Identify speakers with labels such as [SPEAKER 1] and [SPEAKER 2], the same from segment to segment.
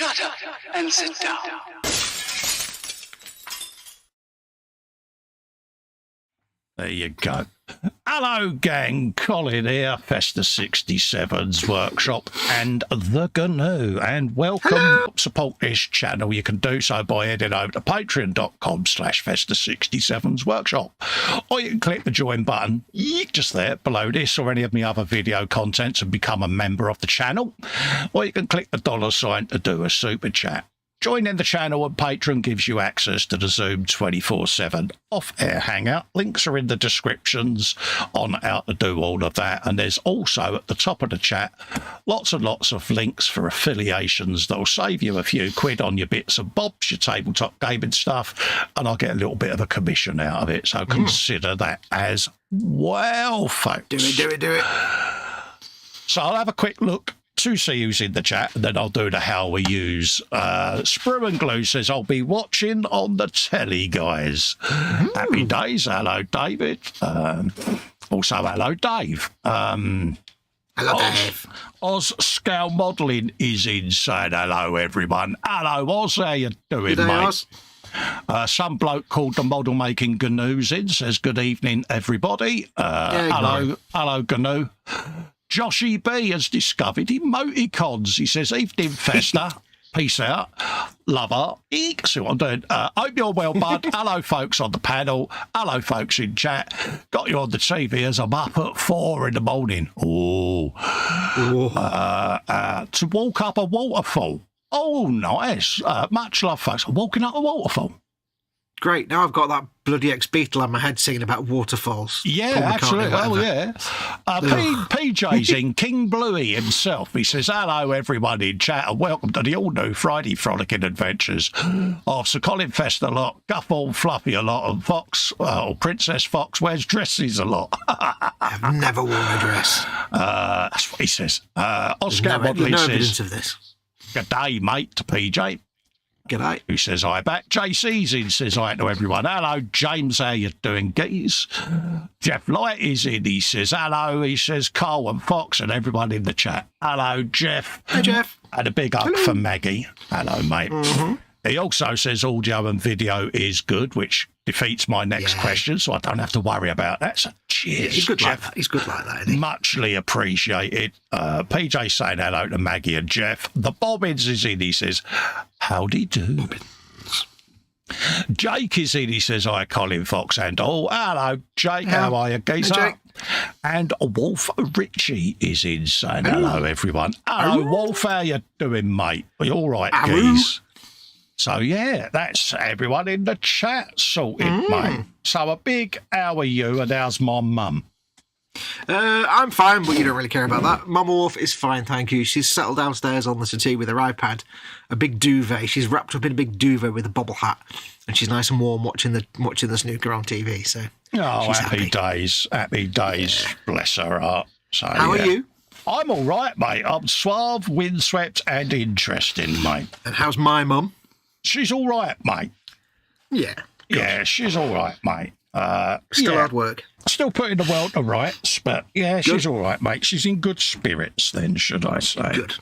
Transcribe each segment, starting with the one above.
[SPEAKER 1] Shut up and sit down.
[SPEAKER 2] There you go. Hello, gang. Colin here, Festa 67's workshop and the GNU. And welcome.
[SPEAKER 3] Hello.
[SPEAKER 2] Support this channel. You can do so by heading over to patreon.com/Festa67's workshop. Or you can click the join button just there below this or any of my other video contents and become a member of the channel. Or you can click the $sign to do a super chat. Joining the channel on Patreon gives you access to the Zoom 24/7 off-air hangout. Links are in the descriptions on how to do all of that. And there's also at the top of the chat lots and lots of links for affiliations that'll save you a few quid on your bits and bobs, your tabletop gaming stuff, and I'll get a little bit of a commission out of it. So consider that as well, folks.
[SPEAKER 3] Do it.
[SPEAKER 2] So I'll have a quick look to see who's in the chat, and then I'll do the how we use. Sprue and Glue says, I'll be watching on the telly, guys. Happy days. Hello, David. Also, hello, Dave.
[SPEAKER 3] Hello, Dave.
[SPEAKER 2] Oz Scale Modelling is inside. Hello, everyone. Hello, Oz. How you doing,
[SPEAKER 3] Good day,
[SPEAKER 2] mate?
[SPEAKER 3] Oz.
[SPEAKER 2] Some bloke called the Model Making GNU's in says, good evening, everybody. Hello, GNU. Joshy B has discovered emoticons. He says, evening, Festa. Peace out. Lover. Eek. See what I'm doing. Hope you're well, bud. Hello, folks on the panel. Hello, folks in chat. Got you on the TV as I'm up at 4 in the morning. To walk up a waterfall. Oh, nice. Much love, folks. Walking up a waterfall.
[SPEAKER 3] Great. Now I've got that bloody ex-Beatle on my head singing about waterfalls.
[SPEAKER 2] Yeah,
[SPEAKER 3] Paul McCartney,
[SPEAKER 2] absolutely. Oh,
[SPEAKER 3] whatever.
[SPEAKER 2] yeah. PJ's in King Bluey himself. He says, hello, everyone in chat, and welcome to the all-new Friday Frolicking Adventures of Sir Colin Festa a lot, Guffall Fluffy a lot, and Fox, or Princess Fox wears dresses a lot.
[SPEAKER 3] I've never worn a dress.
[SPEAKER 2] That's what he says. Oscar
[SPEAKER 3] There's
[SPEAKER 2] Wadley
[SPEAKER 3] no
[SPEAKER 2] says,
[SPEAKER 3] evidence of this.
[SPEAKER 2] good day, mate, to PJ.
[SPEAKER 3] G'day.
[SPEAKER 2] Who says hi back. JC's in, says hi to everyone. Hello, James, how you doing, geez? Jeff Light is in, he says hello. He says Carl and Fox and everyone in the chat. Hello, Jeff.
[SPEAKER 3] Hi, Jeff.
[SPEAKER 2] And a big up for Maggie. Hello, mate. He also says audio and video is good, which defeats my next question, so I don't have to worry about that. So cheers,
[SPEAKER 3] He's good
[SPEAKER 2] Jeff.
[SPEAKER 3] like that. He's good like that, isn't he?
[SPEAKER 2] Muchly appreciated. PJ saying hello to Maggie and Jeff. The Bobbins is in, he says, howdy do. Jake is in, he says, hi, Colin Fox and all. Hello, Jake, how are you, geezer?
[SPEAKER 3] Hey, Jake.
[SPEAKER 2] And Wolf Richie is in, saying hello, everyone. Hello, Wolf, how you doing, mate? Are you all right, geez? So, yeah, that's everyone in the chat sorted, mate. So a big how are you and how's my mum?
[SPEAKER 3] I'm fine, but you don't really care about that. Mama Wolf is fine, thank you. She's settled downstairs on the settee with her iPad, a big duvet. She's wrapped up in a big duvet with a bobble hat, and she's nice and warm watching the snooker on TV. So, she's
[SPEAKER 2] happy days, yeah. Bless her heart. So,
[SPEAKER 3] how are you?
[SPEAKER 2] I'm all right, mate. I'm suave, windswept, and interesting, mate.
[SPEAKER 3] And how's my mum?
[SPEAKER 2] She's all right, mate.
[SPEAKER 3] Yeah.
[SPEAKER 2] Yeah, she's all right, mate.
[SPEAKER 3] Still hard work.
[SPEAKER 2] Still putting the world to rights, but yeah, she's all right, mate. She's in good spirits, then, should I say?
[SPEAKER 3] Good.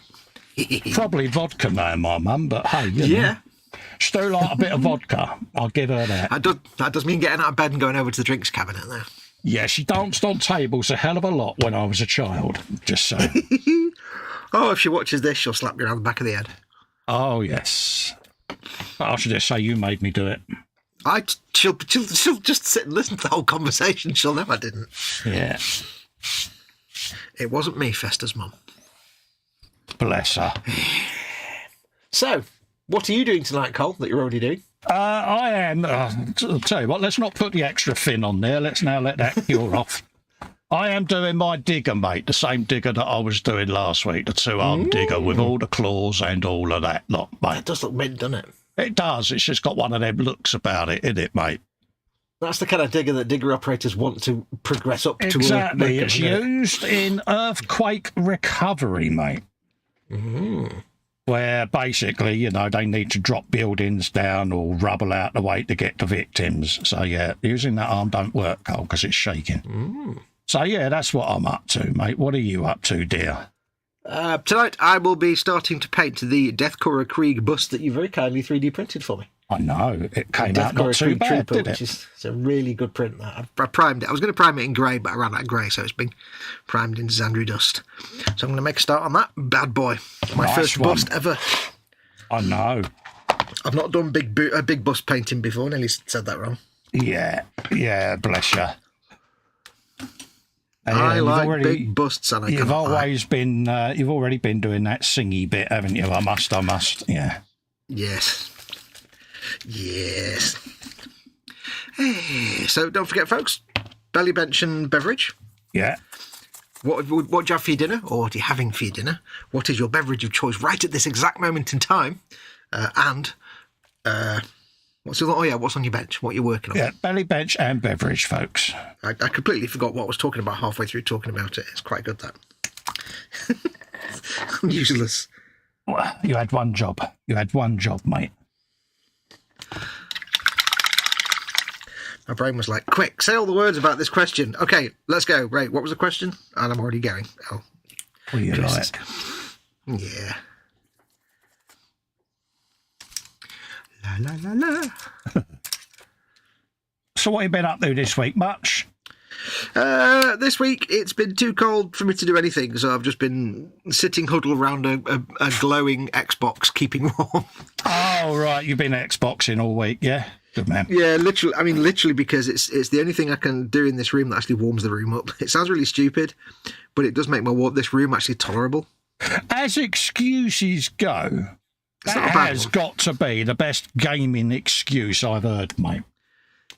[SPEAKER 2] Probably vodka now, my mum, but hey, you know, still like a bit of vodka. I'll give her that.
[SPEAKER 3] That does mean getting out of bed and going over to the drinks cabinet there.
[SPEAKER 2] Yeah, she danced on tables a hell of a lot when I was a child, just saying.
[SPEAKER 3] Oh, if she watches this, she'll slap you around the back of the head.
[SPEAKER 2] Oh, yes. I should just say you made me do it.
[SPEAKER 3] She'll just sit and listen to the whole conversation. She'll know I didn't.
[SPEAKER 2] Yeah.
[SPEAKER 3] It wasn't me, Festa's mum.
[SPEAKER 2] Bless her.
[SPEAKER 3] So, what are you doing tonight, Cole, that you're already doing?
[SPEAKER 2] I am. I'll tell you what, let's not put the extra fin on there. Let's now let that cure off. I am doing my digger, mate, the same digger that I was doing last week, the two-arm digger with all the claws and all of that lot, mate.
[SPEAKER 3] It does look mint, doesn't it?
[SPEAKER 2] It does. It's just got one of them looks about it, isn't it, mate?
[SPEAKER 3] That's the kind of digger that digger operators want to progress up to.
[SPEAKER 2] Exactly. It's used in earthquake recovery, mate. Where basically, you know, they need to drop buildings down or rubble out the way to get to victims. So, yeah, using that arm don't work, Cole, because it's shaking. So, yeah, that's what I'm up to, mate. What are you up to, dear?
[SPEAKER 3] Tonight I will be starting to paint the Deathcore Krieg bust that you very kindly 3D printed for me.
[SPEAKER 2] I know, it came out not too bad, did it?
[SPEAKER 3] It's a really good print. That I primed it. I was going to prime it in grey, but I ran out of grey, so it's been primed in Xandri dust. So I'm going to make a start on that bad boy. My first bust ever.
[SPEAKER 2] I know.
[SPEAKER 3] I've not done big bust painting before. Nearly said that wrong.
[SPEAKER 2] Yeah, bless you.
[SPEAKER 3] I like big busts, and
[SPEAKER 2] you've already been doing that singy bit, haven't you? I must, yeah.
[SPEAKER 3] Yes. Hey, so don't forget, folks, belly bench and beverage.
[SPEAKER 2] Yeah.
[SPEAKER 3] What do you have for your dinner, or what are you having for your dinner? What is your beverage of choice right at this exact moment in time? What's on your bench? What you're working on?
[SPEAKER 2] Yeah, belly bench and beverage, folks.
[SPEAKER 3] I completely forgot what I was talking about halfway through talking about it. It's quite good, that. I'm useless.
[SPEAKER 2] Well, you had one job. Mate.
[SPEAKER 3] My brain was like, quick, say all the words about this question. Okay, let's go. Right, what was the question? And I'm already going. Oh.
[SPEAKER 2] What do you like?
[SPEAKER 3] Yeah. La, la, la, la.
[SPEAKER 2] So what have you been up to this week? Much?
[SPEAKER 3] This week, it's been too cold for me to do anything, so I've just been sitting huddled around a glowing Xbox, keeping warm.
[SPEAKER 2] Oh, right. You've been Xboxing all week, yeah? Good man.
[SPEAKER 3] Yeah, literally. I mean, literally, because it's the only thing I can do in this room that actually warms the room up. It sounds really stupid, but it does make this room actually tolerable.
[SPEAKER 2] As excuses go, that has got to be the best gaming excuse I've heard, mate.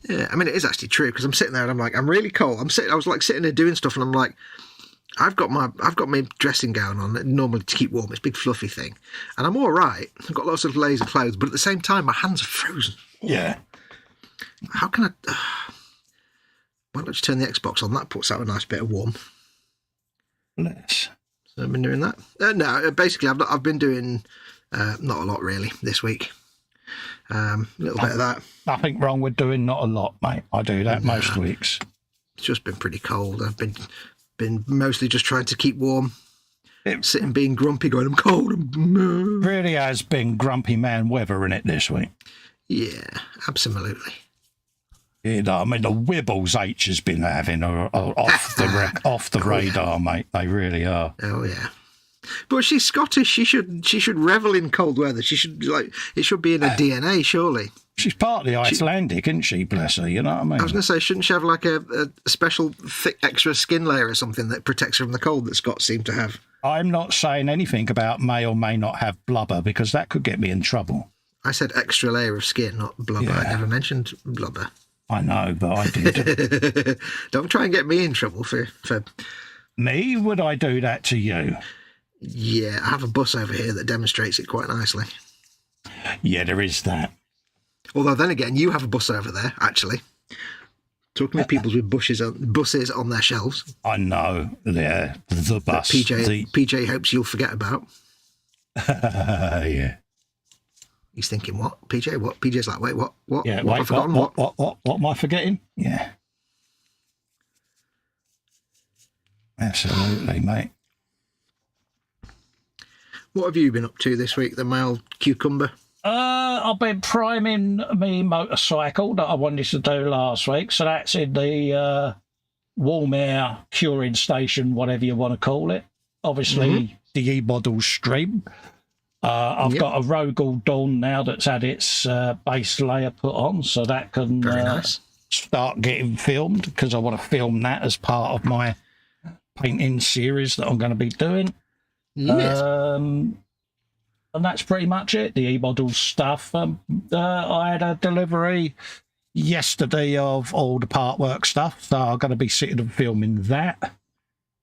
[SPEAKER 3] Yeah, I mean, it is actually true, because I'm sitting there and I'm like, I'm really cold. I was like sitting there doing stuff, and I'm like, I've got my dressing gown on normally to keep warm. It's a big fluffy thing, and I'm all right. I've got lots of layers of clothes, but at the same time, my hands are frozen.
[SPEAKER 2] Yeah.
[SPEAKER 3] How can I? Why don't you turn the Xbox on? That puts out a nice bit of warmth.
[SPEAKER 2] Let's.
[SPEAKER 3] So I've been doing that. No, basically, I've been doing not a lot really this week. A little bit of that.
[SPEAKER 2] Nothing wrong with doing not a lot, mate. I do that most weeks.
[SPEAKER 3] It's just been pretty cold. I've been mostly just trying to keep warm. Sitting being grumpy, going, I'm cold.
[SPEAKER 2] Really has been grumpy man weather in it this week.
[SPEAKER 3] Yeah, absolutely.
[SPEAKER 2] You know, I mean, the wibbles H has been having are off the radar, mate. They really are.
[SPEAKER 3] Oh yeah. But she's Scottish. She should revel in cold weather. She should it should be in her DNA, surely. She's
[SPEAKER 2] partly Icelandic, isn't she? Bless her. You know what I mean?
[SPEAKER 3] I was going to say, shouldn't she have like a special thick extra skin layer or something that protects her from the cold that Scots seem to have?
[SPEAKER 2] I'm not saying anything about may or may not have blubber, because that could get me in trouble.
[SPEAKER 3] I said extra layer of skin, not blubber. Yeah. I never mentioned blubber.
[SPEAKER 2] I know, but I did.
[SPEAKER 3] Don't try and get me in trouble for...
[SPEAKER 2] Me? Would I do that to you?
[SPEAKER 3] Yeah, I have a bus over here that demonstrates it quite nicely.
[SPEAKER 2] Yeah, there is that.
[SPEAKER 3] Although then again, you have a bus over there, actually. Talking to people with buses on their shelves.
[SPEAKER 2] I know. Yeah, the bus.
[SPEAKER 3] PJ hopes you'll forget about.
[SPEAKER 2] Yeah.
[SPEAKER 3] He's thinking, what? PJ, what? PJ's like, wait, what? What?
[SPEAKER 2] Yeah,
[SPEAKER 3] what have I forgotten?
[SPEAKER 2] What am I forgetting? Yeah. Absolutely, mate.
[SPEAKER 3] What have you been up to this week, the male cucumber?
[SPEAKER 2] I've been priming my motorcycle that I wanted to do last week. So that's in the warm air curing station, whatever you want to call it. Obviously, the E-Models stream. I've got a Rogel Dawn now that's had its base layer put on, so that can start getting filmed, because I want to film that as part of my painting series that I'm going to be doing.
[SPEAKER 3] Yes.
[SPEAKER 2] And that's pretty much it, the E-Models stuff. I had a delivery yesterday of all the part work stuff, so I'm going to be sitting and filming that.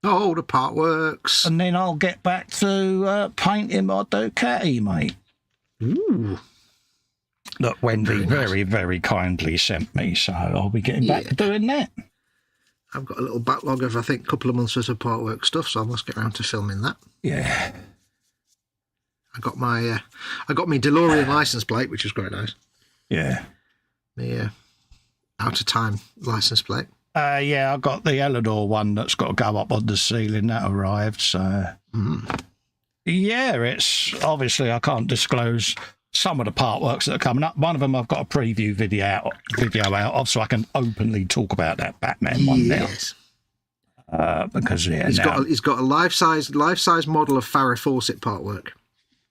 [SPEAKER 3] Oh, the part works.
[SPEAKER 2] And then I'll get back to painting my Ducati, mate.
[SPEAKER 3] Ooh.
[SPEAKER 2] That Wendy very, very kindly sent me, so I'll be getting back to doing that.
[SPEAKER 3] I've got a little backlog of, I think, a couple of months worth of part work stuff, so I must get around to filming that.
[SPEAKER 2] Yeah.
[SPEAKER 3] I got my DeLorean license plate, which is quite nice.
[SPEAKER 2] Yeah.
[SPEAKER 3] The out of time license plate.
[SPEAKER 2] Yeah, I got the Eleanor one that's got to go up on the ceiling. That arrived, so Yeah, it's obviously I can't disclose some of the part works that are coming up. One of them I've got a preview video out of, so I can openly talk about that Batman one now. Because
[SPEAKER 3] he's got a life size model of Farrah Fawcett part work.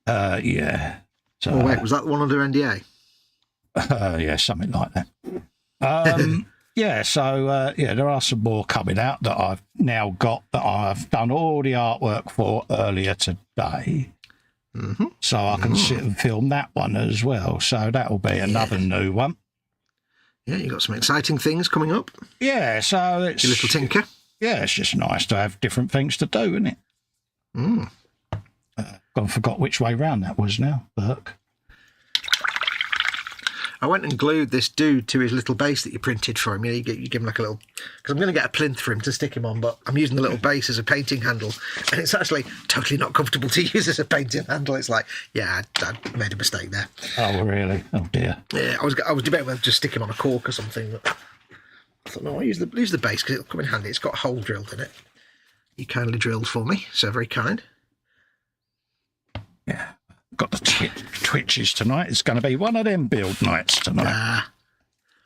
[SPEAKER 2] Yeah. So,
[SPEAKER 3] oh wait, was that the one under NDA?
[SPEAKER 2] Yeah, something like that. Yeah, so there are some more coming out that I've now got that I've done all the artwork for earlier today. So I can sit and film that one as well. So that'll be another new one.
[SPEAKER 3] Yeah, you got some exciting things coming up.
[SPEAKER 2] Yeah, so it's
[SPEAKER 3] your little tinker.
[SPEAKER 2] Yeah, it's just nice to have different things to do, isn't it? I forgot which way round that was now, Burke.
[SPEAKER 3] I went and glued this dude to his little base that you printed for him. You give him like a little... Because I'm going to get a plinth for him to stick him on, but I'm using the little base as a painting handle. And it's actually totally not comfortable to use as a painting handle. It's like, yeah, I made a mistake there.
[SPEAKER 2] Oh, really? Oh, dear.
[SPEAKER 3] Yeah, I was debating whether to just stick him on a cork or something. But I thought, no, I'll use the base because it'll come in handy. It's got a hole drilled in it. He kindly drilled for me, so very kind.
[SPEAKER 2] Yeah. Got the twitches tonight. It's going to be one of them build nights tonight.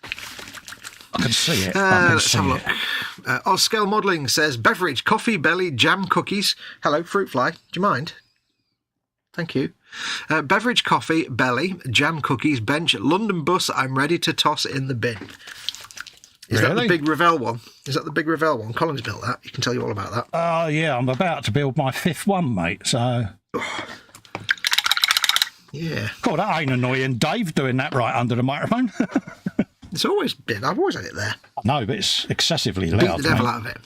[SPEAKER 2] I can see it.
[SPEAKER 3] Let's have a look. Oscale Modelling says, beverage, coffee, belly, jam, cookies. Hello, fruit fly. Do you mind? Thank you. Beverage, coffee, belly, jam, cookies, bench, London bus. I'm ready to toss in the bin. Is that the big Revell one? Is that the big Revell one? Colin's built that. He can tell you all about that.
[SPEAKER 2] Oh, yeah. I'm about to build my 5th one, mate. So...
[SPEAKER 3] Yeah.
[SPEAKER 2] God, that ain't annoying, Dave, doing that right under the microphone.
[SPEAKER 3] It's always been. I've always had it there.
[SPEAKER 2] No, but it's excessively loud.
[SPEAKER 3] Beat the devil out of it.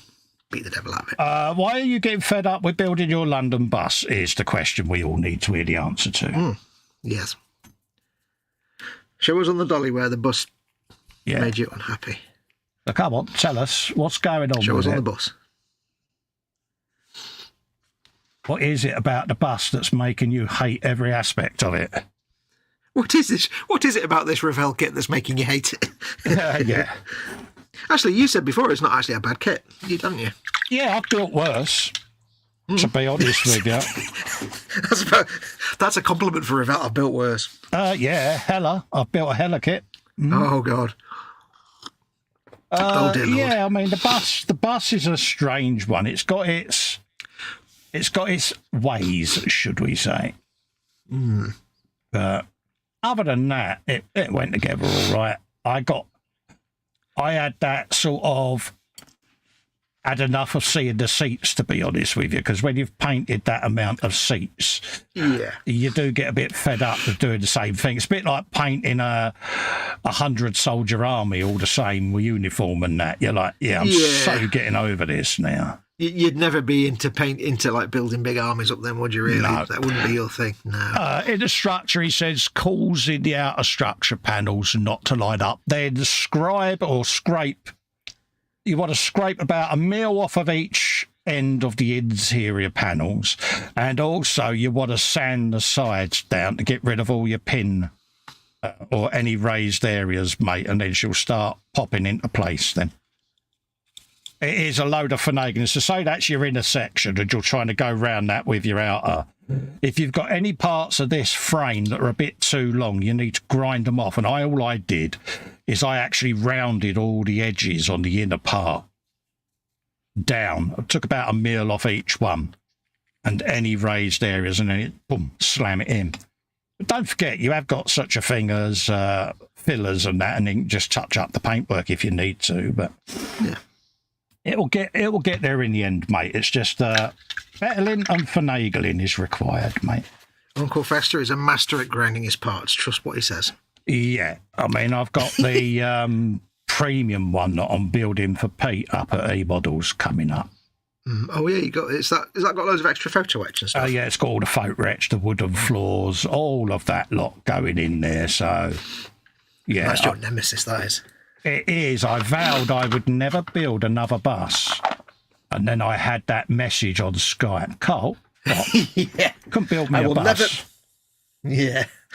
[SPEAKER 3] Beat the devil out of it.
[SPEAKER 2] Why are you getting fed up with building your London bus is the question we all need to hear the answer to.
[SPEAKER 3] Yes. Show us on the dolly where the bus made you unhappy.
[SPEAKER 2] So come on, tell us what's going on.
[SPEAKER 3] Show us on the bus.
[SPEAKER 2] What is it about the bus that's making you hate every aspect of it?
[SPEAKER 3] What is this? What is it about this Revell kit that's making you hate it?
[SPEAKER 2] Yeah.
[SPEAKER 3] Actually, you said before it's not actually a bad kit, didn't you?
[SPEAKER 2] Yeah, I've built worse, to be honest with you.
[SPEAKER 3] That's a compliment for Revell. I've built worse.
[SPEAKER 2] Yeah, hella. I've built a hella kit.
[SPEAKER 3] Oh, God. Oh, dear Lord.
[SPEAKER 2] Yeah, I mean, the bus is a strange one. It's got its ways, should we say. But other than that, it went together all right. I had that sort of had enough of seeing the seats, to be honest with you, because when you've painted that amount of seats, you do get a bit fed up with doing the same thing. It's a bit like painting a 100-soldier army all the same with uniform and that. You're like, I'm so getting over this now.
[SPEAKER 3] You'd never be into like building big armies up then, would you really? No. That wouldn't be your thing, no.
[SPEAKER 2] In the structure, he says, causing the outer structure panels not to line up. Then scribe or scrape. You want to scrape about 1 mil off of each end of the interior panels. And also you want to sand the sides down to get rid of all your pin or any raised areas, mate, and then she'll start popping into place then. It is a load of finagling. So say that's your inner section and you're trying to go around that with your outer. If you've got any parts of this frame that are a bit too long, you need to grind them off. And all I did is I actually rounded all the edges on the inner part down. I took about 1 mil off each one and any raised areas, and then boom, slam it in. But don't forget, you have got such a thing as fillers and that, and then just touch up the paintwork if you need to. But
[SPEAKER 3] yeah.
[SPEAKER 2] It will get there in the end, mate. It's just fettling and finagling is required, mate.
[SPEAKER 3] Uncle Festa is a master at grinding his parts. Trust what he says.
[SPEAKER 2] Yeah, I mean, I've got the premium one that I'm building for Pete up at KA.Models coming up.
[SPEAKER 3] Oh yeah, you got is that got loads of extra photo etch and stuff?
[SPEAKER 2] Oh yeah, it's got all the photo etch, the wooden floors, all of that lot going in there. So yeah,
[SPEAKER 3] that's your nemesis, that is.
[SPEAKER 2] It is. I vowed I would never build another bus. And then I had that message on Skype. Carl,
[SPEAKER 3] yeah.
[SPEAKER 2] Couldn't build me a bus.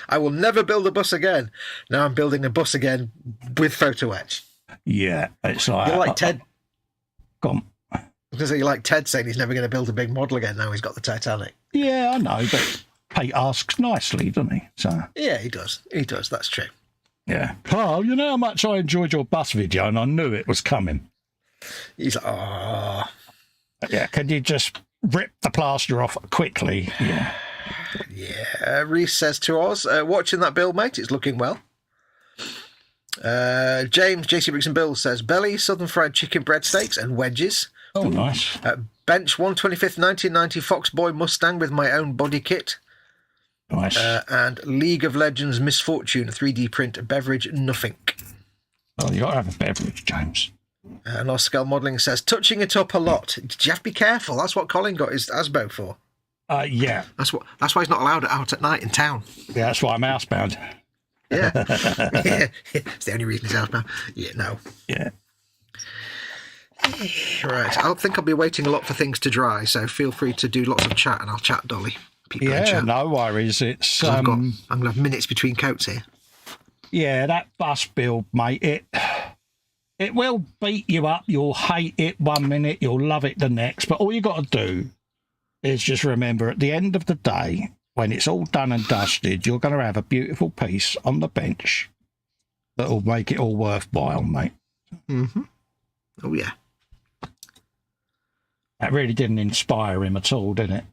[SPEAKER 3] I will never build a bus again. Now I'm building a bus again with photo etch.
[SPEAKER 2] Yeah, it's like...
[SPEAKER 3] You're like Ted.
[SPEAKER 2] Go on.
[SPEAKER 3] I was going to say, you're like Ted saying he's never going to build a big model again now he's got the Titanic.
[SPEAKER 2] Yeah, I know, but Pete asks nicely, doesn't he? So
[SPEAKER 3] Yeah, he does. He does. That's true.
[SPEAKER 2] yeah. Oh, you know how much I enjoyed your bus video, and I knew it was coming.
[SPEAKER 3] He's like, oh.
[SPEAKER 2] Yeah, can you just rip the plaster off quickly? Yeah.
[SPEAKER 3] Yeah. Reese says to us, watching that build, mate, it's looking well. James, JC Briggs and Bill says, belly, southern fried chicken breadsteaks and wedges.
[SPEAKER 2] Oh, nice.
[SPEAKER 3] Bench 125th 1990 Fox Boy Mustang with my own body kit.
[SPEAKER 2] Nice.
[SPEAKER 3] And League of Legends Misfortune 3D print beverage nothing.
[SPEAKER 2] Oh, you got to have a beverage, James.
[SPEAKER 3] And our scale modelling says, touching it up a lot. Did you have to be careful? That's what Colin got his ASBO for.
[SPEAKER 2] Yeah.
[SPEAKER 3] That's why he's not allowed out at night in town.
[SPEAKER 2] Yeah, that's why I'm housebound.
[SPEAKER 3] Yeah. Yeah. It's the only reason he's housebound. Yeah, no.
[SPEAKER 2] Yeah.
[SPEAKER 3] Right. I think I'll be waiting a lot for things to dry, so feel free to do lots of chat and I'll chat, Dolly. People in chat.
[SPEAKER 2] No worries. It's
[SPEAKER 3] I'm going to have minutes between coats here.
[SPEAKER 2] Yeah, that bus build, mate, it will beat you up. You'll hate it 1 minute, you'll love it the next. But all you got to do is just remember at the end of the day, when it's all done and dusted, you're going to have a beautiful piece on the bench that'll make it all worthwhile, mate.
[SPEAKER 3] Mm-hmm. Oh, yeah.
[SPEAKER 2] That really didn't inspire him at all, did it?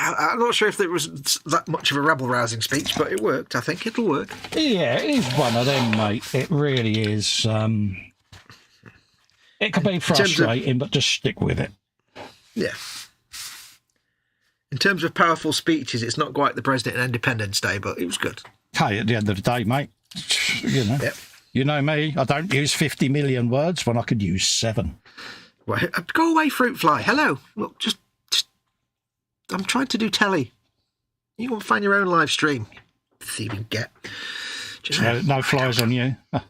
[SPEAKER 3] I'm not sure if there was that much of a rabble-rousing speech, but it worked. I think it'll work.
[SPEAKER 2] Yeah, it is one of them, mate. It really is. It can be frustrating, but just stick with it.
[SPEAKER 3] Yeah. In terms of powerful speeches, it's not quite the President and Independence Day, but it was good.
[SPEAKER 2] Hey, at the end of the day, mate, you know.
[SPEAKER 3] Yep.
[SPEAKER 2] You know me, I don't use 50 million words when I could use 7.
[SPEAKER 3] Well, go away, fruit fly. Hello. Look, just I'm trying to do telly. You want to find your own live stream. Thieving get.
[SPEAKER 2] No flies on you.
[SPEAKER 3] 1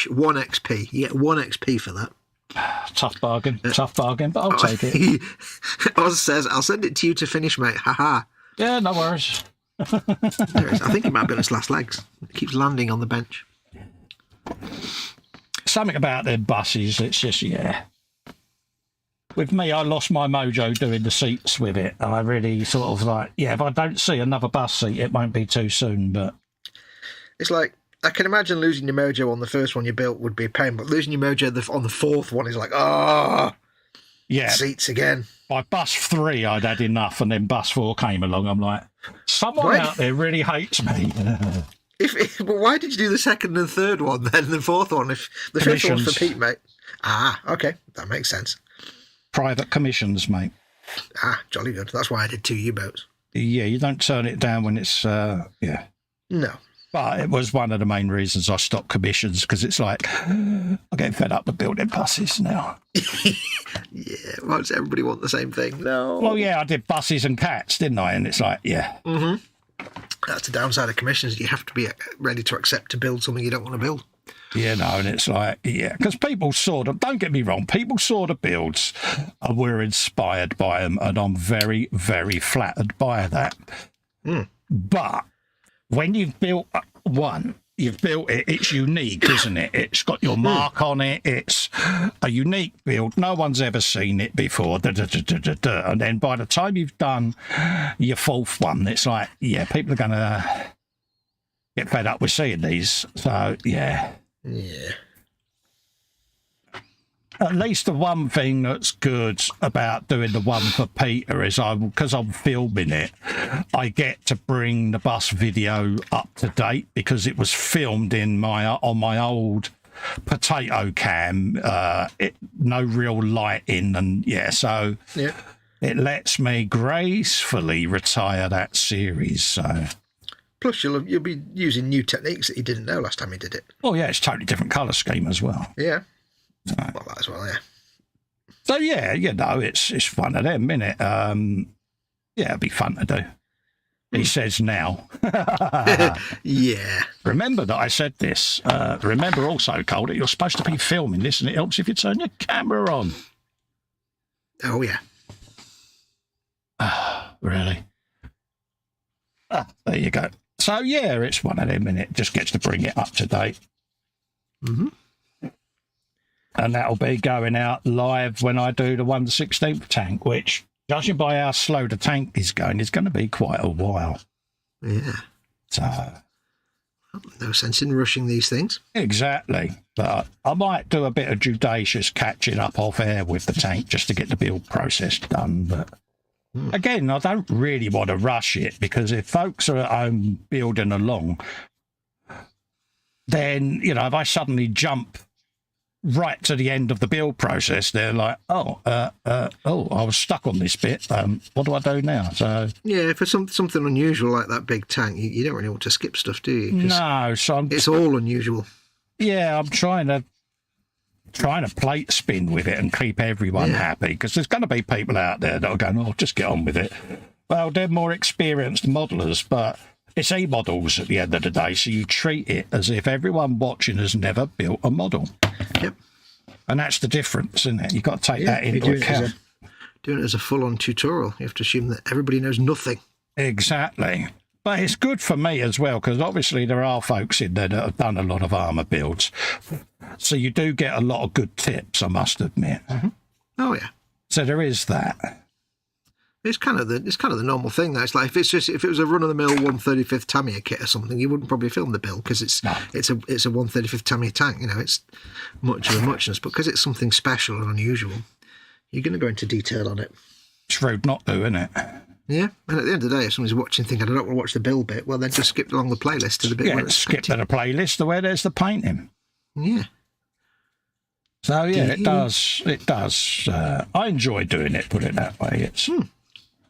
[SPEAKER 3] XP. You get 1 XP for that.
[SPEAKER 2] Tough bargain, but I'll take it.
[SPEAKER 3] Oz says, I'll send it to you to finish, mate. Haha.
[SPEAKER 2] Yeah, no worries.
[SPEAKER 3] There it is. I think it might be on its last legs. It keeps landing on the bench.
[SPEAKER 2] Something about their buses, it's just, yeah. With me, I lost my mojo doing the seats with it. I really sort of like, yeah, if I don't see another bus seat, it won't be too soon, but...
[SPEAKER 3] It's like, I can imagine losing your mojo on the first one you built would be a pain, but losing your mojo on the fourth one is like,
[SPEAKER 2] yeah,
[SPEAKER 3] seats again.
[SPEAKER 2] By bus 3, I'd had enough, and then bus 4 came along. I'm like, someone out there really hates me.
[SPEAKER 3] But why did you do the second and third one then, the fourth one? If the fifth one's for Pete, mate. Okay, that makes sense.
[SPEAKER 2] Private commissions, mate.
[SPEAKER 3] Jolly good. That's why I did 2 U-boats.
[SPEAKER 2] Yeah, you don't turn it down when it's, yeah.
[SPEAKER 3] No.
[SPEAKER 2] But it was one of the main reasons I stopped commissions, because it's like, I'm getting fed up with building buses now.
[SPEAKER 3] Yeah, why does everybody want the same thing? No.
[SPEAKER 2] Well, yeah, I did buses and cats, didn't I? And it's like, yeah.
[SPEAKER 3] Mm-hmm. That's the downside of commissions. You have to be ready to accept to build something you don't want to build.
[SPEAKER 2] Yeah, no, and it's like, yeah, because people sort of, don't get me wrong, people sort of builds, and we're inspired by them, and I'm very, very flattered by that. But when you've built one, you've built it, it's unique, isn't it? It's got your mark on it, it's a unique build, no one's ever seen it before, and then by the time you've done your 4th one, it's like, yeah, people are going to get fed up with seeing these, so, yeah.
[SPEAKER 3] Yeah.
[SPEAKER 2] At least the one thing that's good about doing the one for Peter is because I'm filming it, I get to bring the bus video up to date because it was filmed on my old potato cam, no real lighting, and yeah, so
[SPEAKER 3] yeah.
[SPEAKER 2] It lets me gracefully retire that series. So.
[SPEAKER 3] Plus, you'll be using new techniques that you didn't know last time you did it.
[SPEAKER 2] Oh, yeah, it's a totally different colour scheme as well.
[SPEAKER 3] Yeah.
[SPEAKER 2] So,
[SPEAKER 3] well, that as well, yeah.
[SPEAKER 2] So, yeah, you know, it's one of them, innit? Yeah, it'd be fun to do. He says now.
[SPEAKER 3] Yeah.
[SPEAKER 2] Remember that I said this. Remember also, Cole, that you're supposed to be filming this, and it helps if you turn your camera on.
[SPEAKER 3] Oh, yeah.
[SPEAKER 2] Really? There you go. So, yeah, it's one of them, and it just gets to bring it up to date.
[SPEAKER 3] Mm-hmm.
[SPEAKER 2] And that'll be going out live when I do the 1/16th tank, which, judging by how slow the tank is going to be quite a while.
[SPEAKER 3] Yeah.
[SPEAKER 2] So,
[SPEAKER 3] no sense in rushing these things.
[SPEAKER 2] Exactly. But I might do a bit of judicious catching up off air with the tank just to get the build process done. But again, I don't really want to rush it, because if folks are at home building along, then, you know, if I suddenly jump right to the end of the build process, they're like, I was stuck on this bit. What do I do now? So
[SPEAKER 3] yeah, for something unusual like that big tank, you don't really want to skip stuff, do you?
[SPEAKER 2] No, so
[SPEAKER 3] it's all unusual.
[SPEAKER 2] Yeah, I'm trying to plate spin with it and keep everyone happy, because there's going to be people out there that are going, just get on with it. Well, they're more experienced modelers, but it's models at the end of the day, so you treat it as if everyone watching has never built a model.
[SPEAKER 3] Yep.
[SPEAKER 2] And that's the difference, isn't it? You've got to take that into account.
[SPEAKER 3] Doing it as a full-on tutorial, you have to assume that everybody knows nothing.
[SPEAKER 2] Exactly. But it's good for me as well, because obviously there are folks in there that have done a lot of armour builds. So you do get a lot of good tips, I must admit.
[SPEAKER 3] Mm-hmm. Oh, yeah.
[SPEAKER 2] So there is that.
[SPEAKER 3] It's kind of the normal thing. Though. It's like if it was a run-of-the-mill 1/35th Tamiya kit or something, you wouldn't probably film the build, because it's a 1/35th Tamiya tank. You know, it's much of a muchness, but because it's something special and unusual, you're going to go into detail on it.
[SPEAKER 2] It's rude not to, isn't it?
[SPEAKER 3] Yeah, and at the end of the day, if somebody's watching thinking, I don't want to watch the build bit, well, then just skip along the playlist to the bit where it's
[SPEAKER 2] skip to the playlist to where there's the painting.
[SPEAKER 3] Yeah.
[SPEAKER 2] So, yeah, it does. I enjoy doing it, put it that way.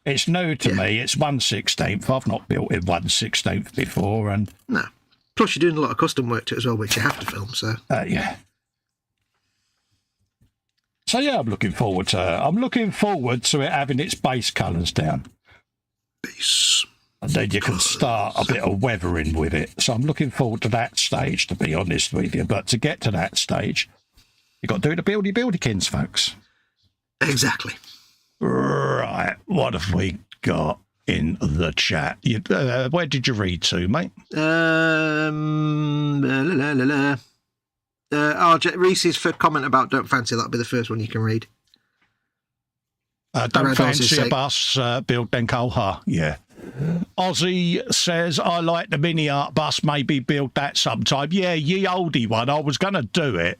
[SPEAKER 2] It's new to me. It's 1/16th. I've not built it 1/16th before. And
[SPEAKER 3] no. Plus, you're doing a lot of custom work to it as well, which you have to film, so...
[SPEAKER 2] yeah. So, yeah, I'm looking forward to it having its base colours down.
[SPEAKER 3] Base.
[SPEAKER 2] And then you can start a bit of weathering with it. So I'm looking forward to that stage, to be honest with you. But to get to that stage, you've got to do the buildykins, folks.
[SPEAKER 3] Exactly.
[SPEAKER 2] Right. What have we got in the chat? Where did you read to, mate?
[SPEAKER 3] Reese's for comment about don't fancy. That'll be the first one you can read.
[SPEAKER 2] Don't fancy a bus, build then Colha. Yeah. Ozzy says, I like the mini art bus, maybe build that sometime. Yeah, ye oldie one. I was going to do it.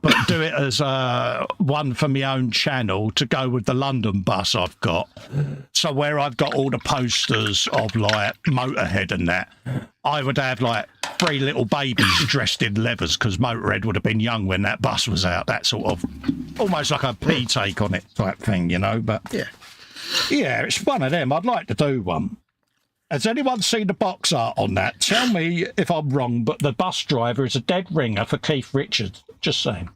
[SPEAKER 2] But do it as one for my own channel to go with the London bus I've got. So where I've got all the posters of, like, Motorhead and that, I would have, like, 3 little babies dressed in leathers, because Motorhead would have been young when that bus was out. That sort of, almost like a P take on it type thing, you know? But, yeah, it's one of them. I'd like to do one. Has anyone seen the box art on that? Tell me if I'm wrong, but the bus driver is a dead ringer for Keith Richards. Just saying.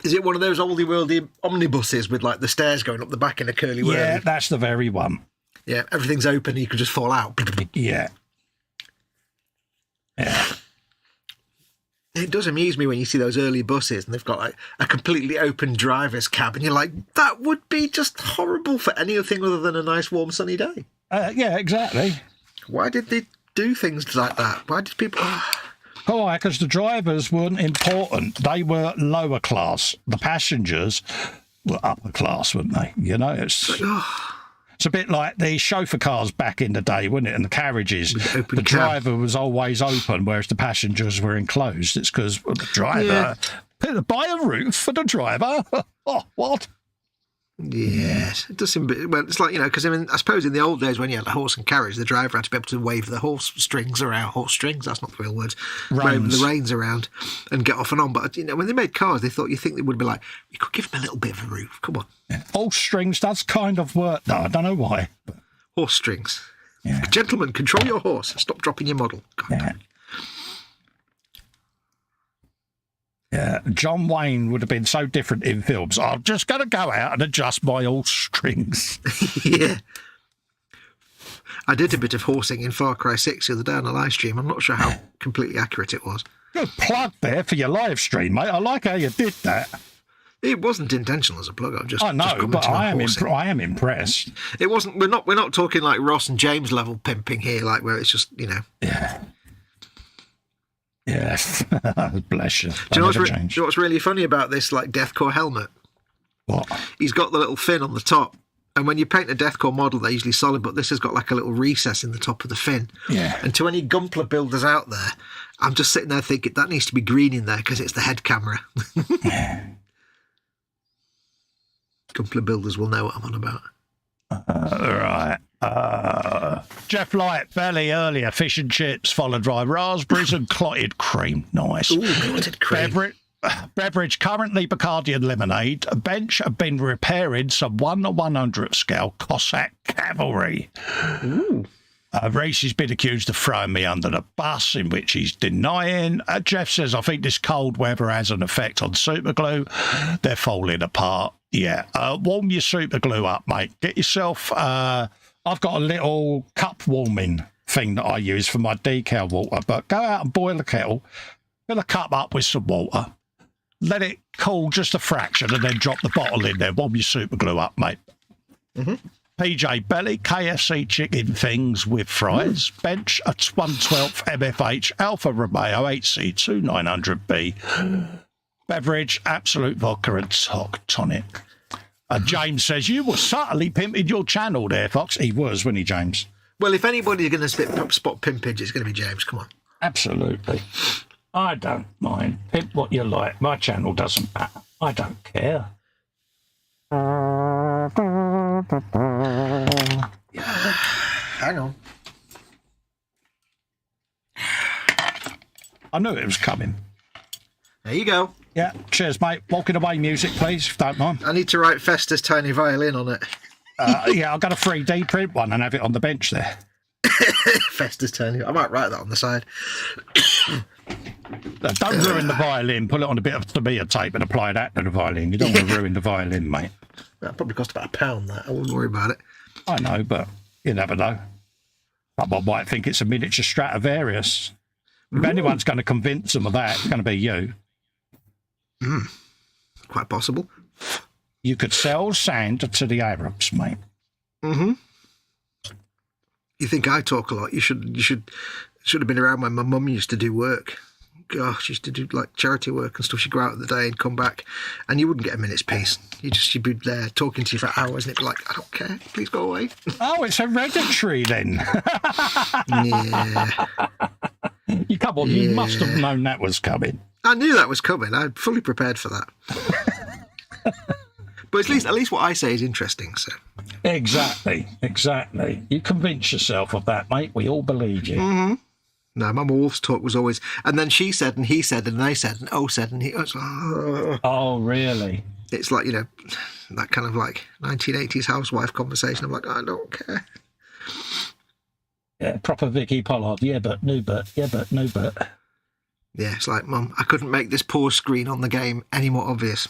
[SPEAKER 3] Is it one of those oldie worldy omnibuses with, like, the stairs going up the back in a curly whirly?
[SPEAKER 2] Yeah, that's the very one.
[SPEAKER 3] Yeah, everything's open, you could just fall out.
[SPEAKER 2] Yeah. Yeah.
[SPEAKER 3] It does amuse me when you see those early buses and they've got, like, a completely open driver's cab, and you're like, that would be just horrible for anything other than a nice, warm, sunny day.
[SPEAKER 2] Yeah, exactly.
[SPEAKER 3] Why did they do things like that? Why did people...
[SPEAKER 2] Oh, because the drivers weren't important. They were lower class. The passengers were upper class, weren't they? You know, it's a bit like the chauffeur cars back in the day, wasn't it? And the carriages, the driver was always open, whereas the passengers were enclosed. It's because the driver... Buy a roof for the driver? Oh, what?
[SPEAKER 3] Yes, it does seem. Well, it's like, you know, because I mean, I suppose in the old days when you had a horse and carriage, the driver had to be able to wave the horse strings around. Horse strings, that's not the real word. Wave the reins around and get off and on. But, you know, when they made cars, you think they would be like, you could give them a little bit of a roof. Come on.
[SPEAKER 2] Yeah. Horse strings does kind of work, though. I don't know why. But...
[SPEAKER 3] Horse strings. Yeah. Gentlemen, control your horse. Stop dropping your model. God.
[SPEAKER 2] Yeah. Yeah, John Wayne would have been so different in films. I'm just going to go out and adjust my horse strings.
[SPEAKER 3] Yeah. I did a bit of horsing in Far Cry 6 the other day on a live stream. I'm not sure how completely accurate it was.
[SPEAKER 2] Good plug there for your live stream, mate. I like how you did that.
[SPEAKER 3] It wasn't intentional as a plug.
[SPEAKER 2] I know, but I am impressed.
[SPEAKER 3] It wasn't. We're not talking like Ross and James level pimping here, like where it's just, you know.
[SPEAKER 2] Yeah. Yes. Bless you.
[SPEAKER 3] Do you know what's really funny about this, like, Deathcore helmet?
[SPEAKER 2] What?
[SPEAKER 3] He's got the little fin on the top. And when you paint a Deathcore model, they're usually solid, but this has got like a little recess in the top of the fin.
[SPEAKER 2] Yeah.
[SPEAKER 3] And to any Gumpler builders out there, I'm just sitting there thinking that needs to be green in there because it's the head camera. Gumpler builders will know what I'm on about.
[SPEAKER 2] Right. Jeff Light, belly earlier, fish and chips, followed by raspberries and clotted cream. Nice.
[SPEAKER 3] Ooh, clotted cream.
[SPEAKER 2] Beverage currently Bacardi and lemonade. A bench have been repairing some 1/100th scale Cossack cavalry.
[SPEAKER 3] Ooh.
[SPEAKER 2] Reese has been accused of throwing me under the bus, in which he's denying. Jeff says, I think this cold weather has an effect on super glue. They're falling apart. Yeah. Warm your super glue up, mate. Get yourself... I've got a little cup warming thing that I use for my decal water, but go out and boil a kettle, fill a cup up with some water, let it cool just a fraction, and then drop the bottle in there. Warm your super glue up, mate. Mm-hmm. PJ Belly, KFC chicken things with fries. Bench, a 1/12 MFH Alfa Romeo 8C2 900B. Beverage, Absolute Vodka and Tonic. James says, you were subtly pimping your channel there, Fox. He was, wasn't he, James?
[SPEAKER 3] Well, if anybody's going to spot pimpage, it's going to be James. Come on.
[SPEAKER 2] Absolutely. I don't mind. Pimp what you like. My channel doesn't matter. I don't care.
[SPEAKER 3] Hang on.
[SPEAKER 2] I knew it was coming.
[SPEAKER 3] There you go.
[SPEAKER 2] Yeah, cheers, mate. Walking away music, please, if you don't mind.
[SPEAKER 3] I need to write Festa's tiny violin on it.
[SPEAKER 2] Yeah, I've got a 3D print one and have it on the bench there.
[SPEAKER 3] Festa's tiny. I might write that on the side.
[SPEAKER 2] Don't ruin the violin. Put it on a bit of Tamiya tape and apply that to the violin. You don't want to ruin the violin, mate.
[SPEAKER 3] That probably cost about £1, that. I wouldn't worry about it.
[SPEAKER 2] I know, but you never know. Someone might think it's a miniature Stradivarius. If anyone's going to convince them of that, it's going to be you.
[SPEAKER 3] Quite possible.
[SPEAKER 2] You could sell sand to the Arabs, mate.
[SPEAKER 3] Mm-hmm. You think I talk a lot? You should have been around when my mum used to do work. Gosh, she used to do like charity work and stuff. She'd go out of the day and come back, and you wouldn't get a minute's peace. You'd be there talking to you for hours, and it'd be like, I don't care, please go away.
[SPEAKER 2] Oh, it's hereditary then.
[SPEAKER 3] Yeah.
[SPEAKER 2] You come on, you must have known that was coming.
[SPEAKER 3] I knew that was coming. I'm fully prepared for that. But at least what I say is interesting. So
[SPEAKER 2] exactly. You convince yourself of that, mate. We all believe you.
[SPEAKER 3] Mm-hmm. No, Mama Wolf's talk was always, and then she said, and he said, and they said, and O said, and he. Was,
[SPEAKER 2] oh, really?
[SPEAKER 3] It's like, that kind of like 1980s housewife conversation. I'm like, I don't care.
[SPEAKER 2] Yeah, proper Vicky Pollard. Yeah, but no, but. Yeah, but no, but.
[SPEAKER 3] Yeah, it's like, Mum, I couldn't make this pause screen on the game any more obvious.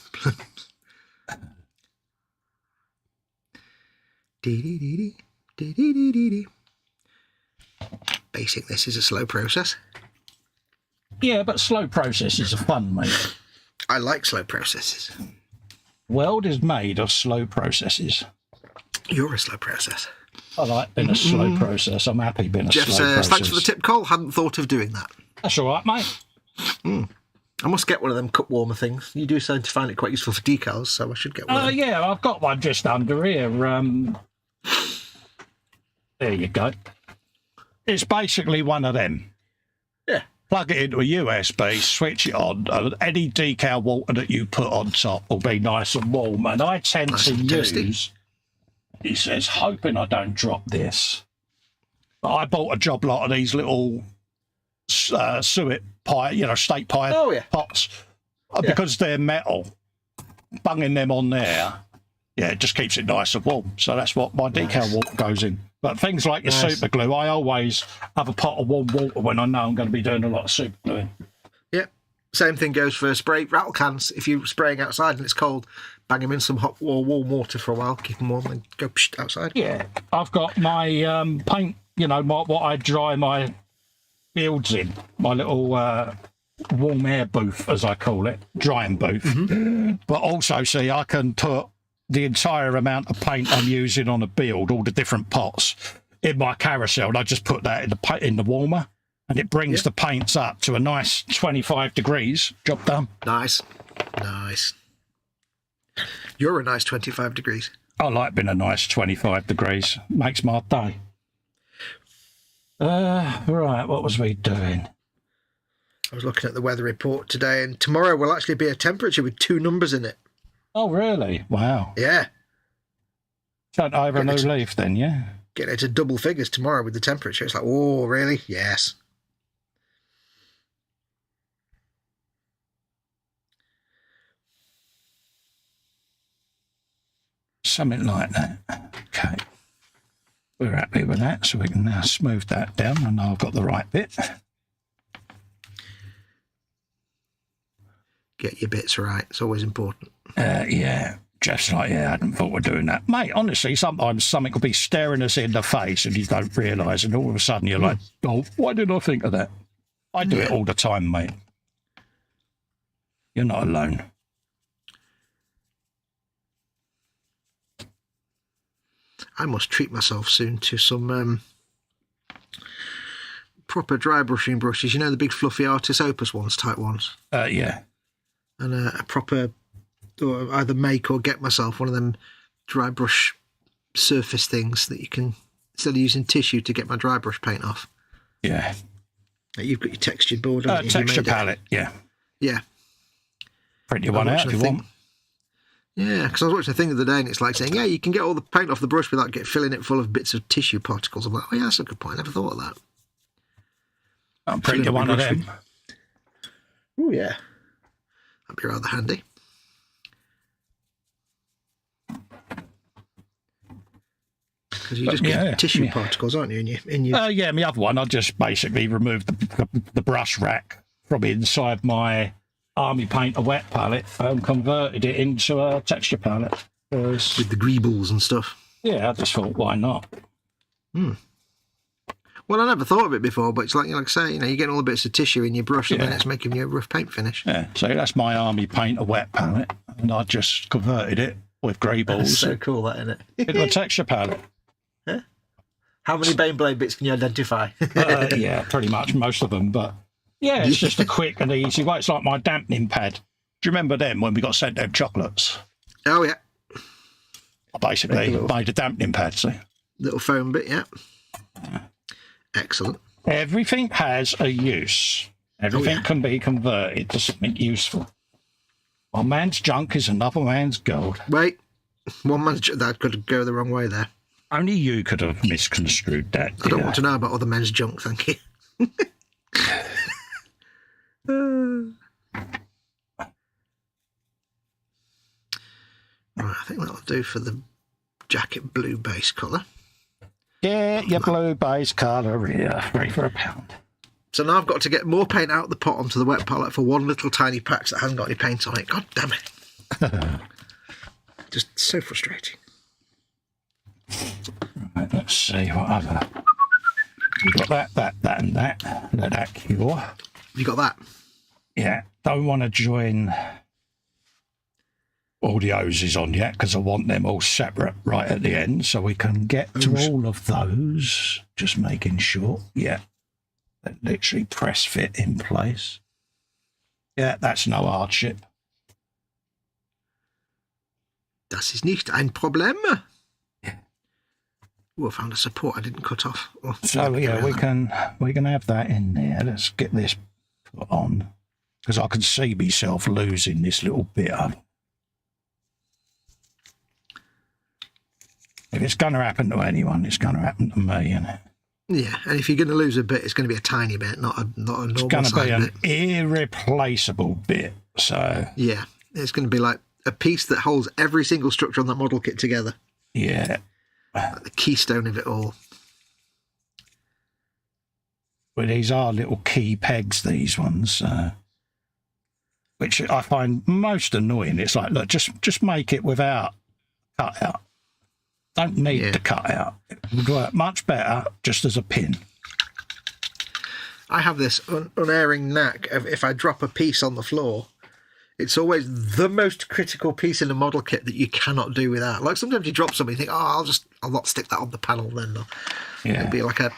[SPEAKER 3] Basic, this is a slow process.
[SPEAKER 2] Yeah, but slow processes are fun, mate.
[SPEAKER 3] I like slow processes.
[SPEAKER 2] World is made of slow processes.
[SPEAKER 3] You're a slow process.
[SPEAKER 2] I like being a slow process. I'm happy being a
[SPEAKER 3] Jeff
[SPEAKER 2] slow process.
[SPEAKER 3] Thanks for the tip, Cole. Hadn't thought of doing that.
[SPEAKER 2] That's all right, mate.
[SPEAKER 3] I must get one of them cup warmer things. You do seem to find it quite useful for decals, so I should get one.
[SPEAKER 2] Yeah, I've got one just under here. There you go. It's basically one of them.
[SPEAKER 3] Yeah.
[SPEAKER 2] Plug it into a USB, switch it on, and any decal water that you put on top will be nice and warm. And I tend to use, he says, hoping I don't drop this. But I bought a job lot of these little suet pie, steak pie pots. Because they're metal, bunging them on there, it just keeps it nice and warm. So that's what my decal water goes in. But things like your super glue, I always have a pot of warm water when I know I'm going to be doing a lot of super gluing.
[SPEAKER 3] Yeah. Same thing goes for spray rattle cans. If you're spraying outside and it's cold, bang them in some hot or warm water for a while, keep them warm, and go outside.
[SPEAKER 2] Yeah. I've got my paint, what I dry my builds in, my little warm air booth, as I call it, drying booth. Mm-hmm. But also, see, I can put the entire amount of paint I'm using on a build, all the different pots, in my carousel, and I just put that in the warmer. And it brings the paints up to a nice 25 degrees. Job done.
[SPEAKER 3] Nice. Nice. You're a nice 25 degrees.
[SPEAKER 2] I like being a nice 25 degrees. Makes my day. Right, what was we doing?
[SPEAKER 3] I was looking at the weather report today, and tomorrow will actually be a temperature with 2 numbers in it.
[SPEAKER 2] Oh, really? Wow.
[SPEAKER 3] Yeah.
[SPEAKER 2] Don't over a new leaf then, yeah?
[SPEAKER 3] Getting it to double figures tomorrow with the temperature. It's like, oh, really? Yes.
[SPEAKER 2] Something like that. Okay. We're happy with that, so we can now smooth that down. I know I've got the right bit.
[SPEAKER 3] Get your bits right. It's always important.
[SPEAKER 2] Yeah. Jeff's like, I hadn't thought we're doing that. Mate, honestly, sometimes something will be staring us in the face and you don't realise, and all of a sudden you're like, oh, why didn't I think of that? I do it all the time, mate. You're not alone.
[SPEAKER 3] I must treat myself soon to some proper dry brushing brushes. You know, the big fluffy Artist Opus ones, type ones?
[SPEAKER 2] Yeah.
[SPEAKER 3] And a proper, or either make or get myself one of them dry brush surface things that you can, instead of using tissue to get my dry brush paint off.
[SPEAKER 2] Yeah.
[SPEAKER 3] You've got your textured board, haven't you?
[SPEAKER 2] Texture palette, yeah.
[SPEAKER 3] Yeah.
[SPEAKER 2] Print your one out if you want.
[SPEAKER 3] Yeah, because I was watching a thing the other day and it's like saying, yeah, you can get all the paint off the brush without filling it full of bits of tissue particles. I'm like, oh, yeah, that's a good point. I never thought of that.
[SPEAKER 2] I'll print you one of them.
[SPEAKER 3] Oh, yeah. That'd be rather handy. Because you just get tissue particles, aren't you?
[SPEAKER 2] Yeah, my other one, I just basically removed the brush rack from inside my Army Painter wet palette and converted it into a texture palette.
[SPEAKER 3] With the greebles and stuff.
[SPEAKER 2] Yeah, I just thought, why not?
[SPEAKER 3] Well, I never thought of it before, but it's like I say, you're getting all the bits of tissue in your brush and then it's making you a rough paint finish.
[SPEAKER 2] Yeah, so that's my Army Painter wet palette, and I just converted it with greebles.
[SPEAKER 3] That's so cool, that, isn't it?
[SPEAKER 2] Into a texture palette.
[SPEAKER 3] Yeah. How many Baneblade bits can you identify?
[SPEAKER 2] Yeah, pretty much most of them, but yeah, it's just a quick and easy way. It's like my dampening pad. Do you remember them when we got sent them chocolates?
[SPEAKER 3] Oh, yeah.
[SPEAKER 2] I basically made a dampening pad, see?
[SPEAKER 3] Little foam bit, yeah. Excellent.
[SPEAKER 2] Everything has a use. Everything can be converted to something useful. One man's junk is another man's gold.
[SPEAKER 3] Wait, one man's junk, that could go the wrong way there.
[SPEAKER 2] Only you could have misconstrued that.
[SPEAKER 3] I don't want to know about other men's junk, thank you. Right, I think that'll do for the jacket blue base colour.
[SPEAKER 2] Yeah, your blue base colour, yeah, $3 for £1.
[SPEAKER 3] So now I've got to get more paint out of the pot onto the wet palette for one little tiny patch that hasn't got any paint on it. God damn it. Just so frustrating.
[SPEAKER 2] Right, let's see what other... We've got that, and that. Let that cure.
[SPEAKER 3] You got that?
[SPEAKER 2] Yeah, don't want to join all the hoses on yet because I want them all separate right at the end so we can get to all of those. Just making sure, that literally press fit in place. Yeah, that's no hardship.
[SPEAKER 3] Das ist nicht ein Problem. Oh, I found a support I didn't cut off. Oh,
[SPEAKER 2] so yeah, we can have that in there. Let's get this put on because I can see myself losing this little bit of. If it's going to happen to anyone, it's going to happen to me, isn't it?
[SPEAKER 3] Yeah, and if you're going to lose a bit, it's going to be a tiny bit, not a normal size bit. It's going to be an
[SPEAKER 2] irreplaceable bit. So
[SPEAKER 3] yeah, it's going to be like a piece that holds every single structure on that model kit together.
[SPEAKER 2] Yeah.
[SPEAKER 3] Like the keystone of it all.
[SPEAKER 2] Well, these are little key pegs, these ones, which I find most annoying. It's like, look, just make it without cutout. Don't need to cut out. It would work much better just as a pin.
[SPEAKER 3] I have this unerring knack of if I drop a piece on the floor, it's always the most critical piece in a model kit that you cannot do without. Like sometimes you drop something, you think, I'll not stick that on the panel then.
[SPEAKER 2] Yeah.
[SPEAKER 3] It'll be like a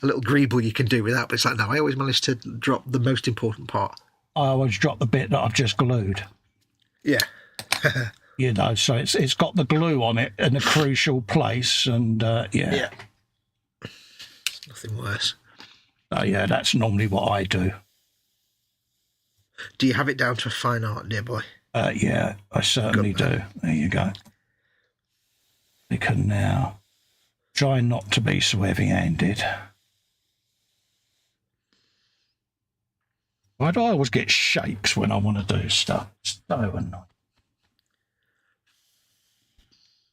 [SPEAKER 3] a little greeble you can do without, but it's like, no, I always manage to drop the most important part.
[SPEAKER 2] I always drop the bit that I've just glued.
[SPEAKER 3] Yeah.
[SPEAKER 2] You know, so it's got the glue on it in a crucial place, and
[SPEAKER 3] Yeah. Nothing worse.
[SPEAKER 2] Yeah, that's normally what I do.
[SPEAKER 3] Do you have it down to a fine art, dear boy?
[SPEAKER 2] Yeah, I certainly do. There you go. We can now try not to be so heavy-handed. Why do I always get shakes when I want to do stuff? It's so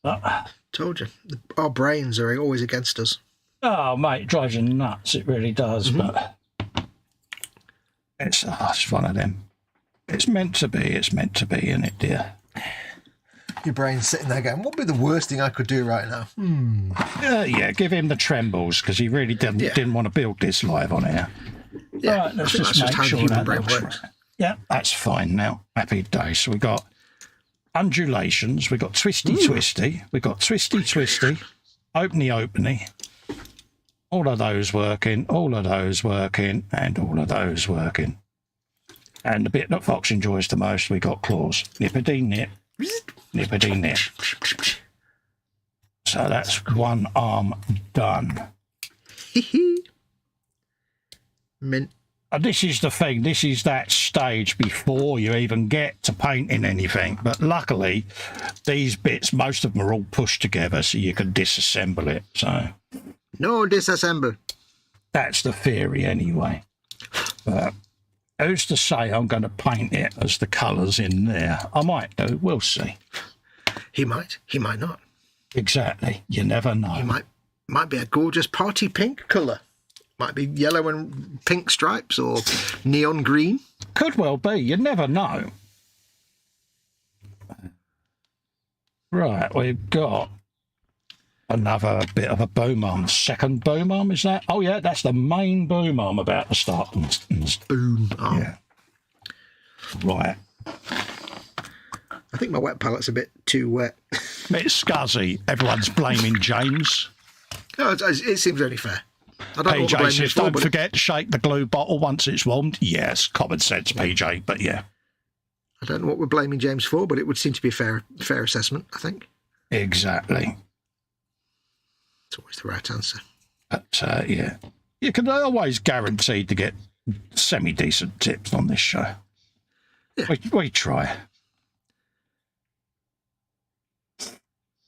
[SPEAKER 2] annoying.
[SPEAKER 3] Told you. Our brains are always against us.
[SPEAKER 2] Oh, mate, it drives you nuts. It really does. But it's one of them. It's meant to be. It's meant to be, isn't it, dear?
[SPEAKER 3] Your brain's sitting there going, what would be the worst thing I could do right now?
[SPEAKER 2] Yeah, give him the trembles, because he really didn't want to build this live on air.
[SPEAKER 3] Yeah,
[SPEAKER 2] Right, let's just make sure that
[SPEAKER 3] brain
[SPEAKER 2] looks
[SPEAKER 3] works.
[SPEAKER 2] right. Yeah, that's fine now. Happy days. So we got undulations, we got twisty, we got twisty, openy. All of those working, all of those working, and all of those working. And the bit that Fox enjoys the most, we got claws. Nippity nip, nippity nip. So that's one arm done.
[SPEAKER 3] Mint.
[SPEAKER 2] And this is the thing, this is that stage before you even get to painting anything. But luckily, these bits, most of them are all pushed together so you can disassemble it. So
[SPEAKER 3] No disassemble.
[SPEAKER 2] that's the theory anyway. But who's to say I'm going to paint it as the colours in there? I might do, we'll see.
[SPEAKER 3] He might not.
[SPEAKER 2] Exactly, you never know.
[SPEAKER 3] He might be a gorgeous party pink colour. Might be yellow and pink stripes or neon green.
[SPEAKER 2] Could well be, you never know. Right, we've got another bit of a boom arm. Second boom arm, is that? Oh, yeah, that's the main boom arm about to start.
[SPEAKER 3] Boom arm.
[SPEAKER 2] Yeah. Right.
[SPEAKER 3] I think my wet palette's a bit too wet.
[SPEAKER 2] It's scuzzy. Everyone's blaming James.
[SPEAKER 3] No, it seems only fair. I don't know what
[SPEAKER 2] PJ
[SPEAKER 3] blame
[SPEAKER 2] says,
[SPEAKER 3] is for,
[SPEAKER 2] don't
[SPEAKER 3] but
[SPEAKER 2] forget to shake the glue bottle once it's warmed. Yes, common sense, PJ, but yeah.
[SPEAKER 3] I don't know what we're blaming James for, but it would seem to be a fair assessment, I think.
[SPEAKER 2] Exactly.
[SPEAKER 3] It's always the right answer.
[SPEAKER 2] But, yeah. You can always guarantee to get semi-decent tips on this show.
[SPEAKER 3] Yeah.
[SPEAKER 2] We try.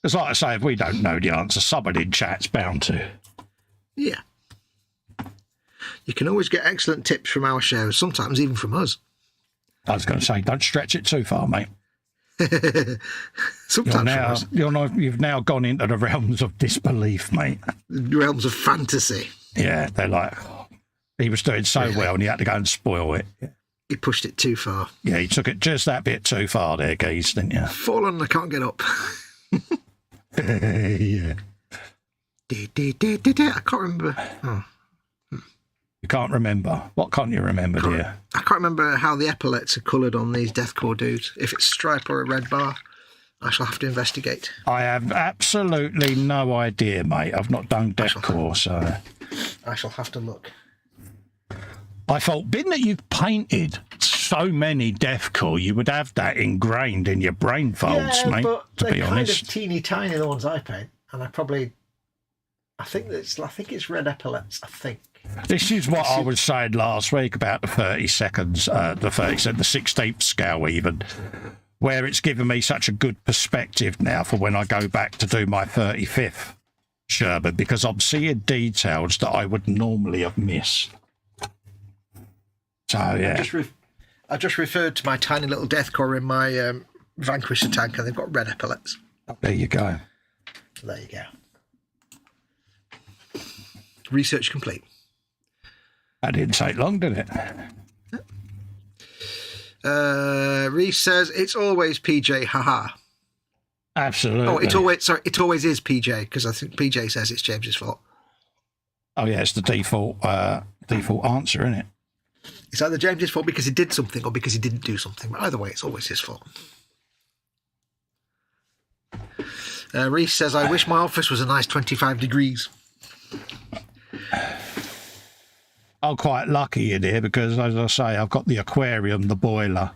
[SPEAKER 2] Because like I say, if we don't know the answer, somebody in chat's bound to.
[SPEAKER 3] Yeah. You can always get excellent tips from our shows, sometimes even from us.
[SPEAKER 2] I was going to say, don't stretch it too far, mate.
[SPEAKER 3] Sometimes from us.
[SPEAKER 2] You've now gone into the realms of disbelief, mate.
[SPEAKER 3] Realms of fantasy.
[SPEAKER 2] Yeah, they're like, oh, he was doing so well and he had to go and spoil it.
[SPEAKER 3] He pushed it too far.
[SPEAKER 2] Yeah, he took it just that bit too far there, geez, didn't you?
[SPEAKER 3] Fallen and I can't get up.
[SPEAKER 2] Yeah.
[SPEAKER 3] I can't remember. Oh.
[SPEAKER 2] You can't remember. What can't you remember, dear?
[SPEAKER 3] I can't remember how the epaulets are coloured on these deathcore dudes. If it's stripe or a red bar, I shall have to investigate.
[SPEAKER 2] I have absolutely no idea, mate. I've not done deathcore, so
[SPEAKER 3] I shall have to look.
[SPEAKER 2] I thought, being that you've painted so many deathcore, you would have that ingrained in your brain folds, mate.
[SPEAKER 3] But
[SPEAKER 2] to be honest,
[SPEAKER 3] of teeny tiny, the ones I paint, and I think it's red epaulets. I think.
[SPEAKER 2] this is what I was saying last week about the 30 seconds, the 16th scale even, where it's given me such a good perspective now for when I go back to do my 35th Sherman, because I'm seeing details that I would normally have missed. So, yeah.
[SPEAKER 3] I just referred to my tiny little deathcore in my Vanquisher tank, and they've got red epaulets.
[SPEAKER 2] There you go.
[SPEAKER 3] So there you go. Research complete.
[SPEAKER 2] That didn't take long, did it?
[SPEAKER 3] Reese says it's always PJ. Haha.
[SPEAKER 2] Absolutely.
[SPEAKER 3] Oh, it always is PJ, because I think PJ says it's James's fault.
[SPEAKER 2] Oh, yeah, it's the default answer, isn't it?
[SPEAKER 3] It's either James's fault because he did something or because he didn't do something. But either way, it's always his fault. Reese says, I wish my office was a nice 25 degrees.
[SPEAKER 2] I'm quite lucky in here because, as I say, I've got the aquarium, the boiler,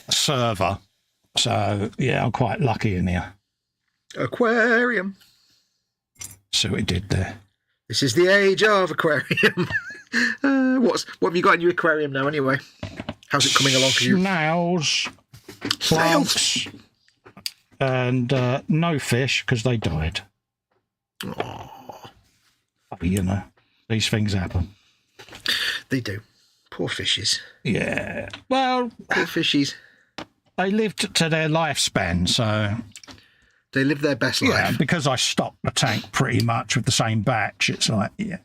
[SPEAKER 2] server. So, yeah, I'm quite lucky in here.
[SPEAKER 3] Aquarium.
[SPEAKER 2] See what it did there.
[SPEAKER 3] This is the age of aquarium. What have you got in your aquarium now, anyway? How's it coming along?
[SPEAKER 2] Snails, plants, and no fish because they died.
[SPEAKER 3] Oh,
[SPEAKER 2] You know, these things happen.
[SPEAKER 3] they do. Poor fishes.
[SPEAKER 2] Yeah. Well,
[SPEAKER 3] Poor fishies.
[SPEAKER 2] they lived to their lifespan, so
[SPEAKER 3] They live their best
[SPEAKER 2] yeah.
[SPEAKER 3] life.
[SPEAKER 2] Because I stocked the tank pretty much with the same batch, it's like yeah.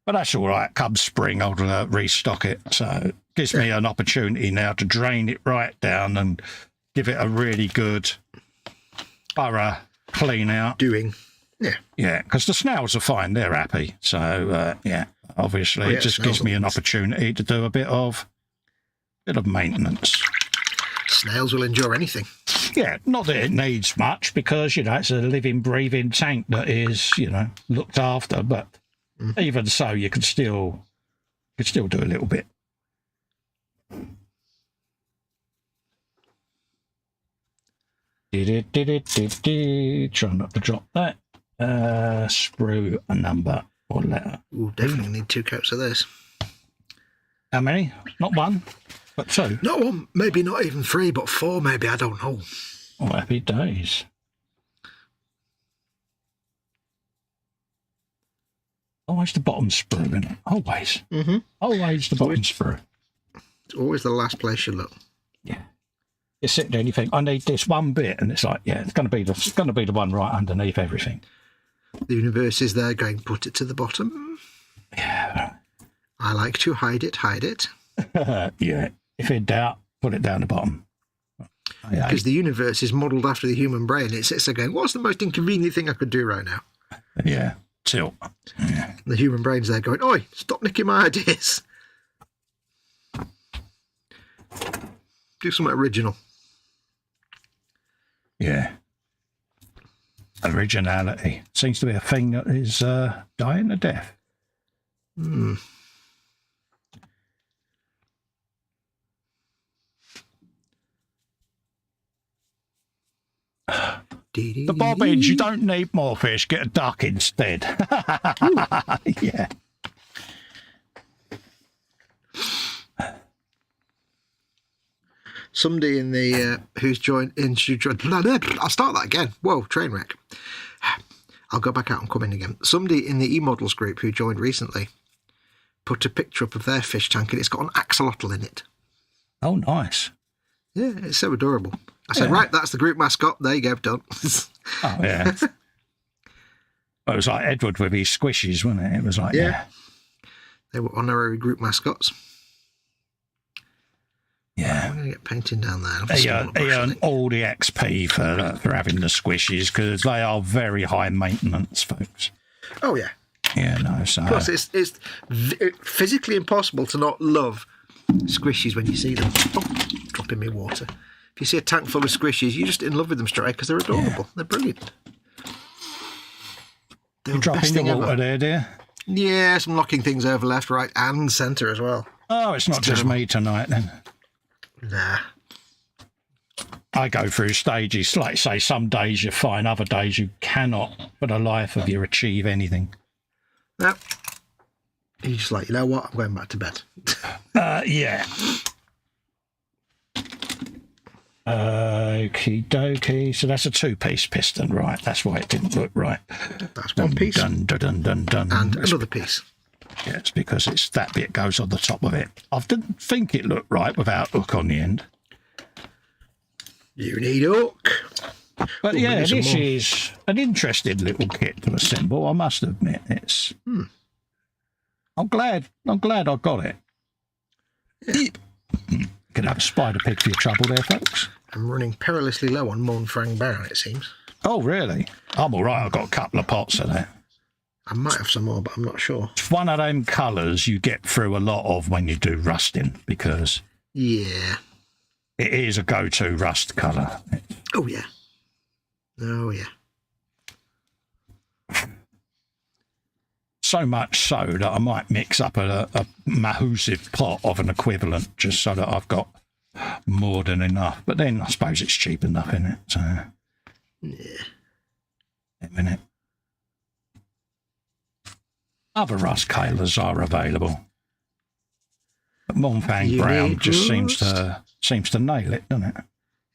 [SPEAKER 2] But that's all right. Come spring, I'll restock it. So it gives me an opportunity now to drain it right down and give it a really good thorough clean out.
[SPEAKER 3] Yeah.
[SPEAKER 2] Yeah, because the snails are fine. They're happy. So, yeah, obviously it just gives me an opportunity to do a bit of maintenance.
[SPEAKER 3] Snails will endure anything.
[SPEAKER 2] Yeah, not that it needs much because, you know, it's a living, breathing tank that is, you know, looked after. But even so, you can still do a little bit. Try not to drop that. Sprue a number or letter.
[SPEAKER 3] We'll definitely need 2 coats of this.
[SPEAKER 2] How many? Not 1, but 2.
[SPEAKER 3] Not 1, maybe not even 3, but 4 maybe, I don't know.
[SPEAKER 2] Oh, happy days. Always the bottom sprue, isn't it? Always. Always the bottom sprue.
[SPEAKER 3] It's always the last place you look.
[SPEAKER 2] Yeah. You sit there and you think, I need this one bit, and it's like, yeah, it's going to be the one right underneath everything.
[SPEAKER 3] The universe is there going, put it to the bottom.
[SPEAKER 2] Yeah.
[SPEAKER 3] I like to hide it.
[SPEAKER 2] Yeah. If in doubt, put it down the bottom.
[SPEAKER 3] Because the universe is modelled after the human brain. It sits there going, what's the most inconvenient thing I could do right now?
[SPEAKER 2] Yeah. Tilt. Yeah.
[SPEAKER 3] The human brain's there going, oi, stop nicking my ideas. Do something original.
[SPEAKER 2] Yeah. Originality seems to be a thing that is dying a death. The bobbins, you don't need more fish, get a duck instead. Yeah.
[SPEAKER 3] Somebody in the I'll start that again. Whoa, train wreck. I'll go back out and come in again. Somebody in the E-Models group who joined recently put a picture up of their fish tank and it's got an axolotl in it.
[SPEAKER 2] Oh, nice.
[SPEAKER 3] Yeah, it's so adorable. I said, right, that's the group mascot. There you go, done.
[SPEAKER 2] Oh, yeah. Well, it was like Edward with his squishies, wasn't it? It was like, yeah.
[SPEAKER 3] They were honorary group mascots.
[SPEAKER 2] Yeah.
[SPEAKER 3] I'm going to get painting down there.
[SPEAKER 2] He earned all the XP for having the squishies because they are very high maintenance, folks.
[SPEAKER 3] Oh, yeah.
[SPEAKER 2] Yeah, no, so...
[SPEAKER 3] Plus, it's physically impossible to not love squishies when you see them. Oh, dropping me water. If you see a tank full of squishies, you're just in love with them straight because they're adorable. Yeah. They're brilliant. They're
[SPEAKER 2] You're dropping your water there, dear?
[SPEAKER 3] Yes, I'm knocking things over left, right and centre as well.
[SPEAKER 2] Oh, it's not just me tonight then.
[SPEAKER 3] Nah.
[SPEAKER 2] I go through stages. Like say, some days you're fine, other days you cannot for the life of you achieve anything.
[SPEAKER 3] No. You're just like, you know what, I'm going back to bed.
[SPEAKER 2] Yeah. Okie dokie. So that's a 2-piece piston, right? That's why it didn't look right.
[SPEAKER 3] That's one piece.
[SPEAKER 2] Dun, dun, dun, dun, dun.
[SPEAKER 3] And another piece.
[SPEAKER 2] Yeah, it's because it's that bit goes on the top of it. I didn't think it looked right without hook on the end.
[SPEAKER 3] You need hook.
[SPEAKER 2] But yeah, this is an interesting little kit to assemble, I must admit. It's I'm glad I got it. Yeah. Could have a spider pig for your trouble there, folks.
[SPEAKER 3] I'm running perilously low on Montfrang Baron, it seems.
[SPEAKER 2] Oh, really? I'm all right. I've got a couple of pots of that.
[SPEAKER 3] I might have some more, but I'm not sure.
[SPEAKER 2] It's one of them colours you get through a lot of when you do rusting because
[SPEAKER 3] yeah,
[SPEAKER 2] it is a go-to rust colour.
[SPEAKER 3] Oh, yeah. Oh, yeah.
[SPEAKER 2] So much so that I might mix up a massive pot of an equivalent just so that I've got more than enough. But then I suppose it's cheap enough, isn't it? So,
[SPEAKER 3] yeah.
[SPEAKER 2] A minute. Other rust colors are available. But Montfang Brown just seems to nail it, doesn't it?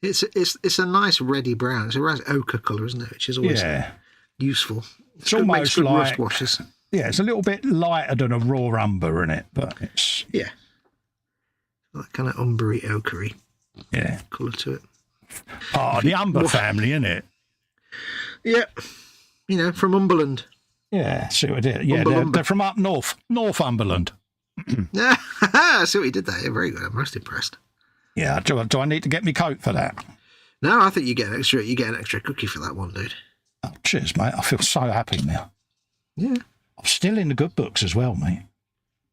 [SPEAKER 3] It's a nice reddy brown. It's a nice ochre colour, isn't it? Which is always useful.
[SPEAKER 2] It's almost like
[SPEAKER 3] rust washes.
[SPEAKER 2] Yeah, it's a little bit lighter than a raw umber in it, but it's
[SPEAKER 3] that kind of umbery ochre colour to it.
[SPEAKER 2] Part of the umber family, isn't it?
[SPEAKER 3] Yeah, from Umberland.
[SPEAKER 2] Yeah, see what I did. Yeah, they're from up north, Northumberland.
[SPEAKER 3] Yeah, I see what you did there. Yeah, very good. I'm most impressed.
[SPEAKER 2] Yeah, do I need to get me coat for that?
[SPEAKER 3] No, I think you get an extra cookie for that one, dude.
[SPEAKER 2] Oh, cheers, mate. I feel so happy now.
[SPEAKER 3] Yeah.
[SPEAKER 2] I'm still in the good books as well, mate.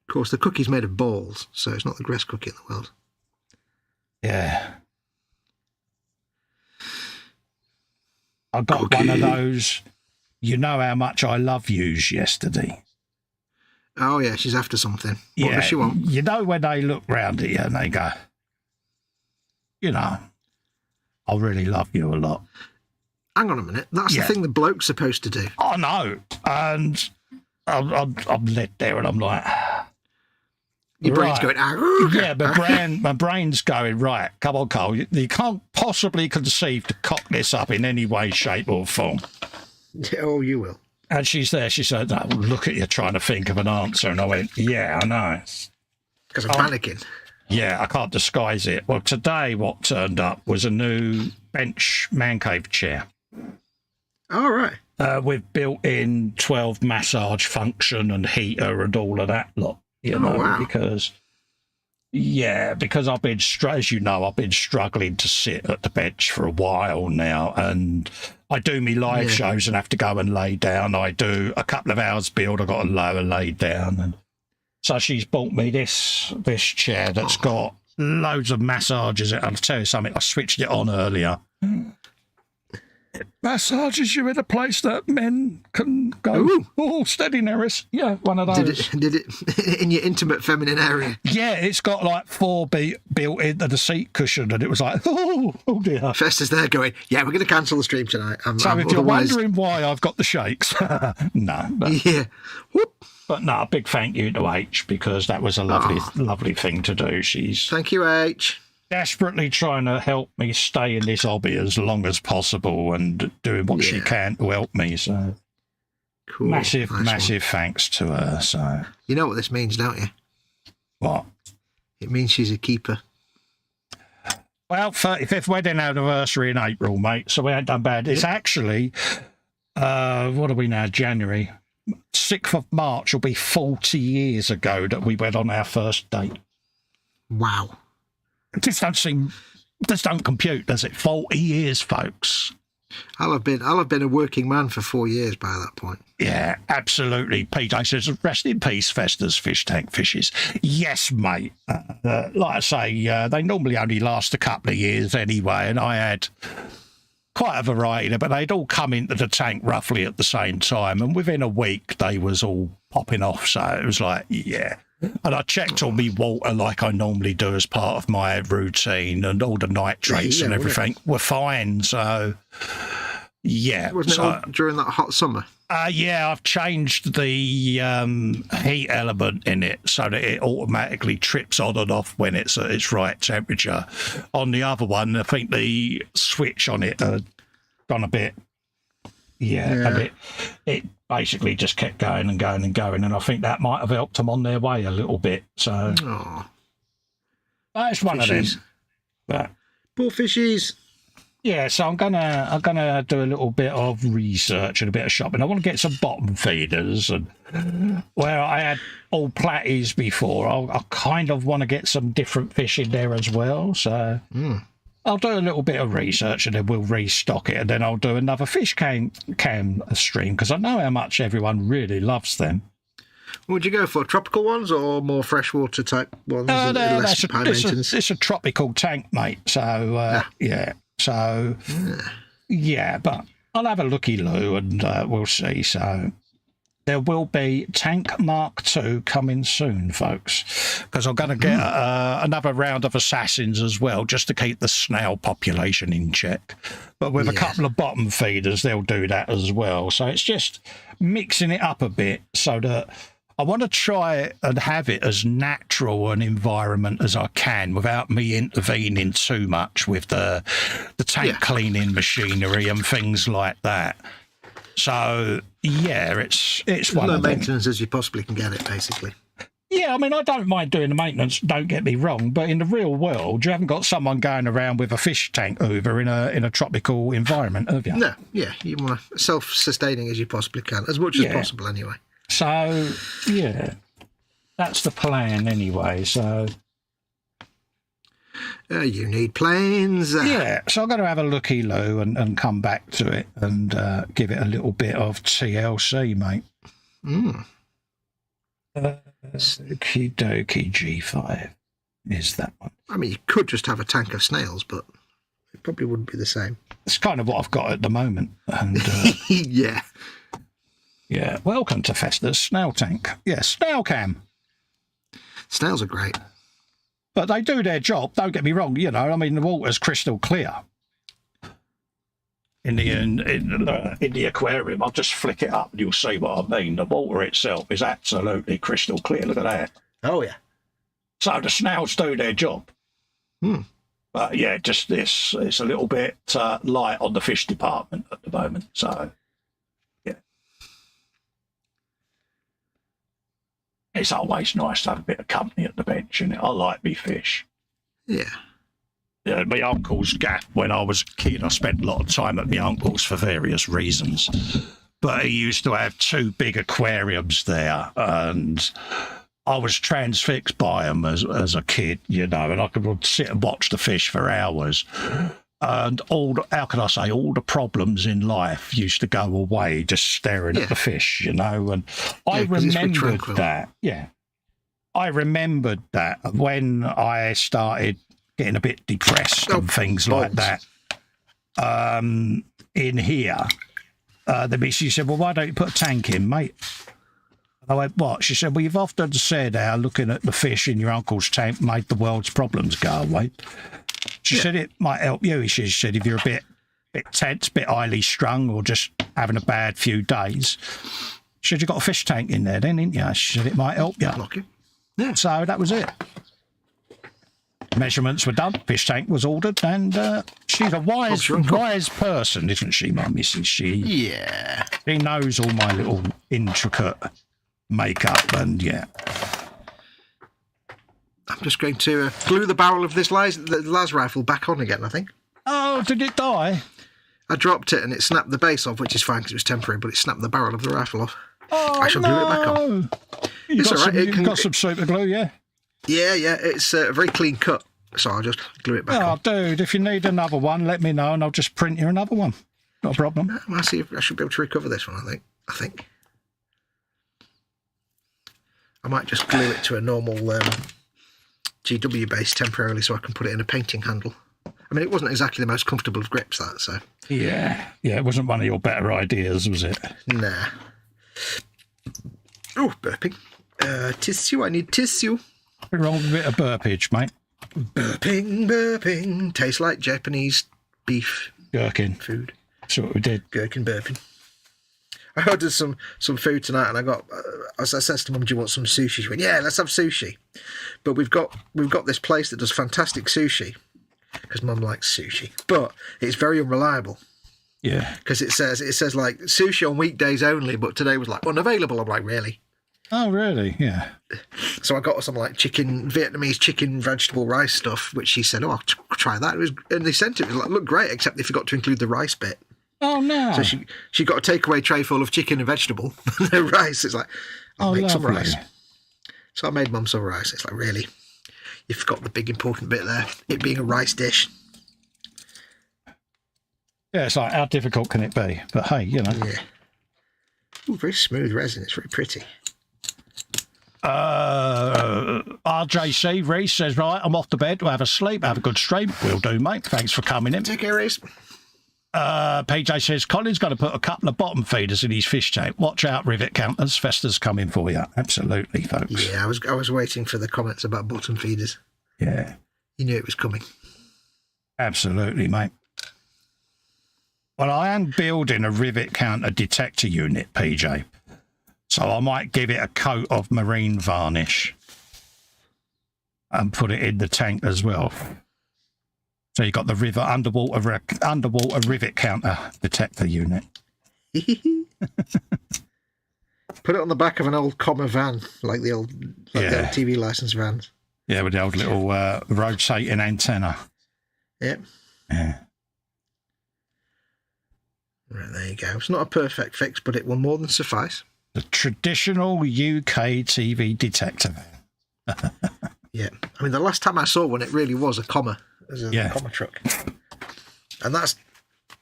[SPEAKER 3] Of course, the cookie's made of balls, so it's not the best cookie in the world.
[SPEAKER 2] Yeah. I got one of those, you know how much I love yous yesterday.
[SPEAKER 3] Oh, yeah, she's after something. What does she want?
[SPEAKER 2] You know when they look round at you and they go, I really love you a lot.
[SPEAKER 3] Hang on a minute. That's the thing the bloke's supposed to do.
[SPEAKER 2] I know. And I'm led there and I'm like...
[SPEAKER 3] Your brain's going...
[SPEAKER 2] Yeah, my brain's going, right, come on, Cole. You can't possibly conceive to cock this up in any way, shape or form.
[SPEAKER 3] Oh, you will.
[SPEAKER 2] And she's there. She said, no, look at you trying to think of an answer. And I went, yeah, I know.
[SPEAKER 3] Because I'm panicking.
[SPEAKER 2] Yeah, I can't disguise it. Well, today what turned up was a new bench man cave chair.
[SPEAKER 3] All right.
[SPEAKER 2] With built-in 12 massage function and heater and all of that lot.
[SPEAKER 3] Wow.
[SPEAKER 2] Because I've been, as you know, I've been struggling to sit at the bench for a while now, and I do me live shows and have to go and lay down. I do a couple of hours build, I've got to lower lay down, and so she's bought me this chair that's got loads of massages. I'll tell you something, I switched it on earlier. It massages you in a place that men can go. Ooh. Oh, steady, Neris. Yeah, one of those.
[SPEAKER 3] Did it in your intimate feminine area?
[SPEAKER 2] Yeah, it's got like 4 built into the seat cushion, and it was like, oh dear.
[SPEAKER 3] Festa's there going, yeah, we're going to cancel the stream tonight.
[SPEAKER 2] If you're wondering why I've got the shakes, no. But,
[SPEAKER 3] yeah. Whoop.
[SPEAKER 2] But no, a big thank you to H, because that was a lovely thing to do.
[SPEAKER 3] Thank you, H.
[SPEAKER 2] Desperately trying to help me stay in this hobby as long as possible and doing what she can to help me. So
[SPEAKER 3] cool.
[SPEAKER 2] Massive thanks to her. So
[SPEAKER 3] you know what this means, don't you?
[SPEAKER 2] What?
[SPEAKER 3] It means she's a keeper.
[SPEAKER 2] Well, 35th wedding anniversary in April, mate. So we ain't done bad. It's actually, what are we now? January. 6th of March will be 40 years ago that we went on our first date.
[SPEAKER 3] Wow.
[SPEAKER 2] This don't compute, does it? 40 years, folks.
[SPEAKER 3] I'll have been a working man for 4 years by that point.
[SPEAKER 2] Yeah, absolutely. PJ says, rest in peace, Festa's fish tank fishes. Yes, mate. Like I say, they normally only last a couple of years anyway, and I had quite a variety, but they'd all come into the tank roughly at the same time, and within a week they was all popping off. So it was like, yeah. And I checked all my water like I normally do as part of my routine, and all the nitrates and everything were fine. So, yeah.
[SPEAKER 3] Wasn't it all during that hot summer?
[SPEAKER 2] Yeah, I've changed the heat element in it so that it automatically trips on and off when it's at its right temperature. On the other one, I think the switch on it had gone a bit... Yeah, it basically just kept going and going and going, and I think that might have helped them on their way a little bit. So that's one of them. But,
[SPEAKER 3] poor fishies.
[SPEAKER 2] Yeah, so I'm gonna do a little bit of research and a bit of shopping. I want to get some bottom feeders, and where I had all platies before, I kind of want to get some different fish in there as well. So. I'll do a little bit of research and then we'll restock it, and then I'll do another fish cam stream because I know how much everyone really loves them.
[SPEAKER 3] Would you go for tropical ones or more freshwater type ones?
[SPEAKER 2] It's a tropical tank, mate. So, but I'll have a looky-loo and we'll see. So, there will be Tank Mark II coming soon, folks, because I'm going to get another round of assassins as well, just to keep the snail population in check. But with a couple of bottom feeders, they'll do that as well. So it's just mixing it up a bit so that I want to try and have it as natural an environment as I can without me intervening too much with the tank cleaning machinery and things like that. So yeah, it's one of them.
[SPEAKER 3] Maintenance as you possibly can get it, basically.
[SPEAKER 2] Yeah, I mean, I don't mind doing the maintenance, don't get me wrong, but in the real world, you haven't got someone going around with a fish tank hoover in a tropical environment, have you?
[SPEAKER 3] No, yeah, you want to self-sustaining as you possibly can, as much as possible anyway.
[SPEAKER 2] So, yeah, that's the plan anyway, so...
[SPEAKER 3] you need planes.
[SPEAKER 2] Yeah, so I'm going to have a looky-loo and come back to it and give it a little bit of TLC, mate. Okie dokie G5 is that one.
[SPEAKER 3] I mean, you could just have a tank of snails, but it probably wouldn't be the same.
[SPEAKER 2] It's kind of what I've got at the moment. And
[SPEAKER 3] yeah.
[SPEAKER 2] Yeah, welcome to Festa's snail tank. Yeah, snail cam.
[SPEAKER 3] Snails are great.
[SPEAKER 2] But they do their job, don't get me wrong, you know, I mean, the water's crystal clear. In the aquarium, I'll just flick it up and you'll see what I mean. The water itself is absolutely crystal clear, look at that.
[SPEAKER 3] Oh, yeah.
[SPEAKER 2] So the snails do their job. But yeah, just it's a little bit light on the fish department at the moment, so yeah. It's always nice to have a bit of company at the bench, and I like me fish.
[SPEAKER 3] Yeah.
[SPEAKER 2] Yeah, my uncle's gaff, when I was a kid, I spent a lot of time at my uncle's for various reasons. But he used to have 2 big aquariums there, and I was transfixed by them as a kid, you know, and I could sit and watch the fish for hours. And all the problems in life used to go away just staring at the fish, you know. And I remembered that, I remembered that when I started getting a bit depressed and things like that. In here, the missus said, well, why don't you put a tank in, mate? I went, what? She said, well, you've often said how looking at the fish in your uncle's tank made the world's problems go away. She said it might help you. She said if you're a bit tense, a bit highly strung, or just having a bad few days. She said, you've got a fish tank in there then, didn't you? She said it might help you.
[SPEAKER 3] Yeah.
[SPEAKER 2] So that was it. Measurements were done, fish tank was ordered, and she's a wise person, isn't she, my missus? She knows all my little intricate makeup, and
[SPEAKER 3] I'm just going to glue the barrel of this las rifle back on again, I think.
[SPEAKER 2] Oh, did it die?
[SPEAKER 3] I dropped it and it snapped the base off, which is fine because it was temporary, but it snapped the barrel of the rifle off.
[SPEAKER 2] Oh,
[SPEAKER 3] I shall glue it back on.
[SPEAKER 2] It's all right. You've got some super glue, yeah?
[SPEAKER 3] Yeah, it's a very clean cut, so I'll just glue it back on.
[SPEAKER 2] Oh, dude, if you need another one, let me know and I'll just print you another one. Not a problem.
[SPEAKER 3] I see. I should be able to recover this one, I think. I might just glue it to a normal GW base temporarily so I can put it in a painting handle. I mean, it wasn't exactly the most comfortable of grips, that, so...
[SPEAKER 2] Yeah, it wasn't one of your better ideas, was it?
[SPEAKER 3] Nah. Oh, burping. Tissue, I need tissue.
[SPEAKER 2] What's wrong with a bit of burpage, mate?
[SPEAKER 3] Burping. Tastes like Japanese beef.
[SPEAKER 2] Gherkin.
[SPEAKER 3] Food.
[SPEAKER 2] That's what we did.
[SPEAKER 3] Gherkin burping. I ordered some food tonight, and I got. I said to Mum, "Do you want some sushi?" She went, "Yeah, let's have sushi." But we've got this place that does fantastic sushi because Mum likes sushi, but it's very unreliable.
[SPEAKER 2] Yeah.
[SPEAKER 3] Because it says like sushi on weekdays only, but today was like unavailable. I'm like, really?
[SPEAKER 2] Oh, really? Yeah.
[SPEAKER 3] So I got some like Vietnamese chicken vegetable rice stuff, which she said, "Oh, I'll try that." And they sent it. It looked great, except they forgot to include the rice bit.
[SPEAKER 2] Oh, no.
[SPEAKER 3] So she got a takeaway tray full of chicken and vegetable, no rice. It's like, I'll make some rice. So I made Mum some rice. It's like, really? You forgot the big important bit there, it being a rice dish.
[SPEAKER 2] Yeah, it's like, how difficult can it be? But hey, you know.
[SPEAKER 3] Yeah. Ooh, very smooth resin. It's very pretty.
[SPEAKER 2] RJC Reese says, right, I'm off to bed. We'll have a sleep, have a good stream. Will do, mate. Thanks for coming in.
[SPEAKER 3] Take care, Reese.
[SPEAKER 2] PJ says, Colin's got to put a couple of bottom feeders in his fish tank. Watch out, rivet counters. Festa's coming for you. Absolutely, folks.
[SPEAKER 3] Yeah, I was waiting for the comments about bottom feeders.
[SPEAKER 2] Yeah.
[SPEAKER 3] You knew it was coming.
[SPEAKER 2] Absolutely, mate. Well, I am building a rivet counter detector unit, PJ. So I might give it a coat of marine varnish and put it in the tank as well. So you got the river underwater rivet counter detector unit.
[SPEAKER 3] Put it on the back of an old comma van, like the old TV license vans.
[SPEAKER 2] Yeah, with the old little rotating antenna.
[SPEAKER 3] Yep.
[SPEAKER 2] Yeah.
[SPEAKER 3] Right, there you go. It's not a perfect fix, but it will more than suffice.
[SPEAKER 2] The traditional UK TV detector van.
[SPEAKER 3] Yeah. I mean, the last time I saw one, it really was a comma. It was a comma truck. And that's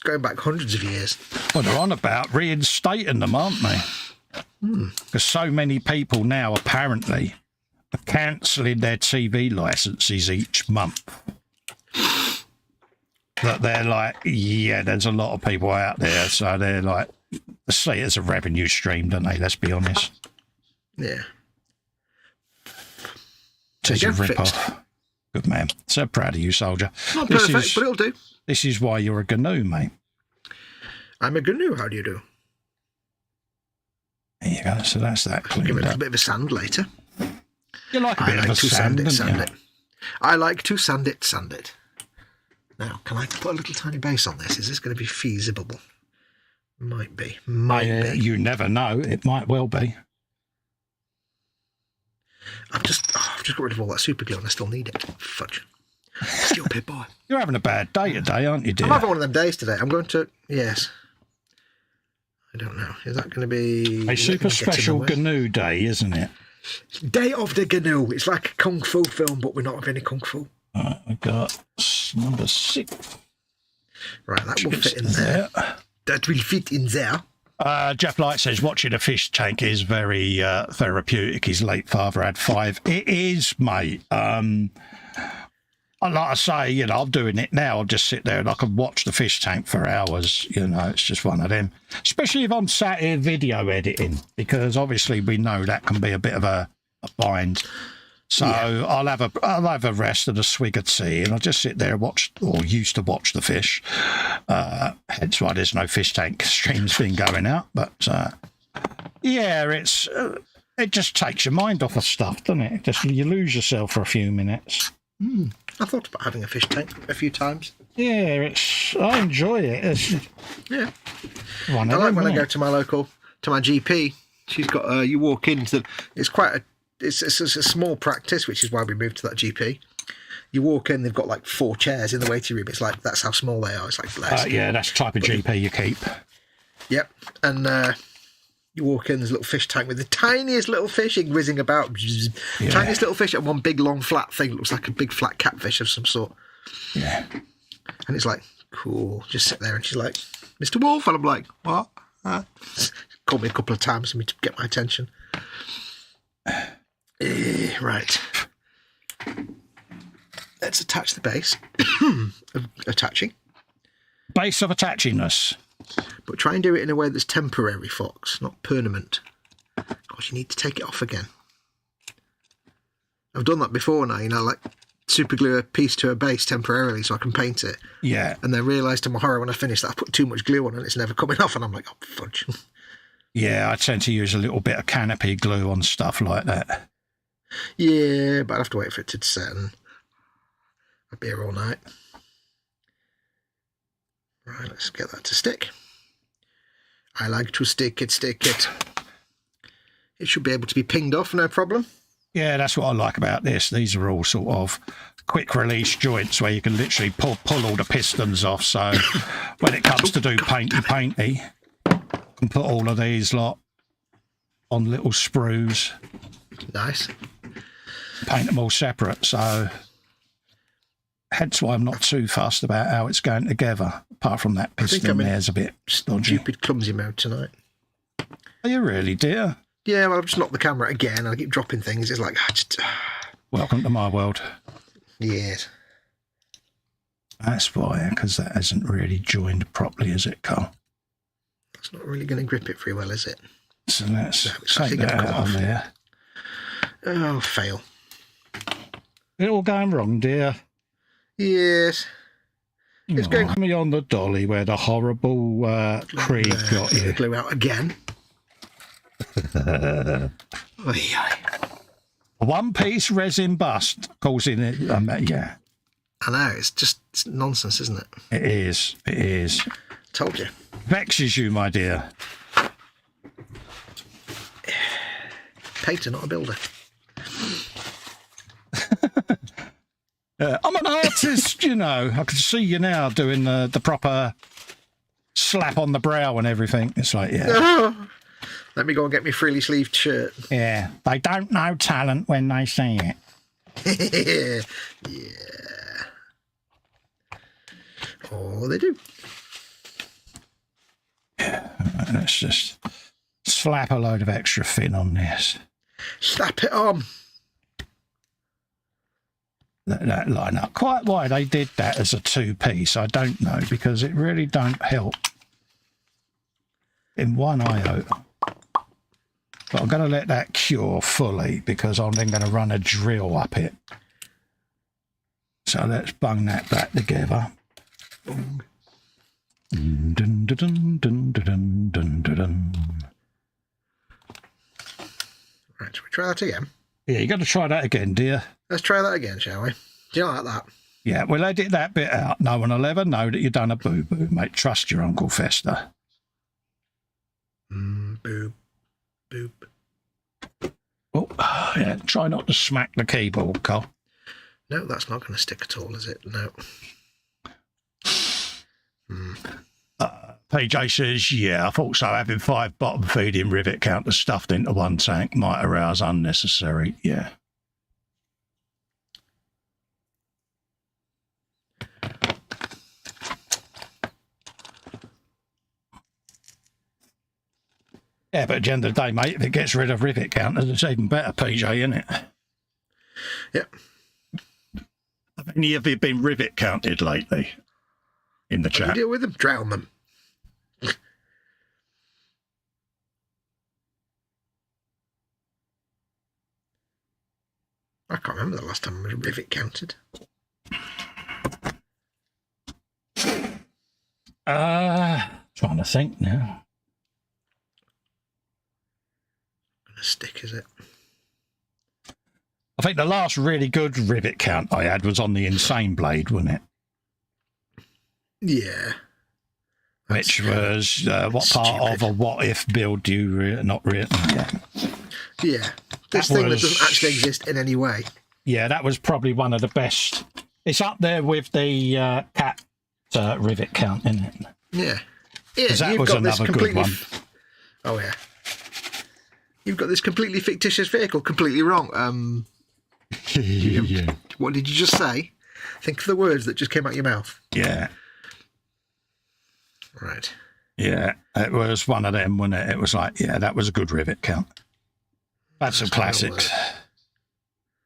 [SPEAKER 3] going back hundreds of years.
[SPEAKER 2] Well, they're on about reinstating them, aren't they? Because so many people now, apparently, are cancelling their TV licenses each month. That they're like, yeah, there's a lot of people out there, so they're like, see it as a revenue stream, don't they? Let's be honest.
[SPEAKER 3] Yeah.
[SPEAKER 2] It's a rip-off. Good man. So proud of you, soldier.
[SPEAKER 3] Not perfect, but it'll do.
[SPEAKER 2] This is why you're a GNU, mate.
[SPEAKER 3] I'm a GNU. How do you do?
[SPEAKER 2] There you go. So that's that.
[SPEAKER 3] I'll give it a little bit of a sand later.
[SPEAKER 2] You like a bit of a sand, don't you?
[SPEAKER 3] I like to sand it. Now, can I put a little tiny base on this? Is this going to be feasible? Might be. Might be.
[SPEAKER 2] You never know. It might well be.
[SPEAKER 3] I've just got rid of all that super glue and I still need it. Fudge. Stupid boy.
[SPEAKER 2] You're having a bad day today, aren't you, dear?
[SPEAKER 3] I'm having one of them days today. I'm going to... Yes. I don't know. Is that going to be...
[SPEAKER 2] A super special GNU day, isn't it?
[SPEAKER 3] Day of the GNU. It's like a Kung Fu film, but we're not having any Kung Fu.
[SPEAKER 2] All right, I got number 6.
[SPEAKER 3] Right, that will fit in there. That will fit in there.
[SPEAKER 2] Jeff Light says, watching a fish tank is very therapeutic. His late father had 5. It is, mate. Like I say, you know, I'm doing it now. I'll just sit there and I can watch the fish tank for hours. You know, it's just one of them. Especially if I'm sat here video editing, because obviously we know that can be a bit of a bind. So yeah. I'll have a rest and a swig of tea, and I'll just sit there and watch, or used to watch the fish. Hence why there's no fish tank streams been going out. But yeah, it just takes your mind off of stuff, doesn't it? Just you lose yourself for a few minutes.
[SPEAKER 3] I thought about having a fish tank a few times.
[SPEAKER 2] Yeah, I enjoy it.
[SPEAKER 3] Yeah. I like when I go to my GP. She's got you walk into. It's a small practice, which is why we moved to that GP. You walk in, they've got like 4 chairs in the waiting room. It's like, that's how small they are. It's like blessed.
[SPEAKER 2] Yeah, that's the type of GP you keep.
[SPEAKER 3] Yep. And you walk in, there's a little fish tank with the tiniest little fish whizzing about. Yeah. Tiniest little fish and one big long flat thing. Looks like a big flat catfish of some sort.
[SPEAKER 2] Yeah.
[SPEAKER 3] And it's like, cool. Just sit there. And she's like, Mr. Wolf. And I'm like, what? Called me a couple of times for me to get my attention. Right. Let's attach the base. Attaching.
[SPEAKER 2] Base of attachingness.
[SPEAKER 3] But try and do it in a way that's temporary, Fox, not permanent. Gosh, you need to take it off again. I've done that before now, you know, like super glue a piece to a base temporarily so I can paint it. Yeah. And then realised to my horror when I finished that I put too much glue on and it's never coming off, and I'm like, oh, fudge. Yeah,
[SPEAKER 2] I tend to use a little bit of canopy glue on stuff like that.
[SPEAKER 3] Yeah, but I'd have to wait for it to set and I'd be here all night. Right, let's get that to stick. I like to stick it. It should be able to be pinged off, no problem.
[SPEAKER 2] Yeah, that's what I like about this. These are all sort of quick release joints where you can literally pull all the pistons off. So when it comes to do painty, you can put all of these on little sprues.
[SPEAKER 3] Nice.
[SPEAKER 2] Paint them all separate. So hence why I'm not too fussed about how it's going together. Apart from that piston there's a bit dodgy.
[SPEAKER 3] Stupid clumsy mode tonight.
[SPEAKER 2] Are you really, dear?
[SPEAKER 3] Yeah, well, I've just locked the camera again. I keep dropping things. It's like...
[SPEAKER 2] Welcome to my world.
[SPEAKER 3] Yes.
[SPEAKER 2] That's why, because that hasn't really joined properly, is it, Carl?
[SPEAKER 3] It's not really going to grip it very well, is it?
[SPEAKER 2] So let's take that out of there.
[SPEAKER 3] Oh, fail.
[SPEAKER 2] It all going wrong, dear?
[SPEAKER 3] Yes. It's going...
[SPEAKER 2] Put me on the dolly where the horrible Krieg got you.
[SPEAKER 3] Glue out again.
[SPEAKER 2] One-piece resin bust causing it. Yeah.
[SPEAKER 3] I know, it's nonsense, isn't it?
[SPEAKER 2] It is. It is.
[SPEAKER 3] Told you.
[SPEAKER 2] Vexes you, my dear.
[SPEAKER 3] Painter, not a builder.
[SPEAKER 2] I'm an artist, you know. I can see you now doing the proper slap on the brow and everything. It's like, yeah.
[SPEAKER 3] Let me go and get me freely sleeved shirt.
[SPEAKER 2] Yeah. They don't know talent when they see
[SPEAKER 3] it. Yeah. Oh, they do.
[SPEAKER 2] Yeah. Let's just slap a load of extra fin on this.
[SPEAKER 3] Slap it on.
[SPEAKER 2] That line up. Quite why they did that as a two-piece, I don't know, because it really don't help in one iota. But I'm going to let that cure fully because I'm then going to run a drill up it. So let's bung that back together. Dun, dun, dun, dun, dun, dun, dun, dun.
[SPEAKER 3] Right, shall we try that again?
[SPEAKER 2] Yeah, you got to try that again, dear.
[SPEAKER 3] Let's try that again, shall we? Do you like that?
[SPEAKER 2] Yeah, we'll edit that bit out. No one will ever know that you've done a boo-boo, mate. Trust your Uncle Festa.
[SPEAKER 3] Boop. Boop.
[SPEAKER 2] Oh, yeah. Try not to smack the keyboard, Cole.
[SPEAKER 3] No, that's not going to stick at all, is it? No.
[SPEAKER 2] PJ says, yeah, I thought so. Having 5 bottom feeding rivet counters stuffed into one tank might arouse unnecessary. Yeah. Yeah, but at the end of the day, mate, if it gets rid of rivet counters, it's even better, PJ, isn't it?
[SPEAKER 3] Yep.
[SPEAKER 2] Have any of you been rivet counted lately in the chat?
[SPEAKER 3] What do you deal with them? Drown them. I can't remember the last time I was rivet counted.
[SPEAKER 2] Trying to think now.
[SPEAKER 3] Gonna stick, is it?
[SPEAKER 2] I think the last really good rivet count I had was on the Insane Blade, wasn't it?
[SPEAKER 3] Yeah.
[SPEAKER 2] Which was what part of a what if build do you not written? Yeah.
[SPEAKER 3] Yeah. This thing that doesn't actually exist in any way.
[SPEAKER 2] Yeah, that was probably one of the best. It's up there with the cat rivet count, isn't it?
[SPEAKER 3] Yeah. Yeah,
[SPEAKER 2] that was another good one.
[SPEAKER 3] Oh, yeah. You've got this completely fictitious vehicle completely wrong.
[SPEAKER 2] Yeah.
[SPEAKER 3] What did you just say? Think of the words that just came out your mouth.
[SPEAKER 2] Yeah.
[SPEAKER 3] Right.
[SPEAKER 2] Yeah, it was one of them, wasn't it? It was like, yeah, that was a good rivet count. That's some classics.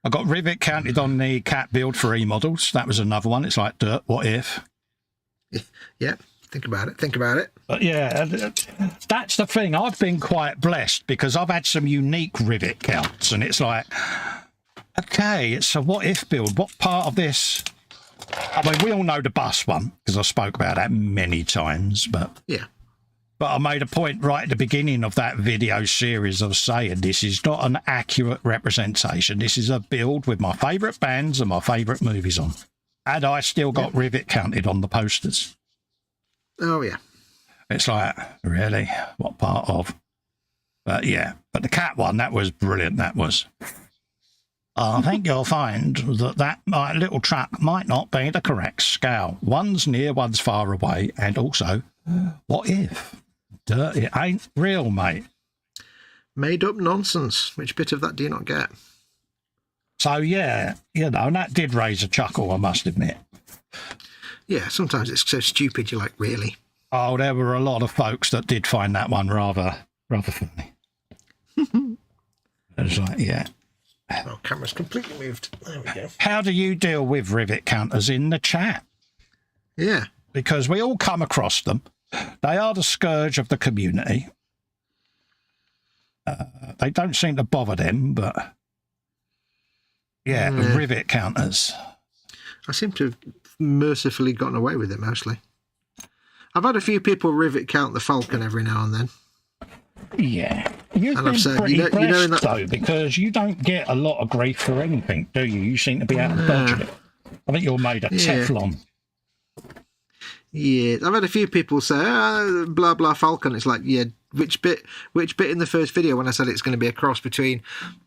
[SPEAKER 2] I got rivet counted on the cat build for E-Models. That was another one. It's like dirt, what if?
[SPEAKER 3] Yeah, think about it. Think about it.
[SPEAKER 2] But yeah, that's the thing. I've been quite blessed because I've had some unique rivet counts, and it's like, okay, it's a what if build. What part of this? I mean, we all know the bus one because I spoke about that many times, but
[SPEAKER 3] yeah.
[SPEAKER 2] But I made a point right at the beginning of that video series of saying this is not an accurate representation. This is a build with my favourite bands and my favourite movies on. And I still got rivet counted on the posters.
[SPEAKER 3] Oh, yeah.
[SPEAKER 2] It's like, really? What part of? But yeah, but the cat one, that was brilliant. That was. I think you'll find that my little truck might not be the correct scale. One's near, one's far away. And also, what if? It ain't real, mate.
[SPEAKER 3] Made up nonsense. Which bit of that do you not get?
[SPEAKER 2] So, yeah, you know, and that did raise a chuckle, I must admit.
[SPEAKER 3] Yeah, sometimes it's so stupid, you're like, really?
[SPEAKER 2] Oh, there were a lot of folks that did find that one rather funny. It's like, yeah.
[SPEAKER 3] Oh, camera's completely moved. There we go.
[SPEAKER 2] How do you deal with rivet counters in the chat?
[SPEAKER 3] Yeah.
[SPEAKER 2] Because we all come across them. They are the scourge of the community. They don't seem to bother them, but yeah, the rivet counters.
[SPEAKER 3] I seem to have mercifully gotten away with it mostly. I've had a few people rivet count the Falcon every now and then.
[SPEAKER 2] Yeah. You've
[SPEAKER 3] And
[SPEAKER 2] been
[SPEAKER 3] I've said,
[SPEAKER 2] pretty
[SPEAKER 3] you know in
[SPEAKER 2] blessed,
[SPEAKER 3] that...
[SPEAKER 2] though, because you don't get a lot of grief for anything, do you? You seem to be able to dodge it. I think you're made of Teflon.
[SPEAKER 3] Yeah, I've had a few people say, blah, blah, Falcon. It's like, yeah, which bit in the first video when I said it's going to be a cross between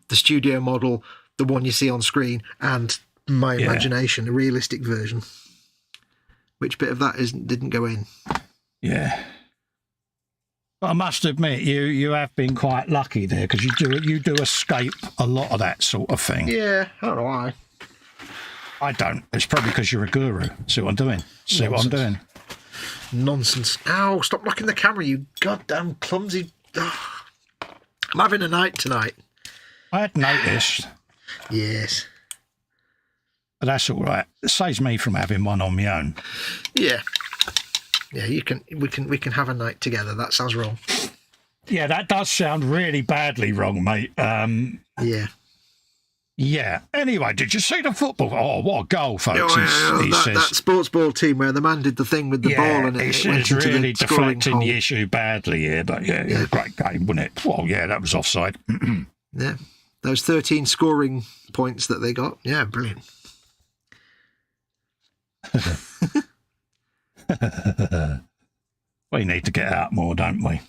[SPEAKER 3] the studio model, the one you see on screen, and my imagination, a realistic version? Which bit of that didn't go in? Yeah.
[SPEAKER 2] But I must admit, you have been quite lucky there, because you do escape a lot of that sort of thing.
[SPEAKER 3] Yeah, I don't know why.
[SPEAKER 2] I don't. It's probably because you're a guru. See what I'm doing? See what I'm doing?
[SPEAKER 3] Nonsense. Ow, stop knocking the camera, you goddamn clumsy... I'm having a night tonight.
[SPEAKER 2] I had noticed.
[SPEAKER 3] Yes.
[SPEAKER 2] But that's all right. It saves me from having one on my own.
[SPEAKER 3] Yeah. Yeah, we can have a night together. That sounds wrong.
[SPEAKER 2] Yeah, that does sound really badly wrong, mate.
[SPEAKER 3] Yeah.
[SPEAKER 2] Yeah. Anyway, did you see the football? Oh, what a goal, folks.
[SPEAKER 3] That sports ball team where the man did the thing with the ball and it went into
[SPEAKER 2] really
[SPEAKER 3] the deflecting
[SPEAKER 2] the issue badly here, but yeah, great game, wasn't it? Well, yeah, that was offside.
[SPEAKER 3] Yeah. Those 13 scoring points that they got. Yeah, brilliant.
[SPEAKER 2] We need to get out more, don't we?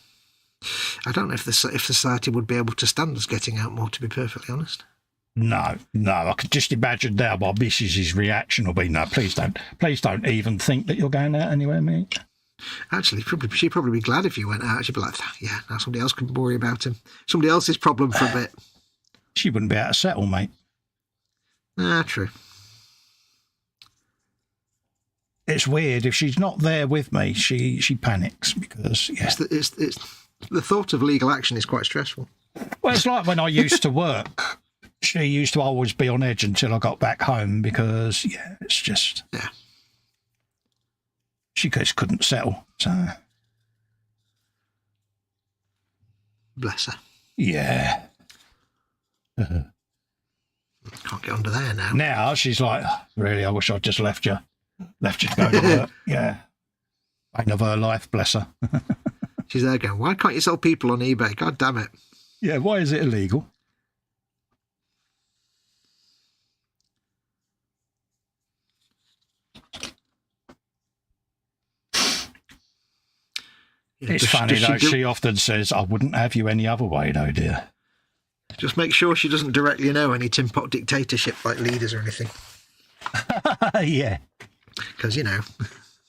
[SPEAKER 3] I don't know if society would be able to stand us getting out more, to be perfectly honest.
[SPEAKER 2] No, I could just imagine now my missus's reaction will be, no, please don't even think that you're going out anywhere, mate.
[SPEAKER 3] Actually, she'd probably be glad if you went out. She'd be like, yeah, now somebody else can worry about him. Somebody else's problem for a bit.
[SPEAKER 2] She wouldn't be able to settle, mate.
[SPEAKER 3] True.
[SPEAKER 2] It's weird. If she's not there with me, she panics because, yeah.
[SPEAKER 3] It's the thought of legal action is quite stressful.
[SPEAKER 2] Well, it's like when I used to work. She used to always be on edge until I got back home because, yeah, it's just...
[SPEAKER 3] Yeah.
[SPEAKER 2] She just couldn't settle, so...
[SPEAKER 3] Bless her.
[SPEAKER 2] Yeah.
[SPEAKER 3] Can't get under there now.
[SPEAKER 2] Now she's like, really, I wish I'd just left you to go to work. Yeah. Pain of her life, bless her.
[SPEAKER 3] She's there going, why can't you sell people on eBay? God damn it.
[SPEAKER 2] Yeah, why is it illegal? Yeah, it's funny, though. She often says, I wouldn't have you any other way, though, dear.
[SPEAKER 3] Just make sure she doesn't directly know any Tin Pot dictatorship like leaders or anything.
[SPEAKER 2] Yeah.
[SPEAKER 3] Because,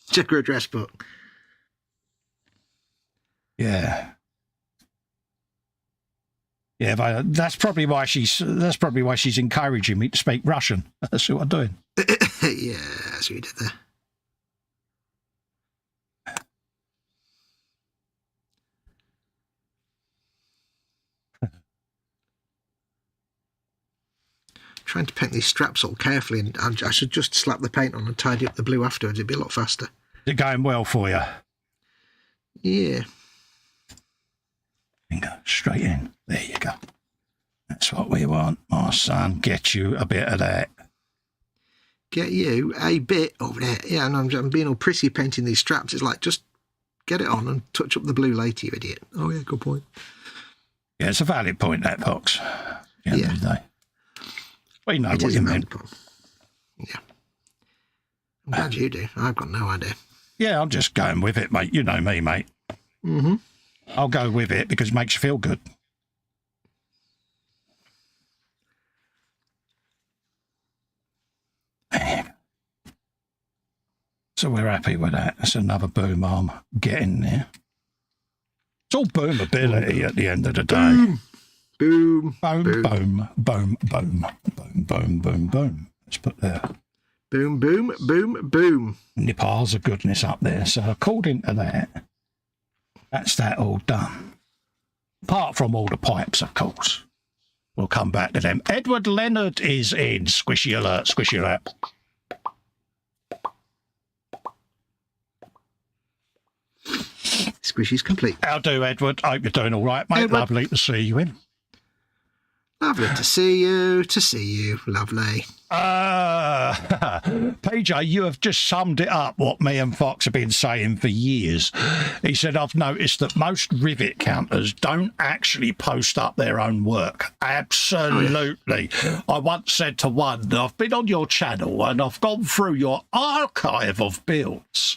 [SPEAKER 3] check her address book.
[SPEAKER 2] Yeah. Yeah, but that's probably why she's encouraging me to speak Russian. That's what I'm doing.
[SPEAKER 3] Yeah, that's what you did there. Trying to paint these straps all carefully, and I should just slap the paint on and tidy up the blue afterwards. It'd be a lot faster.
[SPEAKER 2] Is it going well for you?
[SPEAKER 3] Yeah.
[SPEAKER 2] And go straight in. There you go. That's what we want, my son. Get you a bit of that.
[SPEAKER 3] Get you a bit over there. Yeah, and I'm being all prissy painting these straps. It's like, just get it on and touch up the blue later, you idiot. Oh, yeah, good point.
[SPEAKER 2] Yeah, it's a valid point, that, Fox. Yeah. We know what you meant.
[SPEAKER 3] Yeah. I'm glad you do. I've got no idea.
[SPEAKER 2] Yeah, I'm just going with it, mate. You know me, mate.
[SPEAKER 3] Mm-hmm.
[SPEAKER 2] I'll go with it because it makes you feel good. So we're happy with that. That's another boom arm getting there. It's all boomability at the end of the day.
[SPEAKER 3] Boom.
[SPEAKER 2] Boom, boom, boom, boom, boom, boom, boom, boom, boom. Let's put there.
[SPEAKER 3] Boom, boom, boom, boom.
[SPEAKER 2] And your piles of goodness up there. So according to that, that's that all done. Apart from all the pipes, of course. We'll come back to them. Edward Leonard is in. Squishy alert, squishy alert.
[SPEAKER 3] Squishy's complete.
[SPEAKER 2] How do, Edward? Hope you're doing all right, mate.
[SPEAKER 3] Edward.
[SPEAKER 2] Lovely to see you in.
[SPEAKER 3] Lovely to see you. Lovely.
[SPEAKER 2] PJ, you have just summed it up what me and Fox have been saying for years. He said, I've noticed that most rivet counters don't actually post up their own work. Absolutely. Oh, yeah. I once said to one, I've been on your channel and I've gone through your archive of builds,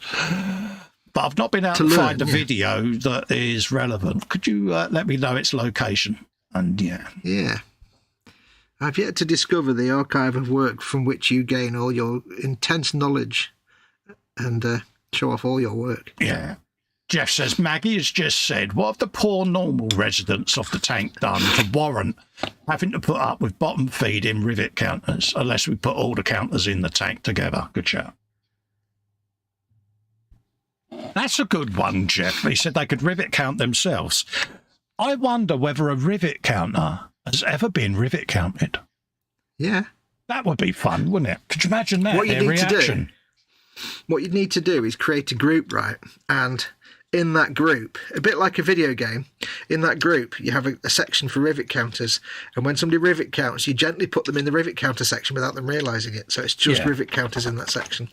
[SPEAKER 2] but I've not been able to find a video that is relevant. Could you let me know its location? And
[SPEAKER 3] yeah. I've yet to discover the archive of work from which you gain all your intense knowledge and show off all your work.
[SPEAKER 2] Yeah. Jeff says, Maggie has just said, what have the poor normal residents of the tank done to warrant having to put up with bottom feeding rivet counters unless we put all the counters in the tank together? Good shout. That's a good one, Jeff. He said they could rivet count themselves. I wonder whether a rivet counter has ever been rivet counted.
[SPEAKER 3] Yeah.
[SPEAKER 2] That would be fun, wouldn't it? Could you imagine that?
[SPEAKER 3] What you'd need to do is create a group, right? And in that group, a bit like a video game, in that group, you have a section for rivet counters. And when somebody rivet counts, you gently put them in the rivet counter section without them realising it. So it's just rivet counters in that section.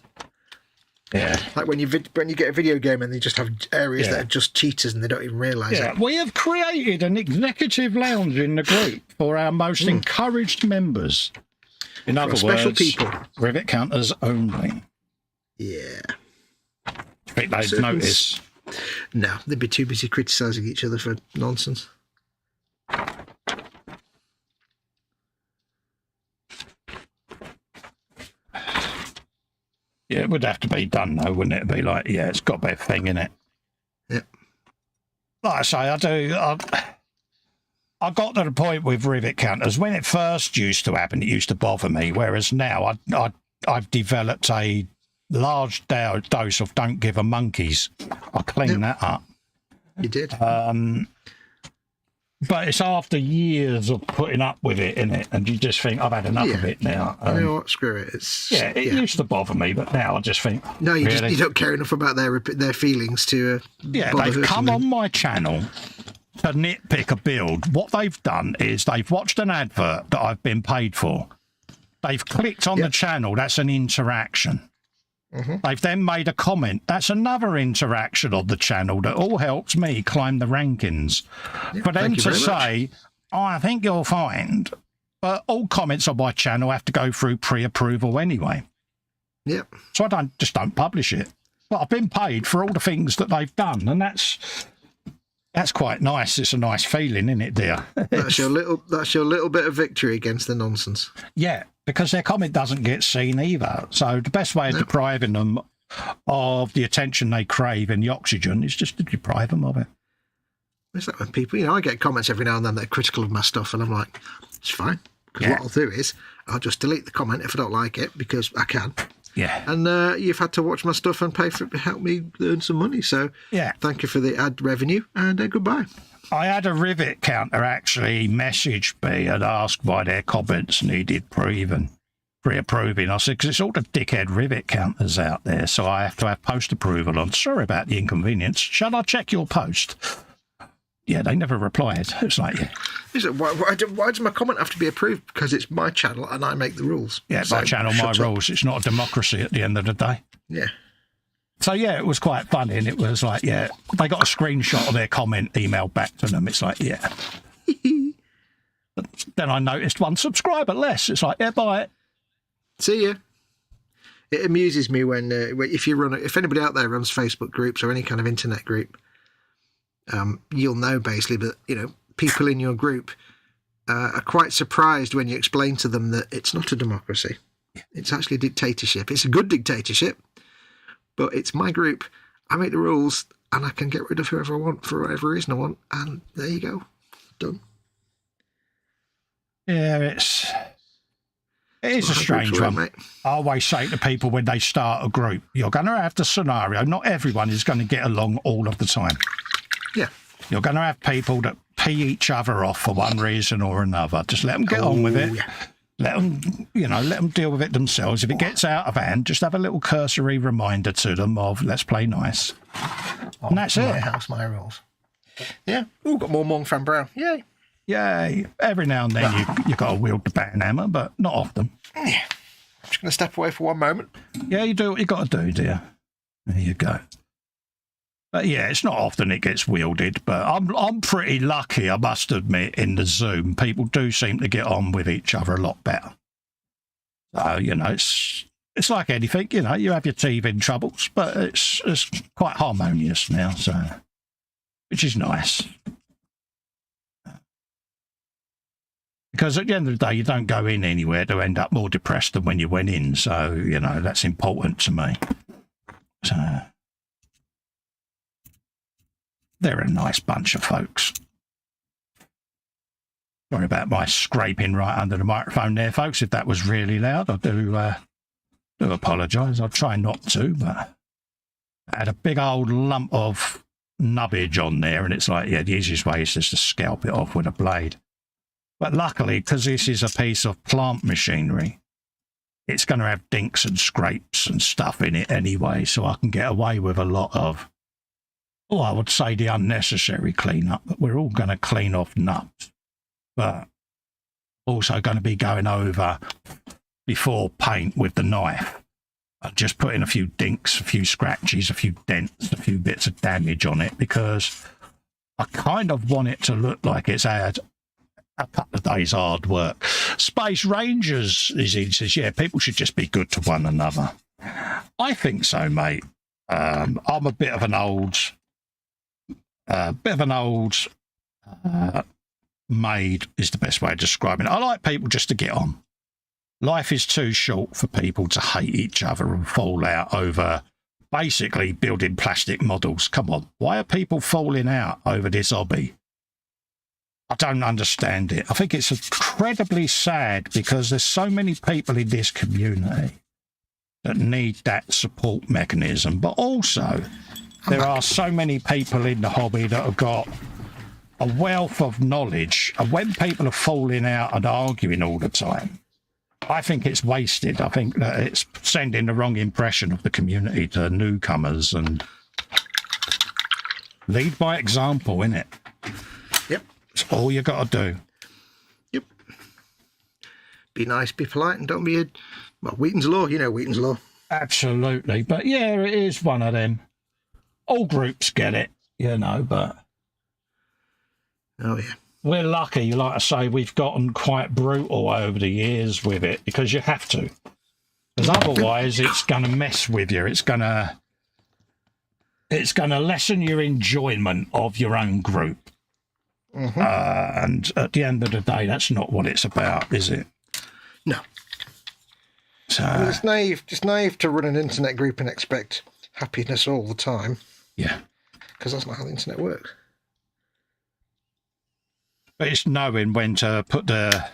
[SPEAKER 2] Yeah.
[SPEAKER 3] Like when you get a video game and they just have areas that are just cheaters and they don't even realise it.
[SPEAKER 2] We have created an executive lounge in the group for our most encouraged members. In other words,
[SPEAKER 3] special people.
[SPEAKER 2] Rivet counters only.
[SPEAKER 3] Yeah.
[SPEAKER 2] Do you think they'd notice?
[SPEAKER 3] No, they'd be too busy criticising each other for nonsense.
[SPEAKER 2] Yeah, it would have to be done, though, wouldn't it? It'd be like, it's got to be a thing, innit?
[SPEAKER 3] Yep.
[SPEAKER 2] Like I say, I got to the point with rivet counters. When it first used to happen, it used to bother me, whereas now I've developed a large dose of don't give a monkeys. I clean that up.
[SPEAKER 3] You did.
[SPEAKER 2] But it's after years of putting up with it, innit? And you just think, I've had enough of it now.
[SPEAKER 3] You know what? Screw it.
[SPEAKER 2] It used to bother me, but now I just think...
[SPEAKER 3] No, you don't care enough about their feelings to
[SPEAKER 2] they've come on my channel to nitpick a build. What they've done is they've watched an advert that I've been paid for. They've clicked on the channel. That's an interaction. They've then made a comment. That's another interaction on the channel that all helps me climb the rankings. For them to say, I think you'll find, but all comments on my channel have to go through pre-approval anyway.
[SPEAKER 3] Yep.
[SPEAKER 2] So I don't publish it. But I've been paid for all the things that they've done, and that's quite nice. It's a nice feeling, isn't it, dear?
[SPEAKER 3] That's your little bit of victory against the nonsense.
[SPEAKER 2] Yeah, because their comment doesn't get seen either. So the best way of depriving them of the attention they crave and the oxygen is just to deprive them of it.
[SPEAKER 3] It's like when people, I get comments every now and then that are critical of my stuff, and I'm like, it's fine. Because what I'll do is I'll just delete the comment if I don't like it, because I can.
[SPEAKER 2] Yeah.
[SPEAKER 3] And you've had to watch my stuff and pay for it to help me earn some money. So thank you for the ad revenue, and goodbye.
[SPEAKER 2] I had a rivet counter actually message me and ask why their comments needed pre-approving. I said, because it's all the dickhead rivet counters out there, so I have to have post-approval on. Sorry about the inconvenience. Shall I check your post? Yeah, they never replied. It's like,
[SPEAKER 3] why does my comment have to be approved? Because it's my channel and I make the rules.
[SPEAKER 2] Yeah, so my channel, my rules. It's not a democracy at the end of the day.
[SPEAKER 3] Yeah.
[SPEAKER 2] So, it was quite funny, and it was like, they got a screenshot of their comment emailed back to them. It's like, Then I noticed one subscriber less. It's like, bye.
[SPEAKER 3] See ya. It amuses me when if anybody out there runs Facebook groups or any kind of internet group, you'll know basically that, people in your group are quite surprised when you explain to them that it's not a democracy. It's actually a dictatorship. It's a good dictatorship, but it's my group. I make the rules, and I can get rid of whoever I want for whatever reason I want, and there you go. Done.
[SPEAKER 2] Yeah, it is a strange one. Mate. I always say to people when they start a group, you're going to have the scenario. Not everyone is going to get along all of the time.
[SPEAKER 3] Yeah.
[SPEAKER 2] You're going to have people that pee each other off for one reason or another. Just let them get on with it. Yeah. Let them deal with it themselves. If it gets out of hand, just have a little cursory reminder to them of, let's play nice. And that's
[SPEAKER 3] my
[SPEAKER 2] it.
[SPEAKER 3] house, my rules. Yeah. Ooh, got more Mong Fan Brown. Yay.
[SPEAKER 2] Yay. Every now and then you got to wield the band hammer, but not often.
[SPEAKER 3] Yeah. I'm just going to step away for one moment.
[SPEAKER 2] Yeah, you do what you got to do, dear. There you go. But yeah, it's not often it gets wielded, but I'm pretty lucky, I must admit, in the Zoom. People do seem to get on with each other a lot better. So, you know, it's like anything, you know, you have your teething troubles, but it's quite harmonious now, so, which is nice. Because at the end of the day, you don't go in anywhere to end up more depressed than when you went in. So, you know, that's important to me. So, they're a nice bunch of folks. Sorry about my scraping right under the microphone there, folks. If that was really loud, I do apologise. I'll try not to, but I had a big old lump of nubbage on there, and it's like, yeah, the easiest way is just to scalp it off with a blade. But luckily, because this is a piece of plant machinery, it's going to have dinks and scrapes and stuff in it anyway, so I can get away with a lot of, oh, I would say the unnecessary cleanup, but we're all going to clean off nuts. But also going to be going over before paint with the knife. I'll just put in a few dinks, a few scratches, a few dents, a few bits of damage on it, because I kind of want it to look like it's had a couple of days hard work. Space Rangers is in, says, yeah, people should just be good to one another. I think so, mate. I'm a bit of an old maid is the best way of describing it. I like people just to get on. Life is too short for people to hate each other and fall out over basically building plastic models. Come on, why are people falling out over this hobby? I don't understand it. I think it's incredibly sad because there's so many people in this community that need that support mechanism. But also, there are so many people in the hobby that have got a wealth of knowledge. And when people are falling out and arguing all the time, I think it's wasted. I think that it's sending the wrong impression of the community to newcomers, and lead by example, innit?
[SPEAKER 3] Yep.
[SPEAKER 2] It's all you got to do.
[SPEAKER 3] Yep. Be nice, be polite, and don't be well, Wheaton's Law. You know Wheaton's Law.
[SPEAKER 2] Absolutely. But yeah, it is one of them. All groups get it, you know, but...
[SPEAKER 3] Oh, yeah.
[SPEAKER 2] We're lucky, like I say, we've gotten quite brutal over the years with it, because you have to. Because otherwise it's going to mess with you. It's going to lessen your enjoyment of your own group. Mm-hmm. And at the end of the day, that's not what it's about, is it?
[SPEAKER 3] No.
[SPEAKER 2] So,
[SPEAKER 3] I mean, it's naive to run an internet group and expect happiness all the time.
[SPEAKER 2] Yeah.
[SPEAKER 3] Because that's not how the internet works.
[SPEAKER 2] But it's knowing when to put the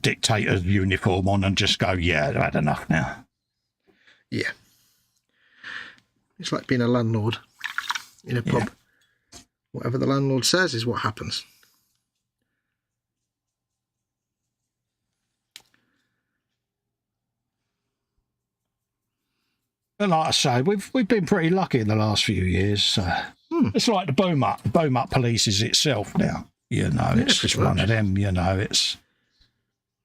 [SPEAKER 2] dictator's uniform on and just go, yeah, I've had enough now.
[SPEAKER 3] Yeah. It's like being a landlord in a pub. Yeah. Whatever the landlord says is what happens.
[SPEAKER 2] But like I say, we've been pretty lucky in the last few years. It's like the boom up. The boom up polices itself now. You know, it's just one of them. You know, it's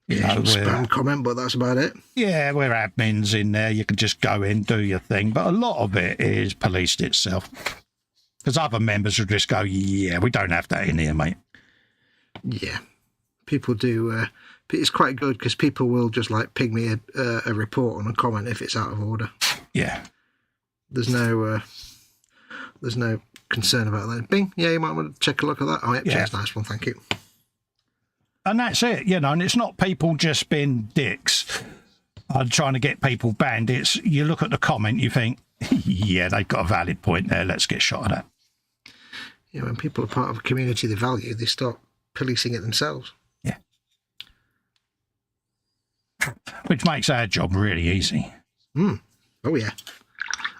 [SPEAKER 2] you know,
[SPEAKER 3] spam comment, but that's about it.
[SPEAKER 2] Yeah, we're admins in there. You can just go in, do your thing, but a lot of it is policed itself. Because other members will just go, yeah, we don't have that in here, mate.
[SPEAKER 3] Yeah, people do. It's quite good because people will just like ping me a report on a comment if it's out of order.
[SPEAKER 2] Yeah,
[SPEAKER 3] there's no concern about that. Bing, yeah, you might want to check a look at that. Oh, yeah, cheers, nice one, thank you.
[SPEAKER 2] And that's it, you know, and it's not people just being dicks trying to get people banned. It's, you look at the comment, you think, yeah, they've got a valid point there, let's get shot at that.
[SPEAKER 3] Yeah, when people are part of a community they value, they start policing it themselves.
[SPEAKER 2] Yeah. Which makes our job really easy.
[SPEAKER 3] Oh, yeah.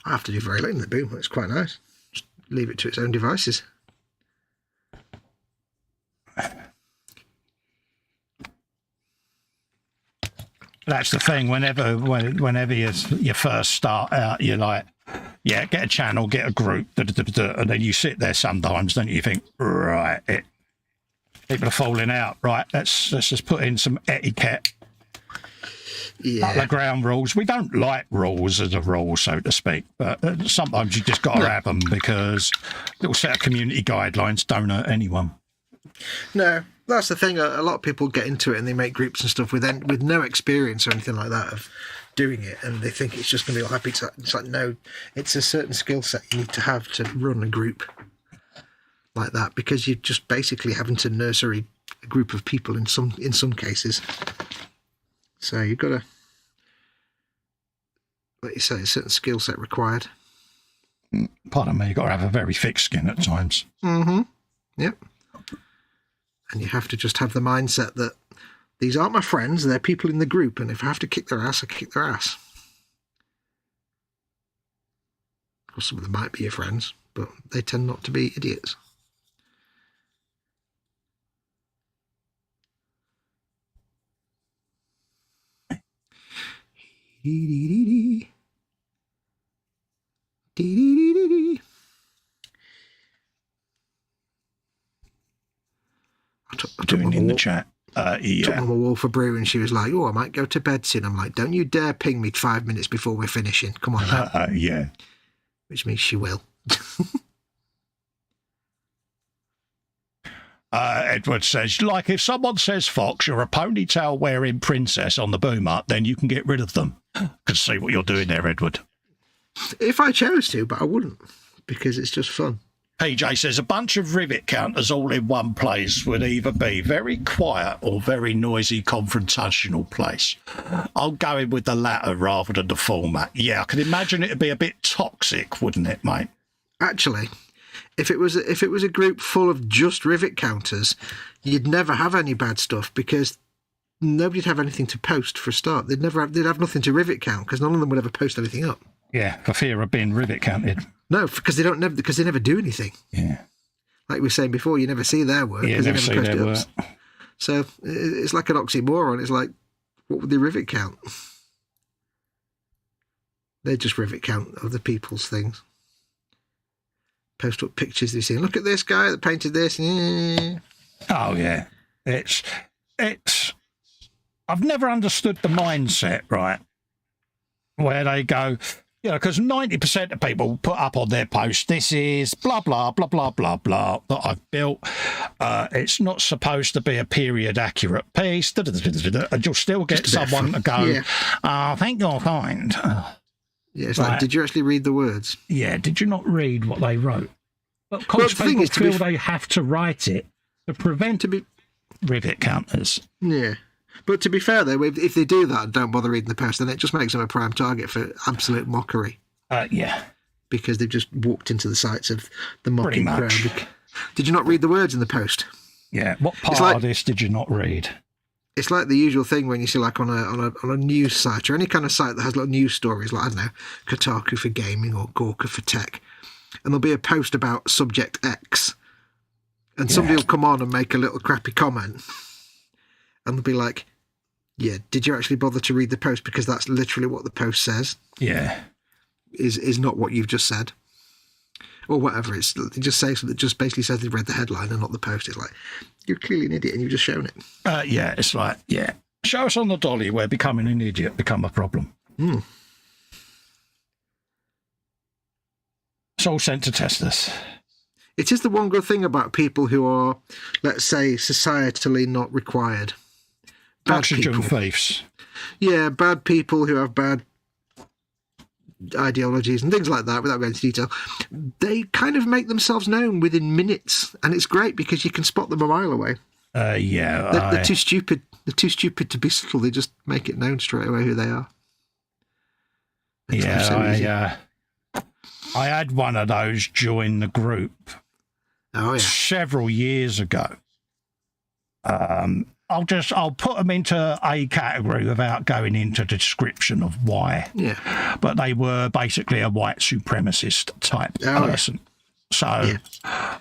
[SPEAKER 3] I have to do very little in the boom. It's quite nice. Just leave it to its own devices. That's the thing. Whenever you first start out, you
[SPEAKER 2] Yeah, get a channel, get a group, and then you sit there sometimes, don't you think, right, people are falling out, right, let's just put in some etiquette.
[SPEAKER 3] Yeah.
[SPEAKER 2] Couple of ground rules. We don't like rules as a rule, so to speak, but sometimes you just got to have them because little set of community guidelines don't hurt anyone.
[SPEAKER 3] No, that's the thing. A lot of people get into it and they make groups and stuff with no experience or anything like that of doing it, and they think it's just going to be all happy. It's like, no, it's a certain skill set you need to have to run a group like that, because you're just basically having to nursery a group of people in some cases. So you've got to, like you say, a certain skill set required.
[SPEAKER 2] Pardon me, you've got to have a very thick skin at times.
[SPEAKER 3] Mm-hmm. Yep. And you have to just have the mindset that these aren't my friends, they're people in the group, and if I have to kick their ass, I kick their ass. Of course, some of them might be your friends, but they tend not to be idiots. Dee-dee-dee-dee. Dee-dee-dee-dee-dee. I took
[SPEAKER 2] Doing in the chat.
[SPEAKER 3] Took
[SPEAKER 2] Yeah.
[SPEAKER 3] Mum a wall for brew, and she was like, "Oh, I might go to bed soon." I'm like, "Don't you dare ping me 5 minutes before we're finishing. Come on now."
[SPEAKER 2] Yeah.
[SPEAKER 3] Which means she will.
[SPEAKER 2] Edward says, like, if someone says Fox, you're a ponytail wearing princess on the boomer, then you can get rid of them. Can see what you're doing there, Edward.
[SPEAKER 3] If I chose to, but I wouldn't, because it's just fun.
[SPEAKER 2] PJ says, a bunch of rivet counters all in one place would either be very quiet or very noisy, confrontational place. I'm going with the latter rather than the former. Yeah, I can imagine it'd be a bit toxic, wouldn't it, mate?
[SPEAKER 3] Actually, if it was a group full of just rivet counters, you'd never have any bad stuff, because nobody'd have anything to post for a start. They'd have nothing to rivet count, because none of them would ever post anything up.
[SPEAKER 2] Yeah, for fear of being rivet counted.
[SPEAKER 3] No, because they never do anything.
[SPEAKER 2] Yeah.
[SPEAKER 3] Like we were saying before, you never see their work because they never post it up. So it's like an oxymoron. It's like, what would they rivet count? They just rivet count other people's things. Post up pictures they see. Look at this guy that painted this. Yeah.
[SPEAKER 2] Oh yeah, it's. I've never understood the mindset, right, where they go, you know, because 90% of people put up on their post, this is blah blah blah blah blah blah that I've built. It's not supposed to be a period accurate piece, and you'll still get someone to go,
[SPEAKER 3] yeah.
[SPEAKER 2] "Oh, thank you're kind."
[SPEAKER 3] Yeah, it's like, did you actually read the words?
[SPEAKER 2] Yeah, did you not read what they wrote? But of course, people feel they have to write it to prevent rivet counters.
[SPEAKER 3] Yeah. But to be fair, though, if they do that and don't bother reading the post, then it just makes them a prime target for absolute mockery.
[SPEAKER 2] Yeah.
[SPEAKER 3] Because they've just walked into the sights of the mocking crowd. Did you not read the words in the post?
[SPEAKER 2] Yeah. What part of this did you not read?
[SPEAKER 3] It's like the usual thing when you see, like, on a news site or any kind of site that has little news stories, like, I don't know, Kotaku for gaming or Gawker for tech, and there'll be a post about subject X, and somebody will come on and make a little crappy comment, and they'll be like, "Yeah, did you actually bother to read the post? Because that's literally what the post says.
[SPEAKER 2] Yeah,
[SPEAKER 3] is not what you've just said." Or whatever. They just say something that just basically says they've read the headline and not the post. It's like, you're clearly an idiot and you've just shown it.
[SPEAKER 2] Yeah, it's like, yeah. Show us on the dolly where becoming an idiot become a problem.
[SPEAKER 3] Mm.
[SPEAKER 2] It's all sent to test us.
[SPEAKER 3] It is the one good thing about people who are, let's say, societally not required. Bad
[SPEAKER 2] Oxygen
[SPEAKER 3] people.
[SPEAKER 2] thieves.
[SPEAKER 3] Yeah, bad people who have bad ideologies and things like that, without going into detail. They kind of make themselves known within minutes, and it's great because you can spot them a mile away. They're too stupid. They're too stupid to be subtle. They just make it known straight away who they are.
[SPEAKER 2] I had one of those join the group.
[SPEAKER 3] Oh yeah,
[SPEAKER 2] several years ago. I'll put them into a category without going into the description of why.
[SPEAKER 3] Yeah.
[SPEAKER 2] But they were basically a white supremacist type person. Yeah. So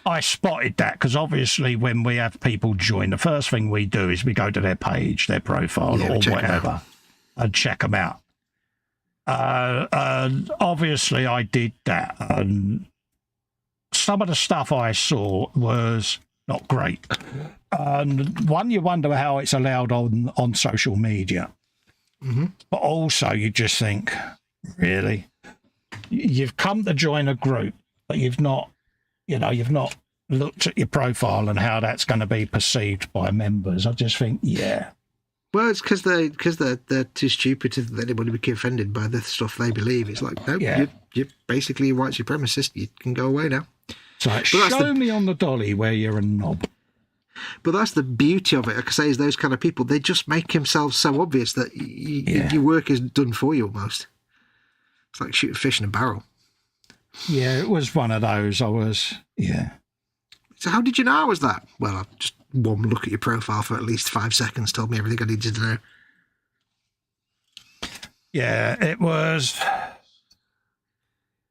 [SPEAKER 2] I spotted that because obviously when we have people join, the first thing we do is we go to their page, their profile or whatever, and check them out. And obviously I did that. And some of the stuff I saw was not great. And one, you wonder how it's allowed on social media.
[SPEAKER 3] Mm-hmm.
[SPEAKER 2] But also you just think, really? You've come to join a group, but you've not looked at your profile and how that's going to be perceived by members. I just think, yeah.
[SPEAKER 3] Well, it's because they're too stupid to let anybody be offended by the stuff they believe. It's like, no, you're basically a white supremacist. You can go away now.
[SPEAKER 2] So show me on the dolly where you're a knob.
[SPEAKER 3] But that's the beauty of it. Like I say, is those kind of people, they just make themselves so obvious that your work is done for you almost. It's like shooting fish in a barrel.
[SPEAKER 2] Yeah, it was one of those.
[SPEAKER 3] So how did you know I was that? Well, just one look at your profile for at least 5 seconds told me everything I needed to know.
[SPEAKER 2] Yeah, it was.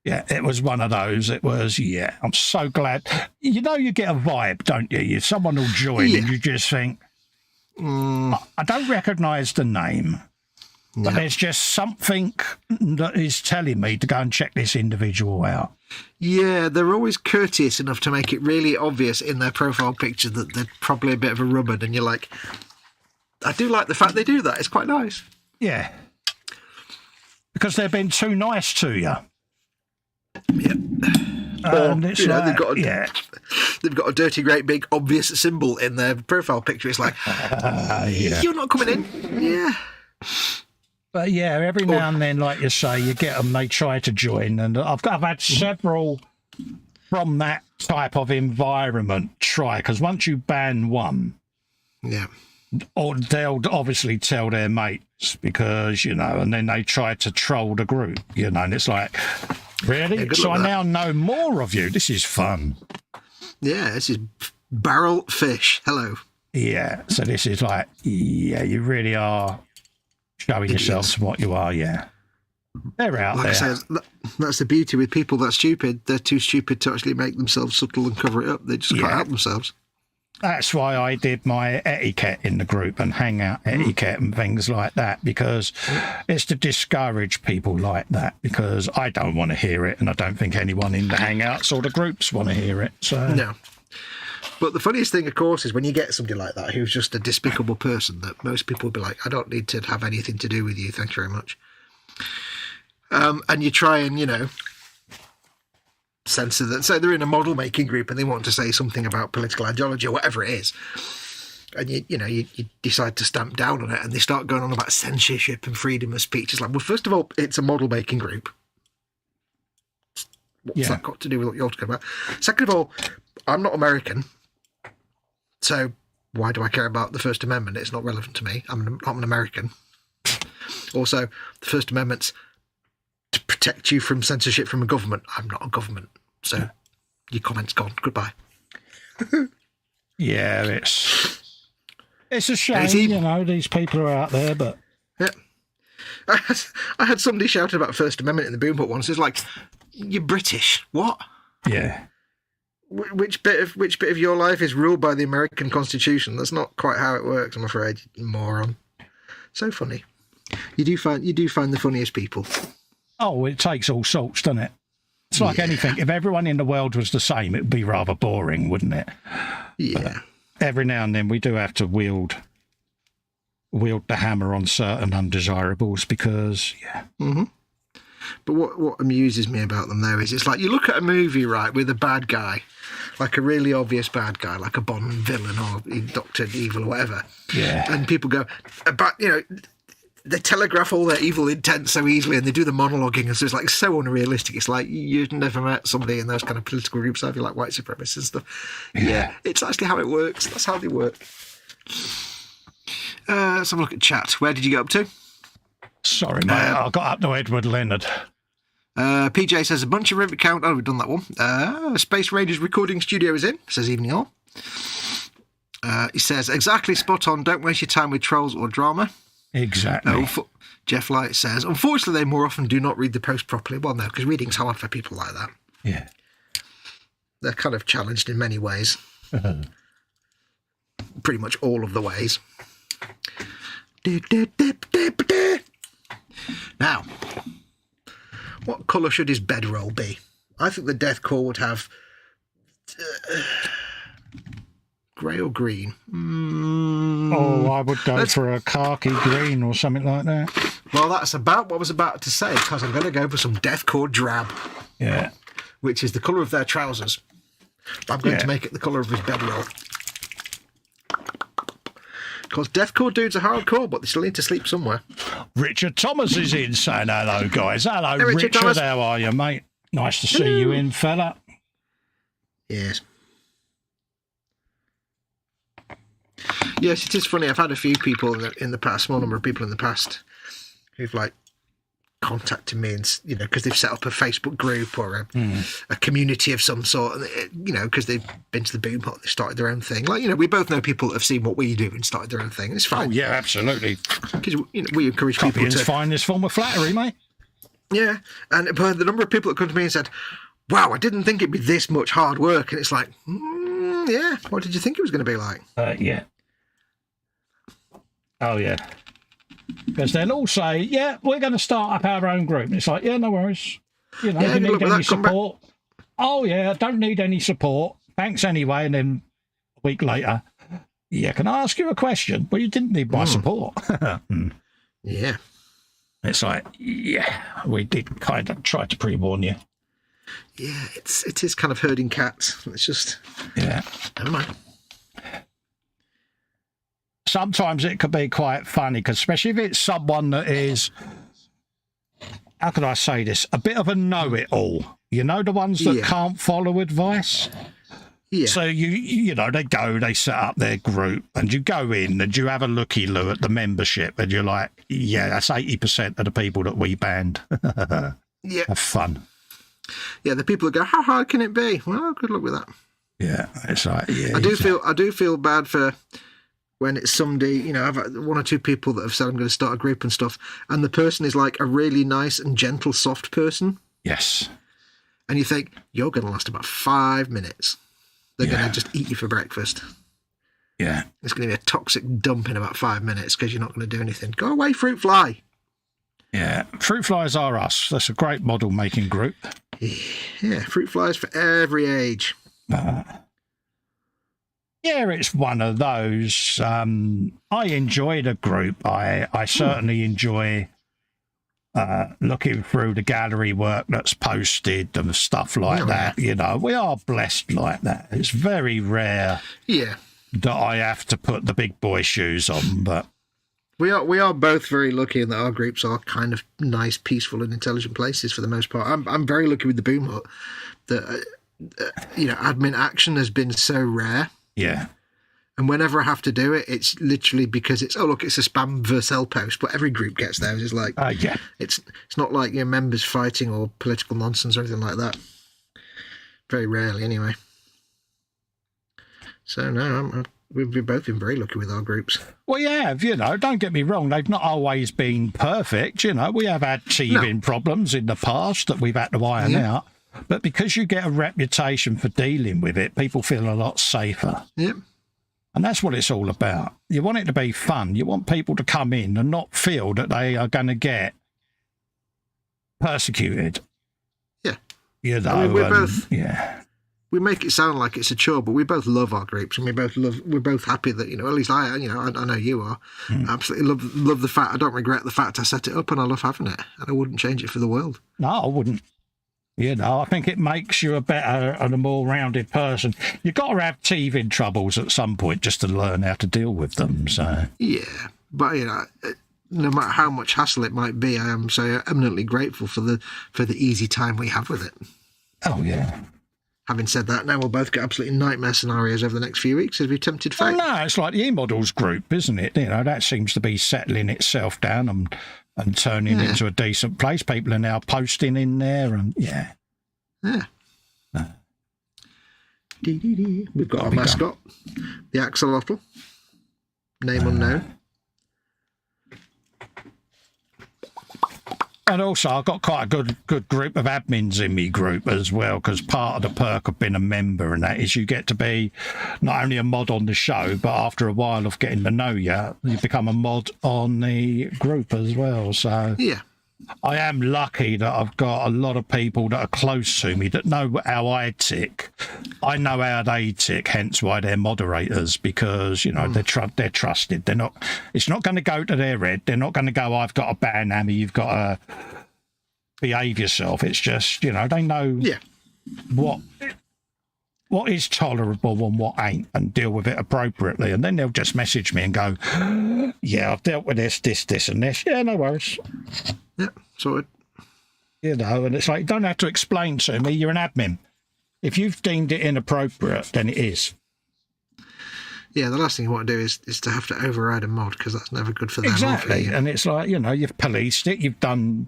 [SPEAKER 2] Yeah, it was one of those. It was, I'm so glad. You get a vibe, don't you? Someone will join and you just think, I don't recognise the name, but there's just something that is telling me to go and check this individual out.
[SPEAKER 3] Yeah, they're always courteous enough to make it really obvious in their profile picture that they're probably a bit of a rubbard, and you're like, I do like the fact they do that. It's quite nice.
[SPEAKER 2] Yeah. Because they've been too nice to you.
[SPEAKER 3] Yeah.
[SPEAKER 2] And
[SPEAKER 3] or,
[SPEAKER 2] it's
[SPEAKER 3] they've got a dirty, great, big, obvious symbol in their profile picture. It's like, you're not coming in. Yeah.
[SPEAKER 2] But yeah, every now and then, like you say, you get them, they try to join. And I've had several from that type of environment try, because once you ban one, or they'll obviously tell their mates because, and then they try to troll the group, and it's like, really?
[SPEAKER 3] Yeah,
[SPEAKER 2] so I now know more of you. This is fun.
[SPEAKER 3] Yeah, this is barrel fish. Hello.
[SPEAKER 2] Yeah, so this is like, you really are showing yourself for what you are, They're out there.
[SPEAKER 3] Like I say, that's the beauty with people that are stupid. They're too stupid to actually make themselves subtle and cover it up. They just can't help themselves.
[SPEAKER 2] That's why I did my etiquette in the group and hangout etiquette and things like that, because it's to discourage people like that, because I don't want to hear it, and I don't think anyone in the hangouts or the groups want to hear it. So
[SPEAKER 3] no. But the funniest thing, of course, is when you get somebody like that who's just a despicable person that most people will be like, I don't need to have anything to do with you, thank you very much. And you try and, censor that. So they're in a model making group and they want to say something about political ideology or whatever it is. And, you decide to stamp down on it, and they start going on about censorship and freedom of speech. It's like, well, first of all, it's a model making group. What's that got to do with what you're talking about? Second of all, I'm not American. So why do I care about the First Amendment? It's not relevant to me. I'm an American. Also, the First Amendment's to protect you from censorship from a government. I'm not a government. So your comment's gone. Goodbye.
[SPEAKER 2] Yeah, it's a shame, these people are out there, but...
[SPEAKER 3] Yeah. I had somebody shouting about First Amendment in the boom hut once. It's like, you're British. What?
[SPEAKER 2] Yeah.
[SPEAKER 3] Which bit of your life is ruled by the American Constitution? That's not quite how it works, I'm afraid, you moron. So funny. You do find the funniest people.
[SPEAKER 2] Oh, it takes all sorts, doesn't it? It's like anything. If everyone in the world was the same, it would be rather boring, wouldn't it?
[SPEAKER 3] Yeah.
[SPEAKER 2] But every now and then we do have to wield the hammer on certain undesirables because,
[SPEAKER 3] Mm-hmm. But what amuses me about them, though, is it's like you look at a movie, right, with a bad guy, like a really obvious bad guy, like a Bond villain or Dr. Evil or whatever.
[SPEAKER 2] Yeah.
[SPEAKER 3] And people go, but, they telegraph all their evil intent so easily and they do the monologuing, and so it's like so unrealistic. It's like you've never met somebody in those kind of political groups, have you, like white supremacists and stuff. Yeah, it's actually how it works. That's how they work. Let's have a look at chat. Where did you get up to?
[SPEAKER 2] Sorry, mate. I got up to Edward Leonard.
[SPEAKER 3] PJ says a bunch of rivet count. Oh, we've done that one. Space Rangers recording studio is in, says Evening All. He says, exactly spot on. Don't waste your time with trolls or drama.
[SPEAKER 2] Exactly.
[SPEAKER 3] Jeff Light says, unfortunately, they more often do not read the post properly. Well, no, because reading's hard for people like that.
[SPEAKER 2] Yeah.
[SPEAKER 3] They're kind of challenged in many ways. Pretty much all of the ways. Now, What colour should his bedroll be? I think the deathcore would have grey or green.
[SPEAKER 2] Oh, I would go for a khaki green or something like that.
[SPEAKER 3] Well, that's about what I was about to say, because I'm going to go for some deathcore drab.
[SPEAKER 2] Yeah.
[SPEAKER 3] Which is the colour of their trousers. I'm going to make it the colour of his bedroll. Because deathcore dudes are hardcore, but they still need to sleep somewhere.
[SPEAKER 2] Richard Thomas is in saying hello, guys. Hello,
[SPEAKER 3] Hey,
[SPEAKER 2] Richard.
[SPEAKER 3] Thomas.
[SPEAKER 2] How are you, mate? Nice to see you in, fella.
[SPEAKER 3] Yes. Yes, it is funny. I've had a few people in the past, small number of people in the past, who've like contacted me, and you know, because they've set up a Facebook group or a community of some sort, and you know, because they've been to the boom hut, they started their own thing. Like, you know, we both know people that have seen what we do and started their own thing. And it's fine.
[SPEAKER 2] Oh yeah, absolutely.
[SPEAKER 3] Because you know, we encourage people
[SPEAKER 2] Copying's
[SPEAKER 3] to
[SPEAKER 2] find this form of flattery, mate.
[SPEAKER 3] Yeah, and but the number of people that come to me and said, "Wow, I didn't think it'd be this much hard work," and it's like, yeah, what did you think it was going to be like?
[SPEAKER 2] Yeah. Oh yeah. Because they'll all say, "Yeah, we're going to start up our own group." And it's like, "Yeah, no worries. You know,
[SPEAKER 3] Yeah,
[SPEAKER 2] if you
[SPEAKER 3] good
[SPEAKER 2] need
[SPEAKER 3] luck with
[SPEAKER 2] any
[SPEAKER 3] that, come back.
[SPEAKER 2] support." Oh yeah, I don't need any support. Thanks anyway. And then a week later, yeah, can I ask you a question? Well, you didn't need my support.
[SPEAKER 3] Yeah.
[SPEAKER 2] It's like, yeah, we did kind of try to pre-warn you.
[SPEAKER 3] Yeah, it is kind of herding cats. It's just,
[SPEAKER 2] Yeah.
[SPEAKER 3] never mind.
[SPEAKER 2] Sometimes it could be quite funny, because especially if it's someone that is, how can I say this, a bit of a know-it-all. You know, the ones that can't follow advice?
[SPEAKER 3] Yeah.
[SPEAKER 2] So, you know, they set up their group, and you go in and you have a looky-loo at the membership, and you're like, yeah, that's 80% of the people that we banned.
[SPEAKER 3] Yeah.
[SPEAKER 2] Have fun.
[SPEAKER 3] Yeah, the people that go, how hard can it be? Well, good luck with that.
[SPEAKER 2] Yeah, it's like, yeah.
[SPEAKER 3] I do feel bad for when it's somebody, you know, I've had one or two people that have said I'm going to start a group and stuff, and the person is like a really nice and gentle, soft person.
[SPEAKER 2] Yes.
[SPEAKER 3] And you think, you're going to last about 5 minutes. They're going to just eat you for breakfast.
[SPEAKER 2] Yeah.
[SPEAKER 3] It's going to be a toxic dump in about 5 minutes because you're not going to do anything. Go away, fruit fly.
[SPEAKER 2] Yeah. Fruit flies are us. That's a great model making group.
[SPEAKER 3] Yeah, fruit flies for every age.
[SPEAKER 2] Yeah, it's one of those. I enjoy the group. I certainly enjoy looking through the gallery work that's posted and stuff like that. You know, we are blessed like that. It's very rare that I have to put the big boy shoes on, but
[SPEAKER 3] we are both very lucky in that our groups are kind of nice, peaceful, and intelligent places for the most part. I'm very lucky with the Boom Hut that you know, admin action has been so rare.
[SPEAKER 2] Yeah.
[SPEAKER 3] And whenever I have to do it, it's literally because it's, oh, look, it's a spam Vercel post, but every group gets those. It's like, it's not like, you know, members fighting or political nonsense or anything like that. Very rarely, anyway. So, no, we've both been very lucky with our groups.
[SPEAKER 2] Well, yeah, you know, don't get me wrong. They've not always been perfect. You know, we have had teething problems in the past that we've had to iron out. But because you get a reputation for dealing with it, people feel a lot safer.
[SPEAKER 3] Yep.
[SPEAKER 2] And that's what it's all about. You want it to be fun. You want people to come in and not feel that they are going to get persecuted.
[SPEAKER 3] Yeah.
[SPEAKER 2] You know,
[SPEAKER 3] I mean, we're both...
[SPEAKER 2] Yeah.
[SPEAKER 3] We make it sound like it's a chore, but we both love our groups, and we're both happy that, you know, at least I know you are. Absolutely love the fact, I don't regret the fact I set it up, and I love having it, and I wouldn't change it for the world.
[SPEAKER 2] No, I wouldn't. You know, I think it makes you a better and a more rounded person. You've got to have teething troubles at some point just to learn how to deal with them. So
[SPEAKER 3] yeah, but you know, no matter how much hassle it might be, I am so eminently grateful for the easy time we have with it.
[SPEAKER 2] Oh yeah.
[SPEAKER 3] Having said that, now we'll both get absolutely nightmare scenarios over the next few weeks as we tempted fate.
[SPEAKER 2] Well, no, it's like the E-Models group, isn't it? You know, that seems to be settling itself down and turning into a decent place. People are now posting in there, and
[SPEAKER 3] We've got our mascot, the axolotl, name unknown.
[SPEAKER 2] And also, I've got quite a good group of admins in my group as well, because part of the perk of being a member and that is you get to be not only a mod on the show, but after a while of getting to know you, you become a mod on the group as well. So
[SPEAKER 3] Yeah.
[SPEAKER 2] I am lucky that I've got a lot of people that are close to me that know how I tick. I know how they tick, hence why they're moderators, because, you know, they're trusted. They're not, it's not going to go to their head. They're not going to go, I've got a ban hammer, you've got to behave yourself. It's just, you know, they know what is tolerable and what ain't, and deal with it appropriately. And then they'll just message me and go, yeah, I've dealt with this, and this. Yeah, no worries.
[SPEAKER 3] Yeah, sorted.
[SPEAKER 2] You know, and it's like, you don't have to explain to me, you're an admin. If you've deemed it inappropriate, then it is.
[SPEAKER 3] Yeah, the last thing you want to do is to have to override a mod, because that's never good for them.
[SPEAKER 2] Exactly.
[SPEAKER 3] For you.
[SPEAKER 2] And it's like, you know, you've policed it, you've done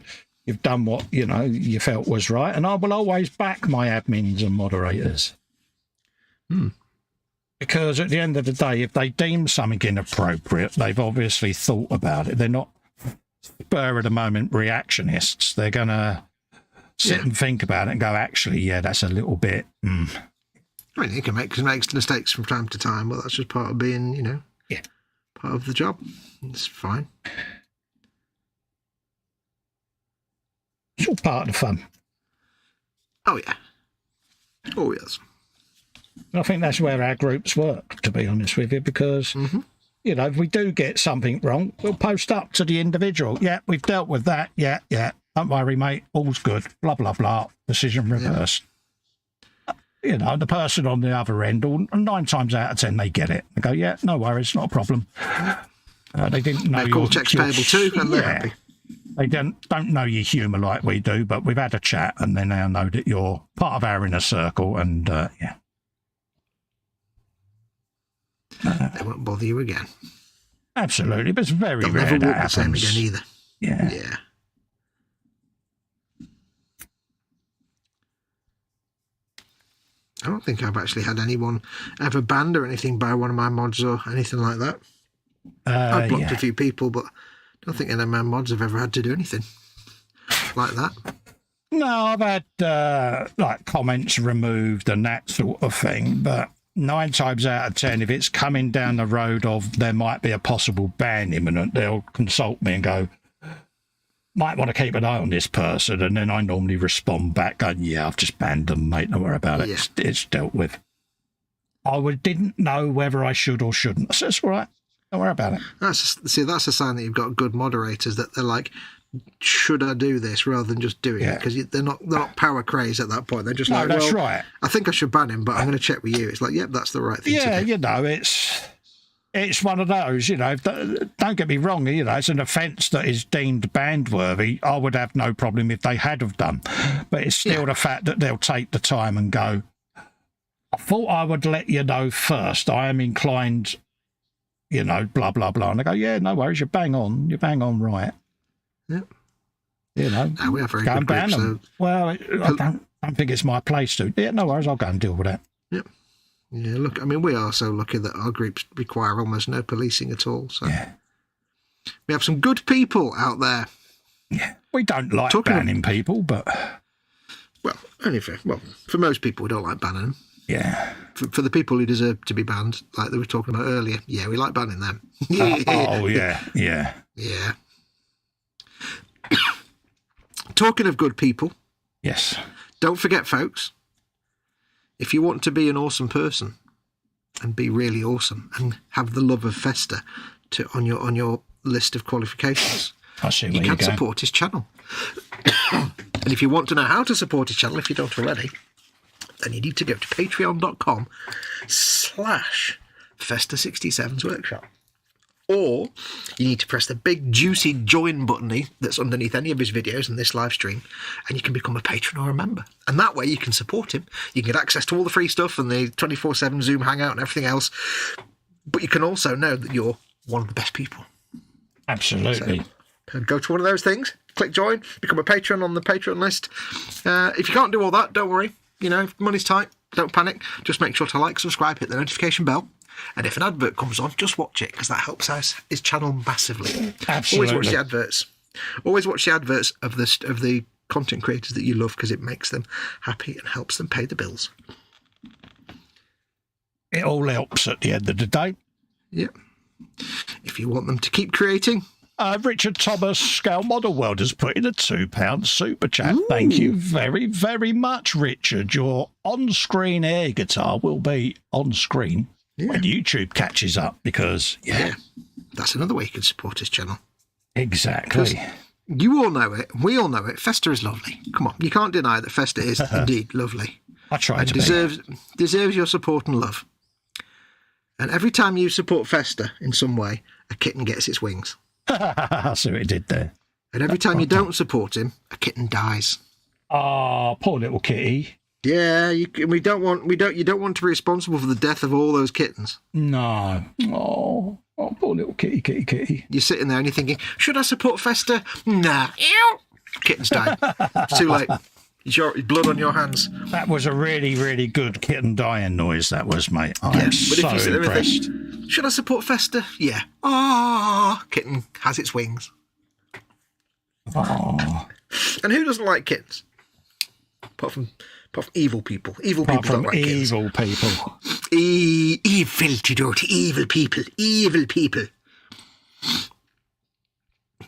[SPEAKER 2] what, you know, you felt was right, and I will always back my admins and moderators. Because at the end of the day, if they deem something inappropriate, they've obviously thought about it. They're not spur of the moment reactionists. They're going to sit and think about it and go, actually, yeah, that's a little bit.
[SPEAKER 3] I mean, you can make mistakes from time to time, but that's just part of being, you know, part of the job. It's fine.
[SPEAKER 2] It's all part of the fun.
[SPEAKER 3] Oh, yeah. Oh, yes.
[SPEAKER 2] I think that's where our groups work, to be honest with you, because, you know, if we do get something wrong, we'll post up to the individual. Yeah, we've dealt with that. Yeah. Don't worry, mate. All's good. Blah, blah, blah. Decision reversed. You know, the person on the other end, 9 times out of 10, they get it. They go, yeah, no worries, not a problem. They didn't know
[SPEAKER 3] your checks payable too, and they're happy.
[SPEAKER 2] They don't know your humour like we do, but we've had a chat, and they now know that you're part of our inner circle, and yeah.
[SPEAKER 3] They won't bother you again.
[SPEAKER 2] Absolutely, but it's very
[SPEAKER 3] They'll
[SPEAKER 2] rare
[SPEAKER 3] never
[SPEAKER 2] that
[SPEAKER 3] walk the same
[SPEAKER 2] happens.
[SPEAKER 3] again either. Yeah. I don't think I've actually had anyone ever banned or anything by one of my mods or anything like that. I've blocked a few people, but I don't think any of my mods have ever had to do anything like that.
[SPEAKER 2] No, I've had like comments removed and that sort of thing, but 9 times out of 10, if it's coming down the road of there might be a possible ban imminent, they'll consult me and go, might want to keep an eye on this person, and then I normally respond back going, yeah, I've just banned them, mate, don't worry about it.
[SPEAKER 3] Yeah.
[SPEAKER 2] It's dealt with. Didn't know whether I should or shouldn't. I said, it's all right, don't worry about it.
[SPEAKER 3] That's a sign that you've got good moderators, that they're like, should I do this, rather than just doing it, because they're not power crazed at that point. They're just like,
[SPEAKER 2] that's
[SPEAKER 3] well,
[SPEAKER 2] right.
[SPEAKER 3] I think I should ban him, but I'm going to check with you. It's like, yep, that's the right thing to do.
[SPEAKER 2] You know, it's one of those, you know, don't get me wrong, you know, it's an offence that is deemed banned-worthy. I would have no problem if they had have done. But it's still the fact that they'll take the time and go, I thought I would let you know first. I am inclined, you know, blah, blah, blah. And they go, yeah, no worries, you're bang on right.
[SPEAKER 3] Yep.
[SPEAKER 2] You know,
[SPEAKER 3] no, we have very
[SPEAKER 2] go
[SPEAKER 3] good
[SPEAKER 2] and ban
[SPEAKER 3] groups,
[SPEAKER 2] them. Well, I don't think it's my place to. Yeah, no worries, I'll go and deal with that.
[SPEAKER 3] Yep. Yeah, look, I mean, we are so lucky that our groups require almost no policing at all. So we have some good people out there.
[SPEAKER 2] Yeah, we don't like banning people, but
[SPEAKER 3] well, for most people, we don't like banning them.
[SPEAKER 2] Yeah.
[SPEAKER 3] For the people who deserve to be banned, like they were talking about earlier, yeah, we like banning them.
[SPEAKER 2] Yeah.
[SPEAKER 3] Talking of good people,
[SPEAKER 2] yes.
[SPEAKER 3] Don't forget, folks, if you want to be an awesome person and be really awesome and have the love of Festa on your list of qualifications, you can support his channel. And if you want to know how to support his channel, if you don't already, then you need to go to patreon.com/Festa67's workshop. Or you need to press the big juicy join button that's underneath any of his videos in this live stream, and you can become a patron or a member. And that way you can support him. You can get access to all the free stuff and the 24/7 Zoom hangout and everything else. But you can also know that you're one of the best people.
[SPEAKER 2] Absolutely.
[SPEAKER 3] So, go to one of those things, click join, become a patron on the Patreon list. If you can't do all that, don't worry. You know, if money's tight, don't panic. Just make sure to like, subscribe, hit the notification bell. And if an advert comes on, just watch it, because that helps his channel massively.
[SPEAKER 2] Absolutely.
[SPEAKER 3] Always watch the adverts. Always watch the adverts of the content creators that you love, because it makes them happy and helps them pay the bills.
[SPEAKER 2] It all helps at the end of the day.
[SPEAKER 3] Yeah. If you want them to keep creating,
[SPEAKER 2] Richard Thomas, Scale Model World, has put in a £2 super chat. Ooh. Thank you very, very much, Richard. Your on-screen air guitar will be on screen when YouTube catches up because,
[SPEAKER 3] that's another way you can support his channel.
[SPEAKER 2] Exactly.
[SPEAKER 3] You all know it. We all know it. Festa is lovely. Come on. You can't deny that Festa is indeed lovely.
[SPEAKER 2] I try to
[SPEAKER 3] deserves your support and love. And every time you support Festa in some way, a kitten gets its wings.
[SPEAKER 2] I see what he did there.
[SPEAKER 3] And every time you don't support him, a kitten dies.
[SPEAKER 2] Oh, poor little kitty.
[SPEAKER 3] Yeah, you don't want to be responsible for the death of all those kittens.
[SPEAKER 2] No. Oh, poor little kitty.
[SPEAKER 3] You're sitting there and you're thinking, should I support Festa? Nah. Kitten's died. It's too late. It's blood on your hands.
[SPEAKER 2] That was a really, really good kitten dying noise, that was, mate. I'm so impressed.
[SPEAKER 3] Think, should I support Festa? Yeah. Ah, kitten has its wings.
[SPEAKER 2] Oh.
[SPEAKER 3] And who doesn't like kittens? Apart from evil people. Evil people don't like kittens.
[SPEAKER 2] Evil people.
[SPEAKER 3] Evil, dirty, evil people. Evil people.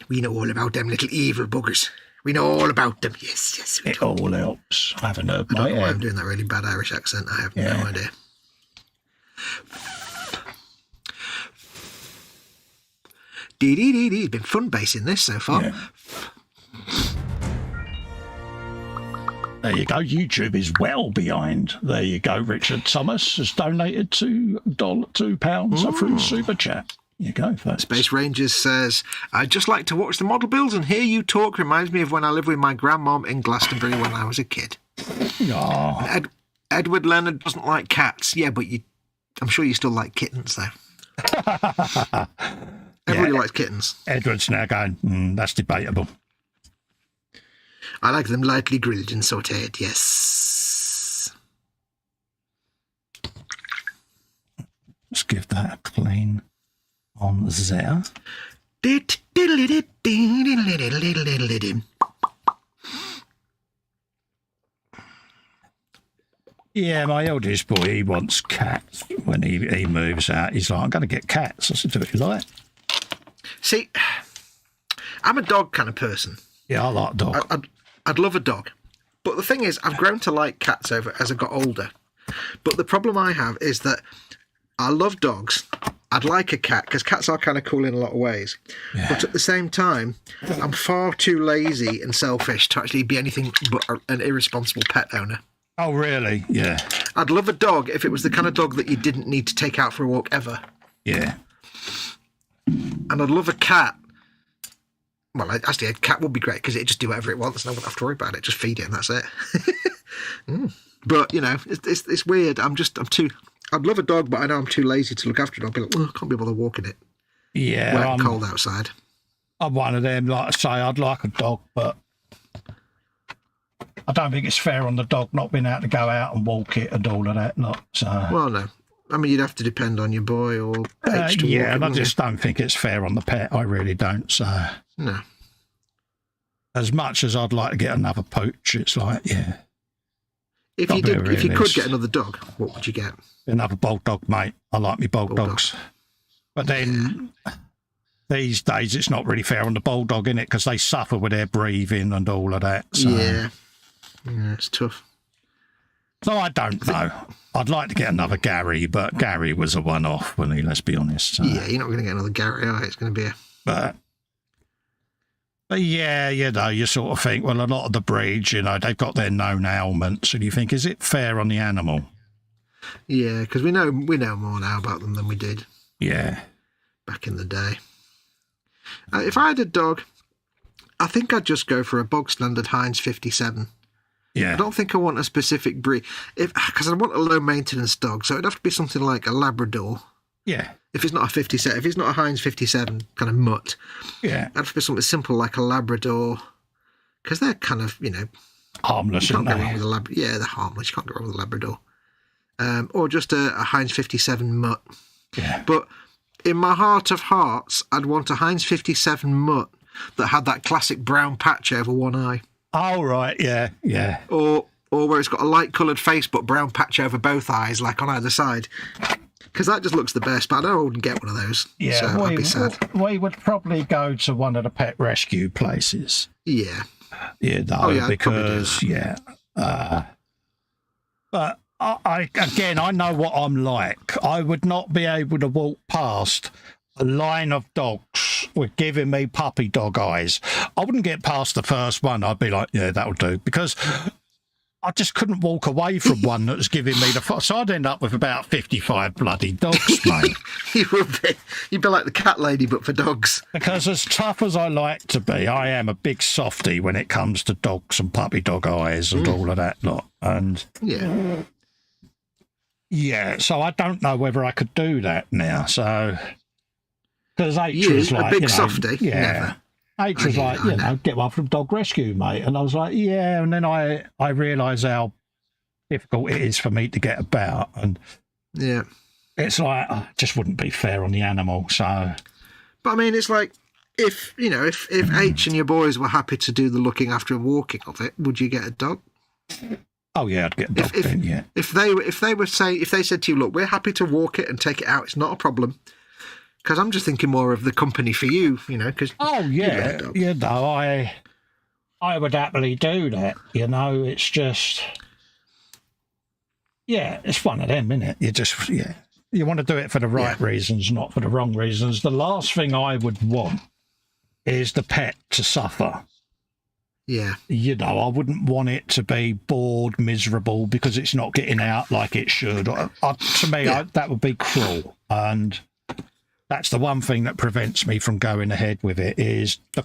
[SPEAKER 3] We know all about them little evil buggers. We know all about them. Yes.
[SPEAKER 2] It all helps. I haven't heard
[SPEAKER 3] I don't know why I'm doing that really bad Irish accent. I have no idea. It's been fun basing this so far.
[SPEAKER 2] Yeah. There you go. YouTube is well behind. There you go. Richard Thomas has donated £2 through Super Chat. You go first.
[SPEAKER 3] Space Rangers says, I'd just like to watch the model builds and hear you talk. Reminds me of when I lived with my grandmom in Glastonbury when I was a kid.
[SPEAKER 2] Oh.
[SPEAKER 3] Edward Leonard doesn't like cats. Yeah, but I'm sure you still like kittens, though. Everybody likes kittens.
[SPEAKER 2] Edward's now going, that's debatable.
[SPEAKER 3] I like them lightly grilled and sautéed, yes.
[SPEAKER 2] Let's give that a clean on there. Yeah, my eldest boy, he wants cats. When he moves out, he's like, I'm going to get cats. I said, do what you like.
[SPEAKER 3] See, I'm a dog kind of person.
[SPEAKER 2] Yeah, I like dog.
[SPEAKER 3] I'd love a dog. But the thing is, I've grown to like cats as I got older. But the problem I have is that I love dogs. I'd like a cat because cats are kind of cool in a lot of ways. Yeah. But at the same time, I'm far too lazy and selfish to actually be anything but an irresponsible pet owner.
[SPEAKER 2] Oh, really? Yeah.
[SPEAKER 3] I'd love a dog if it was the kind of dog that you didn't need to take out for a walk ever.
[SPEAKER 2] Yeah.
[SPEAKER 3] And I'd love a cat. Well, actually, a cat would be great because it'd just do whatever it wants and I wouldn't have to worry about it. Just feed it and that's it. But, it's weird. I'm too... I'd love a dog, but I know I'm too lazy to look after it. I'll be like, I can't be bothered walking it.
[SPEAKER 2] Yeah.
[SPEAKER 3] Wet and cold outside.
[SPEAKER 2] I'm one of them, like I say, I'd like a dog, but I don't think it's fair on the dog not being able to go out and walk it and all of that.
[SPEAKER 3] Well, no. I mean, you'd have to depend on your boy or H to walk it,
[SPEAKER 2] and I just don't think it's fair on the pet. I really don't. So
[SPEAKER 3] no.
[SPEAKER 2] As much as I'd like to get another pooch, it's like, yeah.
[SPEAKER 3] If you could get another dog, what would you get?
[SPEAKER 2] Another bulldog, mate. I like me bulldogs. But then these days it's not really fair on the bulldog, innit? Because they suffer with their breathing and all of that. So.
[SPEAKER 3] Yeah, it's tough.
[SPEAKER 2] So I don't know. I'd like to get another Gary, but Gary was a one-off, wasn't he? Let's be honest. So.
[SPEAKER 3] Yeah, you're not going to get another Gary, are you? It's going to be a...
[SPEAKER 2] But yeah, you sort of think, well, a lot of the breeds, they've got their known ailments, and you think, is it fair on the animal?
[SPEAKER 3] Yeah, because we know more now about them than we did.
[SPEAKER 2] Yeah.
[SPEAKER 3] Back in the day. If I had a dog, I think I'd just go for a bog standard Heinz 57.
[SPEAKER 2] Yeah.
[SPEAKER 3] I don't think I want a specific breed, because I want a low maintenance dog, so it'd have to be something like a Labrador.
[SPEAKER 2] Yeah.
[SPEAKER 3] If it's not a 57, if it's not a Heinz 57 kind of mutt,
[SPEAKER 2] yeah,
[SPEAKER 3] it'd have to be something simple like a Labrador, because they're kind of,
[SPEAKER 2] harmless,
[SPEAKER 3] you can't
[SPEAKER 2] aren't
[SPEAKER 3] go
[SPEAKER 2] they?
[SPEAKER 3] wrong with they're harmless. You can't go wrong with a Labrador. Or just a Heinz 57 mutt.
[SPEAKER 2] Yeah.
[SPEAKER 3] But in my heart of hearts, I'd want a Heinz 57 mutt that had that classic brown patch over one eye.
[SPEAKER 2] Oh, right, yeah.
[SPEAKER 3] Or where it's got a light-coloured face but brown patch over both eyes, like on either side. Because that just looks the best, but I know I wouldn't get one of those.
[SPEAKER 2] Yeah,
[SPEAKER 3] so I'd be sad.
[SPEAKER 2] we would probably go to one of the pet rescue places.
[SPEAKER 3] Yeah.
[SPEAKER 2] Yeah, no, because, yeah. But I know what I'm like. I would not be able to walk past a line of dogs with giving me puppy dog eyes. I wouldn't get past the first one. I'd be like, yeah, that'll do. Because I just couldn't walk away from one that was giving me the... So I'd end up with about 55 bloody dogs, mate.
[SPEAKER 3] You would be. You'd be like the cat lady, but for dogs.
[SPEAKER 2] Because as tough as I like to be, I am a big softie when it comes to dogs and puppy dog eyes and all of that lot. And... Yeah, so I don't know whether I could do that now, so... Because H was like,
[SPEAKER 3] a big softie.
[SPEAKER 2] Yeah.
[SPEAKER 3] Never.
[SPEAKER 2] H was like, get one from dog rescue, mate. And I was like, yeah. And then I realised how difficult it is for me to get about. And
[SPEAKER 3] yeah,
[SPEAKER 2] it's like, it just wouldn't be fair on the animal. So,
[SPEAKER 3] but I mean, it's like, if H and your boys were happy to do the looking after and walking of it, would you get a dog?
[SPEAKER 2] Oh yeah, I'd get a dog then, yeah.
[SPEAKER 3] If they said to you, look, we're happy to walk it and take it out, it's not a problem. Because I'm just thinking more of the company for you, Cause
[SPEAKER 2] I would happily do that. It's just, it's one of them, isn't it? You want to do it for the right reasons, not for the wrong reasons. The last thing I would want is the pet to suffer.
[SPEAKER 3] Yeah.
[SPEAKER 2] I wouldn't want it to be bored, miserable because it's not getting out like it should. To me, that would be cruel. And that's the one thing that prevents me from going ahead with it is the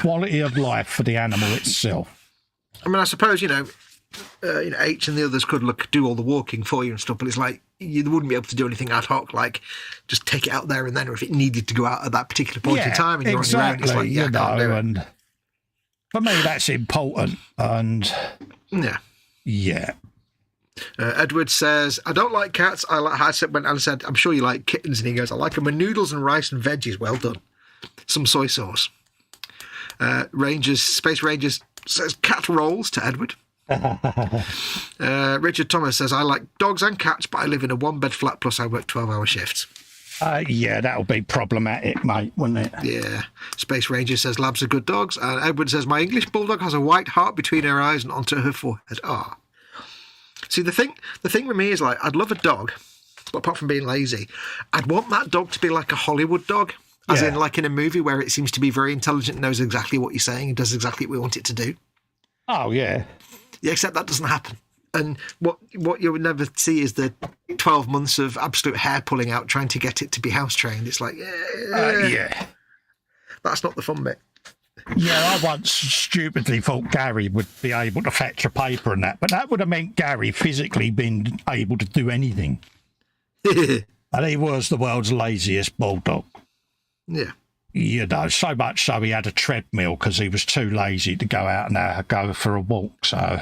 [SPEAKER 2] quality of life for the animal itself.
[SPEAKER 3] I mean, I suppose, H and the others could do all the walking for you and stuff, but it's like you wouldn't be able to do anything ad hoc, like just take it out there and then, or if it needed to go out at that particular point in time and you're on your own, it's like, I can't do it.
[SPEAKER 2] And for me, that's important. And yeah.
[SPEAKER 3] Edward says, I don't like cats. I said, I'm sure you like kittens. And he goes, I like them with noodles and rice and veggies. Well done. Some soy sauce. Space Rangers says cat rolls to Edward. Richard Thomas says, I like dogs and cats, but I live in a one-bed flat, plus I work 12-hour shifts.
[SPEAKER 2] That'll be problematic, mate, wouldn't it?
[SPEAKER 3] Yeah. Space Ranger says, labs are good dogs. And Edward says, my English bulldog has a white heart between her eyes and onto her forehead. See, the thing with me is, like, I'd love a dog, but apart from being lazy, I'd want that dog to be like a Hollywood dog, as in like in a movie where it seems to be very intelligent, knows exactly what you're saying, and does exactly what we want it to do.
[SPEAKER 2] Oh, yeah.
[SPEAKER 3] Yeah, except that doesn't happen. And what you would never see is the 12 months of absolute hair pulling out trying to get it to be house trained. It's like, that's not the fun bit.
[SPEAKER 2] Yeah, I once stupidly thought Gary would be able to fetch a paper and that, but that would have meant Gary physically being able to do anything. And he was the world's laziest bulldog.
[SPEAKER 3] Yeah.
[SPEAKER 2] So much so he had a treadmill because he was too lazy to go out and go for a walk. So,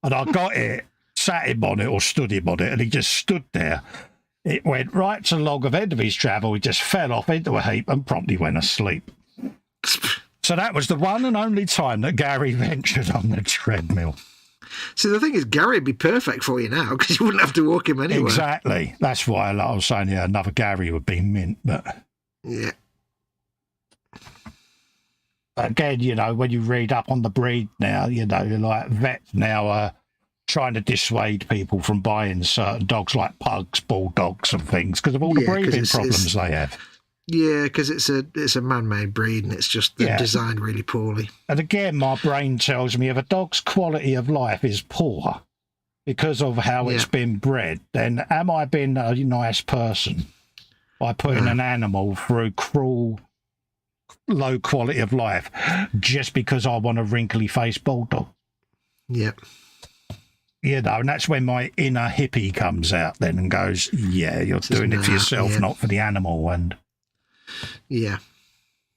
[SPEAKER 2] and I got it, sat him on it or stood him on it, and he just stood there. It went right to the log of end of his travel. He just fell off into a heap and promptly went asleep. So that was the one and only time that Gary ventured on the treadmill.
[SPEAKER 3] See, the thing is, Gary would be perfect for you now because you wouldn't have to walk him anywhere.
[SPEAKER 2] Exactly. That's why I was saying, another Gary would be mint. But
[SPEAKER 3] yeah.
[SPEAKER 2] Again, when you read up on the breed now, like vets now are trying to dissuade people from buying certain dogs like pugs, bulldogs and things because of all the breeding problems they have.
[SPEAKER 3] Yeah, because it's a man-made breed and it's just designed really poorly.
[SPEAKER 2] And again, my brain tells me if a dog's quality of life is poor because of how it's been bred, then am I being a nice person by putting an animal through cruel, low quality of life just because I want a wrinkly-faced bulldog?
[SPEAKER 3] Yep.
[SPEAKER 2] And that's when my inner hippie comes out then and goes, you're doing it for yourself, not for the animal. And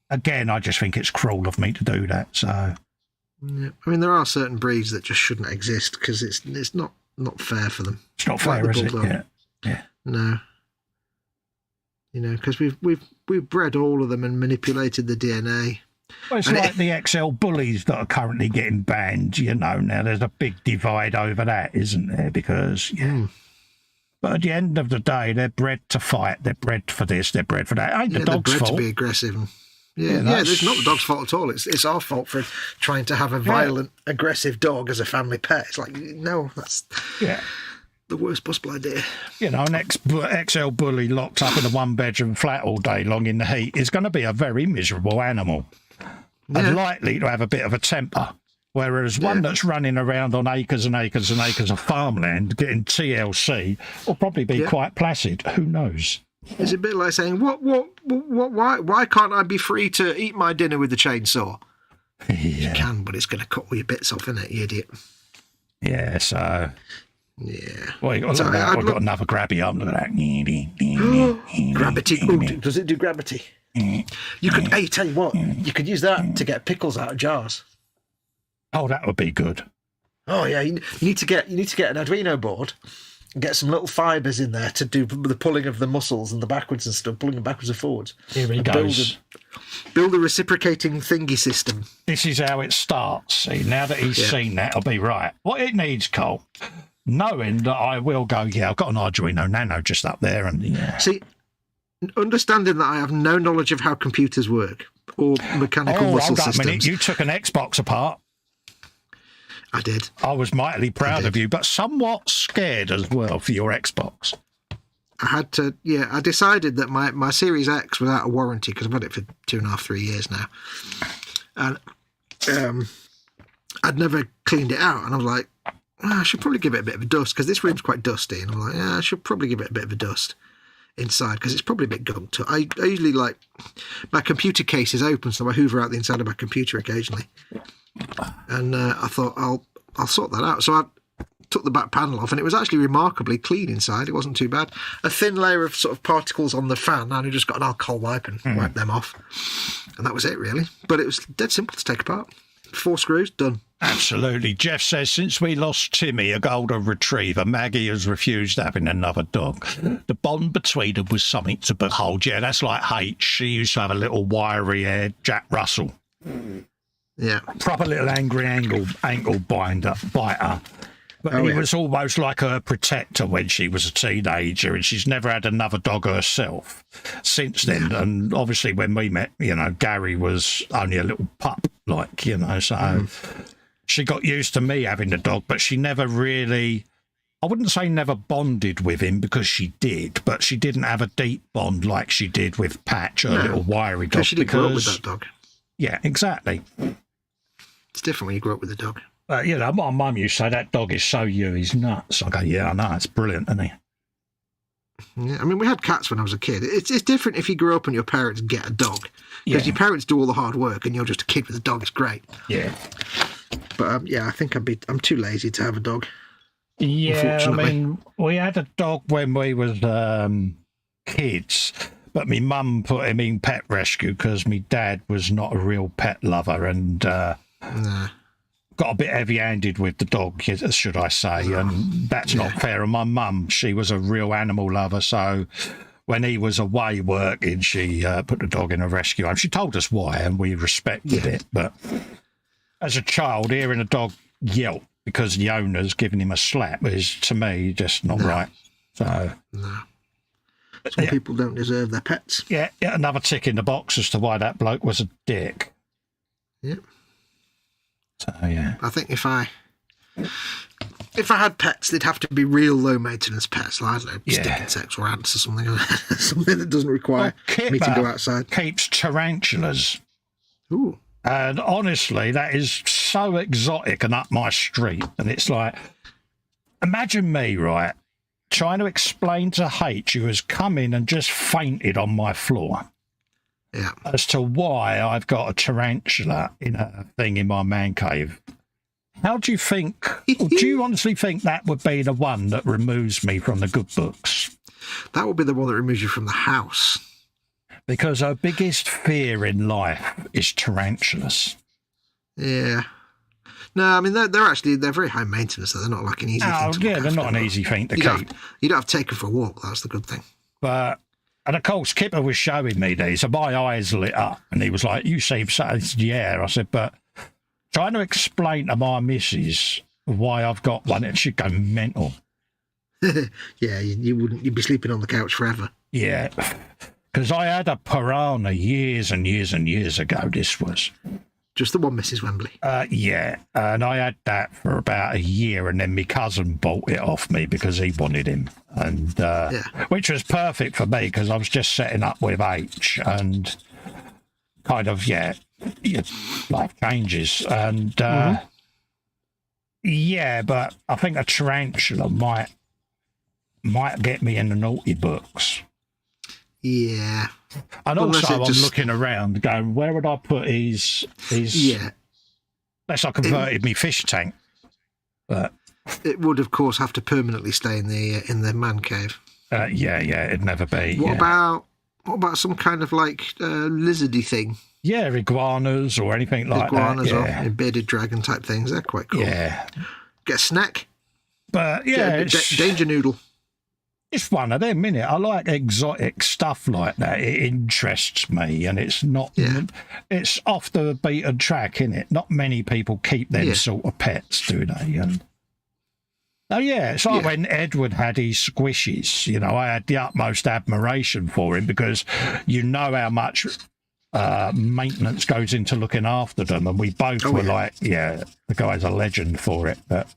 [SPEAKER 2] again, I just think it's cruel of me to do that. So,
[SPEAKER 3] I mean, there are certain breeds that just shouldn't exist because it's not fair for them.
[SPEAKER 2] It's not fair, is it? Yeah.
[SPEAKER 3] No. Because we've bred all of them and manipulated the DNA.
[SPEAKER 2] Well, it's like the XL bullies that are currently getting banned. Now there's a big divide over that, isn't there? Because But at the end of the day, they're bred to fight. They're bred for this. They're bred for that. It ain't the
[SPEAKER 3] they're
[SPEAKER 2] dog's
[SPEAKER 3] bred
[SPEAKER 2] fault.
[SPEAKER 3] to be aggressive. It's not the dog's fault at all. It's our fault for trying to have a violent, aggressive dog as a family pet. It's like, no, that's the worst possible idea.
[SPEAKER 2] You know, an XL bully locked up in a one-bedroom flat all day long in the heat is going to be a very miserable animal and likely to have a bit of a temper. Whereas one that's running around on acres and acres and acres of farmland getting TLC will probably be quite placid. Who knows?
[SPEAKER 3] It's a bit like saying, why can't I be free to eat my dinner with the chainsaw? You can, but it's going to cut all your bits off, isn't it, you idiot?
[SPEAKER 2] Yeah, so...
[SPEAKER 3] Yeah.
[SPEAKER 2] Well, I've got another grabby up. Look at that.
[SPEAKER 3] Gravity. Ooh, does it do gravity? You could, tell you what, you could use that to get pickles out of jars.
[SPEAKER 2] Oh, that would be good.
[SPEAKER 3] Oh yeah, you need to get an Arduino board and get some little fibres in there to do the pulling of the muscles and the backwards and stuff, pulling them backwards and forwards.
[SPEAKER 2] Here he goes.
[SPEAKER 3] Build a reciprocating thingy system.
[SPEAKER 2] This is how it starts. See, now that he's seen that, I'll be right. What it needs, Cole, knowing that I will go, I've got an Arduino Nano just up there. And
[SPEAKER 3] see, understanding that I have no knowledge of how computers work or mechanical muscle systems.
[SPEAKER 2] Hold on a minute, you took an Xbox apart.
[SPEAKER 3] I did.
[SPEAKER 2] I was mightily proud of you, but somewhat scared as well for your Xbox.
[SPEAKER 3] I had to, I decided that my Series X was out of warranty because I've had it for 2.5, 3 years now. And I'd never cleaned it out. And I was like, I should probably give it a bit of a dust because this room's quite dusty. And I'm like, I should probably give it a bit of a dust inside because it's probably a bit gunked. I usually like, my computer case is open, so I hoover out the inside of my computer occasionally. And I thought I'll sort that out. So I took the back panel off, and it was actually remarkably clean inside. It wasn't too bad. A thin layer of sort of particles on the fan, and I just got an alcohol wipe and wiped them off, and that was it really. But it was dead simple to take apart. 4 screws, done.
[SPEAKER 2] Absolutely. Jeff says, since we lost Timmy, a golden retriever, Maggie has refused having another dog. The bond between them was something to behold. Yeah, that's like H. She used to have a little wiry-haired Jack Russell.
[SPEAKER 3] Yeah.
[SPEAKER 2] Proper little angry ankle biter. But he was almost like her protector when she was a teenager, and she's never had another dog herself since then. Yeah. And obviously when we met, Gary was only a little pup, so she got used to me having the dog, but she never really, I wouldn't say never bonded with him because she did, but she didn't have a deep bond like she did with Patch, her little wiry dog.
[SPEAKER 3] She didn't grow up with that dog.
[SPEAKER 2] Yeah, exactly.
[SPEAKER 3] It's different when you grow up with a dog.
[SPEAKER 2] My mum used to say, that dog is so you, he's nuts. I go, yeah, I know, it's brilliant, isn't he?
[SPEAKER 3] Yeah, I mean, we had cats when I was a kid. It's different if you grow up and your parents get a dog. Because your parents do all the hard work and you're just a kid with a dog. It's great.
[SPEAKER 2] Yeah.
[SPEAKER 3] But, I think I'm too lazy to have a dog.
[SPEAKER 2] Yeah, I mean, we had a dog when we was kids, but my mum put him in pet rescue because my dad was not a real pet lover and... got a bit heavy-handed with the dog, should I say, and that's not fair. And my mum, she was a real animal lover, so when he was away working, she put the dog in a rescue home. She told us why, and we respected it. But as a child, hearing a dog yelp because the owner's giving him a slap is, to me, just not right. So,
[SPEAKER 3] some people don't deserve their pets.
[SPEAKER 2] Yeah, another tick in the box as to why that bloke was a dick.
[SPEAKER 3] Yep.
[SPEAKER 2] So, yeah.
[SPEAKER 3] I think if I had pets, they'd have to be real low maintenance pets, like, I don't know, stick insects or ants or something, something that doesn't require me to go outside.
[SPEAKER 2] Keeps tarantulas.
[SPEAKER 3] Ooh.
[SPEAKER 2] And honestly, that is so exotic and up my street. And it's like, imagine me, right, trying to explain to H, who has come in and just fainted on my floor.
[SPEAKER 3] Yeah.
[SPEAKER 2] As to why I've got a tarantula in a thing in my man cave. How do you think, or do you honestly think that would be the one that removes me from the good books?
[SPEAKER 3] That would be the one that removes you from the house.
[SPEAKER 2] Because her biggest fear in life is tarantulas.
[SPEAKER 3] Yeah. No, I mean, they're very high maintenance, so they're not like an easy thing to
[SPEAKER 2] they're not an easy thing to keep.
[SPEAKER 3] You don't have to take them for a walk, that's the good thing.
[SPEAKER 2] But... And of course, Kipper was showing me these, so my eyes lit up, and he was like, you seem so... I said, but trying to explain to my missus why I've got one, and she'd go mental.
[SPEAKER 3] Yeah, you wouldn't. You'd be sleeping on the couch forever.
[SPEAKER 2] Yeah, because I had a piranha years and years and years ago. This was.
[SPEAKER 3] Just the one, Mrs. Wembley.
[SPEAKER 2] Yeah, and I had that for about a year, and then my cousin bought it off me because he wanted him, and which was perfect for me because I was just setting up with H, and kind of life changes, and yeah, but I think a tarantula might get me in the naughty books.
[SPEAKER 3] Yeah.
[SPEAKER 2] And also, I'm looking around going, where would I put his unless I converted me fish tank. But
[SPEAKER 3] it would, of course, have to permanently stay in the man cave.
[SPEAKER 2] Yeah, it'd never be.
[SPEAKER 3] What about some kind of like lizardy thing?
[SPEAKER 2] Yeah, iguanas or anything like
[SPEAKER 3] iguanas
[SPEAKER 2] that.
[SPEAKER 3] or bearded dragon type things. They're quite cool.
[SPEAKER 2] Yeah.
[SPEAKER 3] Get a snack.
[SPEAKER 2] But yeah,
[SPEAKER 3] danger noodle.
[SPEAKER 2] It's one of them, innit? I like exotic stuff like that. It interests me, and it's not. Yeah. It's off the beaten track, innit? Not many people keep them sort of pets, do they? And it's like when Edward had his squishies. You know, I had the utmost admiration for him because you know how much maintenance goes into looking after them, and we both were like, the guy's a legend for it. But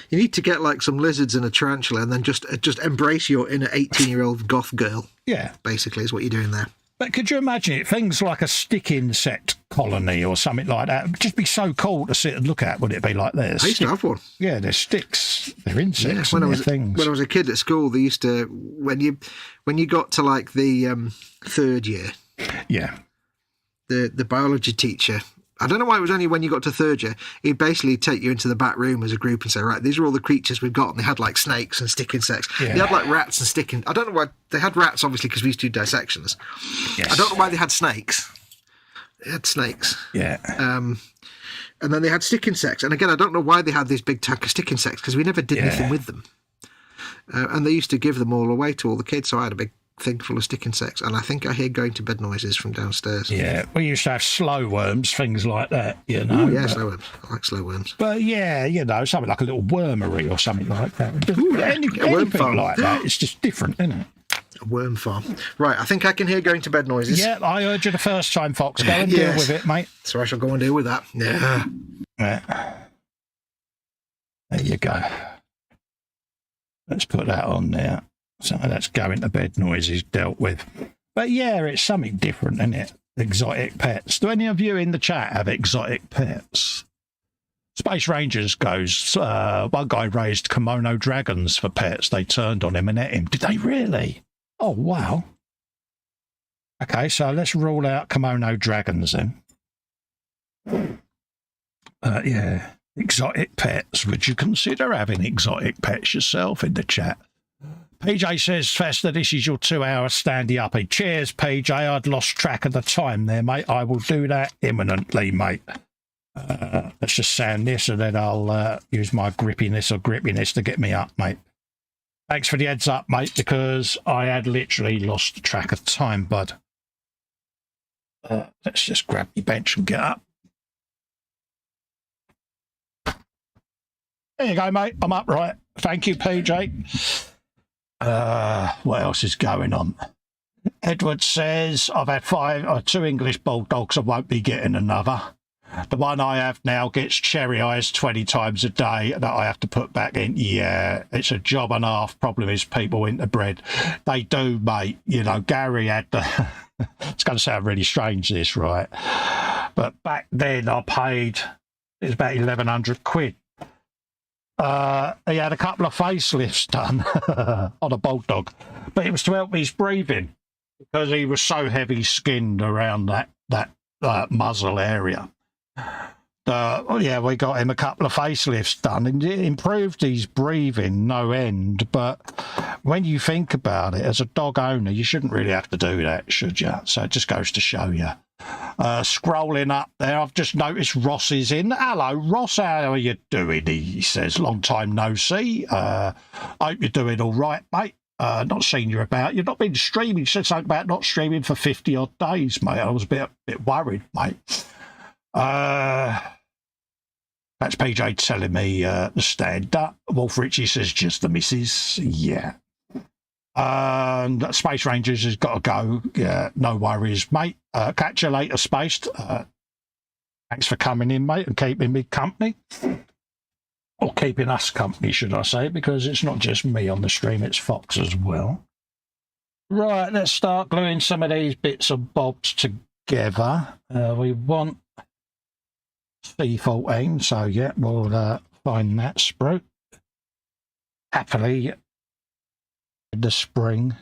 [SPEAKER 3] you need to get like some lizards and a tarantula, and then just embrace your inner 18-year-old goth girl. Yeah, basically, is what you're doing there.
[SPEAKER 2] But could you imagine it? Things like a stick insect colony or something like that would just be so cool to sit and look at. Would it be like this?
[SPEAKER 3] I used to have one.
[SPEAKER 2] Yeah, they're sticks. They're insects.
[SPEAKER 3] Yeah,
[SPEAKER 2] when I
[SPEAKER 3] was a kid at school, they used to when you got to like the third year.
[SPEAKER 2] Yeah.
[SPEAKER 3] The biology teacher. I don't know why it was only when you got to third year. He'd basically take you into the back room as a group and say, right, these are all the creatures we've got. And they had like snakes and stick insects. Yeah. They had like rats and I don't know why. They had rats, obviously, because we used to do dissections. Yes. I don't know why they had snakes. They had snakes.
[SPEAKER 2] Yeah.
[SPEAKER 3] And then they had stick insects. And again, I don't know why they had this big tank of stick insects because we never did anything with them. And they used to give them all away to all the kids. So I had a big thing full of stick insects, and I think I hear going to bed noises from downstairs.
[SPEAKER 2] Yeah, we used to have slow worms, things like that, you know.
[SPEAKER 3] Ooh, yeah, slow worms. I like slow worms.
[SPEAKER 2] But yeah, you know, something like a little wormery or something like that.
[SPEAKER 3] Ooh,
[SPEAKER 2] anything like that, it's just different, isn't it?
[SPEAKER 3] A worm farm. Right, I think I can hear going to bed noises.
[SPEAKER 2] Yeah, I heard you the first time, Fox. Go and deal with it, mate.
[SPEAKER 3] So I shall go and deal with that. Yeah.
[SPEAKER 2] There you go. Let's put that on there. So that's going to bed noises dealt with. But yeah, it's something different, isn't it? Exotic pets. Do any of you in the chat have exotic pets? Space Rangers goes, one guy raised kimono dragons for pets. They turned on him and ate him. Did they really? Oh, wow. Okay, so let's rule out kimono dragons then. Yeah, exotic pets. Would you consider having exotic pets yourself in the chat? PJ says, Festa, this is your 2-hour standy uppy. Cheers, PJ. I'd lost track of the time there, mate. I will do that imminently, mate. Let's just sound this and then I'll use my grippiness to get me up, mate. Thanks for the heads up, mate, because I had literally lost track of time, bud. Let's just grab your bench and get up. There you go, mate. I'm upright. Thank you, PJ. What else is going on? Edward says, I've had 2 English bulldogs. I won't be getting another. The one I have now gets cherry eyes 20 times a day that I have to put back in. Yeah, it's a job and a half. Problem is people interbred. They do, mate. You know, Gary had the... It's going to sound really strange, this, right? But back then I paid... It was about 1,100 quid. He had a couple of facelifts done on a bulldog, but it was to help his breathing because he was so heavy skinned around that muzzle area. We got him a couple of facelifts done and it improved his breathing no end. But when you think about it, as a dog owner, you shouldn't really have to do that, should you? So it just goes to show you. Scrolling up there, I've just noticed Ross is in. Hello, Ross, how are you doing? He says, long time no see. Hope you're doing all right, mate. Not seen you about. You've not been streaming. You said something about not streaming for 50 odd days, mate. I was a bit worried, mate. That's PJ telling me the stand up. Wolf Richie says just the missus. Yeah. Space Rangers has got to go. Yeah, no worries, mate. Catch you later, Spaced. Thanks for coming in, mate, and keeping me company. Or keeping us company, should I say, because it's not just me on the stream, it's Fox as well. Right, let's start gluing some of these bits and bobs together. We want C14, so yeah, we'll find that sprue. Happily, in the spring,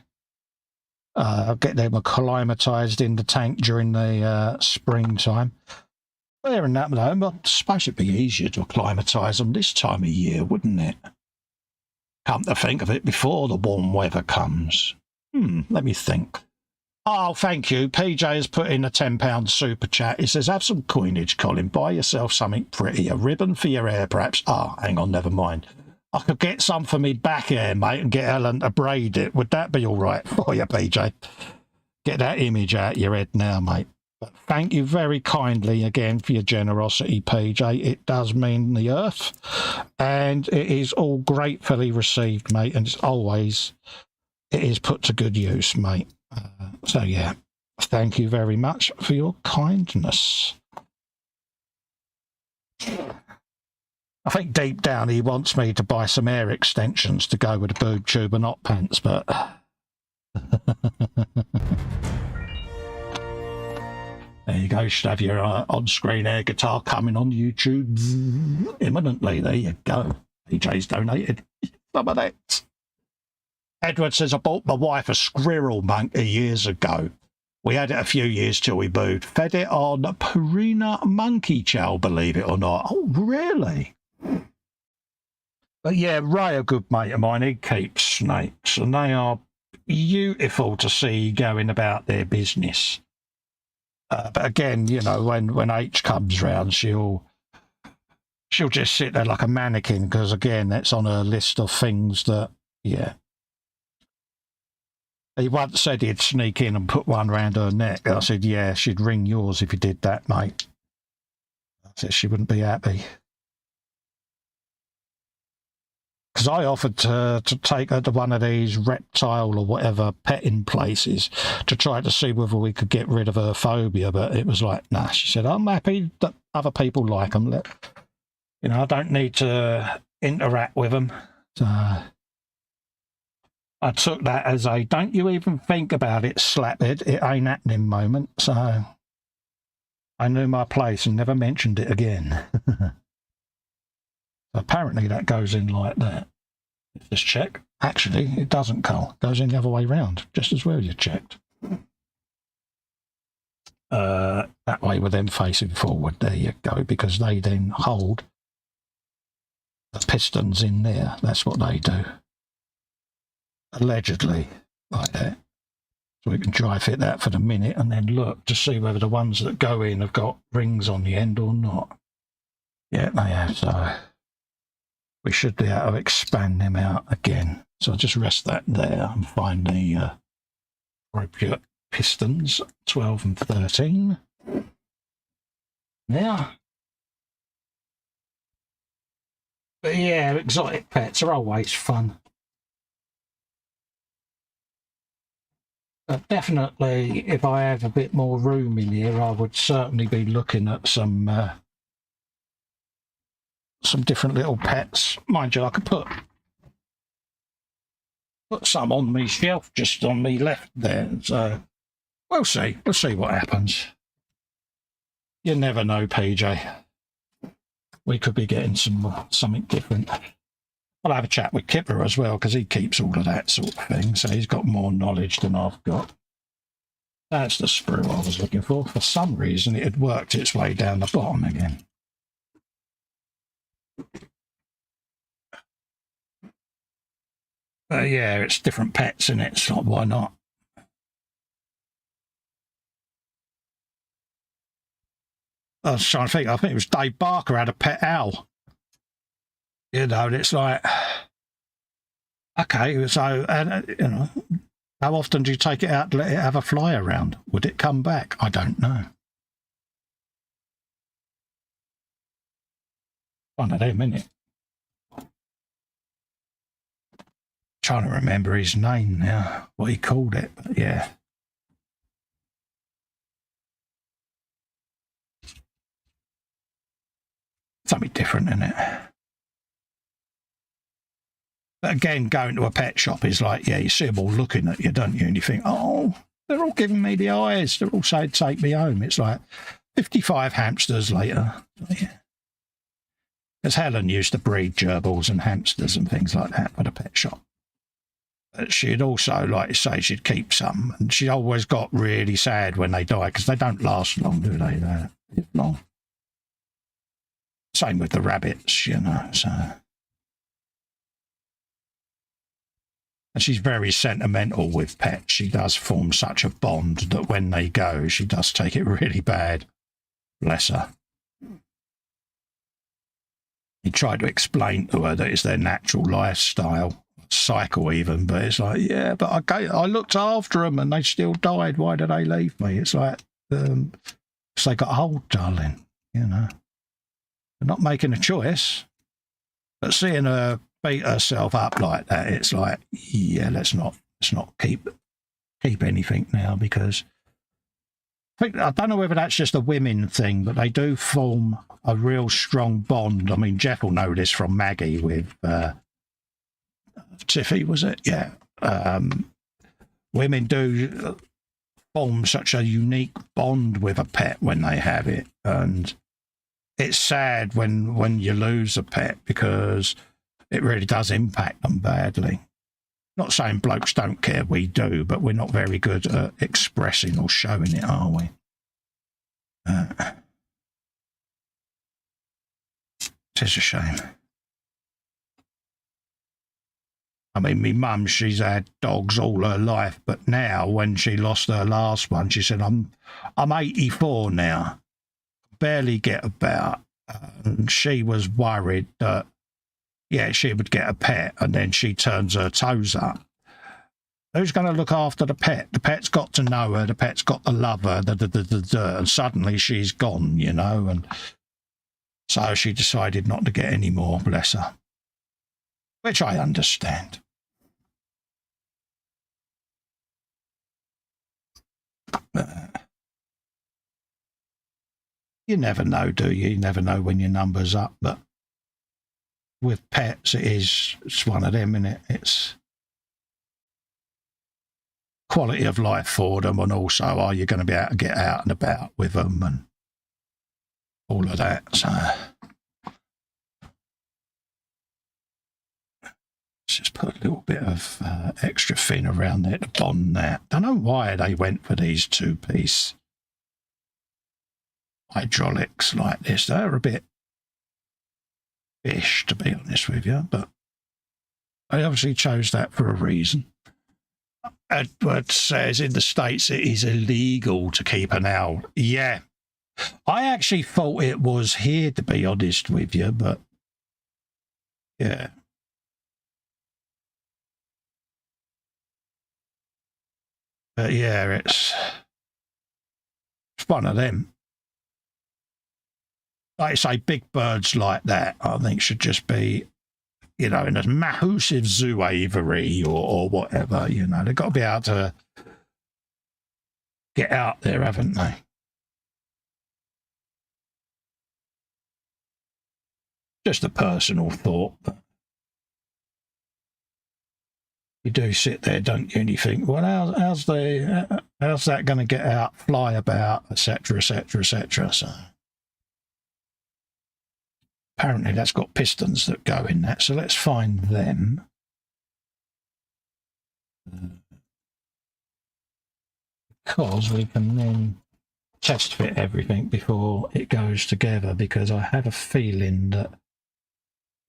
[SPEAKER 2] get them acclimatised in the tank during the springtime. Fair enough, though, but I suppose it'd be easier to acclimatise them this time of year, wouldn't it? Come to think of it, before the warm weather comes. Let me think. Oh, thank you. PJ has put in a £10 super chat. He says, have some coinage, Colin. Buy yourself something pretty. A ribbon for your hair, perhaps. Ah, hang on, never mind. I could get some for me back hair, mate, and get Ellen to braid it. Would that be all right for you, PJ? Get that image out your head now, mate. But thank you very kindly again for your generosity, PJ. It does mean the earth. And it is all gratefully received, mate. And it is put to good use, mate. So, yeah, thank you very much for your kindness. I think deep down he wants me to buy some hair extensions to go with the boob tube and hot pants, but... There you go, you should have your on-screen air guitar coming on YouTube imminently. There you go. PJ's donated some of that. Edward says, I bought my wife a squirrel monkey years ago. We had it a few years till we moved. Fed it on Purina monkey chow, believe it or not. Oh, really? But yeah, Ray, a good mate of mine, he keeps snakes, and they are beautiful to see going about their business. But again, you know, when H comes round, she'll just sit there like a mannequin, because again, that's on her list of things that, yeah. He once said he'd sneak in and put one round her neck. I said, yeah, she'd ring yours if you did that, mate. I said she wouldn't be happy. Because I offered to take her to one of these reptile or whatever petting places to try to see whether we could get rid of her phobia, but it was like, nah. She said, I'm happy that other people like them. You know, I don't need to interact with them. So I took that as a don't you even think about it, slaphead, it ain't happening moment. So I knew my place and never mentioned it again. Apparently that goes in like that. Just check. Actually, it doesn't, Cole. It goes in the other way round, just as well you checked. That way with them facing forward. There you go, because they then hold the pistons in there. That's what they do. Allegedly, like that. So we can dry fit that for the minute and then look to see whether the ones that go in have got rings on the end or not. Yeah, they have, so we should be able to expand them out again. So I'll just rest that there and find the appropriate pistons, 12 and 13. Now, but yeah, exotic pets are always fun. But definitely, if I have a bit more room in here, I would certainly be looking at some different little pets. Mind you, I could put some on me shelf, just on me left there. So we'll see. We'll see what happens. You never know, PJ. We could be getting something different. I'll have a chat with Kipper as well, because he keeps all of that sort of thing, so he's got more knowledge than I've got. That's the sprue I was looking for. For some reason, it had worked its way down the bottom again. Yeah, it's different pets in it, so why not? I was trying to think, I think it was Dave Barker had a pet owl. You know, and it's like, okay, so, you know, how often do you take it out to let it have a fly around? Would it come back? I don't know. One of them, isn't it? Trying to remember his name now, what he called it, but yeah. Something different, isn't it? But again, going to a pet shop is like, yeah, you see them all looking at you, don't you? And you think, oh, they're all giving me the eyes. They're all saying, take me home. It's like 55 hamsters later. Yeah. Because Helen used to breed gerbils and hamsters and things like that at a pet shop. But she'd also, like you say, she'd keep some. And she always got really sad when they die because they don't last long, do they? They live long. Same with the rabbits, you know, so. And she's very sentimental with pets. She does form such a bond that when they go, she does take it really bad. Bless her. He tried to explain to her that it's their natural lifestyle, cycle even, but it's like, yeah, but I looked after them and they still died. Why did they leave me? It's like, because they got old, darling, you know. They're not making a choice. But seeing her beat herself up like that, it's like, yeah, let's not keep anything now, because I don't know whether that's just a women thing, but they do form a real strong bond. I mean, Jeff will know this from Maggie with Tiffy, was it? Yeah. Women do form such a unique bond with a pet when they have it, and it's sad when you lose a pet because it really does impact them badly. Not saying blokes don't care, we do, but we're not very good at expressing or showing it, are we? It's a shame. I mean, my mum, she's had dogs all her life, but now when she lost her last one, she said, I'm 84 now, barely get about. And she was worried that, yeah, she would get a pet and then she turns her toes up. Who's going to look after the pet? The pet's got to know her. The pet's got to love her. And suddenly she's gone, you know. And so she decided not to get any more, bless her. Which I understand. You never know, do you? You never know when your number's up. But with pets, it's one of them, isn't it? It's quality of life for them, and also are you going to be able to get out and about with them and all of that. So let's just put a little bit of extra fin around there to bond that. Don't know why they went for these two-piece hydraulics like this. They're a bit fish, to be honest with you, but I obviously chose that for a reason. Edward says in the States it is illegal to keep an owl. Yeah, I actually thought it was here, to be honest with you, but yeah. But yeah, it's one of them. Like I say, big birds like that, I think, should just be, you know, in a massive zoo aviary or whatever, you know. They've got to be able to get out there, haven't they? Just a personal thought, but you do sit there, don't you, and you think, well, how's that going to get out, fly about, etc., etc., etc. So apparently that's got pistons that go in that, so let's find them. Because we can then test fit everything before it goes together, because I have a feeling that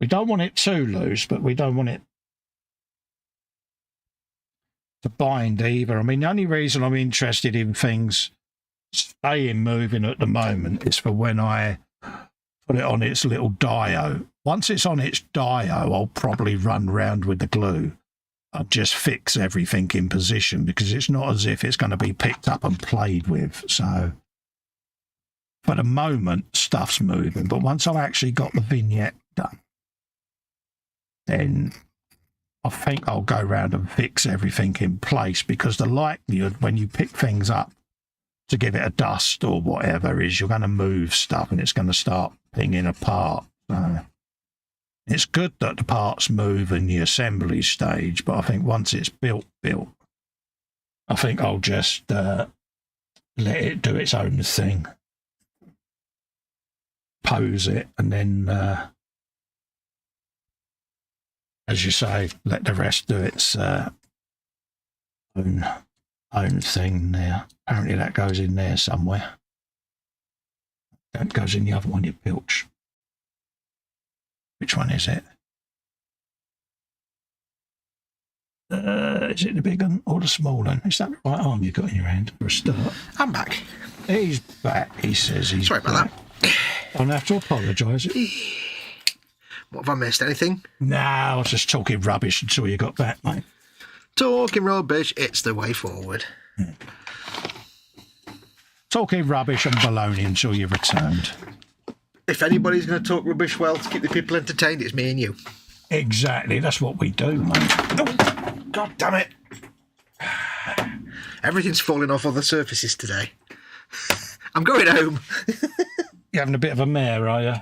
[SPEAKER 2] we don't want it too loose, but we don't want it to bind either. I mean, the only reason I'm interested in things staying moving at the moment is for when I put it on its little dio. Once it's on its dio, I'll probably run round with the glue and just fix everything in position, because it's not as if it's going to be picked up and played with. So for the moment, stuff's moving, but once I've actually got the vignette done, then I think I'll go round and fix everything in place, because the likelihood when you pick things up to give it a dust or whatever is you're going to move stuff and it's going to start pinging apart. So it's good that the parts move in the assembly stage, but I think once it's built, I think I'll just let it do its own thing, pose it, and then, as you say, let the rest do its own thing there. Apparently that goes in there somewhere. That goes in the other one you built. Which one is it? Is it the big one or the small one? Is that the right arm you've got in your hand for a start?
[SPEAKER 3] I'm back.
[SPEAKER 2] He's back, he says he's
[SPEAKER 3] Sorry about that.
[SPEAKER 2] Don't have to apologise.
[SPEAKER 3] What, have I missed anything?
[SPEAKER 2] No, I was just talking rubbish until you got back, mate.
[SPEAKER 3] Talking rubbish, it's the way forward.
[SPEAKER 2] Talking rubbish and baloney until you returned.
[SPEAKER 3] If anybody's going to talk rubbish well to keep the people entertained, it's me and you.
[SPEAKER 2] Exactly, that's what we do, mate.
[SPEAKER 3] Oh, God damn it. Everything's falling off other surfaces today. I'm going home.
[SPEAKER 2] You're having a bit of a mare, are you?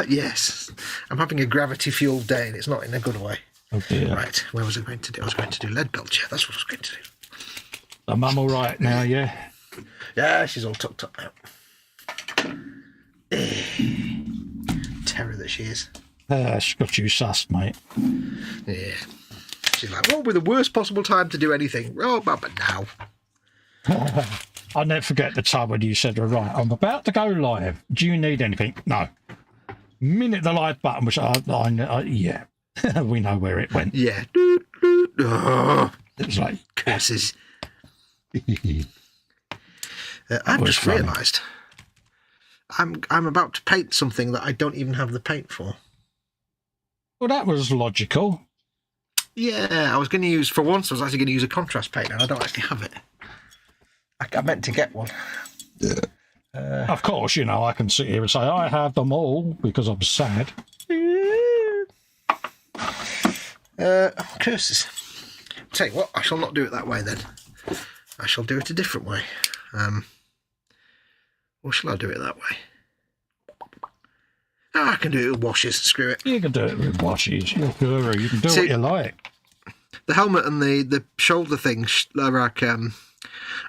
[SPEAKER 3] Yes. I'm having a gravity-fueled day, and it's not in a good way.
[SPEAKER 2] Oh, dear.
[SPEAKER 3] Right, where was I going to do? I was going to do lead belcher. That's what I was going to do.
[SPEAKER 2] The mum all right now, yeah?
[SPEAKER 3] Yeah, she's all tucked up now. Terror that she is.
[SPEAKER 2] She's got you sussed, mate.
[SPEAKER 3] Yeah. She's like, what would be the worst possible time to do anything? Oh, but now.
[SPEAKER 2] I'll never forget the time when you said, right, I'm about to go live. Do you need anything? No. Minute the live button was, yeah. We know where it went.
[SPEAKER 3] Yeah. Oh,
[SPEAKER 2] it was like
[SPEAKER 3] curses. I've just realised I'm about to paint something that I don't even have the paint for.
[SPEAKER 2] Well, that was logical.
[SPEAKER 3] Yeah, I was going to use, for once, I was actually going to use a contrast paint, and I don't actually have it. I meant to get one.
[SPEAKER 2] Of course, you know, I can sit here and say I have them all because I'm sad.
[SPEAKER 3] Curses. Tell you what, I shall not do it that way then. I shall do it a different way. Or shall I do it that way? Oh, I can do it with washes, screw it.
[SPEAKER 2] You can do it with washes. You're guru. You can do what you like.
[SPEAKER 3] The helmet and the shoulder things are like a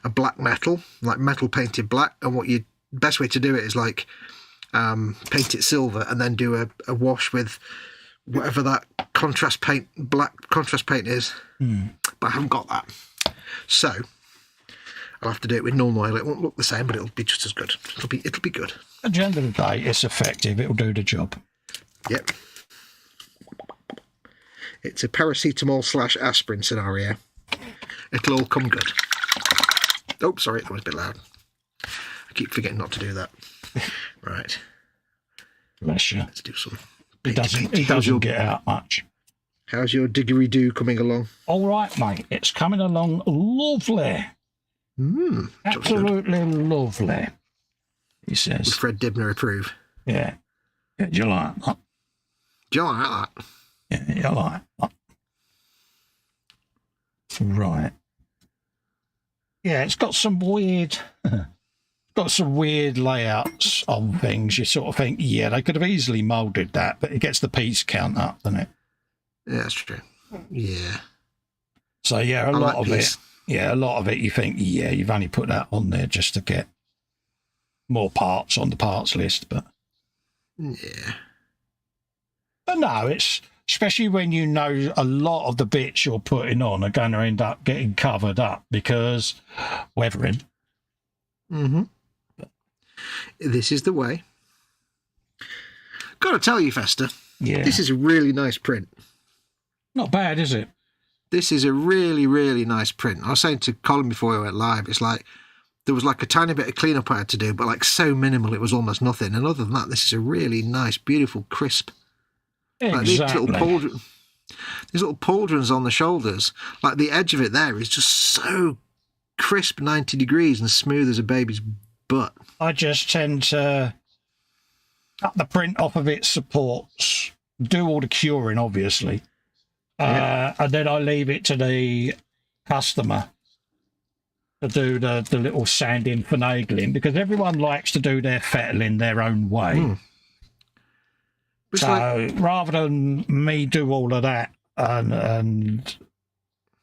[SPEAKER 3] black metal painted black, and what you best way to do it is like paint it silver and then do a wash with whatever that black contrast paint is. But I haven't got that, so I'll have to do it with normal oil. It won't look the same, but it'll be just as good. It'll be good.
[SPEAKER 2] At the end of the day, it's effective. It'll do the job.
[SPEAKER 3] Yep. It's a paracetamol/aspirin scenario. It'll all come good. Oh, sorry, that was a bit loud. I keep forgetting not to do that. Right.
[SPEAKER 2] Bless you.
[SPEAKER 3] Let's do some.
[SPEAKER 2] He doesn't get out much.
[SPEAKER 3] How's your didgeridoo coming along?
[SPEAKER 2] All right, mate. It's coming along lovely. Absolutely lovely, he says.
[SPEAKER 3] Would Fred Dibner approve?
[SPEAKER 2] Yeah. Do you like that?
[SPEAKER 3] Do you like that?
[SPEAKER 2] Yeah, you like that. Right. Yeah, it's got some weird layouts on things. You sort of think, yeah, they could have easily moulded that, but it gets the piece count up, doesn't it?
[SPEAKER 3] Yeah, that's true. Yeah.
[SPEAKER 2] So yeah, a lot of it you think, yeah, you've only put that on there just to get more parts on the parts list, but
[SPEAKER 3] yeah.
[SPEAKER 2] But no, it's especially when you know a lot of the bits you're putting on are going to end up getting covered up because weathering.
[SPEAKER 3] This is the way. Got to tell you, Festa.
[SPEAKER 2] Yeah.
[SPEAKER 3] This is a really nice print.
[SPEAKER 2] Not bad, is it?
[SPEAKER 3] This is a really, really nice print. I was saying to Colin before we went live, it's like there was like a tiny bit of cleanup I had to do, but like so minimal it was almost nothing. And other than that, this is a really nice, beautiful, crisp.
[SPEAKER 2] Exactly.
[SPEAKER 3] Like these little pauldrons on the shoulders, like the edge of it there is just so crisp 90 degrees and smooth as a baby's butt.
[SPEAKER 2] I just tend to cut the print off of its supports, do all the curing, obviously, and then I leave it to the customer to do the little sanding, finagling, because everyone likes to do their fettling their own way. So rather than me do all of that, and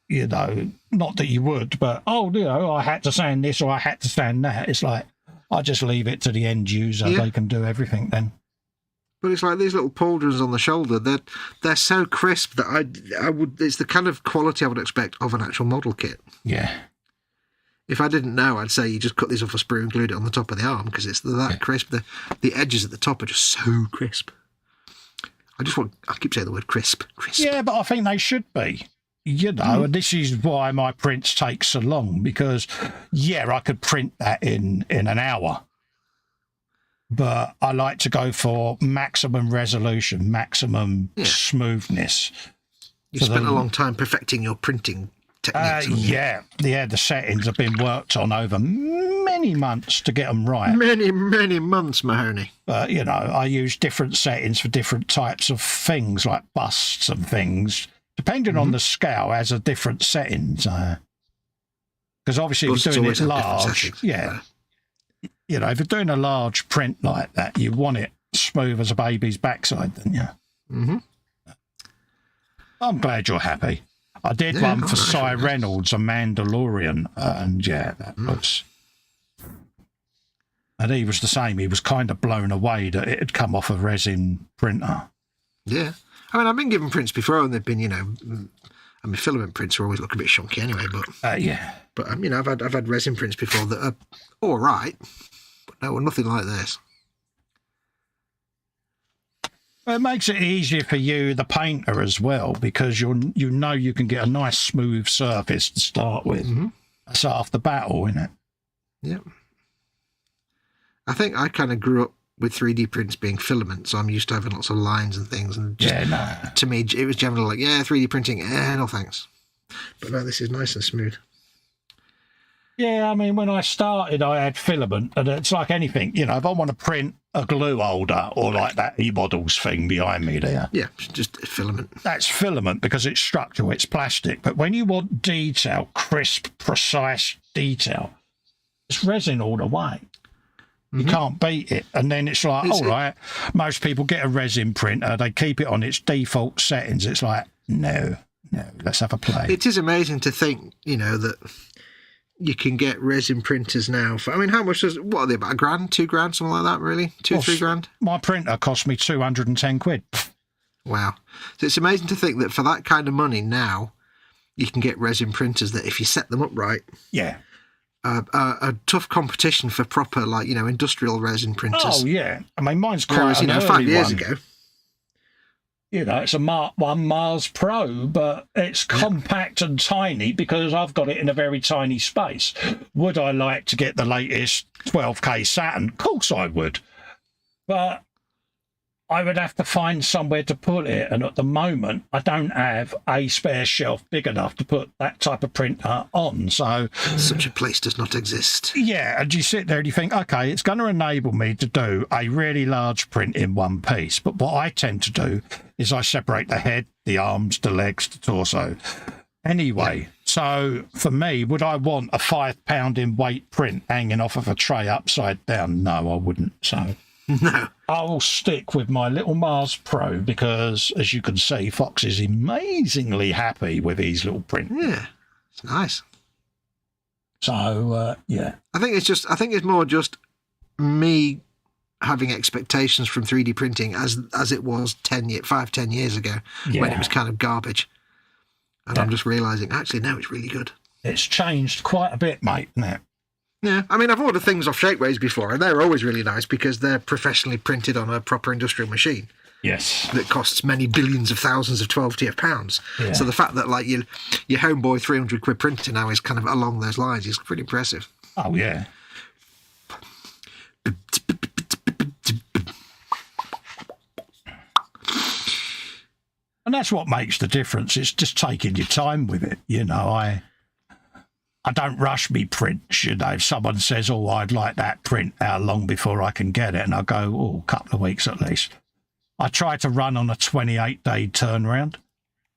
[SPEAKER 2] you know, not that you would, but you know, I had to sand this or I had to sand that. It's like I just leave it to the end user. They can do everything then.
[SPEAKER 3] But it's like these little pauldrons on the shoulder. They're so crisp that I would. It's the kind of quality I would expect of an actual model kit.
[SPEAKER 2] Yeah.
[SPEAKER 3] If I didn't know, I'd say you just cut these off a sprue and glued it on the top of the arm because it's that crisp. The edges at the top are just so crisp. I keep saying the word crisp.
[SPEAKER 2] Yeah, but I think they should be. You know, and this is why my prints take so long, because I could print that in an hour. But I like to go for maximum resolution, maximum smoothness.
[SPEAKER 3] You spent a long time perfecting your printing techniques.
[SPEAKER 2] The settings have been worked on over many months to get them right.
[SPEAKER 3] Many months, Mahoney.
[SPEAKER 2] But, you know, I use different settings for different types of things, like busts and things. Depending on the scale, has a different settings. Because obviously if you're doing it large, you know, if you're doing a large print like that, you want it smooth as a baby's backside, don't you? I'm glad you're happy. I did one for Cy Reynolds, a Mandalorian, and that was... And he was the same. He was kind of blown away that it had come off a resin printer. Yeah.
[SPEAKER 3] I mean, I've been given prints before, and they've been, you know, I mean, filament prints are always look a bit shonky anyway, but But you know, I've had resin prints before that are all right, but no, nothing like this.
[SPEAKER 2] Well, it makes it easier for you, the painter, as well, because you know you can get a nice smooth surface to start with. That's half the battle, isn't it?
[SPEAKER 3] Yeah. I think I kind of grew up with 3D prints being filament, so I'm used to having lots of lines and things. And just, to me, it was generally like, 3D printing, no thanks. But no, this is nice and smooth.
[SPEAKER 2] Yeah, I mean, when I started, I had filament, and it's like anything, you know, if I want to print a glue holder or like that KA.Models thing behind me there.
[SPEAKER 3] Yeah, just filament.
[SPEAKER 2] That's filament because it's structural, it's plastic. But when you want detail, crisp, precise detail, it's resin all the way. You can't beat it. And then it's like, all right, most people get a resin printer, they keep it on its default settings. It's like, no, let's have a play.
[SPEAKER 3] It is amazing to think, you know, that you can get resin printers now for, I mean, how much what are they, about £1,000, £2,000, something like that, really? £3,000?
[SPEAKER 2] My printer cost me 210 quid.
[SPEAKER 3] Wow. So it's amazing to think that for that kind of money now, you can get resin printers that if you set them up right.
[SPEAKER 2] Yeah.
[SPEAKER 3] A tough competition for proper, like, you know, industrial resin printers.
[SPEAKER 2] Oh, yeah. I mean, mine's quite
[SPEAKER 3] an early 5 years ago.
[SPEAKER 2] You know, it's a Mark 1 Mars Pro, but it's compact and tiny because I've got it in a very tiny space. Would I like to get the latest 12K Saturn? Of course I would. But I would have to find somewhere to put it. And at the moment, I don't have a spare shelf big enough to put that type of printer on. So
[SPEAKER 3] such a place does not exist.
[SPEAKER 2] Yeah, and you sit there and you think, okay, it's going to enable me to do a really large print in one piece. But what I tend to do is I separate the head, the arms, the legs, the torso. Anyway, so for me, would I want a 5 pound in weight print hanging off of a tray upside down? No, I wouldn't. So
[SPEAKER 3] no,
[SPEAKER 2] I'll stick with my little Mars Pro because, as you can see, Fox is amazingly happy with his little print.
[SPEAKER 3] Yeah, it's nice.
[SPEAKER 2] So
[SPEAKER 3] I think it's more just me having expectations from 3D printing as it was 10 years ago when it was kind of garbage, and I'm just realising actually now it's really good.
[SPEAKER 2] It's changed quite a bit, mate, isn't it?
[SPEAKER 3] Yeah, I mean, I've ordered things off Shapeways before, and they're always really nice because they're professionally printed on a proper industrial machine.
[SPEAKER 2] Yes.
[SPEAKER 3] That costs many billions of thousands of 12 pounds. Yeah. So the fact that, like, your homeboy 300 quid printer now is kind of along those lines is pretty impressive.
[SPEAKER 2] Oh, yeah. And that's what makes the difference. It's just taking your time with it. You know, I don't rush me prints, you know. If someone says, oh, I'd like that print, how long before I can get it? And I go, oh, a couple of weeks at least. I try to run on a 28-day turnaround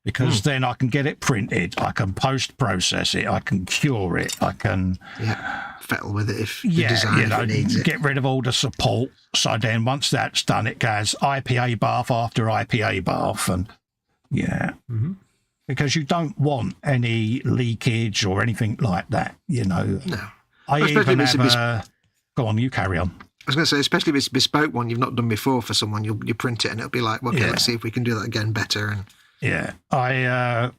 [SPEAKER 2] because then I can get it printed, I can post-process it, I can cure it, I can...
[SPEAKER 3] Yeah, fettle with it if the design if it needs it.
[SPEAKER 2] Get rid of all the support. So then once that's done, it goes IPA bath after IPA bath. And, because you don't want any leakage or anything like that, you know.
[SPEAKER 3] No.
[SPEAKER 2] I even have go on, you carry on.
[SPEAKER 3] I was going to say, especially if it's a bespoke one you've not done before for someone, you print it and it'll be like, okay, let's see if we can do that again better. And
[SPEAKER 2] I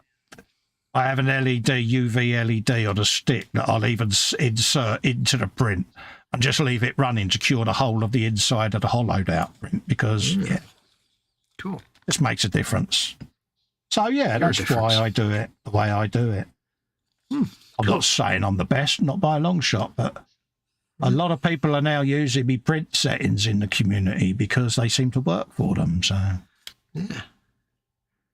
[SPEAKER 2] have an UV LED on a stick that I'll even insert into the print and just leave it running to cure the whole of the inside of the hollowed out print because,
[SPEAKER 3] cool.
[SPEAKER 2] This makes a difference. So, that's why I do it the way I do it. I'm not saying I'm the best, not by a long shot, but a lot of people are now using me print settings in the community because they seem to work for them. So,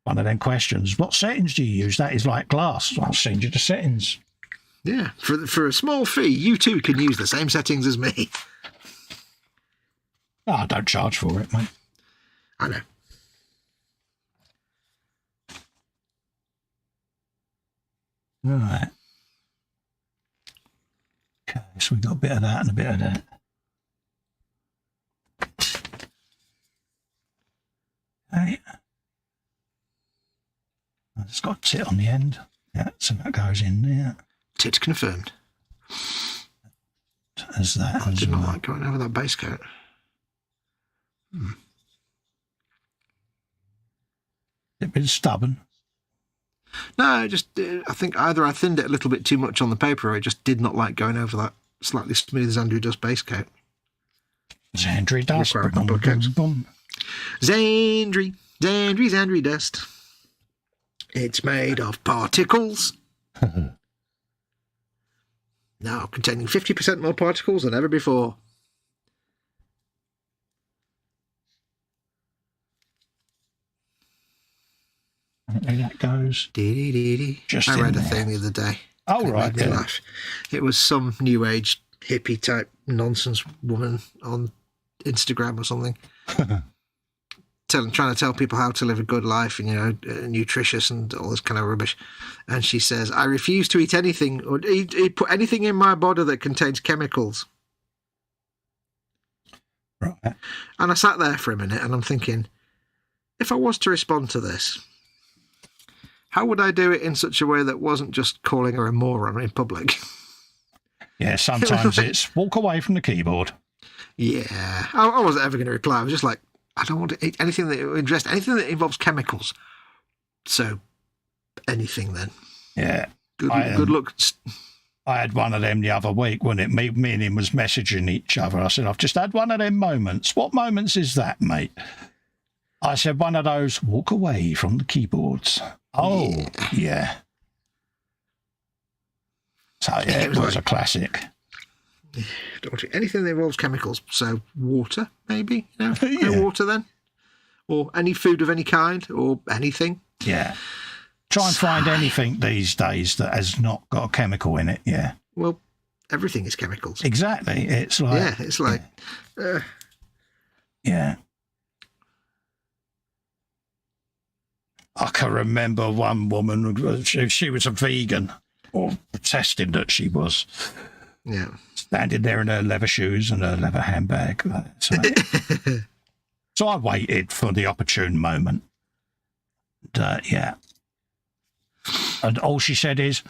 [SPEAKER 2] one of them questions, what settings do you use? That is like glass. I'll send you the settings.
[SPEAKER 3] Yeah, for a small fee, you too can use the same settings as me.
[SPEAKER 2] Oh, I don't charge for it, mate.
[SPEAKER 3] I know.
[SPEAKER 2] Right. Okay, so we've got a bit of that and a bit of that. Okay. It's got a tit on the end. Yeah, so that goes in there.
[SPEAKER 3] Tit confirmed.
[SPEAKER 2] As that.
[SPEAKER 3] I did not like going over that base coat.
[SPEAKER 2] It's been stubborn.
[SPEAKER 3] No, I think either I thinned it a little bit too much on the paper or I just did not like going over that slightly smooth Xandri dust base coat.
[SPEAKER 2] Xandri dust.
[SPEAKER 3] Xandri dust. It's made of particles. Now containing 50% more particles than ever before.
[SPEAKER 2] That goes.
[SPEAKER 3] Just I read a thing the other day.
[SPEAKER 2] Oh, right.
[SPEAKER 3] Made me laugh. It was some new age hippie type nonsense woman on Instagram or something. Trying to tell people how to live a good life and, nutritious and all this kind of rubbish. And she says, I refuse to eat anything or put anything in my body that contains chemicals.
[SPEAKER 2] Right.
[SPEAKER 3] And I sat there for a minute and I'm thinking, if I was to respond to this, how would I do it in such a way that wasn't just calling her a moron in public?
[SPEAKER 2] Yeah, sometimes it's walk away from the keyboard.
[SPEAKER 3] Yeah. I wasn't ever going to reply. I was just like, I don't want to eat anything that involves chemicals. So, anything then.
[SPEAKER 2] Yeah.
[SPEAKER 3] Good luck.
[SPEAKER 2] I had one of them the other week, wasn't it? Me and him was messaging each other. I said, I've just had one of them moments. What moments is that, mate? I said, one of those, walk away from the keyboards. Oh, yeah. So, yeah, it was a classic.
[SPEAKER 3] Don't want to anything that involves chemicals. So, water, maybe? No water then? Or any food of any kind, or anything?
[SPEAKER 2] Yeah. Try and find anything these days that has not got a chemical in it, yeah.
[SPEAKER 3] Well, everything is chemicals.
[SPEAKER 2] Exactly. It's like...
[SPEAKER 3] Yeah, it's like...
[SPEAKER 2] yeah. I can remember one woman, she was a vegan, or protesting that she was.
[SPEAKER 3] Yeah.
[SPEAKER 2] Standing there in her leather shoes and her leather handbag. So I waited for the opportune moment. And, and all she said is,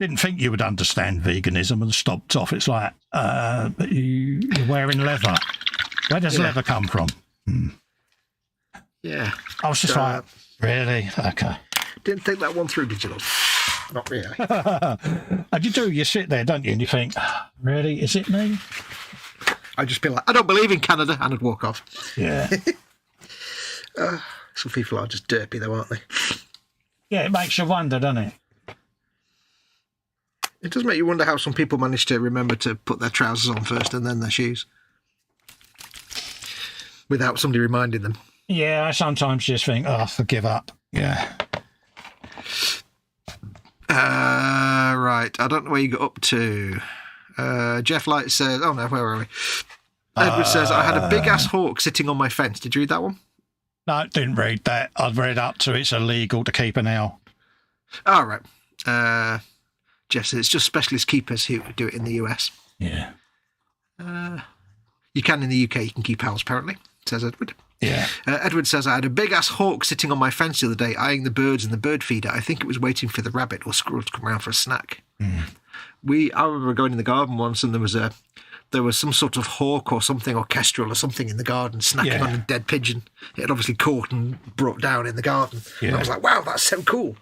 [SPEAKER 2] didn't think you would understand veganism, and stopped off. It's like, but you're wearing leather. Where does leather come from?
[SPEAKER 3] Yeah.
[SPEAKER 2] I was just like, really? Okay.
[SPEAKER 3] Didn't think that one through, did you, love? Not really.
[SPEAKER 2] And you sit there, don't you, and you think, really, is it me?
[SPEAKER 3] I'd just be like, I don't believe in Canada, and I'd walk off.
[SPEAKER 2] Yeah.
[SPEAKER 3] Some people are just derpy, though, aren't they?
[SPEAKER 2] Yeah, it makes you wonder, doesn't it?
[SPEAKER 3] It does make you wonder how some people manage to remember to put their trousers on first and then their shoes. Without somebody reminding them.
[SPEAKER 2] Yeah, I sometimes just think, oh, give up. Yeah.
[SPEAKER 3] Right, I don't know where you got up to. Jeff Light says, oh no, where are we? Edward says, I had a big-ass hawk sitting on my fence. Did you read that one?
[SPEAKER 2] No, didn't read that. I've read up to it's illegal to keep an owl.
[SPEAKER 3] All right. Jeff says, it's just specialist keepers who do it in the US.
[SPEAKER 2] Yeah.
[SPEAKER 3] You can in the UK, you can keep owls, apparently, says Edward.
[SPEAKER 2] Yeah.
[SPEAKER 3] Edward says, I had a big-ass hawk sitting on my fence the other day, eyeing the birds in the bird feeder. I think it was waiting for the rabbit or squirrel to come around for a snack. I remember going in the garden once, and there was some sort of hawk or something, or kestrel or something in the garden, snacking on a dead pigeon. It had obviously caught and brought down in the garden. Yeah. And I was like, wow, that's so cool.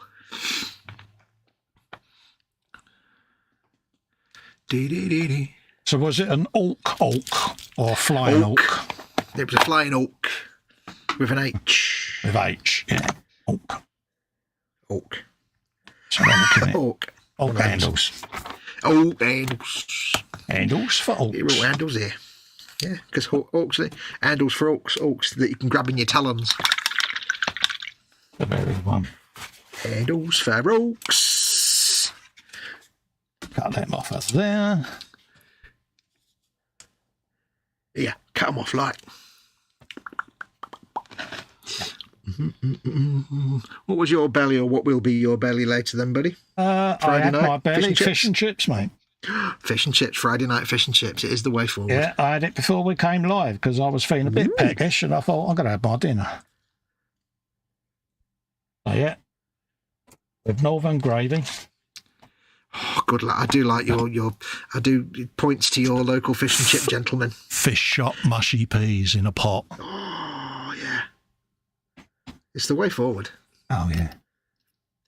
[SPEAKER 2] So was it an auk or flying auk?
[SPEAKER 3] It was a flying auk with an H.
[SPEAKER 2] With H, yeah. Auk.
[SPEAKER 3] Auk.
[SPEAKER 2] So auk. Auk handles.
[SPEAKER 3] Auk handles.
[SPEAKER 2] Handles for auks.
[SPEAKER 3] Here are handles here. Yeah, because auks, handles for auks that you can grab in your talons.
[SPEAKER 2] The very one.
[SPEAKER 3] Handles for auks.
[SPEAKER 2] Cut them off as there.
[SPEAKER 3] Yeah, cut them off like. What was your belly, or what will be your belly later then, buddy?
[SPEAKER 2] I had my belly, fish and chips, mate.
[SPEAKER 3] Fish and chips, Friday night fish and chips. It is the way forward.
[SPEAKER 2] Yeah, I had it before we came live because I was feeling a bit peckish and I thought I'm going to have my dinner. So, yeah, with northern gravy.
[SPEAKER 3] Oh, good luck. I do like your. I do points to your local fish and chip gentleman.
[SPEAKER 2] Fish shop mushy peas in a pot.
[SPEAKER 3] Oh yeah, it's the way forward.
[SPEAKER 2] Oh yeah,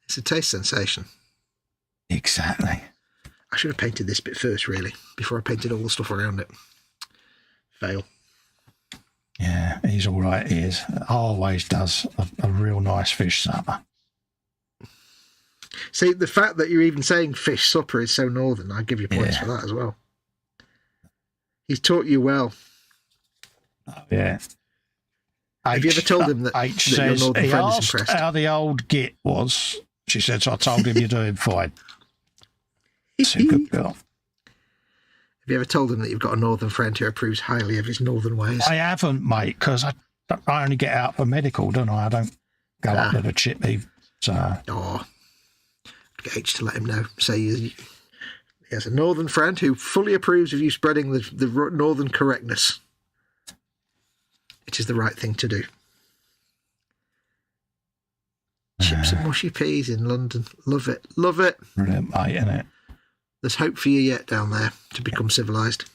[SPEAKER 3] it's a taste sensation.
[SPEAKER 2] Exactly.
[SPEAKER 3] I should have painted this bit first, really, before I painted all the stuff around it. Fail.
[SPEAKER 2] Yeah, he's all right. He is. Always does a real nice fish supper.
[SPEAKER 3] See, the fact that you're even saying fish supper is so northern, I give you points for that as well. He's taught you well.
[SPEAKER 2] Oh, yeah.
[SPEAKER 3] Have you ever told him that your northern friend is impressed?
[SPEAKER 2] How the old git was. She said, so I told him you're doing fine. It's a good girl.
[SPEAKER 3] Have you ever told him that you've got a northern friend who approves highly of his northern ways?
[SPEAKER 2] I haven't, mate, because I only get out for medical, don't I? I don't go up to the chippy. So.
[SPEAKER 3] Oh. Get H to let him know. Say he has a northern friend who fully approves of you spreading the northern correctness. It is the right thing to do. Chips and mushy peas in London. Love it. Love it.
[SPEAKER 2] Brilliant, mate, isn't it?
[SPEAKER 3] There's hope for you yet down there to become civilised.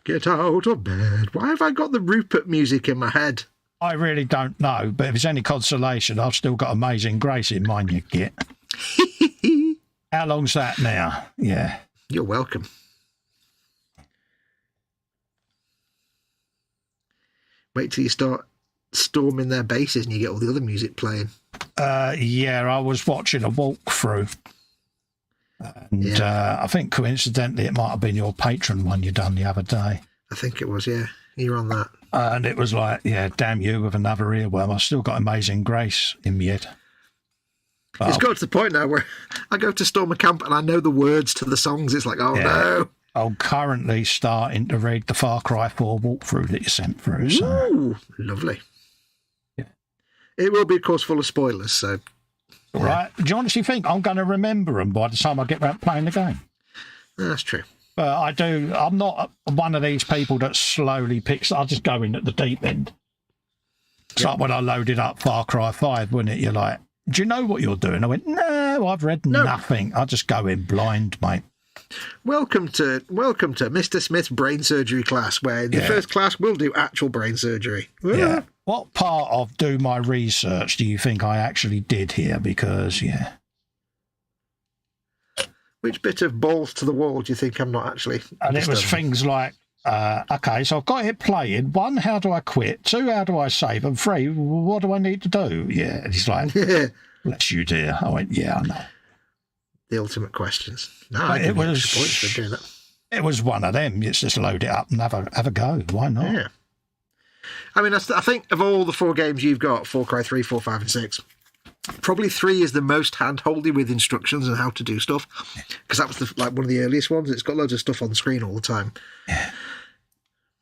[SPEAKER 3] Get out of bed. Why have I got the Rupert music in my head?
[SPEAKER 2] I really don't know, but if it's any consolation, I've still got Amazing Grace in mine, you git. How long's that now? Yeah.
[SPEAKER 3] You're welcome. Wait till you start storming their bases and you get all the other music playing.
[SPEAKER 2] Yeah, I was watching a walkthrough. And I think coincidentally it might have been your Patron one you done the other day.
[SPEAKER 3] I think it was, yeah. You're on that.
[SPEAKER 2] And it was like, yeah, damn you with another earworm. I've still got Amazing Grace in me head.
[SPEAKER 3] It's got to the point now where I go to storm a camp and I know the words to the songs. It's like, oh no.
[SPEAKER 2] I'm currently starting to read the Far Cry 4 walkthrough that you sent through. So.
[SPEAKER 3] Ooh, lovely. Yeah. It will be, of course, full of spoilers, so...
[SPEAKER 2] Yeah. Right. Do you honestly think I'm going to remember them by the time I get around playing the game?
[SPEAKER 3] That's true.
[SPEAKER 2] I do. I'm not one of these people that slowly picks... I just go in at the deep end. It's like when I loaded up Far Cry 5, wasn't it? You're like, do you know what you're doing? I went, no, I've read nothing. I just go in blind, mate.
[SPEAKER 3] Welcome to Mr. Smith's brain surgery class, where in the first class we'll do actual brain surgery.
[SPEAKER 2] Yeah. What part of do my research do you think I actually did here? Because,
[SPEAKER 3] Which bit of balls to the wall do you think I'm not actually?
[SPEAKER 2] And it was things like, okay, so I've got it playing. 1, how do I quit? 2, how do I save? And 3, what do I need to do? Yeah. And he's like, bless you, dear. I went, yeah, I know.
[SPEAKER 3] The ultimate questions. No, I didn't get points for doing that.
[SPEAKER 2] It was one of them. It's just load it up and have a go. Why not?
[SPEAKER 3] Yeah. I mean, I think of all the 4 games you've got, Far Cry 3, 4, 5, and 6, probably 3 is the most hand-holdy with instructions and how to do stuff, because that was like one of the earliest ones. It's got loads of stuff on the screen all the time.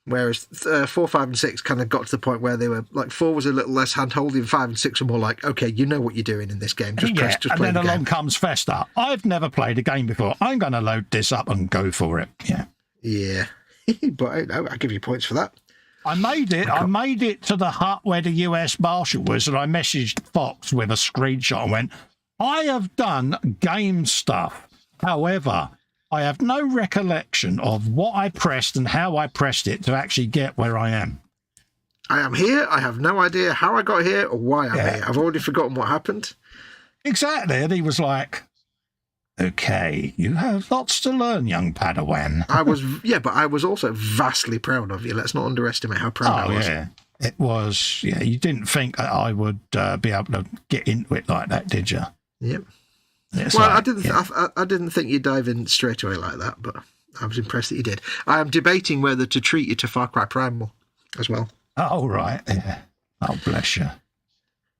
[SPEAKER 3] Whereas 4, 5, and 6 kind of got to the point where they were like 4 was a little less hand-holdy, and 5 and 6 were more like, okay, you know what you're doing in this game. Just play
[SPEAKER 2] and
[SPEAKER 3] the
[SPEAKER 2] then
[SPEAKER 3] game.
[SPEAKER 2] along comes Festa. I've never played a game before. I'm going to load this up and go for it.
[SPEAKER 3] Yeah. But I give you points for that.
[SPEAKER 2] I made it. I made it to the hut where the US Marshal was, and I messaged Fox with a screenshot and went, I have done game stuff. However, I have no recollection of what I pressed and how I pressed it to actually get where I am.
[SPEAKER 3] I am here. I have no idea how I got here or why I'm here. I've already forgotten what happened.
[SPEAKER 2] Exactly. And he was like, okay, you have lots to learn, young Padawan.
[SPEAKER 3] But I was also vastly proud of you. Let's not underestimate how proud I was.
[SPEAKER 2] Yeah. It was, you didn't think that I would be able to get into it like that, did you?
[SPEAKER 3] Yep.
[SPEAKER 2] It's
[SPEAKER 3] well,
[SPEAKER 2] like,
[SPEAKER 3] I didn't think you'd dive in straight away like that, but I was impressed that you did. I am debating whether to treat you to Far Cry Primal as well.
[SPEAKER 2] Oh, right. Yeah. Oh, bless you.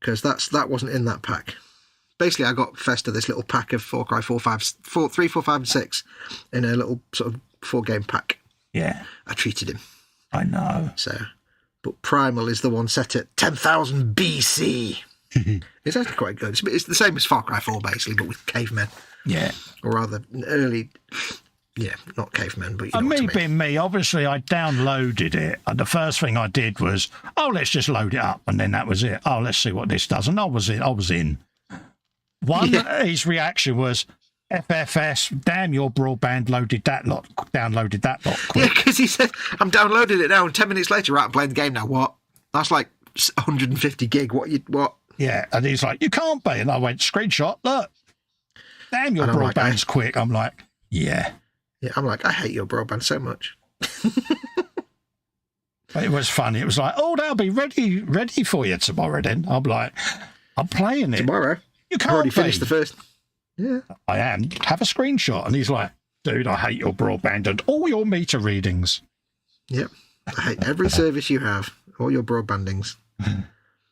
[SPEAKER 3] Because that wasn't in that pack. Basically, I got Festa this little pack of Far Cry 3, 4, 5, and 6 in a little sort of 4-game pack.
[SPEAKER 2] Yeah.
[SPEAKER 3] I treated him.
[SPEAKER 2] I know.
[SPEAKER 3] But Primal is the one set at 10,000 BC. It's actually quite good. It's the same as Far Cry 4, basically, but with cavemen.
[SPEAKER 2] Yeah.
[SPEAKER 3] Or rather, early... Yeah, not cavemen, but you know
[SPEAKER 2] And
[SPEAKER 3] what I
[SPEAKER 2] me
[SPEAKER 3] mean.
[SPEAKER 2] being me, obviously I downloaded it, and the first thing I did was, let's just load it up, and then that was it. Let's see what this does. And I was in. His reaction was, FFS, damn, your broadband downloaded that lot quick.
[SPEAKER 3] Yeah, because he said, I'm downloading it now, and 10 minutes later, right, I'm playing the game now. What? That's like 150 gig. What?
[SPEAKER 2] Yeah, and he's like, you can't be. And I went, screenshot, look. Damn, your broadband's quick. I'm like, yeah.
[SPEAKER 3] Yeah, I'm like, I hate your broadband so much.
[SPEAKER 2] It was funny. It was like, that'll be ready for you tomorrow then. I'm like, I'm playing it.
[SPEAKER 3] Tomorrow?
[SPEAKER 2] You can't
[SPEAKER 3] I've already
[SPEAKER 2] be.
[SPEAKER 3] finished the first. Yeah.
[SPEAKER 2] I am. Have a screenshot. And he's like, dude, I hate your broadband and all your meter readings.
[SPEAKER 3] Yep. I hate every service you have, all your broadbandings.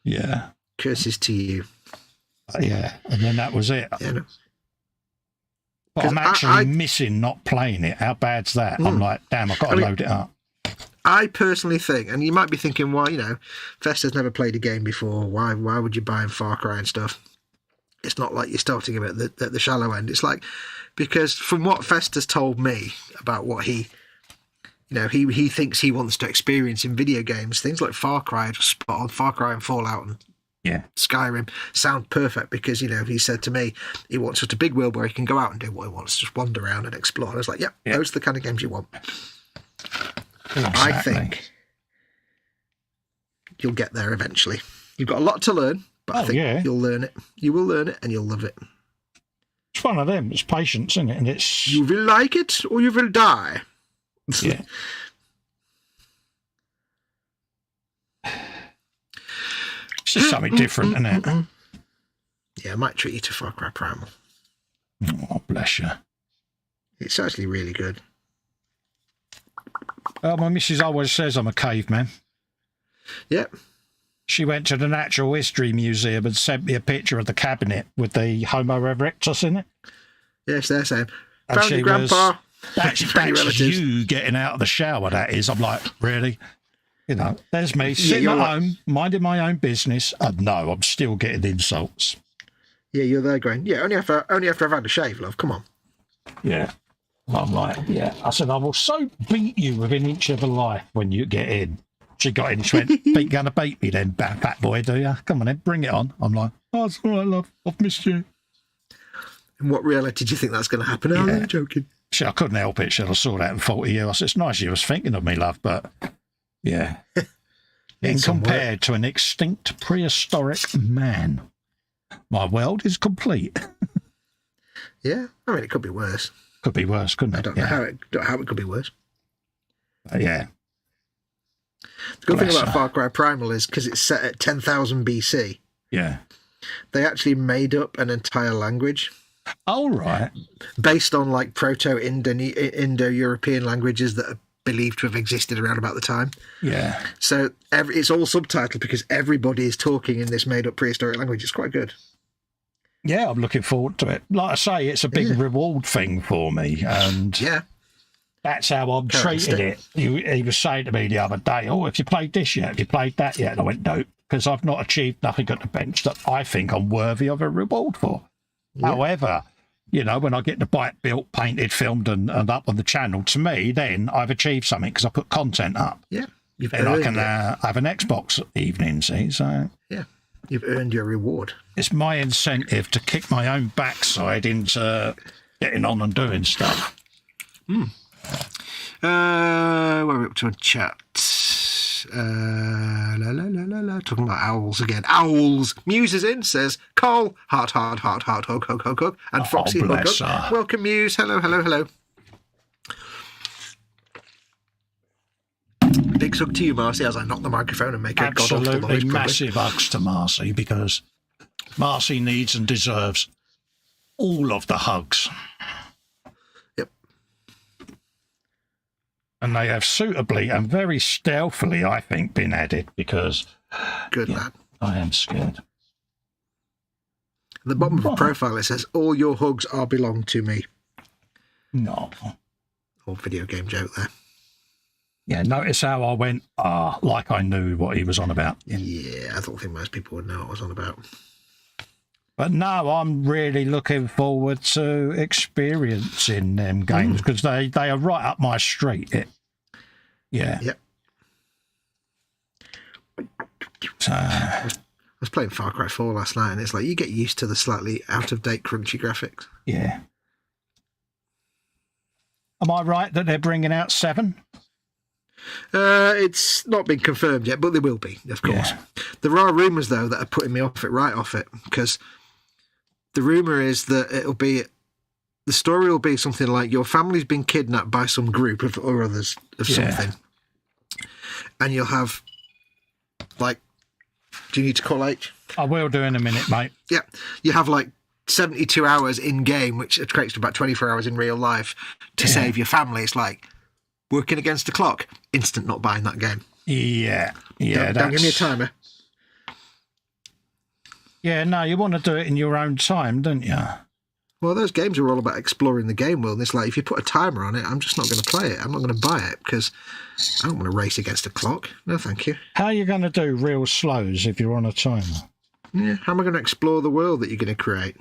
[SPEAKER 2] Yeah.
[SPEAKER 3] Curses to you.
[SPEAKER 2] Yeah. And then that was it.
[SPEAKER 3] Yeah, no.
[SPEAKER 2] But I'm actually missing not playing it. How bad's that? I'm like, damn, I've got to load it up.
[SPEAKER 3] I personally think, and you might be thinking, well, Festa's never played a game before. Why would you buy him Far Cry and stuff? It's not like you're starting him at the shallow end. It's like, because from what Festa's told me about what he thinks he wants to experience in video games, things like Far Cry, spot on, Far Cry and Fallout and Skyrim sound perfect because, he said to me he wants just a big world where he can go out and do what he wants, just wander around and explore. And I was like, those are the kind of games you want.
[SPEAKER 2] Exactly.
[SPEAKER 3] I think you'll get there eventually. You've got a lot to learn, but I think you'll learn it. You will learn it and you'll love it.
[SPEAKER 2] It's one of them. It's patience, isn't it? And it's...
[SPEAKER 3] You will like it or you will die.
[SPEAKER 2] Yeah. It's just something different, isn't it?
[SPEAKER 3] Yeah, I might treat you to Far Cry Primal.
[SPEAKER 2] Oh, bless you.
[SPEAKER 3] It's actually really good.
[SPEAKER 2] My missus always says I'm a caveman.
[SPEAKER 3] Yep.
[SPEAKER 2] She went to the Natural History Museum and sent me a picture of the cabinet with the Homo erectus in it.
[SPEAKER 3] Yes, they're saying,
[SPEAKER 2] And
[SPEAKER 3] found your grandpa.
[SPEAKER 2] That's you getting out of the shower, that is. I'm like, really? There's me sitting at home, minding my own business, and no, I'm still getting insults.
[SPEAKER 3] Yeah, you're there going, only after I've had a shave, love, come on.
[SPEAKER 2] Yeah. I'm like, I said, I will so beat you within an inch of a life when you get in. She got in, she went, you're going to beat me then, fat boy, do you? Come on then, bring it on. I'm like, it's all right, love, I've missed you.
[SPEAKER 3] In what reality do you think that's going to happen? I'm joking.
[SPEAKER 2] I couldn't help it. I saw that and thought of you. I said, it's nice you was thinking of me, love, but yeah. In compared to an extinct prehistoric man, my world is complete.
[SPEAKER 3] Yeah, I mean, it could be worse.
[SPEAKER 2] Could be worse, couldn't it?
[SPEAKER 3] I don't know how it could be worse.
[SPEAKER 2] Yeah.
[SPEAKER 3] The good thing about Far Cry Primal is because it's set at 10,000 BC.
[SPEAKER 2] Yeah.
[SPEAKER 3] They actually made up an entire language.
[SPEAKER 2] Oh, right.
[SPEAKER 3] Based on like Proto-Indo-European languages that are believed to have existed around about the time.
[SPEAKER 2] Yeah.
[SPEAKER 3] So it's all subtitled because everybody is talking in this made-up prehistoric language. It's quite good.
[SPEAKER 2] Yeah, I'm looking forward to it. Like I say, it's a big reward thing for me, and that's how I'm treating it. He was saying to me the other day, "Oh, have you played this yet? Have you played that yet?" And I went, "No, because I've not achieved nothing at the bench that I think I'm worthy of a reward for." Yeah. However, you know, when I get the bike built, painted, filmed, and up on the channel, to me, then I've achieved something because I put content up.
[SPEAKER 3] Yeah,
[SPEAKER 2] then I can have an Xbox evening. See, so
[SPEAKER 3] yeah. You've earned your reward. It's
[SPEAKER 2] my incentive to kick my own backside into getting on and doing stuff.
[SPEAKER 3] Where are we up to in chat? Talking about owls again. Owls. Muse is in, says Cole. Heart, hug. And Foxy hug. Welcome, Muse. Hello. Big hug to you, Marcy, as I knock the microphone and make a god awful noise.
[SPEAKER 2] Absolutely massive hugs to Marcy, because Marcy needs and deserves all of the hugs.
[SPEAKER 3] Yep.
[SPEAKER 2] And they have suitably and very stealthily, I think, been added, because...
[SPEAKER 3] Good lad.
[SPEAKER 2] I am scared.
[SPEAKER 3] At the bottom of the profile, it says, all your hugs are belong to me.
[SPEAKER 2] No.
[SPEAKER 3] Old video game joke there.
[SPEAKER 2] Yeah, notice how I went, like I knew what he was on about.
[SPEAKER 3] Yeah, I don't think most people would know what I was on about.
[SPEAKER 2] But no, I'm really looking forward to experiencing them games, because they are right up my street. Yeah.
[SPEAKER 3] Yep.
[SPEAKER 2] So,
[SPEAKER 3] I was playing Far Cry 4 last night, and it's like you get used to the slightly out-of-date crunchy graphics.
[SPEAKER 2] Yeah. Am I right that they're bringing out 7?
[SPEAKER 3] It's not been confirmed yet, but they will be, of course. Yeah. There are rumours, though, that are putting me right off it, because the rumour is that the story will be something like your family's been kidnapped by some group or others of something, and you'll have, like, do you need to call H?
[SPEAKER 2] I will do in a minute, mate.
[SPEAKER 3] Yeah, you have like 72 hours in game, which equates to about 24 hours in real life to save your family. It's like working against the clock. Instant not buying that game.
[SPEAKER 2] Yeah.
[SPEAKER 3] Don't give me a timer.
[SPEAKER 2] Yeah, no, you want to do it in your own time, don't you?
[SPEAKER 3] Well, those games are all about exploring the game world. And it's like, if you put a timer on it, I'm just not going to play it. I'm not going to buy it because I don't want to race against the clock. No, thank you.
[SPEAKER 2] How are you going to do real slows if you're on a timer?
[SPEAKER 3] Yeah, how am I going to explore the world that you're going to create?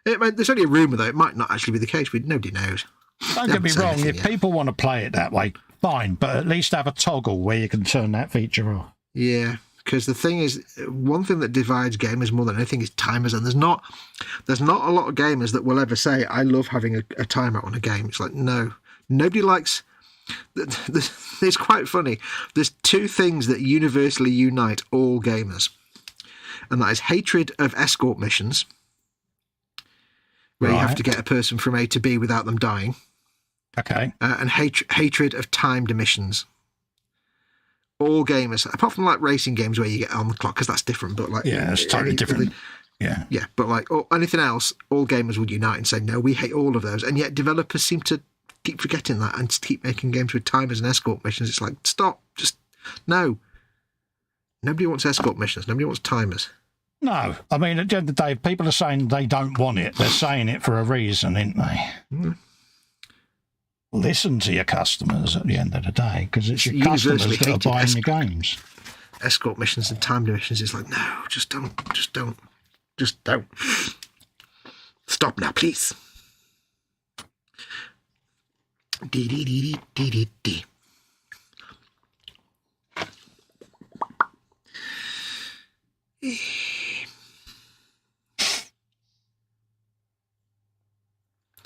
[SPEAKER 3] There's only a rumour, though. It might not actually be the case. Nobody knows.
[SPEAKER 2] Don't get me wrong. If people want to play it that way, fine. But at least have a toggle where you can turn that feature off.
[SPEAKER 3] Yeah, because the thing is, one thing that divides gamers more than anything is timers. And there's not a lot of gamers that will ever say, I love having a timer on a game. It's like, no. Nobody likes... It's quite funny. There's 2 things that universally unite all gamers. And that is hatred of escort missions, where you have to get a person from A to B without them dying.
[SPEAKER 2] Okay.
[SPEAKER 3] And hatred of timed missions. All gamers, apart from like racing games where you get on the clock, because that's different. But like,
[SPEAKER 2] it's totally different. Yeah.
[SPEAKER 3] But like anything else, all gamers would unite and say, no, we hate all of those. And yet developers seem to keep forgetting that and keep making games with timers and escort missions. It's like, stop, just no. Nobody wants escort missions. Nobody wants timers.
[SPEAKER 2] No, I mean, at the end of the day, if people are saying they don't want it, they're saying it for a reason, aren't they?
[SPEAKER 3] Mm.
[SPEAKER 2] Listen to your customers at the end of the day, because it's your customers that are buying your games.
[SPEAKER 3] Escort missions and timed missions is like, no, just don't. Stop now, please. D.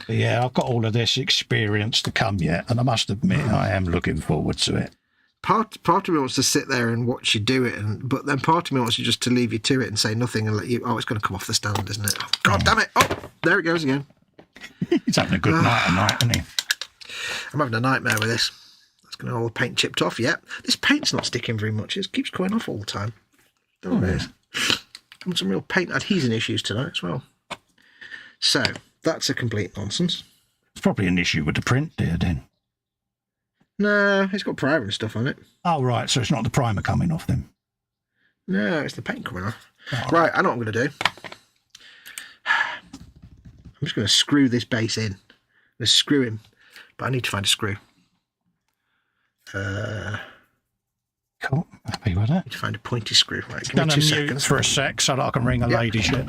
[SPEAKER 2] Yeah, I've got all of this experience to come yet, and I must admit I am looking forward to it.
[SPEAKER 3] Part of me wants to sit there and watch you do it, but then part of me wants you just to leave you to it and say nothing and let you. Oh, it's going to come off the stand, isn't it? Oh, God damn it! Oh, there it goes again.
[SPEAKER 2] He's having a good night tonight, isn't he?
[SPEAKER 3] I'm having a nightmare with this. That's going to all the paint chipped off. Yeah, this paint's not sticking very much. It keeps going off all the time. There it is. Having some real paint adhesion issues tonight as well. So that's a complete nonsense.
[SPEAKER 2] It's probably an issue with the print there, then.
[SPEAKER 3] No, it's got primer and stuff on it.
[SPEAKER 2] Oh, right, so it's not the primer coming off then.
[SPEAKER 3] No, it's the paint coming off.
[SPEAKER 2] Oh,
[SPEAKER 3] right, I know what I'm going to do. I'm just going to screw this base in. I'm going to screw him, but I need to find a screw.
[SPEAKER 2] Cool, happy with that.
[SPEAKER 3] Need to find a pointy screw. Right, give
[SPEAKER 2] Gonna
[SPEAKER 3] me 2
[SPEAKER 2] mute
[SPEAKER 3] seconds.
[SPEAKER 2] for a sec so that I can ring a ladyship.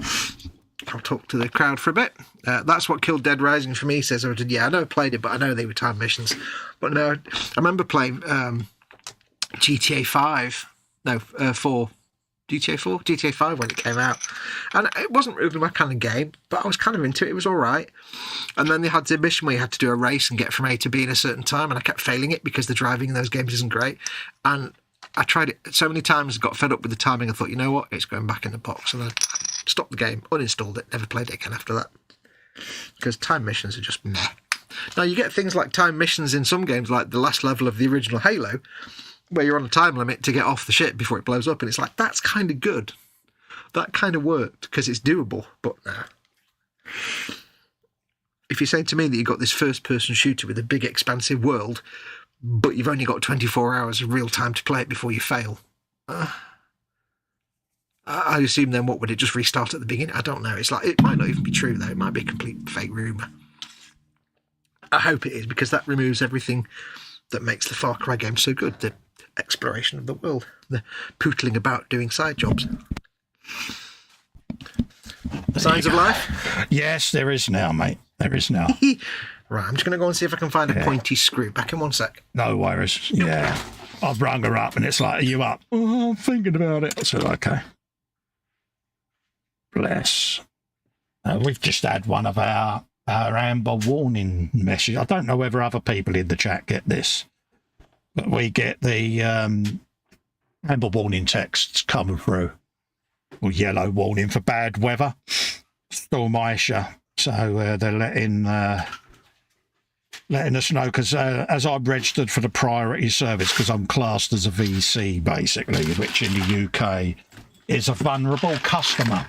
[SPEAKER 3] I'll talk to the crowd for a bit. That's what killed Dead Rising for me, says Orton. Yeah, I never played it, but I know they were time missions. But no, I remember playing GTA 5. No, 4. GTA 4? GTA 5 when it came out. And it wasn't really my kind of game, but I was kind of into it. It was all right. And then they had the mission where you had to do a race and get from A to B in a certain time, and I kept failing it because the driving in those games isn't great. And I tried it so many times, got fed up with the timing, and thought, you know what, it's going back in the box. And I stopped the game, uninstalled it, never played it again after that. Because time missions are just meh. Now, you get things like time missions in some games, like the last level of the original Halo, where you're on a time limit to get off the ship before it blows up, and it's like, that's kind of good. That kind of worked, because it's doable, but nah. If you're saying to me that you've got this first-person shooter with a big, expansive world, but you've only got 24 hours of real time to play it before you fail, I assume then what would it just restart at the beginning? I don't know. It's like, it might not even be true, though. It might be a complete fake rumour. I hope it is, because that removes everything that makes the Far Cry game so good. The exploration of the world, the pootling about doing side jobs. Signs of life?
[SPEAKER 2] Yes, there is now, mate. There is now.
[SPEAKER 3] Right, I'm just going to go and see if I can find a pointy screw. Back in 1 sec.
[SPEAKER 2] No worries. Yeah. I've rung her up and it's like, are you up? Oh, I'm thinking about it. I said, okay. Bless. We've just had one of our amber warning messages. I don't know whether other people in the chat get this, but we get the amber warning texts coming through. Or yellow warning for bad weather. Storm Aisha. So they're letting us know, because as I'm registered for the priority service, because I'm classed as a VC basically, which in the UK is a vulnerable customer.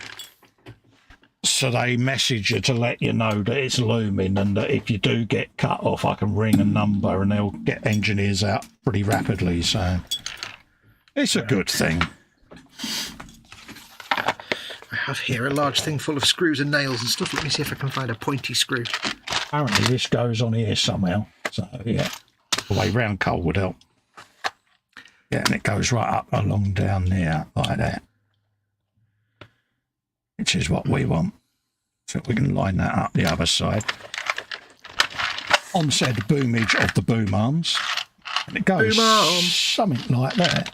[SPEAKER 2] So they message you to let you know that it's looming, and that if you do get cut off, I can ring a number and they'll get engineers out pretty rapidly. So it's a good thing.
[SPEAKER 3] I have here a large thing full of screws and nails and stuff. Let me see if I can find a pointy screw.
[SPEAKER 2] Apparently this goes on here somehow. So yeah, the way round Cole would help. Yeah, and it goes right up along down there like that, which is what we want. So we can line that up the other side. On said boomage of the boom arms. And it goes something like that.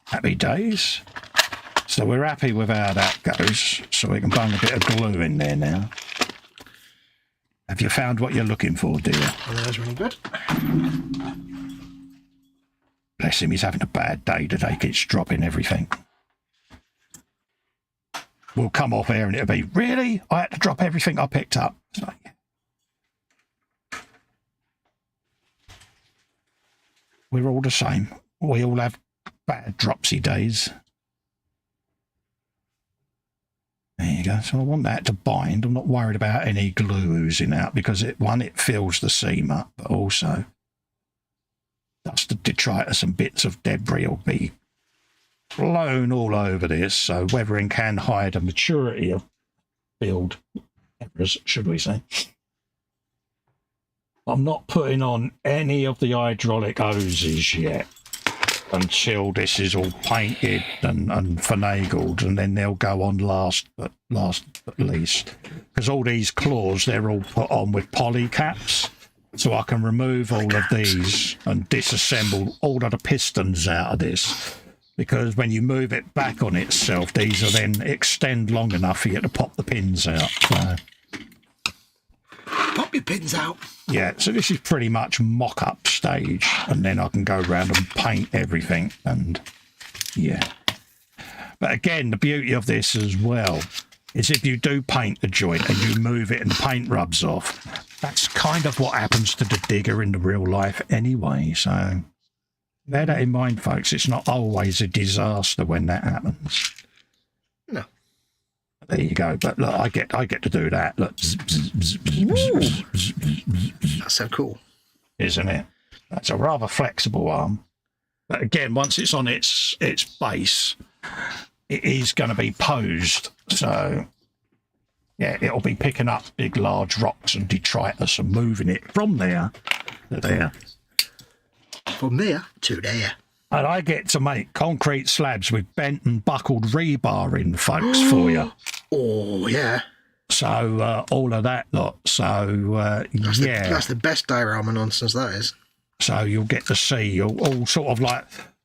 [SPEAKER 2] Happy days. So we're happy with how that goes. So we can bung a bit of glue in there now. Have you found what you're looking for, dear?
[SPEAKER 3] Oh, that was really good.
[SPEAKER 2] Bless him, he's having a bad day today. Keeps dropping everything. We'll come off here and it'll be, really? I had to drop everything I picked up. It's like, yeah. We're all the same. We all have bad dropsy days. There you go. So I want that to bind. I'm not worried about any glue oozing out, because it fills the seam up, but also dust of detritus and bits of debris will be blown all over this. So weathering can hide a maturity of build errors, should we say. I'm not putting on any of the hydraulic hoses yet until this is all painted and finagled, and then they'll go on last but least, because all these claws, they're all put on with poly caps, so I can remove all of these and disassemble all of the pistons out of this, because when you move it back on itself, these will then extend long enough for you to pop the pins out. So
[SPEAKER 3] Pop your pins out.
[SPEAKER 2] yeah, so this is pretty much mock-up stage, and then I can go around and paint everything, and yeah. But again, the beauty of this as well is if you do paint the joint and you move it and the paint rubs off, that's kind of what happens to the digger in the real life anyway. So bear that in mind, folks. It's not always a disaster when that happens.
[SPEAKER 3] No.
[SPEAKER 2] There you go. But look, I get to do that. Look.
[SPEAKER 3] That's so cool.
[SPEAKER 2] isn't it? That's a rather flexible arm. But again, once it's on its base, it is going to be posed. So, yeah, it'll be picking up big, large rocks and detritus and moving it from there to there.
[SPEAKER 3] From there to there.
[SPEAKER 2] And I get to make concrete slabs with bent and buckled rebar in, folks, for you.
[SPEAKER 3] Oh, yeah.
[SPEAKER 2] So, all of that lot. So,
[SPEAKER 3] That's the best diorama nonsense, that is.
[SPEAKER 2] So you'll get to see all sort of like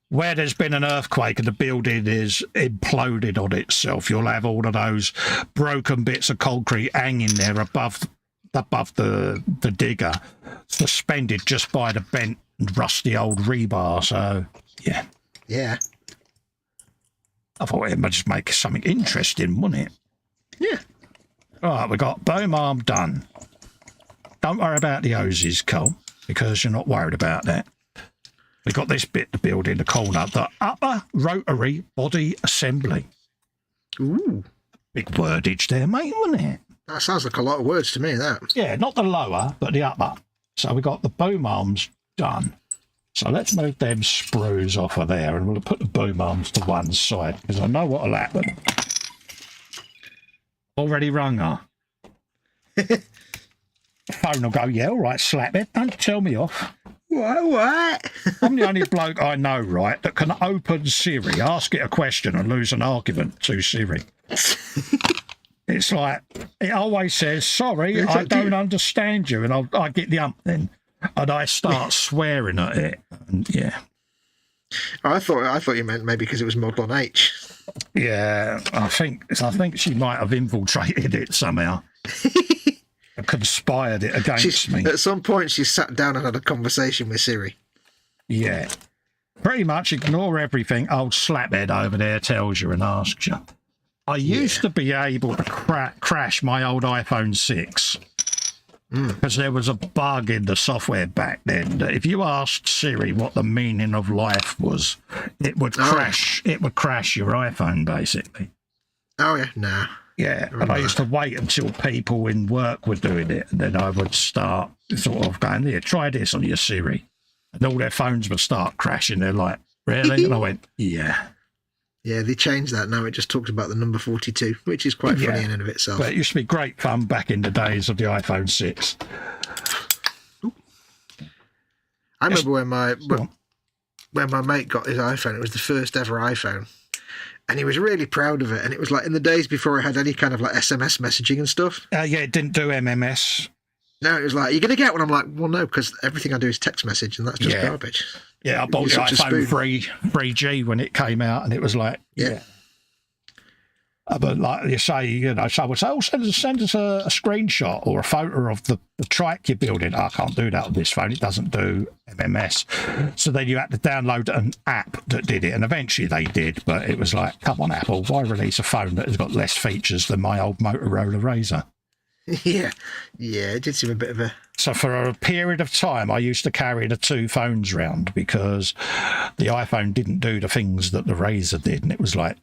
[SPEAKER 2] where there's been an earthquake and the building is imploded on itself. You'll have all of those broken bits of concrete hanging there above the digger, suspended just by the bent and rusty old rebar. So, yeah.
[SPEAKER 3] Yeah.
[SPEAKER 2] I thought it might just make something interesting, wouldn't it?
[SPEAKER 3] Yeah.
[SPEAKER 2] All right, we got boom arm done. Don't worry about the hoses, Cole, because you're not worried about that. We've got this bit to build in the corner, the upper rotary body assembly.
[SPEAKER 3] Ooh.
[SPEAKER 2] Big wordage there, mate, wasn't it?
[SPEAKER 3] That sounds like a lot of words to me, that.
[SPEAKER 2] Yeah, not the lower, but the upper. So we got the boom arms done. So let's move them sprues off of there and we'll put the boom arms to one side because I know what'll happen. Already rung her. Phone will go, yeah, all right, slap it. Don't tell me off.
[SPEAKER 3] What?
[SPEAKER 2] I'm the only bloke I know, right, that can open Siri, ask it a question and lose an argument to Siri. It's like, it always says, sorry, I don't understand you. And I get the then. And I start swearing at it. And yeah.
[SPEAKER 3] I thought you meant maybe because it was model on H.
[SPEAKER 2] Yeah, I think she might have infiltrated it somehow. Conspired it against me.
[SPEAKER 3] At some point, she sat down and had a conversation with Siri.
[SPEAKER 2] Yeah. Pretty much ignore everything old slaphead over there tells you and asks you. I used to be able to crash my old iPhone 6 because there was a bug in the software back then that if you asked Siri what the meaning of life was, it would crash. It would crash your iPhone, basically.
[SPEAKER 3] Oh, yeah? Nah.
[SPEAKER 2] Yeah, and I used to wait until people in work were doing it, and then I would start sort of going, here, try this on your Siri. And all their phones would start crashing. They're like, really? And I went, yeah.
[SPEAKER 3] Yeah, they changed that. Now it just talks about the number 42, which is quite funny in and of itself.
[SPEAKER 2] But it used to be great fun back in the days of the iPhone 6.
[SPEAKER 3] I remember when my mate got his iPhone, it was the first ever iPhone. And he was really proud of it. And it was like in the days before it had any kind of like SMS messaging and stuff.
[SPEAKER 2] Yeah, it didn't do MMS.
[SPEAKER 3] No, it was like, you're going to get one? I'm like, well, no, because everything I do is text message and that's just garbage.
[SPEAKER 2] Yeah, I bought the iPhone 3G when it came out and it was like, yeah. But like you say, so I would say, oh, send us a screenshot or a photo of the trike you're building. I can't do that on this phone. It doesn't do MMS. So then you had to download an app that did it. And eventually they did. But it was like, come on, Apple, why release a phone that has got less features than my old Motorola Razr?
[SPEAKER 3] Yeah, it did seem a bit of a...
[SPEAKER 2] So for a period of time, I used to carry the two phones round because the iPhone didn't do the things that the Razr did. And it was like...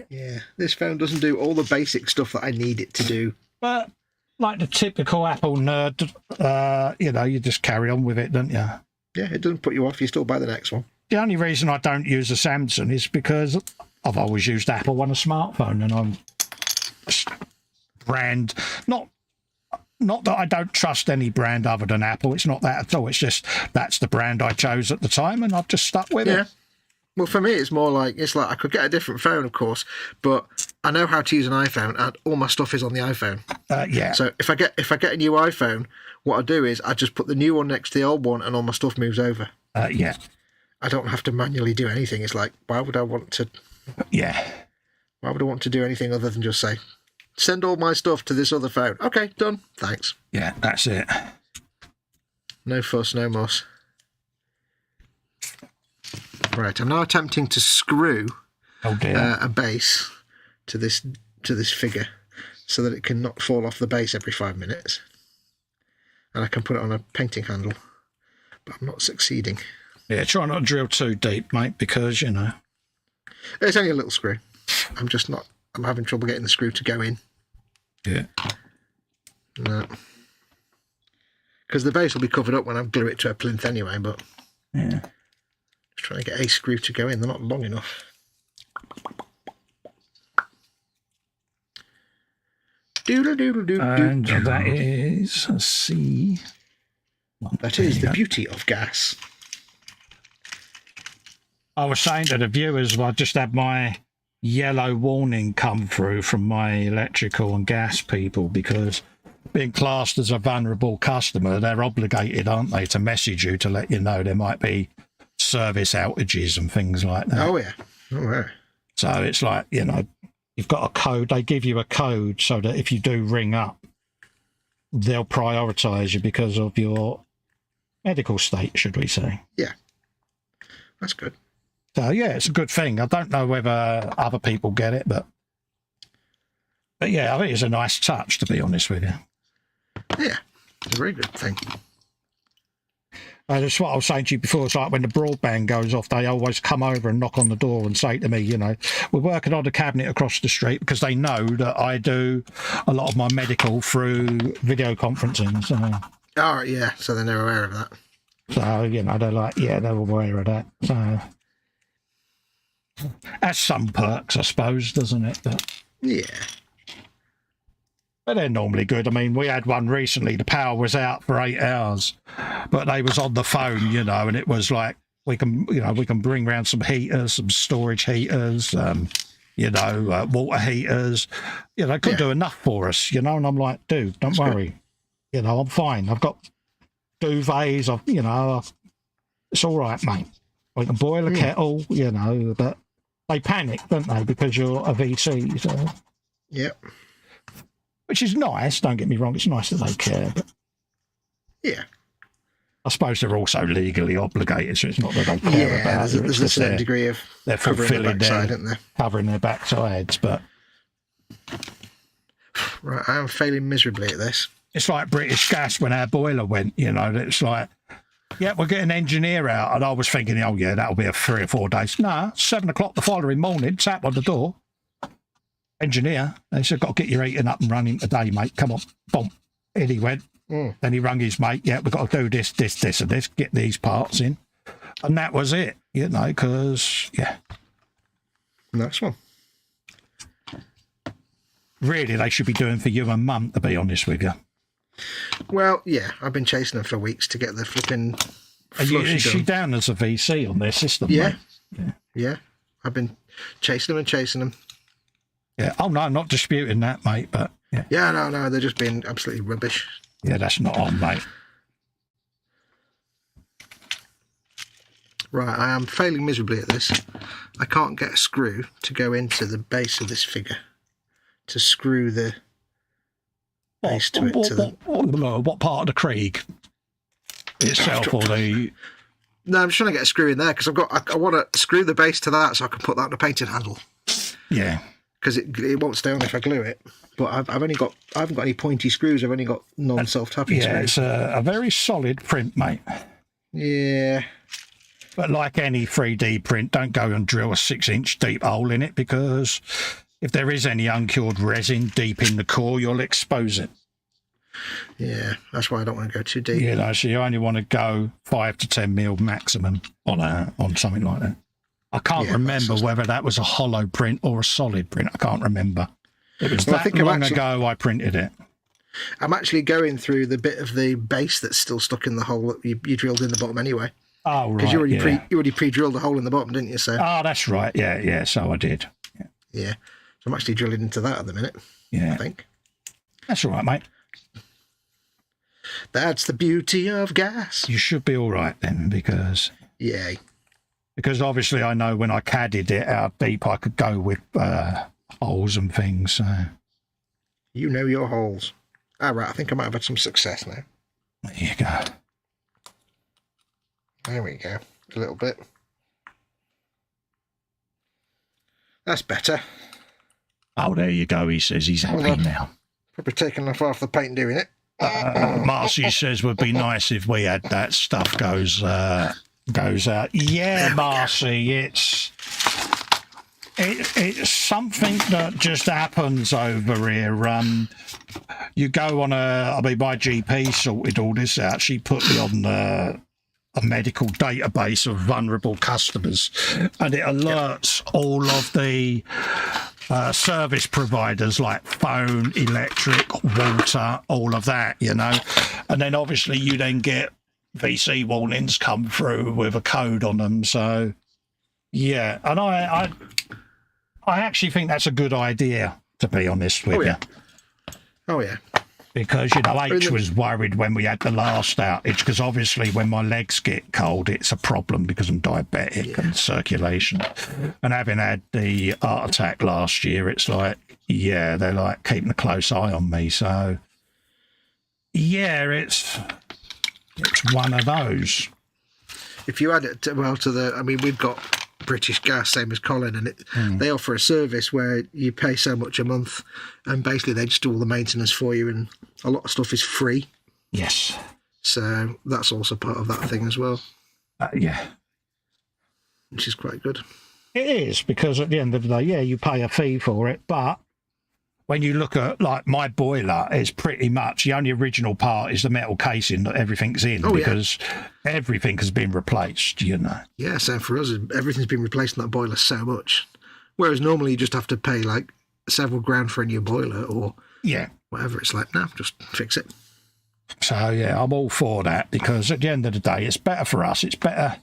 [SPEAKER 3] Yeah, this phone doesn't do all the basic stuff that I need it to do.
[SPEAKER 2] But like the typical Apple nerd, you just carry on with it, don't you?
[SPEAKER 3] Yeah, it doesn't put you off. You still buy the next one.
[SPEAKER 2] The only reason I don't use a Samsung is because I've always used Apple on a smartphone and I'm brand... Not that I don't trust any brand other than Apple. It's not that at all. It's just that's the brand I chose at the time and I've just stuck with it.
[SPEAKER 3] Well, for me, it's like I could get a different phone, of course, but I know how to use an iPhone, and all my stuff is on the iPhone.
[SPEAKER 2] Yeah.
[SPEAKER 3] So if I get a new iPhone, what I do is I just put the new one next to the old one, and all my stuff moves over.
[SPEAKER 2] Yeah.
[SPEAKER 3] I don't have to manually do anything. It's like, why would I want to?
[SPEAKER 2] Yeah.
[SPEAKER 3] Why would I want to do anything other than just say, send all my stuff to this other phone? Okay, done. Thanks.
[SPEAKER 2] Yeah, that's it.
[SPEAKER 3] No fuss, no muss. Right, I'm now attempting to screw a base to this figure so that it can not fall off the base every 5 minutes. And I can put it on a painting handle, but I'm not succeeding.
[SPEAKER 2] Yeah, try not to drill too deep, mate, because,
[SPEAKER 3] It's only a little screw. I'm having trouble getting the screw to go in.
[SPEAKER 2] Yeah.
[SPEAKER 3] No. because the base will be covered up when I glue it to a plinth anyway, but
[SPEAKER 2] yeah.
[SPEAKER 3] Just trying to get a screw to go in. They're not long enough. Doodle doodle doodle.
[SPEAKER 2] And that is a C.
[SPEAKER 3] That is the beauty of gas.
[SPEAKER 2] I was saying to the viewers, I just had my yellow warning come through from my electrical and gas people, because being classed as a vulnerable customer, they're obligated, aren't they, to message you to let you know there might be service outages and things like that.
[SPEAKER 3] Oh, yeah. Oh, yeah.
[SPEAKER 2] So it's like, you know, you've got a code. They give you a code so that if you do ring up, they'll prioritise you because of your medical state, should we say.
[SPEAKER 3] Yeah. That's good.
[SPEAKER 2] So, yeah, it's a good thing. I don't know whether other people get it, but yeah, I think it's a nice touch, to be honest with you.
[SPEAKER 3] Yeah, it's a very good thing.
[SPEAKER 2] That's what I was saying to you before. It's like when the broadband goes off, they always come over and knock on the door and say to me, you know, we're working on a cabinet across the street, because they know that I do a lot of my medical through video conferencing. So.
[SPEAKER 3] Oh, yeah, so they're aware of that.
[SPEAKER 2] So, you know, they're like, yeah, they're aware of that. So, has some perks, I suppose, doesn't it? But,
[SPEAKER 3] yeah.
[SPEAKER 2] But they're normally good. I mean, we had one recently, the power was out for 8 hours, but they was on the phone, you know, and it was like, we can bring around some heaters, some storage heaters, water heaters. You know, they couldn't do enough for us, you know, and I'm like, dude, don't worry. Good. You know, I'm fine. I've got duvets, it's all right, mate. We can boil a kettle, you know, but they panic, don't they, because you're a VC. So.
[SPEAKER 3] Yep.
[SPEAKER 2] Which is nice, don't get me wrong, it's nice that they care, but
[SPEAKER 3] yeah.
[SPEAKER 2] I suppose they're also legally obligated, so it's not that they care about it.
[SPEAKER 3] There's a certain degree of
[SPEAKER 2] they're fulfilling
[SPEAKER 3] covering
[SPEAKER 2] their backsides, but
[SPEAKER 3] right, I am failing miserably at this.
[SPEAKER 2] It's like British Gas when our boiler went, you know, it's like, yeah, we'll get an engineer out, and I was thinking, oh yeah, that'll be a 3 or 4 days. Nah, 7 o'clock the following morning, tap on the door. Engineer, they said, got to get your heating up and running today, mate. Come on, boom. In he went. Then he rung his mate. Yeah, we've got to do this, and this. Get these parts in, and that was it. You know, because
[SPEAKER 3] Nice one.
[SPEAKER 2] Really, they should be doing for you and Mum, to be honest with you.
[SPEAKER 3] Well, yeah, I've been chasing them for weeks to get the flipping.
[SPEAKER 2] Is she down as a VC on their system?
[SPEAKER 3] Yeah, yeah. I've been chasing them.
[SPEAKER 2] Yeah. Oh no, I'm not disputing that, mate. But yeah.
[SPEAKER 3] Yeah, no, they're just being absolutely rubbish.
[SPEAKER 2] Yeah, that's not on, mate.
[SPEAKER 3] Right, I am failing miserably at this. I can't get a screw to go into the base of this figure to screw the base to it.
[SPEAKER 2] What part of the Krieg itself, or the?
[SPEAKER 3] No, I'm just trying to get a screw in there because I want to screw the base to that so I can put that on the painting handle.
[SPEAKER 2] Yeah.
[SPEAKER 3] Because it won't stay on if I glue it. But I haven't got any pointy screws. I've only got non-self-tapping screws.
[SPEAKER 2] Yeah, it's a very solid print, mate.
[SPEAKER 3] Yeah.
[SPEAKER 2] But like any 3D print, don't go and drill a 6-inch deep hole in it, because if there is any uncured resin deep in the core, you'll expose it.
[SPEAKER 3] Yeah, that's why I don't want to go too deep.
[SPEAKER 2] You know, so you only want to go 5 to 10 mil maximum on something like that. I can't remember whether that was a hollow print or a solid print. I can't remember. It was long ago I printed it.
[SPEAKER 3] I'm actually going through the bit of the base that's still stuck in the hole that you drilled in the bottom anyway.
[SPEAKER 2] Oh, right.
[SPEAKER 3] Because you already pre-drilled the hole in the bottom, didn't you? So.
[SPEAKER 2] Oh, that's right. Yeah. So I did.
[SPEAKER 3] Yeah. So I'm actually drilling into that at the minute.
[SPEAKER 2] Yeah.
[SPEAKER 3] I think.
[SPEAKER 2] That's all right, mate.
[SPEAKER 3] That's the beauty of gas.
[SPEAKER 2] You should be all right then, because...
[SPEAKER 3] Yay.
[SPEAKER 2] Because obviously I know when I cadded it how deep I could go with holes and things. So.
[SPEAKER 3] You know your holes. All right, I think I might have had some success now.
[SPEAKER 2] There you go.
[SPEAKER 3] There we go. A little bit. That's better.
[SPEAKER 2] Oh, there you go. He says he's happy now.
[SPEAKER 3] Probably taking enough off the paint doing it.
[SPEAKER 2] Marcy says would be nice if we had that stuff goes out. Yeah, Marcy, it's... It's something that just happens over here. You go on I mean, my GP sorted all this out. She put me on a medical database of vulnerable customers, and it alerts all of the service providers like phone, electric, water, all of that, you know. And then obviously you then get VC warnings come through with a code on them. So, yeah, and I actually think that's a good idea, to be honest with you.
[SPEAKER 3] Oh, yeah.
[SPEAKER 2] Because, you know, H was worried when we had the last outage, because obviously when my legs get cold, it's a problem because I'm diabetic and circulation. And having had the heart attack last year, it's like, yeah, they're like keeping a close eye on me. So, yeah, it's one of those.
[SPEAKER 3] If you add it to the, I mean, we've got British Gas, same as Colin, and they offer a service where you pay so much a month, and basically they just do all the maintenance for you, and a lot of stuff is free.
[SPEAKER 2] Yes.
[SPEAKER 3] So that's also part of that thing as well.
[SPEAKER 2] Yeah.
[SPEAKER 3] Which is quite good.
[SPEAKER 2] It is, because at the end of the day, yeah, you pay a fee for it, but when you look at, like, my boiler, it's pretty much the only original part is the metal casing that everything's in, because everything has been replaced, you know. Yeah,
[SPEAKER 3] same for us. Everything's been replaced in that boiler so much. Whereas normally you just have to pay, like, several grand for a new boiler or whatever. It's like, no, just fix it.
[SPEAKER 2] So, yeah, I'm all for that, because at the end of the day, it's better for us. It's better,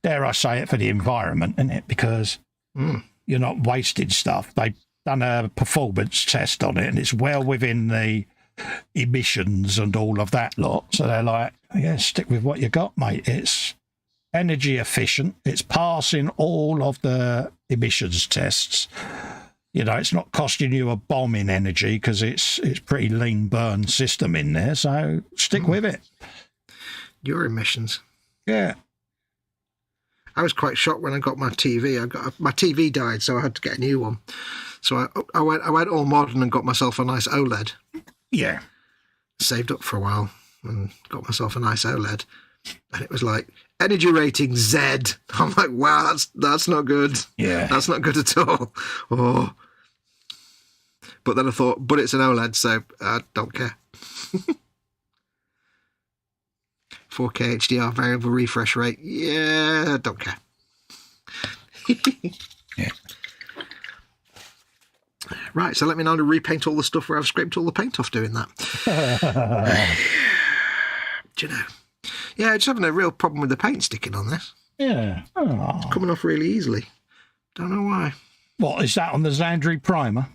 [SPEAKER 2] dare I say it, for the environment, isn't it? Because you're not wasting stuff. They've done a performance test on it, and it's well within the emissions and all of that lot. So they're like, yeah, stick with what you got, mate. It's energy efficient. It's passing all of the emissions tests. You know, it's not costing you a bomb in energy, because it's pretty lean burn system in there. So stick with it.
[SPEAKER 3] Your emissions.
[SPEAKER 2] Yeah.
[SPEAKER 3] I was quite shocked when I got my TV. My TV died, so I had to get a new one. So I went all modern and got myself a nice OLED.
[SPEAKER 2] Yeah.
[SPEAKER 3] Saved up for a while and got myself a nice OLED. And it was like, energy rating Z. I'm like, wow, that's not good.
[SPEAKER 2] Yeah.
[SPEAKER 3] That's not good at all. Oh. But then I thought, but it's an OLED, so I don't care. 4K HDR, variable refresh rate. Yeah, don't care.
[SPEAKER 2] Yeah.
[SPEAKER 3] Right, so let me know how to repaint all the stuff where I've scraped all the paint off doing that. Do you know? Yeah, just having a real problem with the paint sticking on this.
[SPEAKER 2] Yeah. Oh.
[SPEAKER 3] It's coming off really easily. Don't know why.
[SPEAKER 2] What, is that on the Xandri primer?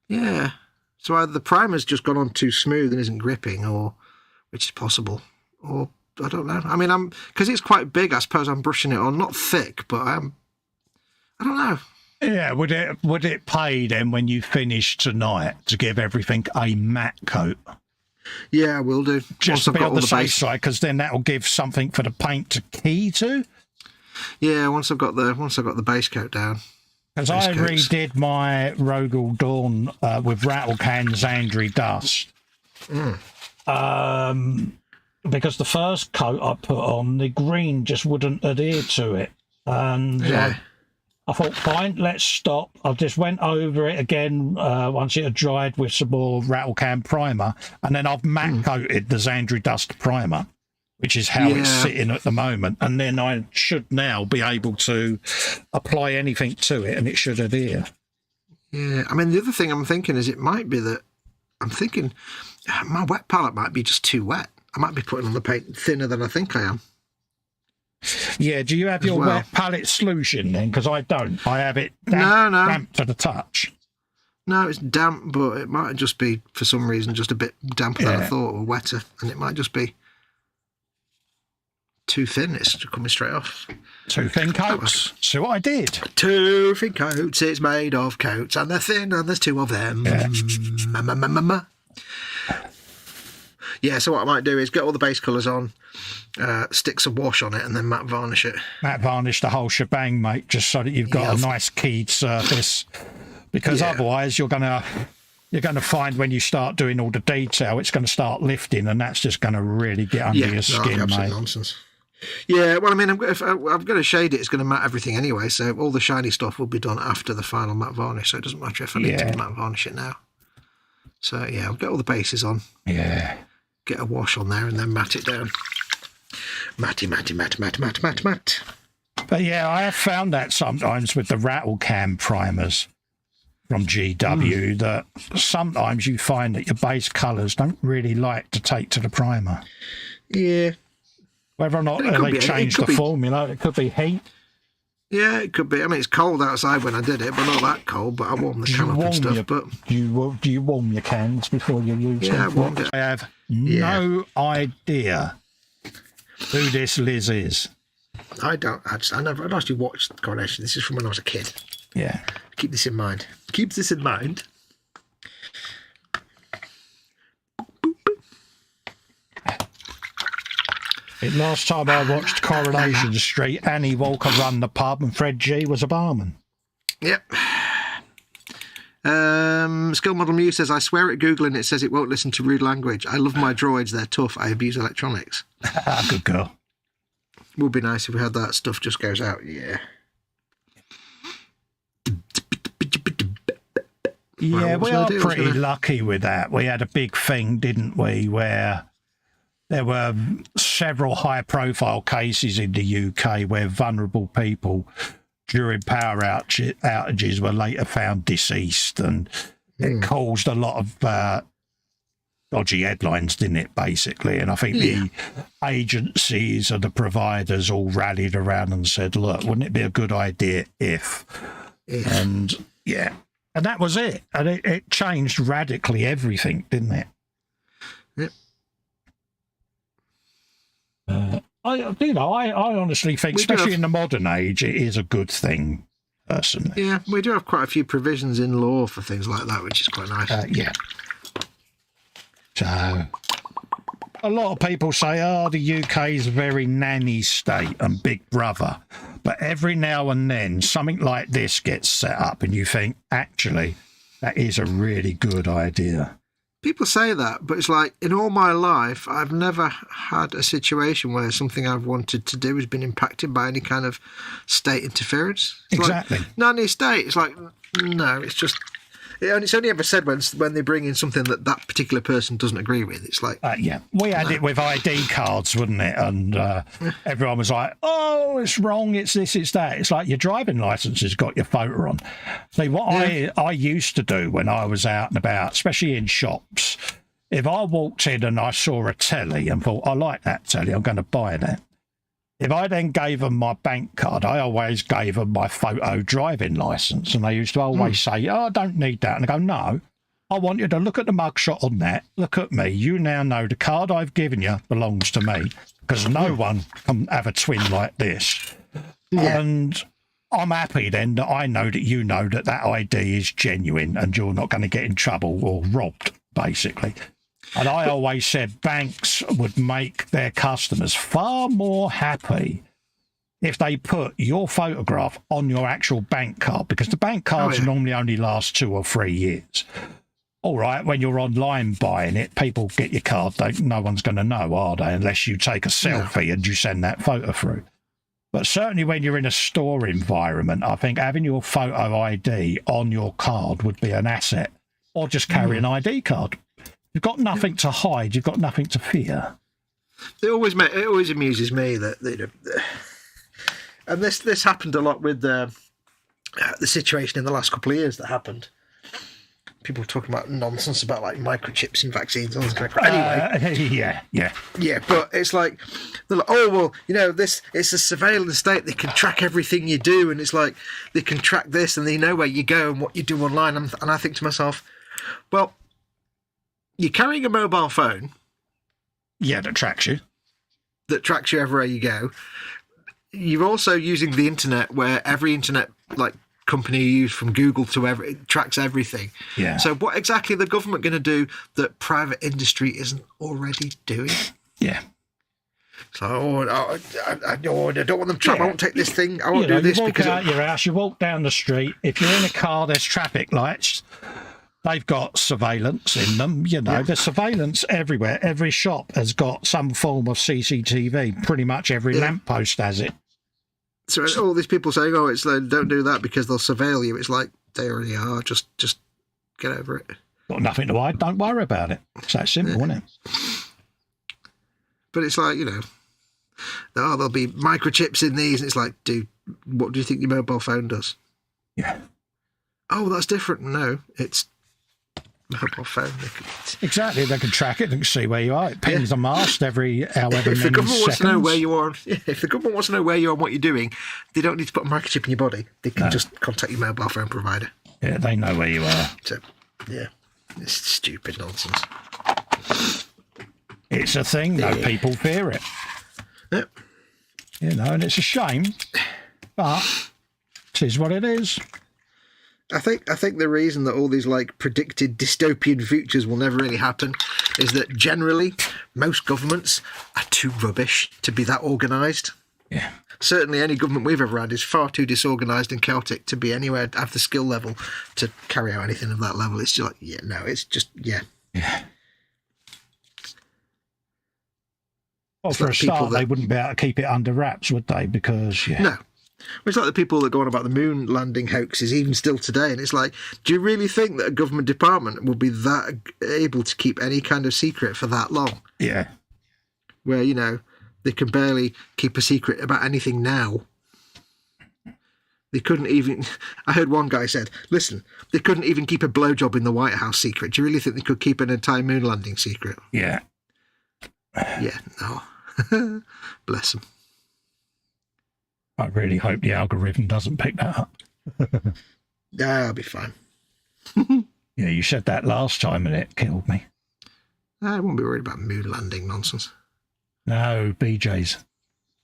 [SPEAKER 3] Yeah. So either the primer's just gone on too smooth and isn't gripping, or, which is possible, or I don't know. I mean, because it's quite big, I suppose I'm brushing it on, not thick, but I don't know.
[SPEAKER 2] Yeah, would it pay then when you finish tonight to give everything a matte coat?
[SPEAKER 3] Yeah, I will do.
[SPEAKER 2] Just to be on the safe side, because then that'll give something for the paint to key to.
[SPEAKER 3] Yeah, once I've got the base coat down.
[SPEAKER 2] Because I redid my Rogel Dawn with Rattle Can Xandri Dust. Because the first coat I put on, the green just wouldn't adhere to it. And I thought, fine, let's stop. I just went over it again once it had dried with some more Rattle Can primer. And then I've matte coated the Xandri Dust primer, which is how it's sitting at the moment. And then I should now be able to apply anything to it and it should adhere.
[SPEAKER 3] Yeah, I mean, the other thing I'm thinking is it might be that I'm thinking my wet palette might be just too wet. I might be putting on the paint thinner than I think I am.
[SPEAKER 2] Yeah, do you have your wet palette solution then? Because I don't. I have it damp to the touch.
[SPEAKER 3] No, it's damp, but it might just be, for some reason, just a bit damper than I thought, or wetter. And it might just be too thin. It's coming straight off.
[SPEAKER 2] 2 thin coats. So what I did.
[SPEAKER 3] 2 thin coats. It's made of coats, and they're thin, and there's 2 of them. Yeah, so what I might do is get all the base colours on, stick some wash on it, and then matte varnish it.
[SPEAKER 2] Matte varnish the whole shebang, mate, just so that you've got a nice keyed surface. Because otherwise you're gonna find when you start doing all the detail, it's going to start lifting, and that's just going to really get under your skin, mate.
[SPEAKER 3] Nonsense. Yeah, well, I mean, if I'm going to shade it, it's going to matte everything anyway, so all the shiny stuff will be done after the final matte varnish, so it doesn't matter if I need to matte varnish it now. So, yeah, I'll get all the bases on.
[SPEAKER 2] Yeah.
[SPEAKER 3] Get a wash on there and then matte it down. Matty.
[SPEAKER 2] But yeah, I have found that sometimes with the rattle cam primers from GW that sometimes you find that your base colours don't really like to take to the primer.
[SPEAKER 3] Yeah.
[SPEAKER 2] Whether or not they change the formula, it could be heat.
[SPEAKER 3] Yeah, it could be. I mean, it's cold outside when I did it, but not that cold. But I warmed the can up and stuff.
[SPEAKER 2] Do you warm your cans before you use them?
[SPEAKER 3] Yeah, I warmed it.
[SPEAKER 2] I have no idea who this Liz is.
[SPEAKER 3] I don't. I never actually watched Coronation. This is from when I was a kid.
[SPEAKER 2] Yeah.
[SPEAKER 3] Keep this in mind. Keep this in mind.
[SPEAKER 2] Last time I watched Coronation Street, Annie Walker run the pub and Fred G was a barman.
[SPEAKER 3] Yep. Skill Model Muse says, I swear at Googling it says it won't listen to rude language. I love my droids. They're tough. I abuse electronics.
[SPEAKER 2] Good girl.
[SPEAKER 3] Would be nice if we had that stuff just goes out. Yeah.
[SPEAKER 2] Yeah, we are pretty lucky with that. We had a big thing, didn't we, where there were several high-profile cases in the UK where vulnerable people during power outages were later found deceased, and it caused a lot of dodgy headlines, didn't it, basically? And I think the agencies and the providers all rallied around and said, look, wouldn't it be a good idea if... And, and that was it. And it changed radically everything, didn't it?
[SPEAKER 3] Yep.
[SPEAKER 2] I honestly think, especially in the modern age, it is a good thing, personally.
[SPEAKER 3] Yeah, we do have quite a few provisions in law for things like that, which is quite nice.
[SPEAKER 2] Yeah. So, a lot of people say, the UK is a very nanny state and big brother. But every now and then, something like this gets set up and you think, actually, that is a really good idea.
[SPEAKER 3] People say that, but it's like, in all my life, I've never had a situation where something I've wanted to do has been impacted by any kind of state interference. It's
[SPEAKER 2] exactly.
[SPEAKER 3] Like, nanny state. It's like, no, it's just... It's only ever said when they bring in something that particular person doesn't agree with. It's like...
[SPEAKER 2] we had it with ID cards, wouldn't it? And everyone was like, oh, it's wrong, it's this, it's that. It's like your driving licence has got your photo on. See, what I used to do when I was out and about, especially in shops, if I walked in and I saw a telly and thought, I like that telly, I'm going to buy that. If I then gave them my bank card, I always gave them my photo driving licence. And they used to always say, I don't need that. And I go, no, I want you to look at the mugshot on that. Look at me. You now know the card I've given you belongs to me, because no one can have a twin like this. Yeah. And I'm happy then that I know that you know that that ID is genuine and you're not going to get in trouble or robbed, basically. And I always said banks would make their customers far more happy if they put your photograph on your actual bank card, because the bank cards normally only last 2 or 3 years. All right, when you're online buying it, people get your card. No one's going to know, are they, unless you take a selfie and you send that photo through. But certainly when you're in a store environment, I think having your photo ID on your card would be an asset, or just carry an ID card. You've got nothing to hide. You've got nothing to fear.
[SPEAKER 3] It always amuses me that and this happened a lot with the situation in the last couple of years that happened. People were talking about nonsense about like microchips in vaccines and all this kind of crap. Anyway, yeah, but it's like they're like, oh well, it's a surveillance state. They can track everything you do, and it's like they can track this, and they know where you go and what you do online. And I think to myself, well, you're carrying a mobile phone.
[SPEAKER 2] Yeah, that tracks you.
[SPEAKER 3] That tracks you everywhere you go. You're also using the internet, where every internet company you use, from Google to it tracks everything. Yeah. So what exactly are the government going to do that private industry isn't already doing?
[SPEAKER 2] Yeah.
[SPEAKER 3] So I don't want them trapped. I won't take this thing. I won't do this
[SPEAKER 2] you walk
[SPEAKER 3] because
[SPEAKER 2] out your house. You walk down the street. If you're in a car, there's traffic lights. they've got surveillance in them. You know, there's surveillance everywhere. Every shop has got some form of CCTV. Pretty much every lamppost has it.
[SPEAKER 3] So all these people saying, "Oh, it's like, don't do that because they'll surveil you." It's like they already are. Just get over it.
[SPEAKER 2] Got nothing to hide. Don't worry about it. It's that simple, isn't it?
[SPEAKER 3] But it's like, you know, oh, there'll be microchips in these, and it's like, dude, what do you think your mobile phone does?
[SPEAKER 2] Yeah.
[SPEAKER 3] Oh, that's different. No, it's mobile phone.
[SPEAKER 2] Exactly. They can track it. They can see where you are. It pings a mast every however
[SPEAKER 3] if the
[SPEAKER 2] many
[SPEAKER 3] government wants
[SPEAKER 2] seconds.
[SPEAKER 3] to know where you are, if the government wants to know where you are and what you're doing, they don't need to put a microchip in your body. They can just contact your mobile phone provider.
[SPEAKER 2] Yeah, they know where you are.
[SPEAKER 3] So, yeah, it's stupid nonsense.
[SPEAKER 2] It's a thing. No people fear it.
[SPEAKER 3] Yep.
[SPEAKER 2] You know, and it's a shame, but it is what it is.
[SPEAKER 3] I think the reason that all these like predicted dystopian futures will never really happen is that generally most governments are too rubbish to be that organised.
[SPEAKER 2] Yeah.
[SPEAKER 3] Certainly any government we've ever had is far too disorganised and chaotic to be anywhere, have the skill level to carry out anything of that level. It's just like,
[SPEAKER 2] Yeah. Well,
[SPEAKER 3] It's
[SPEAKER 2] for
[SPEAKER 3] like
[SPEAKER 2] a start,
[SPEAKER 3] people that-
[SPEAKER 2] they wouldn't be able to keep it under wraps, would they? Because,
[SPEAKER 3] No. It's like the people that go on about the moon landing hoaxes, even still today. And it's like, do you really think that a government department will be that able to keep any kind of secret for that long?
[SPEAKER 2] Yeah.
[SPEAKER 3] Where, you know, they can barely keep a secret about anything now. They couldn't even... I heard one guy said, listen, they couldn't even keep a blowjob in the White House secret. Do you really think they could keep an entire moon landing secret?
[SPEAKER 2] Yeah.
[SPEAKER 3] Yeah, no. Bless them.
[SPEAKER 2] I really hope the algorithm doesn't pick that up.
[SPEAKER 3] Yeah, I'll be fine.
[SPEAKER 2] Yeah, you said that last time and it killed me.
[SPEAKER 3] I won't be worried about moon landing nonsense.
[SPEAKER 2] No, BJ's.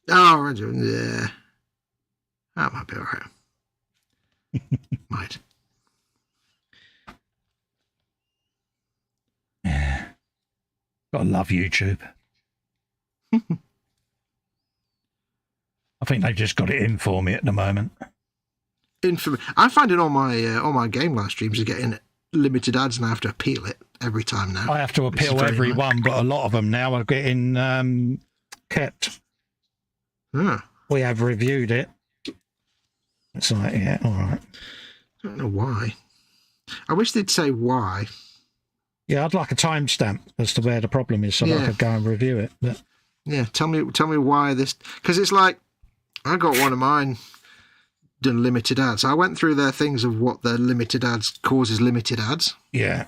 [SPEAKER 3] Oh, Roger, yeah. That might be all right. Might.
[SPEAKER 2] Yeah. Gotta love YouTube. I think they've just got it in for me at the moment.
[SPEAKER 3] I'm finding all my game live streams are getting limited ads, and I have to appeal it every time now.
[SPEAKER 2] I have to appeal every one, but a lot of them now are getting kept.
[SPEAKER 3] Ah,
[SPEAKER 2] We have reviewed it. It's like, yeah, all right.
[SPEAKER 3] I don't know why. I wish they'd say why.
[SPEAKER 2] Yeah, I'd like a timestamp as to where the problem is so that I could go and review it. But
[SPEAKER 3] yeah, tell me why this, because it's like I got one of mine done limited ads. I went through their things of what their limited ads causes limited ads.
[SPEAKER 2] yeah.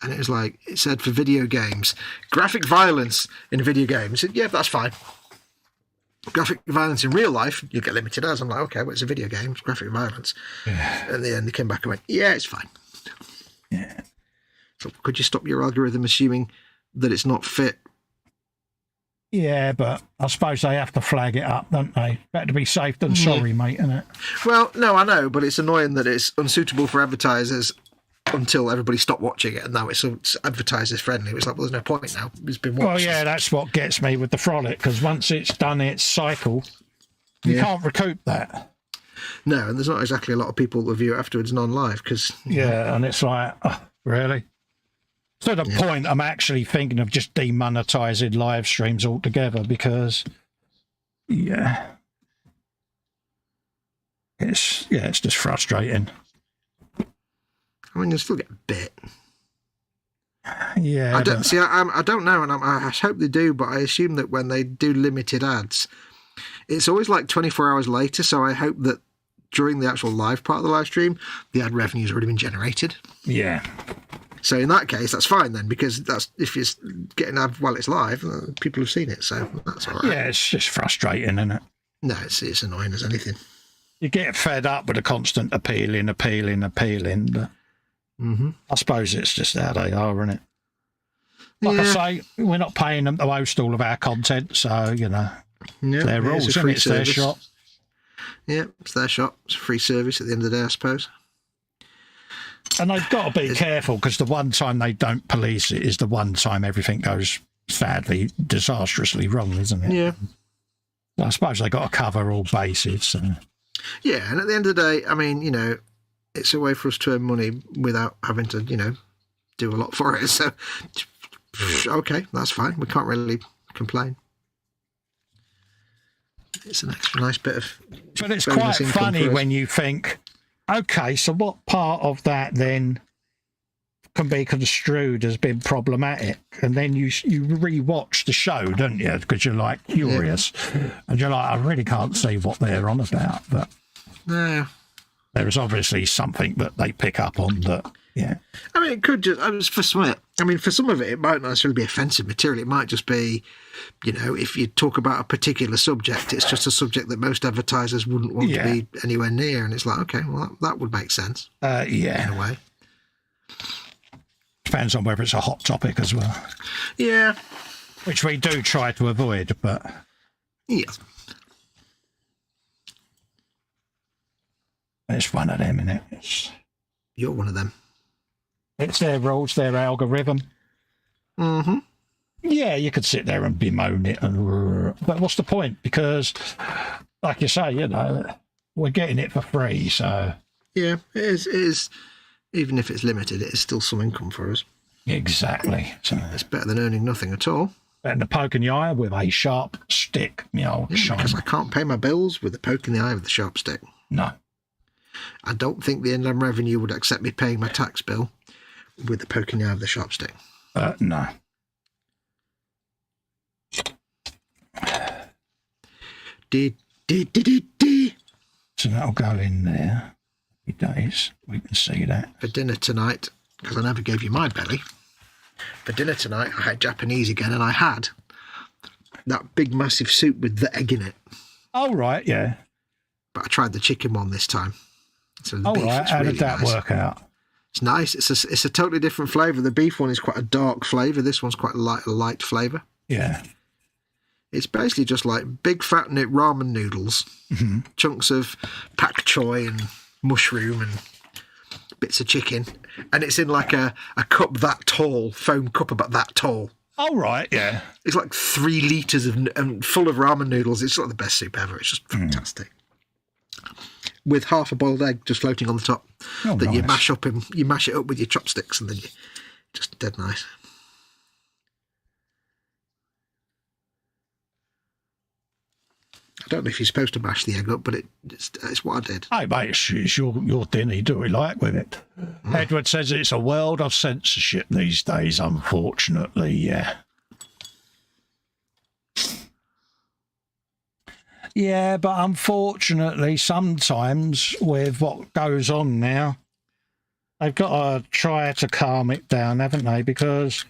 [SPEAKER 3] And it was like, it said for video games, graphic violence in video games. Yeah, that's fine. Graphic violence in real life, you get limited ads. I'm like, okay, well, it's a video game, it's graphic violence.
[SPEAKER 2] Yeah.
[SPEAKER 3] And then they came back and went, yeah, it's fine.
[SPEAKER 2] Yeah.
[SPEAKER 3] So could you stop your algorithm assuming that it's not fit?
[SPEAKER 2] Yeah, but I suppose they have to flag it up, don't they? Better to be safe than sorry, mate, isn't it?
[SPEAKER 3] Well, no, I know, but it's annoying that it's unsuitable for advertisers until everybody stopped watching it, and now it's advertisers friendly. It's like, well, there's no point now. It's been watched.
[SPEAKER 2] Well, yeah, that's what gets me with the Frolic, because once it's done its cycle, you can't recoup that.
[SPEAKER 3] No, and there's not exactly a lot of people that view it afterwards non-live, because...
[SPEAKER 2] Yeah, and it's like, oh, really? To the point I'm actually thinking of just demonetizing live streams altogether because, it's just frustrating.
[SPEAKER 3] I mean, you'll still get a bit.
[SPEAKER 2] Yeah.
[SPEAKER 3] I don't know, and I hope they do, but I assume that when they do limited ads, it's always like 24 hours later, so I hope that during the actual live part of the live stream, the ad revenue's already been generated.
[SPEAKER 2] Yeah.
[SPEAKER 3] So in that case, that's fine then, because that's if you're getting ad while it's live, people have seen it, so that's all right.
[SPEAKER 2] Yeah, it's just frustrating, isn't it?
[SPEAKER 3] No, it's annoying as anything.
[SPEAKER 2] You get fed up with the constant appealing, but I suppose it's just how they are, isn't it? Like I say, we're not paying them to host all of our content, so, it's their rules,
[SPEAKER 3] it's a
[SPEAKER 2] and
[SPEAKER 3] free
[SPEAKER 2] it's their
[SPEAKER 3] service.
[SPEAKER 2] shop.
[SPEAKER 3] Yeah, it's their shop. It's a free service at the end of the day, I suppose.
[SPEAKER 2] And they've got to be careful, because the one time they don't police it is the one time everything goes sadly, disastrously wrong, isn't it?
[SPEAKER 3] Yeah.
[SPEAKER 2] I suppose they got to cover all bases. So.
[SPEAKER 3] Yeah, and at the end of the day, I mean, it's a way for us to earn money without having to, you know, do a lot for it. So, okay, that's fine. We can't really complain. It's an extra nice bit of.
[SPEAKER 2] But it's quite funny when you think, okay, so what part of that then can be construed as being problematic? And then you re-watch the show, don't you? Because you're like curious, and you're like, I really can't see what they're on about. But
[SPEAKER 3] no,
[SPEAKER 2] there is obviously something that they pick up on that. Yeah,
[SPEAKER 3] I mean, it could just. I mean, for some of it, it might not necessarily be offensive material. It might just be, you know, if you talk about a particular subject, it's just a subject that most advertisers wouldn't want to be anywhere near, and it's like, okay, well, that would make sense.
[SPEAKER 2] Yeah,
[SPEAKER 3] in a way.
[SPEAKER 2] Depends on whether it's a hot topic as well.
[SPEAKER 3] Yeah,
[SPEAKER 2] which we do try to avoid, but
[SPEAKER 3] yeah,
[SPEAKER 2] it's one of them, isn't it?
[SPEAKER 3] You're one of them.
[SPEAKER 2] It's their rules, their algorithm.
[SPEAKER 3] Mm-hmm.
[SPEAKER 2] Yeah, you could sit there and bemoan it, but what's the point? Because, like you say, you know, we're getting it for free, so
[SPEAKER 3] yeah, it is. It is. Even if it's limited, it is still some income for us.
[SPEAKER 2] Exactly. So
[SPEAKER 3] it's better than earning nothing at all.
[SPEAKER 2] Better than a poke in the eye with a sharp stick, you know.
[SPEAKER 3] Because I can't pay my bills with a poke in the eye with a sharp stick.
[SPEAKER 2] No.
[SPEAKER 3] I don't think the Inland Revenue would accept me paying my tax bill with the poke in the eye of the sharp stick.
[SPEAKER 2] No. So that'll go in there. Days, we can see that.
[SPEAKER 3] For dinner tonight, because I never gave you my belly, for dinner tonight I had Japanese again, and I had that big massive soup with the egg in it.
[SPEAKER 2] Oh, right, yeah.
[SPEAKER 3] But I tried the chicken one this time. So the beef,
[SPEAKER 2] right, how
[SPEAKER 3] really
[SPEAKER 2] did that work out?
[SPEAKER 3] It's nice. It's a totally different flavour. The beef one is quite a dark flavour. This one's quite a light flavour.
[SPEAKER 2] Yeah.
[SPEAKER 3] It's basically just like big fat ramen noodles, chunks of pak choy and mushroom and bits of chicken, and it's in like a cup that tall, foam cup about that tall.
[SPEAKER 2] Oh, right, yeah.
[SPEAKER 3] It's like 3 litres and full of ramen noodles. It's like the best soup ever. It's just fantastic. With half a boiled egg just floating on the top that nice. you mash it up with your chopsticks, and then you just dead nice. I don't know if you're supposed to mash the egg up, but it's what I did.
[SPEAKER 2] Hey, mate, it's your dinner. You do what you like with it. Edward says it's a world of censorship these days, unfortunately, yeah. Yeah, but unfortunately, sometimes with what goes on now, they've got to try to calm it down, haven't they? Because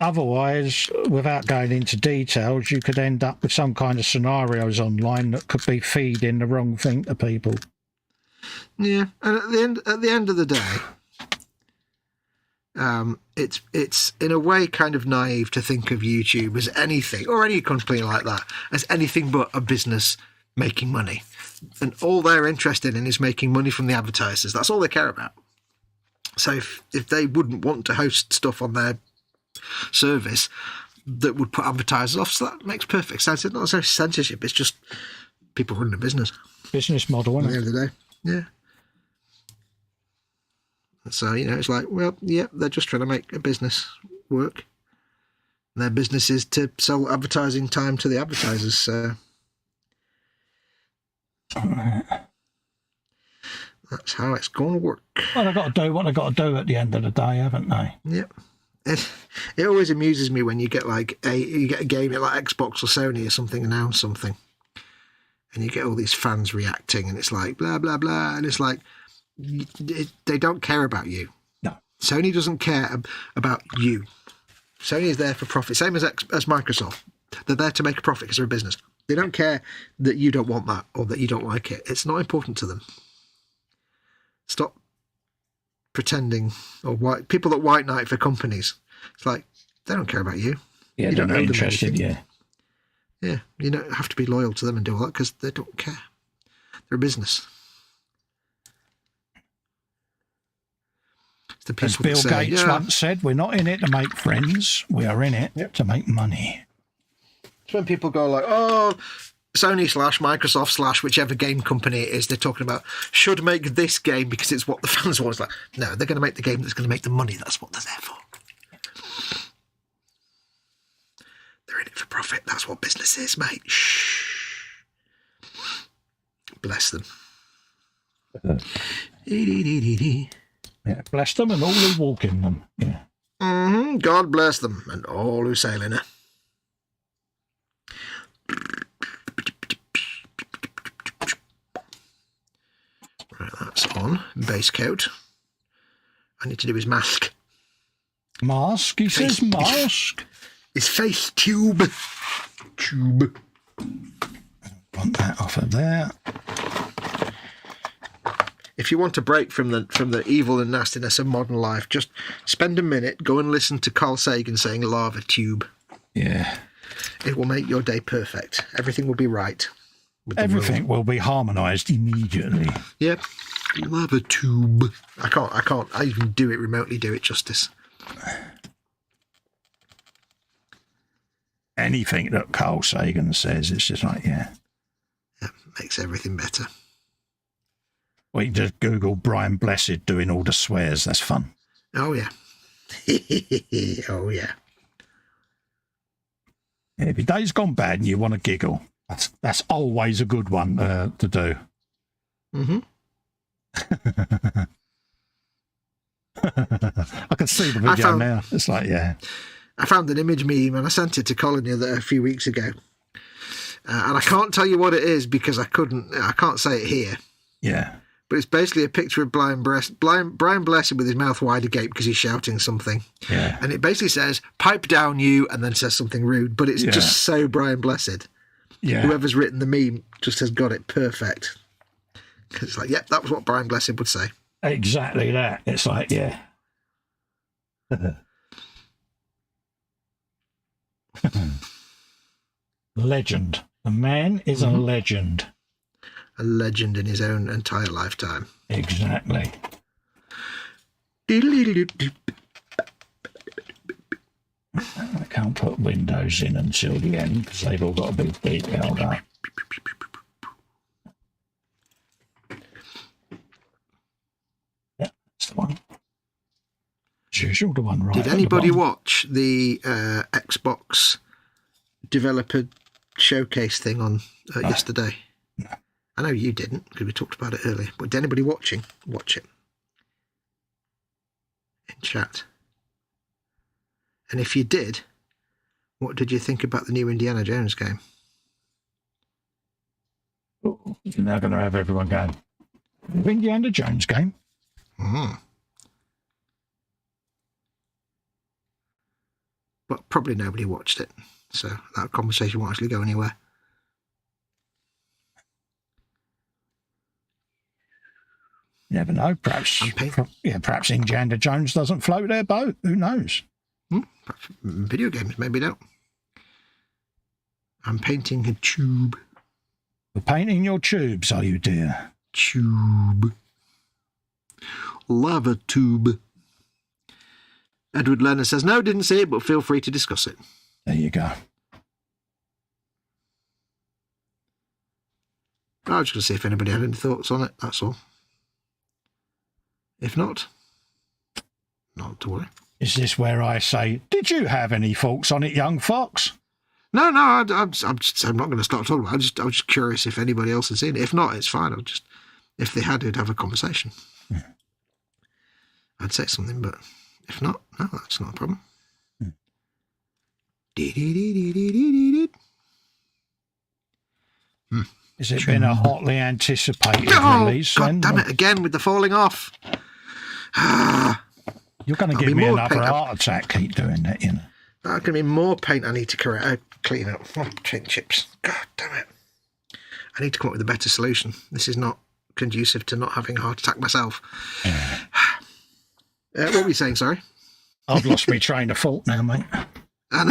[SPEAKER 2] otherwise, without going into details, you could end up with some kind of scenarios online that could be feeding the wrong thing to people.
[SPEAKER 3] Yeah, and at the end of the day, it's in a way kind of naive to think of YouTube as anything, or any company like that, as anything but a business making money. And all they're interested in is making money from the advertisers. That's all they care about. So if they wouldn't want to host stuff on their service that would put advertisers off, so that makes perfect sense. It's not necessarily censorship, it's just people running a business.
[SPEAKER 2] Business model, isn't it?
[SPEAKER 3] At the end of the day, yeah. So, you know, it's like, well, yeah, they're just trying to make a business work. And their business is to sell advertising time to the advertisers, so that's how it's going to work.
[SPEAKER 2] Well, they've got to do what they've got to do at the end of the day, haven't they?
[SPEAKER 3] Yep. It always amuses me when you get a game like Xbox or Sony or something announce something, and you get all these fans reacting, and it's like blah blah blah, and it's like they don't care about you.
[SPEAKER 2] No,
[SPEAKER 3] Sony doesn't care about you. Sony is there for profit, same as Microsoft. They're there to make a profit because they're a business. They don't care that you don't want that or that you don't like it. It's not important to them. Stop pretending, or people that white knight for companies. It's like, they don't care about you.
[SPEAKER 2] Yeah,
[SPEAKER 3] you
[SPEAKER 2] they're not interested, yeah.
[SPEAKER 3] Yeah, you don't have to be loyal to them and do all that because they don't care. They're a business. It's the
[SPEAKER 2] As Bill Gates once said, we're not in it to make friends, we are in it to make money.
[SPEAKER 3] It's when people go like, oh, Sony / Microsoft / whichever game company it is they're talking about should make this game because it's what the fans want. It's like, no, they're going to make the game that's going to make the money. That's what they're there for. They're in it for profit. That's what business is, mate. Shh. Bless them.
[SPEAKER 2] Yeah, bless them and all who walk in them. Yeah.
[SPEAKER 3] God bless them and all who sail in her. Right, that's on. Base coat. I need to do his mask.
[SPEAKER 2] Mask? He says mask.
[SPEAKER 3] His face tube. Tube.
[SPEAKER 2] Want that off of there.
[SPEAKER 3] If you want a break from the evil and nastiness of modern life, just spend a minute, go and listen to Carl Sagan saying lava tube.
[SPEAKER 2] Yeah.
[SPEAKER 3] It will make your day perfect. Everything will be right.
[SPEAKER 2] Everything will be harmonised immediately.
[SPEAKER 3] Yep. Lava tube. I can't even do it remotely do it justice.
[SPEAKER 2] Anything that Carl Sagan says, it's just like, yeah.
[SPEAKER 3] Yeah, makes everything better.
[SPEAKER 2] Well, you can just Google Brian Blessed doing all the swears. That's fun.
[SPEAKER 3] Oh, yeah. Oh, yeah.
[SPEAKER 2] Yeah, if your day's gone bad and you want to giggle, that's always a good one to do.
[SPEAKER 3] Mm-hmm.
[SPEAKER 2] I can see the video now. It's like, yeah.
[SPEAKER 3] I found an image meme and I sent it to Colin a few weeks ago. And I can't tell you what it is because I can't say it here.
[SPEAKER 2] Yeah.
[SPEAKER 3] But it's basically a picture of Brian Blessed with his mouth wide agape because he's shouting something.
[SPEAKER 2] Yeah.
[SPEAKER 3] And it basically says, pipe down you, and then says something rude. But it's just so Brian Blessed.
[SPEAKER 2] Yeah.
[SPEAKER 3] Whoever's written the meme just has got it perfect. Because it's like, yep, that was what Brian Blessed would say.
[SPEAKER 2] Exactly that. It's like, yeah. Legend. The man is a legend.
[SPEAKER 3] A legend in his own entire lifetime.
[SPEAKER 2] Exactly. I can't put windows in until the end because they've all got to be detailed up. Yeah, that's the one. As usual, the one right.
[SPEAKER 3] Did anybody watch the Xbox developer showcase thing on yesterday?
[SPEAKER 2] No.
[SPEAKER 3] I know you didn't because we talked about it earlier. But did anybody watch it in chat? And if you did, what did you think about the new Indiana Jones game?
[SPEAKER 2] Oh, you're now going to have everyone going, the Indiana Jones game?
[SPEAKER 3] But probably nobody watched it. So that conversation won't actually go anywhere.
[SPEAKER 2] You never know. Perhaps Indiana Jones doesn't float their boat. Who knows?
[SPEAKER 3] Perhaps video games, maybe don't. I'm painting a tube.
[SPEAKER 2] You're painting your tubes, are you, dear?
[SPEAKER 3] Tube. Lava tube. Edward Lerner says, no, didn't see it, but feel free to discuss it.
[SPEAKER 2] There you go.
[SPEAKER 3] I was just going to see if anybody had any thoughts on it, that's all. If not to worry.
[SPEAKER 2] Is this where I say, did you have any thoughts on it, young fox?
[SPEAKER 3] No, I'm not going to start talking about it. I was just curious if anybody else had seen it. If not, it's fine. If they had, we'd have a conversation.
[SPEAKER 2] Yeah.
[SPEAKER 3] I'd say something, but if not, no, that's not a problem.
[SPEAKER 2] Has it been a hotly anticipated release?
[SPEAKER 3] God damn it, again with the falling off.
[SPEAKER 2] You're going to give me another heart attack, keep doing that, you know.
[SPEAKER 3] There's going to be more paint I need to clean up. Paint chips. God damn it. I need to come up with a better solution. This is not conducive to not having a heart attack myself. What were you saying, sorry?
[SPEAKER 2] I've lost my train of thought now, mate.
[SPEAKER 3] I'm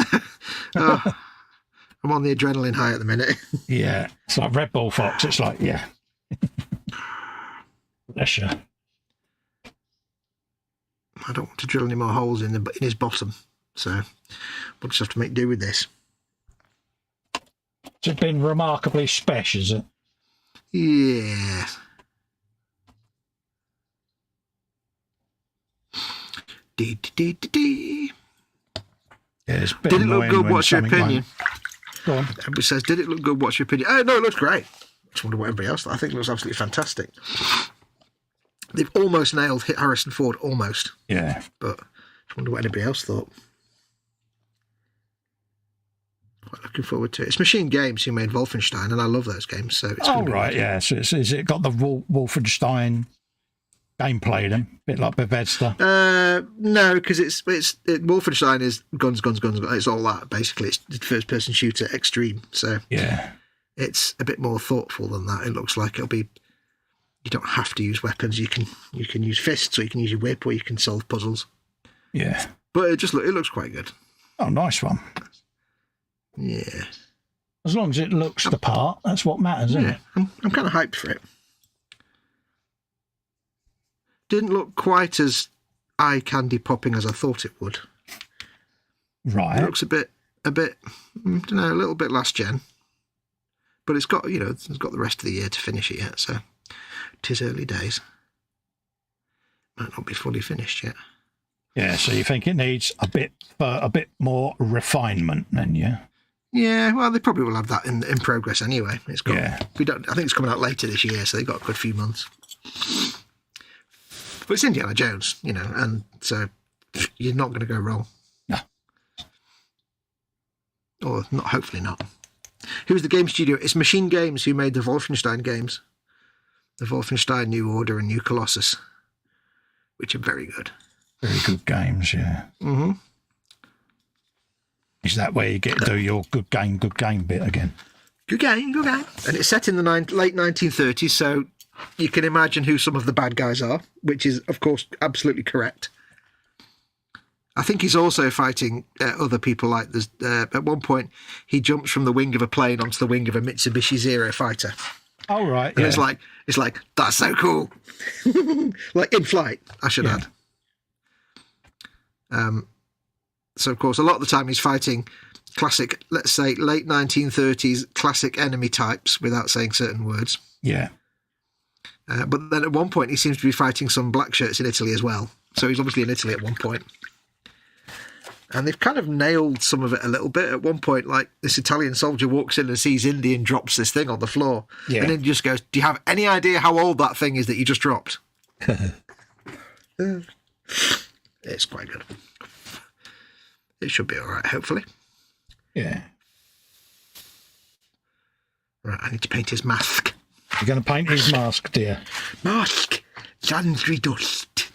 [SPEAKER 3] on the adrenaline high at the minute.
[SPEAKER 2] Yeah, it's like Red Bull Fox. It's like, yeah. Bless you.
[SPEAKER 3] I don't want to drill any more holes in his bottom, so we'll just have to make do with this.
[SPEAKER 2] It's been remarkably special, is it?
[SPEAKER 3] Yeah. Dee.
[SPEAKER 2] Yeah, it's a bit
[SPEAKER 3] Did it look
[SPEAKER 2] annoying
[SPEAKER 3] good?
[SPEAKER 2] when
[SPEAKER 3] What's your
[SPEAKER 2] something
[SPEAKER 3] opinion?
[SPEAKER 2] Go on.
[SPEAKER 3] Everybody says, did it look good? What's your opinion? Oh, no, it looks great. I just wonder what everybody else thought. I think it looks absolutely fantastic. They've almost nailed Harrison Ford, almost.
[SPEAKER 2] Yeah.
[SPEAKER 3] But I wonder what anybody else thought. Quite looking forward to it. It's Machine Games who made Wolfenstein, and I love those games. So it's
[SPEAKER 2] right, yeah. So is it got the Wolfenstein gameplay then? A bit like Bethesda?
[SPEAKER 3] No, because Wolfenstein is guns. It's all that, basically. It's first-person shooter extreme. So
[SPEAKER 2] yeah,
[SPEAKER 3] it's a bit more thoughtful than that. It looks like it'll be... You don't have to use weapons. You can use fists, or you can use your whip, or you can solve puzzles.
[SPEAKER 2] Yeah.
[SPEAKER 3] But it looks quite good.
[SPEAKER 2] Oh, nice one.
[SPEAKER 3] Yeah.
[SPEAKER 2] As long as it looks the part, that's what matters, isn't it?
[SPEAKER 3] I'm kind of hyped for it. Didn't look quite as eye candy popping as I thought it would.
[SPEAKER 2] Right.
[SPEAKER 3] It looks a bit, I don't know, a little bit last gen. But it's got the rest of the year to finish it yet, so 'tis early days. Might not be fully finished yet.
[SPEAKER 2] Yeah, so you think it needs a bit more refinement then, yeah?
[SPEAKER 3] Yeah, well, they probably will have that in progress anyway. It's got.
[SPEAKER 2] Yeah.
[SPEAKER 3] I think it's coming out later this year, so they've got a good few months. But it's Indiana Jones, and so you're not going to go wrong.
[SPEAKER 2] No.
[SPEAKER 3] Or not, hopefully not. Who's the game studio? It's Machine Games who made the Wolfenstein games. The Wolfenstein New Order and New Colossus, which are very good.
[SPEAKER 2] Very good games, yeah.
[SPEAKER 3] Mm-hmm.
[SPEAKER 2] Is that where you get to do your good game bit again?
[SPEAKER 3] Good game. And it's set in the late 1930s, so you can imagine who some of the bad guys are, which is, of course, absolutely correct. I think he's also fighting other people like this. At one point, he jumps from the wing of a plane onto the wing of a Mitsubishi Zero fighter.
[SPEAKER 2] Oh, right,
[SPEAKER 3] And
[SPEAKER 2] yeah.
[SPEAKER 3] it's like, that's so cool. Like in flight, I should add. So, of course, a lot of the time he's fighting classic, let's say, late 1930s classic enemy types without saying certain words.
[SPEAKER 2] Yeah.
[SPEAKER 3] But then at one point he seems to be fighting some black shirts in Italy as well. So he's obviously in Italy at one point. And they've kind of nailed some of it a little bit. At one point, like, this Italian soldier walks in and sees Indy and drops this thing on the floor.
[SPEAKER 2] Yeah.
[SPEAKER 3] And then just goes, do you have any idea how old that thing is that you just dropped? It's quite good. It should be all right, hopefully.
[SPEAKER 2] Yeah.
[SPEAKER 3] Right, I need to paint his mask.
[SPEAKER 2] You're going to paint his mask, dear.
[SPEAKER 3] Mask! Laundry dust.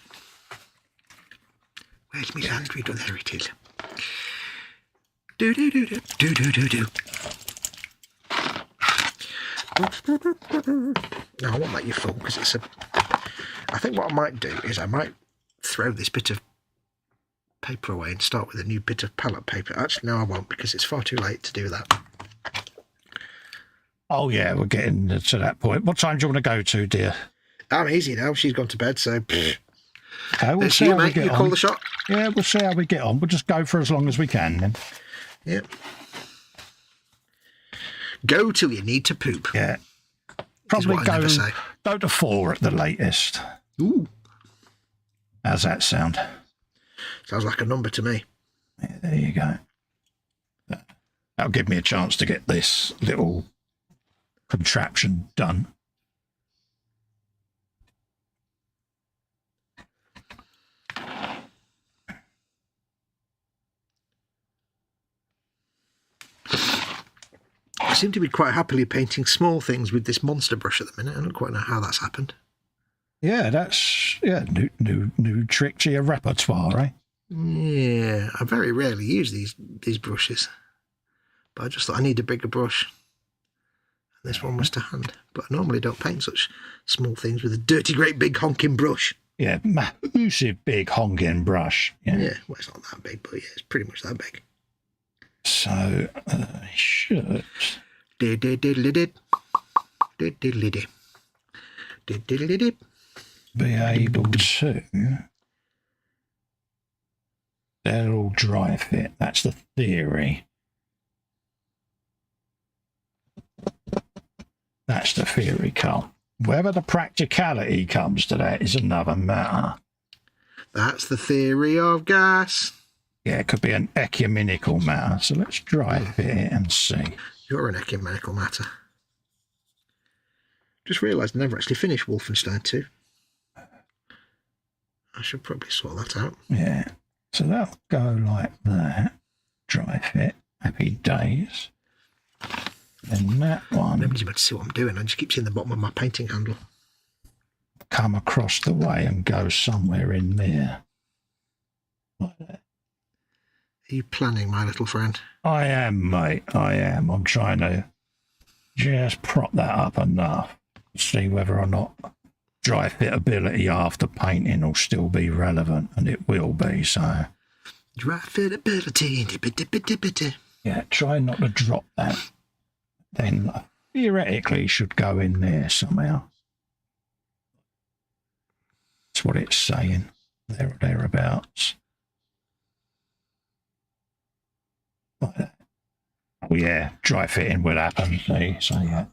[SPEAKER 3] Where's my laundry dust? There it is. Do-do-do-do. Do-do-do-do. No, I won't let you fall because it's a... I think what I might do is I might throw this bit of paper away and start with a new bit of palette paper. Actually, no, I won't because it's far too late to do that.
[SPEAKER 2] Oh, yeah, we're getting to that point. What time do you want to go to, dear?
[SPEAKER 3] I'm easy now. She's gone to bed, so...
[SPEAKER 2] Okay, we'll
[SPEAKER 3] It's
[SPEAKER 2] see
[SPEAKER 3] you,
[SPEAKER 2] how we
[SPEAKER 3] mate.
[SPEAKER 2] get
[SPEAKER 3] You
[SPEAKER 2] on.
[SPEAKER 3] call the shot.
[SPEAKER 2] Yeah, we'll see how we get on. We'll just go for as long as we can then.
[SPEAKER 3] Yep. Go till you need to poop.
[SPEAKER 2] Yeah. Probably
[SPEAKER 3] what I never say.
[SPEAKER 2] go to 4 at the latest.
[SPEAKER 3] Ooh.
[SPEAKER 2] How's that sound?
[SPEAKER 3] Sounds like a number to me.
[SPEAKER 2] Yeah, there you go. That'll give me a chance to get this little contraption done.
[SPEAKER 3] I seem to be quite happily painting small things with this monster brush at the minute. I don't quite know how that's happened.
[SPEAKER 2] Yeah, that's new trick to your repertoire, eh?
[SPEAKER 3] Yeah, I very rarely use these brushes. But I just thought I need a bigger brush. And this one was to hand. But I normally don't paint such small things with a dirty, great, big honking brush.
[SPEAKER 2] Yeah, massive big honking brush.
[SPEAKER 3] Yeah, well, it's not that big, but yeah, it's pretty much that big.
[SPEAKER 2] So, I should... be able to... They'll all dry fit. That's the theory. That's the theory, Carl. Whether the practicality comes to that is another matter.
[SPEAKER 3] That's the theory of gas.
[SPEAKER 2] Yeah, it could be an ecumenical matter. So let's drive it and see.
[SPEAKER 3] You're an ecumenical matter. Just realised I never actually finished Wolfenstein 2. I should probably sort that out.
[SPEAKER 2] Yeah. So that'll go like that. Drive it. Happy days. Then that one.
[SPEAKER 3] Nobody's about to see what I'm doing. I just keep seeing the bottom of my painting handle.
[SPEAKER 2] Come across the way and go somewhere in there. Like that.
[SPEAKER 3] Are you planning, my little friend?
[SPEAKER 2] I am, mate. I am. I'm trying to just prop that up enough. See whether or not dry fitability after painting will still be relevant, and it will be, so.
[SPEAKER 3] Dry fitability.
[SPEAKER 2] Yeah, try not to drop that. Then theoretically should go in there somehow. That's what it's saying. There or thereabouts. Like that. Oh yeah, dry fitting will happen, see, so yeah.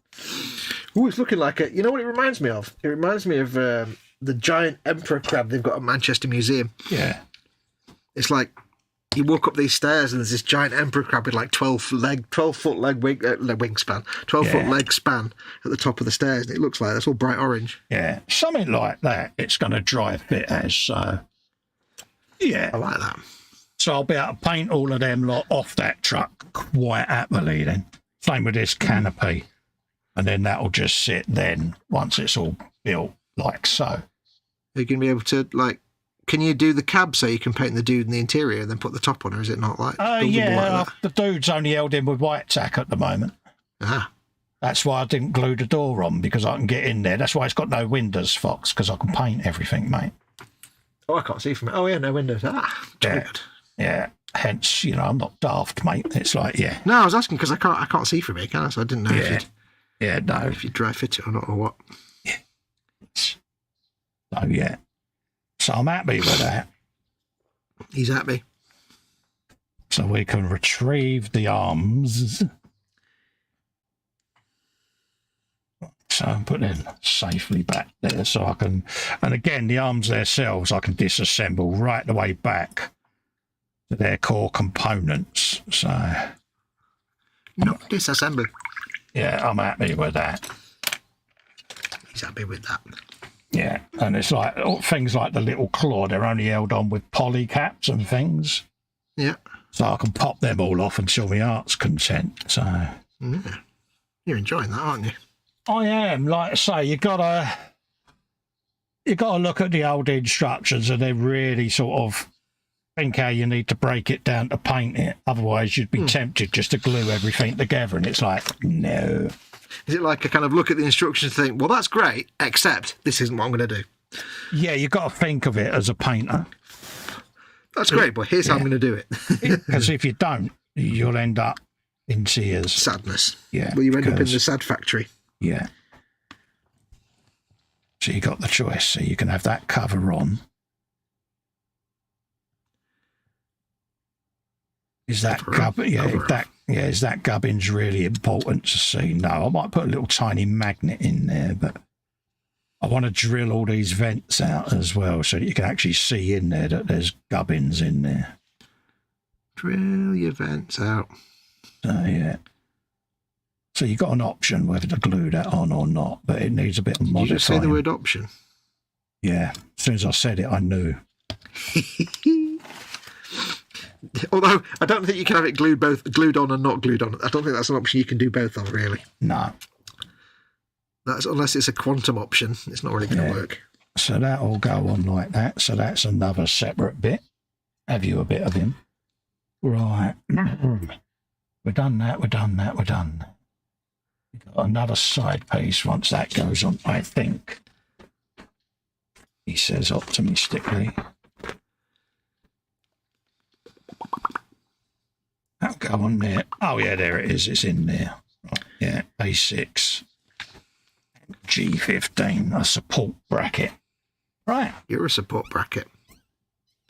[SPEAKER 3] Oh, it's looking like you know what it reminds me of? It reminds me of the giant emperor crab they've got at Manchester Museum.
[SPEAKER 2] Yeah.
[SPEAKER 3] It's like you walk up these stairs and there's this giant emperor crab with like 12-foot leg wingspan, 12-foot leg span at the top of the stairs, and it looks like that's all bright orange.
[SPEAKER 2] Yeah, something like that. It's going to dry fit as, so yeah.
[SPEAKER 3] I like that.
[SPEAKER 2] So I'll be able to paint all of them lot off that truck quite happily then. Same with this canopy. And then that'll just sit then once it's all built like so.
[SPEAKER 3] Are you going to be able to, like, can you do the cab so you can paint the dude in the interior and then put the top on, or is it not like
[SPEAKER 2] yeah,
[SPEAKER 3] like
[SPEAKER 2] the dude's only held in with white tack at the moment.
[SPEAKER 3] Ah.
[SPEAKER 2] That's why I didn't glue the door on, because I can get in there. That's why it's got no windows, Fox, because I can paint everything, mate.
[SPEAKER 3] Oh, I can't see from it. Oh, yeah, no windows. Ah, good.
[SPEAKER 2] Yeah, hence, you know, I'm not daft, mate. It's like, yeah.
[SPEAKER 3] No, I was asking because I can't see from it, can I? So I didn't know if you dry fit it or not, or what.
[SPEAKER 2] Yeah. So, yeah. So I'm happy with that.
[SPEAKER 3] He's happy.
[SPEAKER 2] So we can retrieve the arms. So I'm putting them safely back there so I can, and again, the arms themselves I can disassemble right the way back to their core components. So
[SPEAKER 3] not disassemble.
[SPEAKER 2] Yeah, I'm happy with that.
[SPEAKER 3] He's happy with that.
[SPEAKER 2] Yeah, and it's like things like the little claw, they're only held on with poly caps and things.
[SPEAKER 3] Yeah.
[SPEAKER 2] So I can pop them all off until my heart's content. So
[SPEAKER 3] yeah. You're enjoying that, aren't you?
[SPEAKER 2] I am. Like I say, you gotta look at the old instructions and then really sort of think how you need to break it down to paint it. Otherwise, you'd be tempted just to glue everything together, and it's like, no.
[SPEAKER 3] Is it like a kind of look at the instructions and think, well, that's great, except this isn't what I'm going to do?
[SPEAKER 2] Yeah, you've got to think of it as a painter.
[SPEAKER 3] That's great, but here's how I'm going to do it.
[SPEAKER 2] Because if you don't, you'll end up in tears.
[SPEAKER 3] Sadness.
[SPEAKER 2] Yeah.
[SPEAKER 3] Well, you end up in the sad factory.
[SPEAKER 2] Yeah. So you got the choice. So you can have that cover on. Is that gubbin? Yeah, is that gubbin's really important to see? No, I might put a little tiny magnet in there, but I want to drill all these vents out as well so that you can actually see in there that there's gubbins in there.
[SPEAKER 3] Drill your vents out.
[SPEAKER 2] So yeah. So you got an option whether to glue that on or not, but it needs a bit of modifying.
[SPEAKER 3] Did you just say the word option?
[SPEAKER 2] Yeah. As soon as I said it, I knew.
[SPEAKER 3] Although I don't think you can have it glued on and not glued on. I don't think that's an option you can do both of, really.
[SPEAKER 2] No.
[SPEAKER 3] That's unless it's a quantum option. It's not really going to work.
[SPEAKER 2] So that'll go on like that. So that's another separate bit. Have you a bit of him? Right. We've done that. We've done that. We've done that. We've got another side piece once that goes on, I think. He says optimistically. That'll go on there. Oh, yeah, there it is. It's in there. Right, yeah, A6. G15, a support bracket. Right.
[SPEAKER 3] You're a support bracket.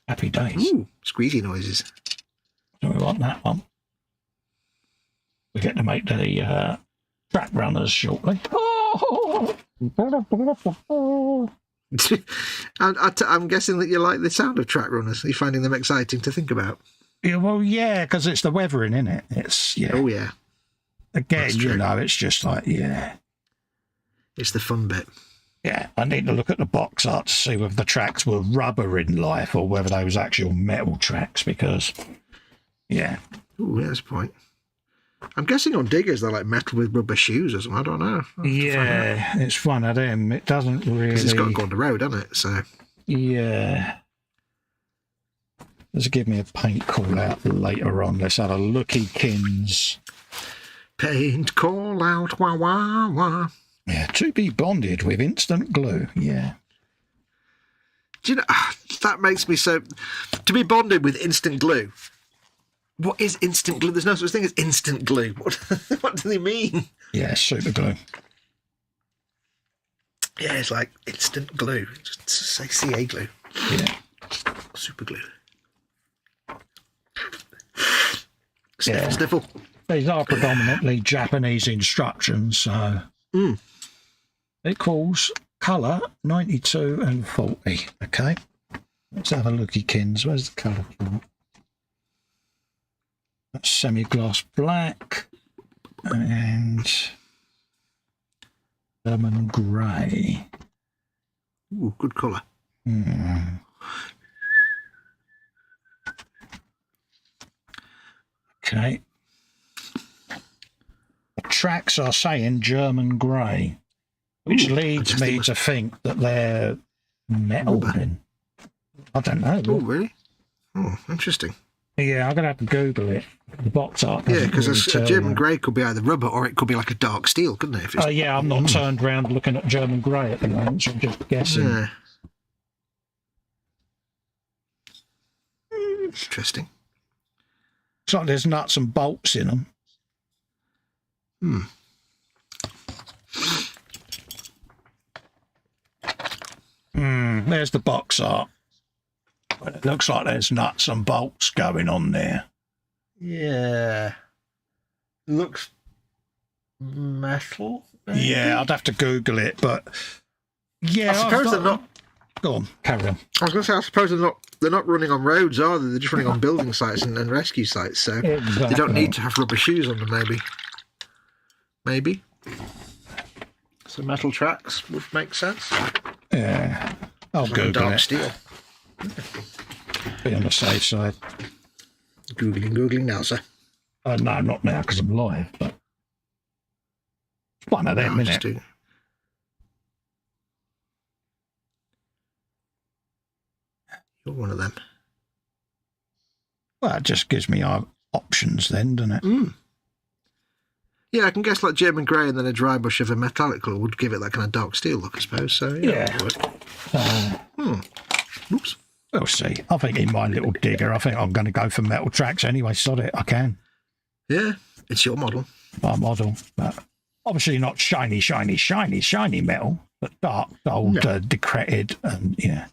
[SPEAKER 2] Happy days.
[SPEAKER 3] Ooh, squeezy noises.
[SPEAKER 2] Do we want that one? We get to make the track runners shortly. Oh!
[SPEAKER 3] I'm guessing that you like the sound of track runners. You're finding them exciting to think about.
[SPEAKER 2] Yeah, well, yeah, because it's the weathering, isn't it? It's, yeah.
[SPEAKER 3] Oh, yeah.
[SPEAKER 2] Again, you know, it's just like, yeah.
[SPEAKER 3] It's the fun bit.
[SPEAKER 2] Yeah, I need to look at the box art to see whether the tracks were rubber in life or whether they was actual metal tracks, because, yeah.
[SPEAKER 3] Oh, yeah, that's a point. I'm guessing on diggers they're like metal with rubber shoes or something. I don't know.
[SPEAKER 2] Yeah, it's one of them. It doesn't really...
[SPEAKER 3] Because it's got to go on the road, hasn't it? So...
[SPEAKER 2] Yeah. Let's give me a paint call out later on. Let's have a looky, Kins.
[SPEAKER 3] Paint call out, wah, wah, wah.
[SPEAKER 2] Yeah, to be bonded with instant glue. Yeah.
[SPEAKER 3] Do you know, that makes me so... To be bonded with instant glue. What is instant glue? There's no such thing as instant glue. What do they mean?
[SPEAKER 2] Yeah, super glue.
[SPEAKER 3] Yeah, it's like instant glue. Just say CA glue.
[SPEAKER 2] Yeah.
[SPEAKER 3] Super glue.
[SPEAKER 2] Yeah.
[SPEAKER 3] Sniffle.
[SPEAKER 2] These are predominantly Japanese instructions, so... It calls colour 92 and 40. Okay. Let's have a looky, Kins. Where's the colour for? That's semi-gloss black and lemon grey.
[SPEAKER 3] Ooh, good colour.
[SPEAKER 2] Okay. The tracks are saying German grey, which leads me to think that they're metal. I don't know.
[SPEAKER 3] Oh, really? Oh, interesting.
[SPEAKER 2] Yeah, I'm going to have to Google it. The box art.
[SPEAKER 3] Yeah, because a German grey could be either rubber or it could be like a dark steel, couldn't it?
[SPEAKER 2] Oh, yeah, I'm not turned around looking at German grey at the moment, so I'm just guessing.
[SPEAKER 3] Yeah. Interesting.
[SPEAKER 2] It's like there's nuts and bolts in them. There's the box art. It looks like there's nuts and bolts going on there.
[SPEAKER 3] Yeah. Looks metal. Maybe?
[SPEAKER 2] Yeah, I'd have to Google it, but yeah,
[SPEAKER 3] I suppose they're not.
[SPEAKER 2] Go on, carry on.
[SPEAKER 3] I was going to say, I suppose they're not running on roads, are they? They're just running on building sites and rescue sites, so
[SPEAKER 2] exactly.
[SPEAKER 3] They don't need to have rubber shoes on them, maybe. So metal tracks would make sense.
[SPEAKER 2] Yeah, I'll Google
[SPEAKER 3] dark
[SPEAKER 2] it.
[SPEAKER 3] Steel.
[SPEAKER 2] Be on the safe side.
[SPEAKER 3] Googling now, sir.
[SPEAKER 2] No, not now because I'm live, but it's one of them, isn't it?
[SPEAKER 3] You're one of them.
[SPEAKER 2] Well, it just gives me options then, doesn't it?
[SPEAKER 3] Yeah, I can guess like German grey and then a dry brush of a metallic colour would give it that kind of dark steel look, I suppose. So, yeah. Oops.
[SPEAKER 2] We'll see. I think in my little digger, I think I'm going to go for metal tracks anyway. Sod it, I can.
[SPEAKER 3] Yeah, it's your model.
[SPEAKER 2] My model. But obviously not shiny metal, but dark, gold, decrepit, and yeah.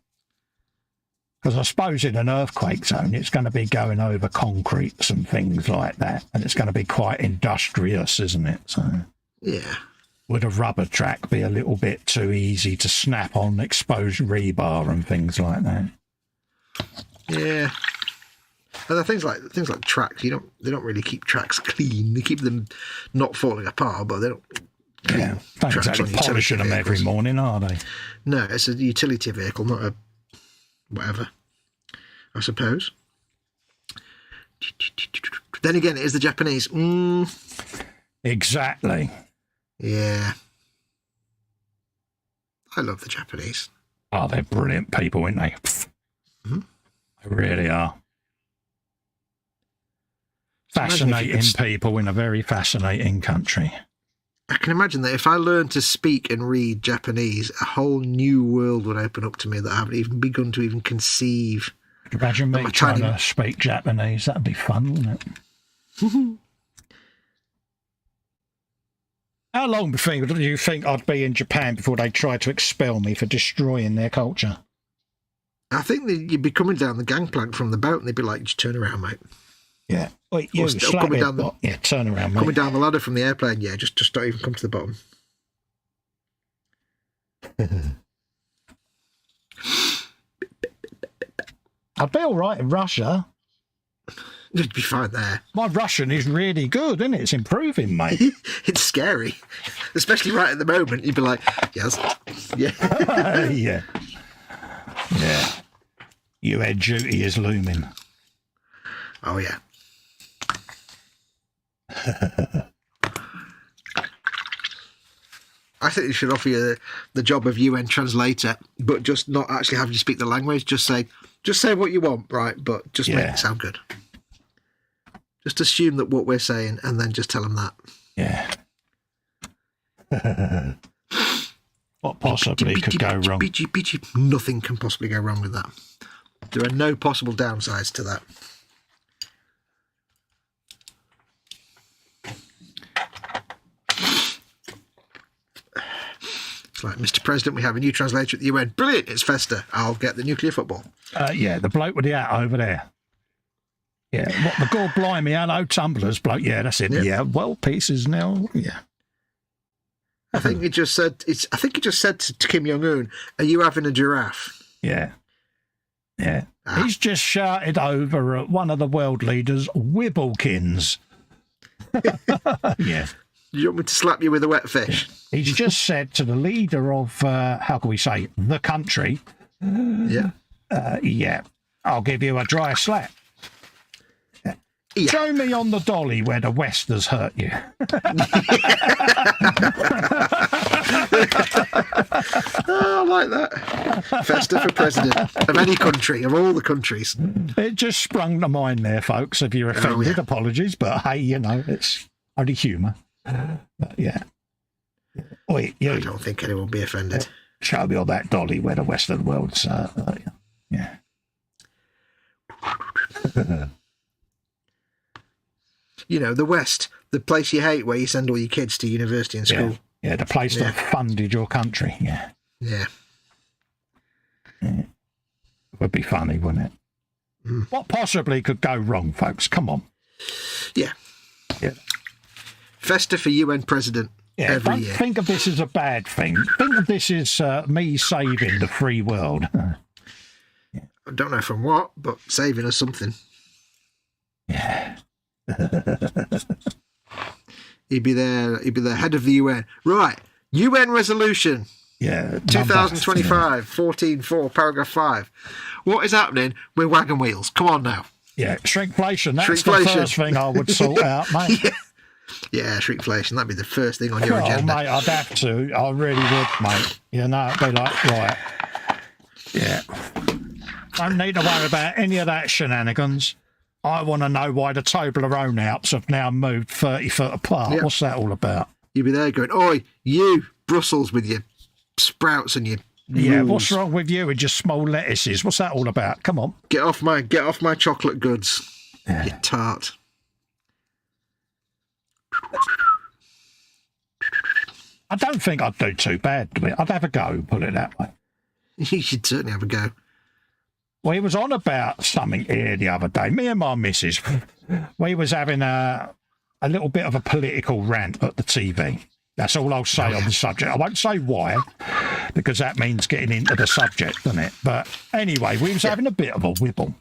[SPEAKER 2] Because I suppose in an earthquake zone, it's going to be going over concretes and things like that. And it's going to be quite industrious, isn't it? So
[SPEAKER 3] yeah.
[SPEAKER 2] Would a rubber track be a little bit too easy to snap on exposed rebar and things like that?
[SPEAKER 3] Yeah. And the things like tracks, they don't really keep tracks clean. They keep them not falling apart, but they don't.
[SPEAKER 2] Yeah, don't exactly polishing them every morning, are they?
[SPEAKER 3] No, it's a utility vehicle, not a whatever, I suppose. Then again, it is the Japanese.
[SPEAKER 2] Exactly.
[SPEAKER 3] Yeah. I love the Japanese.
[SPEAKER 2] Oh, they're brilliant people, aren't they? They really are. Fascinating people in a very fascinating country.
[SPEAKER 3] I can imagine that if I learned to speak and read Japanese, a whole new world would open up to me that I haven't even begun to even conceive.
[SPEAKER 2] Imagine me trying to speak Japanese. That'd be fun, wouldn't it? How long do you think I'd be in Japan before they try to expel me for destroying their culture?
[SPEAKER 3] I think that you'd be coming down the gangplank from the boat and they'd be like, just turn around, mate.
[SPEAKER 2] Yeah. Wait, you
[SPEAKER 3] coming down
[SPEAKER 2] yeah, turn around, mate.
[SPEAKER 3] Coming down the ladder from the airplane, yeah, just don't even come to the bottom.
[SPEAKER 2] I'd be all right in Russia.
[SPEAKER 3] You'd be fine there.
[SPEAKER 2] My Russian is really good, isn't it? It's improving, mate.
[SPEAKER 3] It's scary, especially right at the moment. You'd be like, yes, yeah.
[SPEAKER 2] Yeah. Yeah. UN duty is looming.
[SPEAKER 3] Oh, yeah. I think they should offer you the job of UN translator, but just not actually have you speak the language. Just say what you want, right? But just make it sound good. Just assume that what we're saying, and then just tell them that.
[SPEAKER 2] Yeah. What possibly could go wrong?
[SPEAKER 3] Nothing can possibly go wrong with that. There are no possible downsides to that. It's like, Mr. President, we have a new translator at the UN. Brilliant, it's Festa. I'll get the nuclear football.
[SPEAKER 2] Yeah, the bloke with the hat over there. Yeah, what the God blimey, hello tumblers bloke. Yeah, that's it.
[SPEAKER 3] Yep.
[SPEAKER 2] Yeah, well, pieces now. Yeah.
[SPEAKER 3] I think he just said to Kim Jong Un, "Are you having a giraffe?"
[SPEAKER 2] Yeah. Yeah. He's just shouted over at one of the world leaders, Wibblekins. Yeah.
[SPEAKER 3] You want me to slap you with a wet fish?
[SPEAKER 2] Yeah. He's just said to the leader of, how can we say, the country,
[SPEAKER 3] Yeah.
[SPEAKER 2] Yeah, I'll give you a dry slap.
[SPEAKER 3] Yeah.
[SPEAKER 2] Show me on the dolly where the West has hurt you.
[SPEAKER 3] Oh, I like that. Festa for president of any country, of all the countries.
[SPEAKER 2] It just sprung to mind there, folks. If you're offended, apologies. But hey, you know, it's only humour. But yeah. Wait,
[SPEAKER 3] I don't think anyone will be offended.
[SPEAKER 2] Show me on that dolly where the West of the world's yeah.
[SPEAKER 3] You know, the West, the place you hate where you send all your kids to university and school.
[SPEAKER 2] Yeah, the place that funded your country. Yeah.
[SPEAKER 3] Yeah.
[SPEAKER 2] It would be funny, wouldn't it?
[SPEAKER 3] Mm.
[SPEAKER 2] What possibly could go wrong, folks? Come on.
[SPEAKER 3] Yeah.
[SPEAKER 2] Yeah.
[SPEAKER 3] Festa for UN president every year.
[SPEAKER 2] Don't think of this as a bad thing. Think of this as me saving the free world.
[SPEAKER 3] I don't know from what, but saving us something.
[SPEAKER 2] Yeah.
[SPEAKER 3] He'd be there, head of the UN. Right. UN resolution.
[SPEAKER 2] Yeah.
[SPEAKER 3] 2025, 14.4, paragraph 5. What is happening with wagon wheels? Come on now.
[SPEAKER 2] Yeah, shrinkflation. That's the first thing I would sort out, mate.
[SPEAKER 3] Yeah, shrinkflation. That'd be the first thing on your agenda.
[SPEAKER 2] Mate, I'd have to. I really would, mate. You know, it'd be like, right. Yeah. Don't need to worry about any of that shenanigans. I want to know why the Toblerone Alps have now moved 30 foot apart. Yep. What's that all about?
[SPEAKER 3] You'd be there going, oi, you, Brussels, with your sprouts and your
[SPEAKER 2] Yeah,
[SPEAKER 3] rules.
[SPEAKER 2] what's wrong with you and your small lettuces? What's that all about? Come on.
[SPEAKER 3] Get off my chocolate goods, you tart.
[SPEAKER 2] I don't think I'd do too bad. I'd have a go, put it that way.
[SPEAKER 3] You should certainly have a go.
[SPEAKER 2] Well, he was on about something here the other day. Me and my missus, we was having a little bit of a political rant at the TV. That's all I'll say on the subject. I won't say why, because that means getting into the subject, doesn't it? But anyway, we was having a bit of a wibble.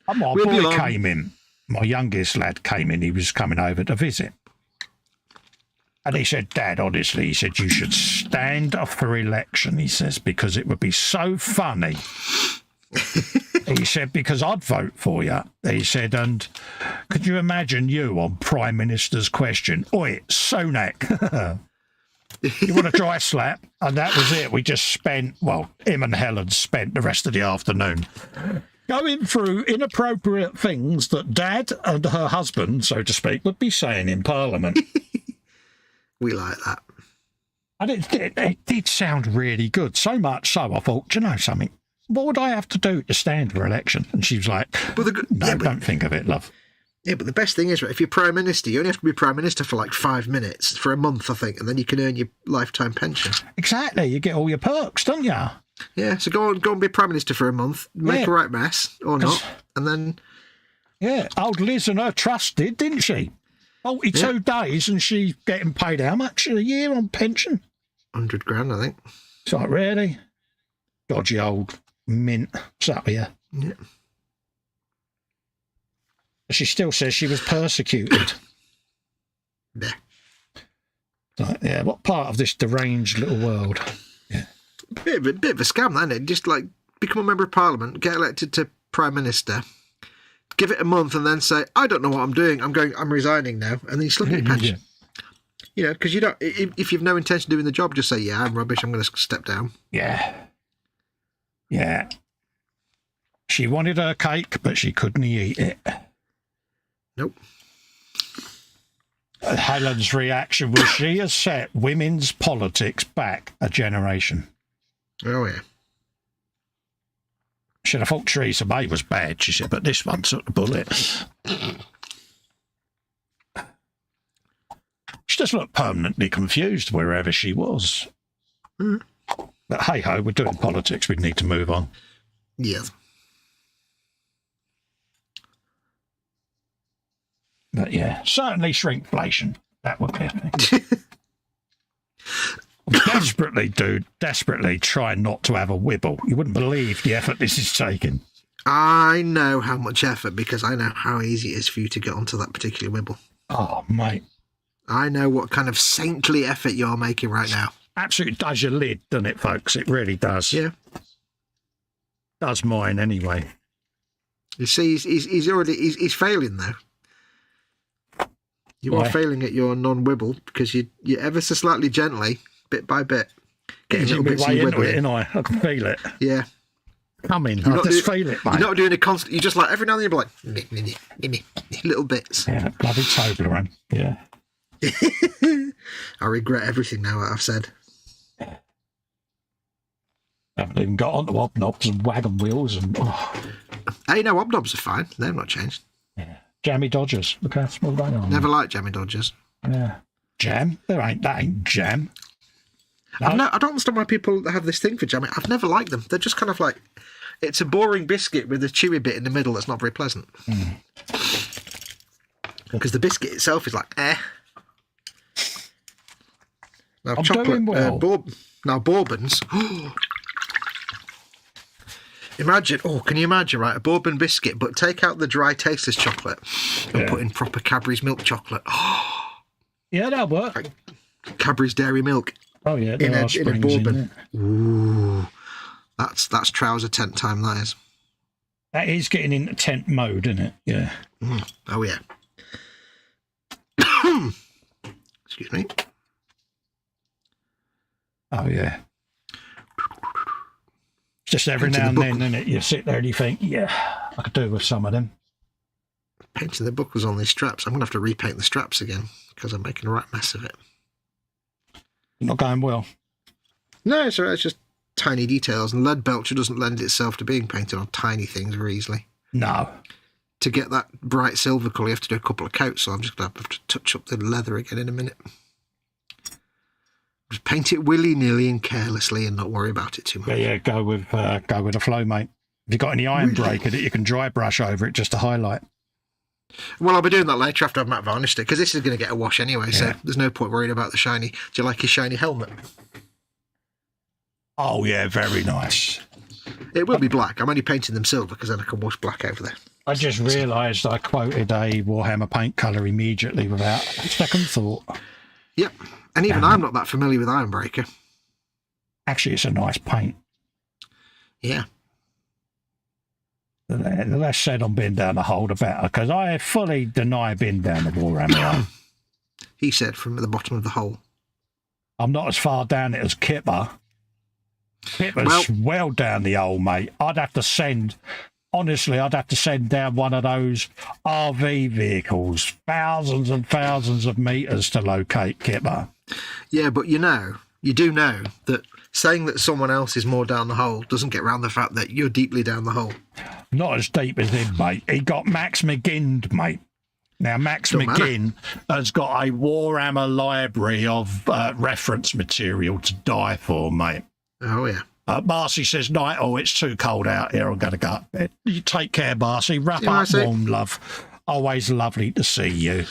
[SPEAKER 2] And my boy came in. My youngest lad came in. He was coming over to visit. And he said, Dad, honestly, he said, you should stand for election, he says, because it would be so funny. He said, because I'd vote for you. He said, and could you imagine you on Prime Minister's question? Oi, Sunak. You want a dry slap? And that was it. We just spent, well, him and Helen spent the rest of the afternoon going through inappropriate things that Dad and her husband, so to speak, would be saying in Parliament.
[SPEAKER 3] We like that.
[SPEAKER 2] And it did sound really good. So much so, I thought, do you know something? What would I have to do to stand for election? And she was like, don't think of it, love.
[SPEAKER 3] Yeah, but the best thing is, right, if you're Prime Minister, you only have to be Prime Minister for like 5 minutes, for a month, I think, and then you can earn your lifetime pension.
[SPEAKER 2] Exactly. You get all your perks, don't you?
[SPEAKER 3] Yeah, so go and be Prime Minister for a month, make a right mess, or not, and then...
[SPEAKER 2] Yeah, old Liz and her trust did, didn't she? 42 days and she's getting paid how much a year on pension?
[SPEAKER 3] 100 grand, I think.
[SPEAKER 2] It's like, really? Dodgy old mint. What's up here?
[SPEAKER 3] Yeah.
[SPEAKER 2] She still says she was persecuted.
[SPEAKER 3] Yeah.
[SPEAKER 2] Like, yeah, what part of this deranged little world? Yeah.
[SPEAKER 3] Bit of a scam, isn't it? Just like become a member of parliament, get elected to prime minister, give it a month, and then say, "I don't know what I'm doing. I'm resigning now," and then you still get your pension. You know, because you don't. If you've no intention of doing the job, just say, "Yeah, I'm rubbish. I'm going to step down."
[SPEAKER 2] Yeah. Yeah. She wanted her cake, but she couldn't eat it.
[SPEAKER 3] Nope.
[SPEAKER 2] Helen's reaction was she has set women's politics back a generation.
[SPEAKER 3] Oh, yeah.
[SPEAKER 2] Should have thought Theresa May was bad, she said, but this one took the bullet. She just looked permanently confused wherever she was.
[SPEAKER 3] Mm.
[SPEAKER 2] But hey-ho, we're doing politics. We need to move on.
[SPEAKER 3] Yes.
[SPEAKER 2] But yeah, certainly shrinkflation. That would be a thing. Desperately try not to have a wibble. You wouldn't believe the effort this is taking.
[SPEAKER 3] I know how much effort because I know how easy it is for you to get onto that particular wibble.
[SPEAKER 2] Oh, mate.
[SPEAKER 3] I know what kind of saintly effort you're making right now.
[SPEAKER 2] Absolutely does your lid, doesn't it, folks? It really does.
[SPEAKER 3] Yeah.
[SPEAKER 2] Does mine anyway.
[SPEAKER 3] You see, he's failing though. You are failing at your non-wibble because you ever so slightly gently, bit by bit, getting little bits of your wibble in.
[SPEAKER 2] I can feel it.
[SPEAKER 3] Yeah.
[SPEAKER 2] Coming. I just feel it, mate.
[SPEAKER 3] You're not doing a constant. You just like every now and then you're like little bits.
[SPEAKER 2] Yeah, bloody Toblerone. Yeah.
[SPEAKER 3] I regret everything now that I've said.
[SPEAKER 2] I haven't even got onto hobnobs and wagon wheels and. Oh.
[SPEAKER 3] Hey, no, hobnobs are fine. They've not changed.
[SPEAKER 2] Yeah. Jammy Dodgers. Look how small they are.
[SPEAKER 3] Never liked Jammy Dodgers.
[SPEAKER 2] Yeah. Jam? That ain't jam. No.
[SPEAKER 3] I don't understand why people have this thing for jam. I've never liked them. They're just kind of like, it's a boring biscuit with a chewy bit in the middle that's not very pleasant. Because the biscuit itself is like, eh. Now,
[SPEAKER 2] I'm doing well.
[SPEAKER 3] Now, bourbons. Can you imagine, right? A bourbon biscuit, but take out the dry tasteless chocolate and put in proper Cadbury's milk chocolate.
[SPEAKER 2] Yeah, that'll work.
[SPEAKER 3] Like Cadbury's dairy milk.
[SPEAKER 2] Oh, yeah.
[SPEAKER 3] In a bourbon. Ooh. That's trouser tent time, that is.
[SPEAKER 2] That is getting into tent mode, isn't it? Yeah.
[SPEAKER 3] Oh, yeah. Excuse me.
[SPEAKER 2] Oh, yeah. Just every now and then, isn't it? You sit there and you think, yeah, I could do with some of them.
[SPEAKER 3] Painting the buckles on these straps. I'm going to have to repaint the straps again because I'm making a right mess of it.
[SPEAKER 2] Not going well.
[SPEAKER 3] No, it's all right. It's just tiny details. And lead belcher doesn't lend itself to being painted on tiny things very easily.
[SPEAKER 2] No.
[SPEAKER 3] To get that bright silver colour, you have to do a couple of coats. So I'm just going to have to touch up the leather again in a minute. Just paint it willy-nilly and carelessly and not worry about it too much.
[SPEAKER 2] Yeah, go with the flow, mate. Have you got any iron breaker that you can dry brush over it just to highlight?
[SPEAKER 3] Well, I'll be doing that later after I've matte varnished it, because this is going to get a wash anyway, so there's no point worrying about the shiny. Do you like his shiny helmet?
[SPEAKER 2] Oh, yeah, very nice.
[SPEAKER 3] It will be black. I'm only painting them silver because then I can wash black over there.
[SPEAKER 2] I just realised I quoted a Warhammer paint colour immediately without a second thought.
[SPEAKER 3] Yep. And even I'm not that familiar with Ironbreaker.
[SPEAKER 2] Actually, it's a nice paint.
[SPEAKER 3] Yeah.
[SPEAKER 2] The less said on being down the hole, the better, because I fully deny being down the Warhammer.
[SPEAKER 3] He said from the bottom of the hole.
[SPEAKER 2] I'm not as far down it as Kipper. Kipper's well down the hole, mate. I'd have to send down one of those RV vehicles, thousands and thousands of metres to locate Kipper.
[SPEAKER 3] Yeah, but you do know that saying that someone else is more down the hole doesn't get around the fact that you're deeply down the hole.
[SPEAKER 2] Not as deep as him, mate. He got Max McGinn, mate. Now, Max McGinn has got a Warhammer library of reference material to die for, mate.
[SPEAKER 3] Oh, yeah.
[SPEAKER 2] Marcy says, night, it's too cold out here. I'm going to go up bed. You take care, Marcy. Wrap up warm, love. Always lovely to see you.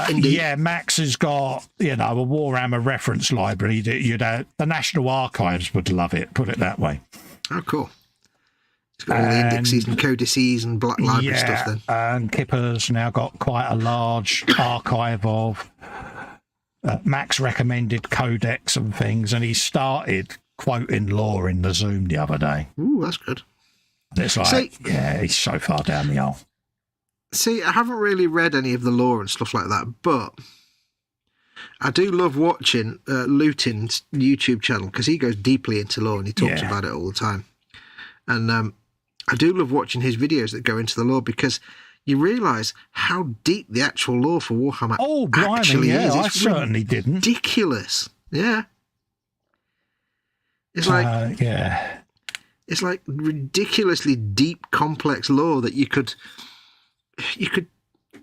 [SPEAKER 3] Indeed.
[SPEAKER 2] Yeah, Max has got, you know, a Warhammer reference library that the National Archives would love it, put it that way.
[SPEAKER 3] Oh, cool. It's got all the indexes and codices and Black Library stuff then.
[SPEAKER 2] And Kipper's now got quite a large archive of Max recommended codex and things, and he started quoting lore in the Zoom the other day.
[SPEAKER 3] Ooh, that's good.
[SPEAKER 2] And it's like, he's so far down the hole.
[SPEAKER 3] See, I haven't really read any of the lore and stuff like that, but I do love watching Lutin's YouTube channel because he goes deeply into lore and he talks about it all the time. And I do love watching his videos that go into the lore because you realise how deep the actual lore for Warhammer actually is.
[SPEAKER 2] I certainly didn't.
[SPEAKER 3] Ridiculous. Yeah. It's like it's like ridiculously deep, complex lore that you could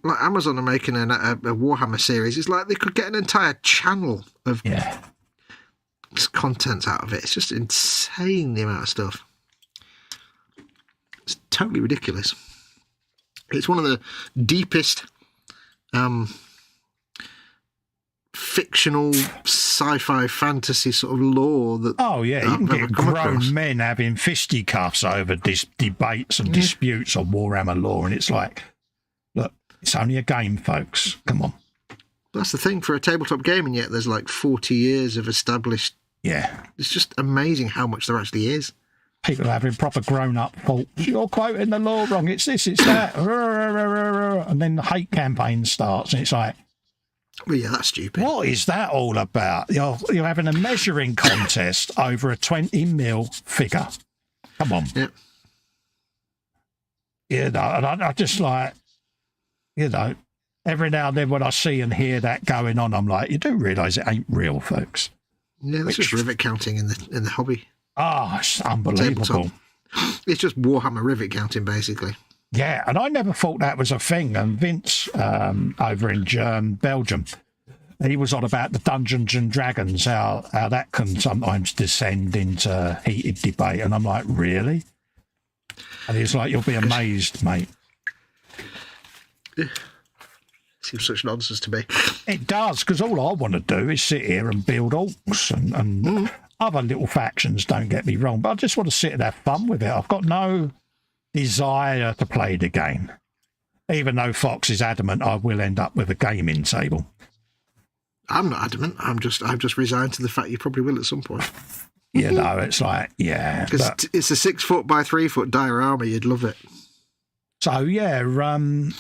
[SPEAKER 3] like Amazon are making a Warhammer series. It's like they could get an entire channel of content out of it. It's just insane the amount of stuff. It's totally ridiculous. It's one of the deepest fictional sci-fi fantasy sort of lore that
[SPEAKER 2] you can get grown men having fisticuffs over debates and disputes on Warhammer lore, and it's like, look, it's only a game, folks. Come on.
[SPEAKER 3] That's the thing, for a tabletop game, and yet there's like 40 years of established. It's just amazing how much there actually is.
[SPEAKER 2] People having proper grown-up thoughts. You're quoting the lore wrong. It's this, it's that. And then the hate campaign starts, and it's like,
[SPEAKER 3] well, yeah, that's stupid.
[SPEAKER 2] What is that all about? You're having a measuring contest over a 20 mil figure. Come on.
[SPEAKER 3] Yeah.
[SPEAKER 2] You know, and I just like, you know, every now and then when I see and hear that going on, I'm like, you do realise it ain't real, folks.
[SPEAKER 3] Yeah, that's just rivet counting in the hobby.
[SPEAKER 2] Oh, it's unbelievable.
[SPEAKER 3] Tabletop. It's just Warhammer rivet counting, basically.
[SPEAKER 2] Yeah, and I never thought that was a thing. And Vince, over in Belgium, he was on about the Dungeons and Dragons, how that can sometimes descend into heated debate. And I'm like, really? And he's like, you'll be amazed, mate.
[SPEAKER 3] Seems such nonsense to me.
[SPEAKER 2] It does, because all I want to do is sit here and build orcs and other little factions, don't get me wrong, but I just want to sit and have fun with it. I've got no desire to play the game, even though Fox is adamant I will end up with a gaming table.
[SPEAKER 3] I'm not adamant. I'm just resigned to the fact you probably will at some point.
[SPEAKER 2] You know, it's like,
[SPEAKER 3] because it's a 6 foot by 3 foot diorama. You'd love it.
[SPEAKER 2] So the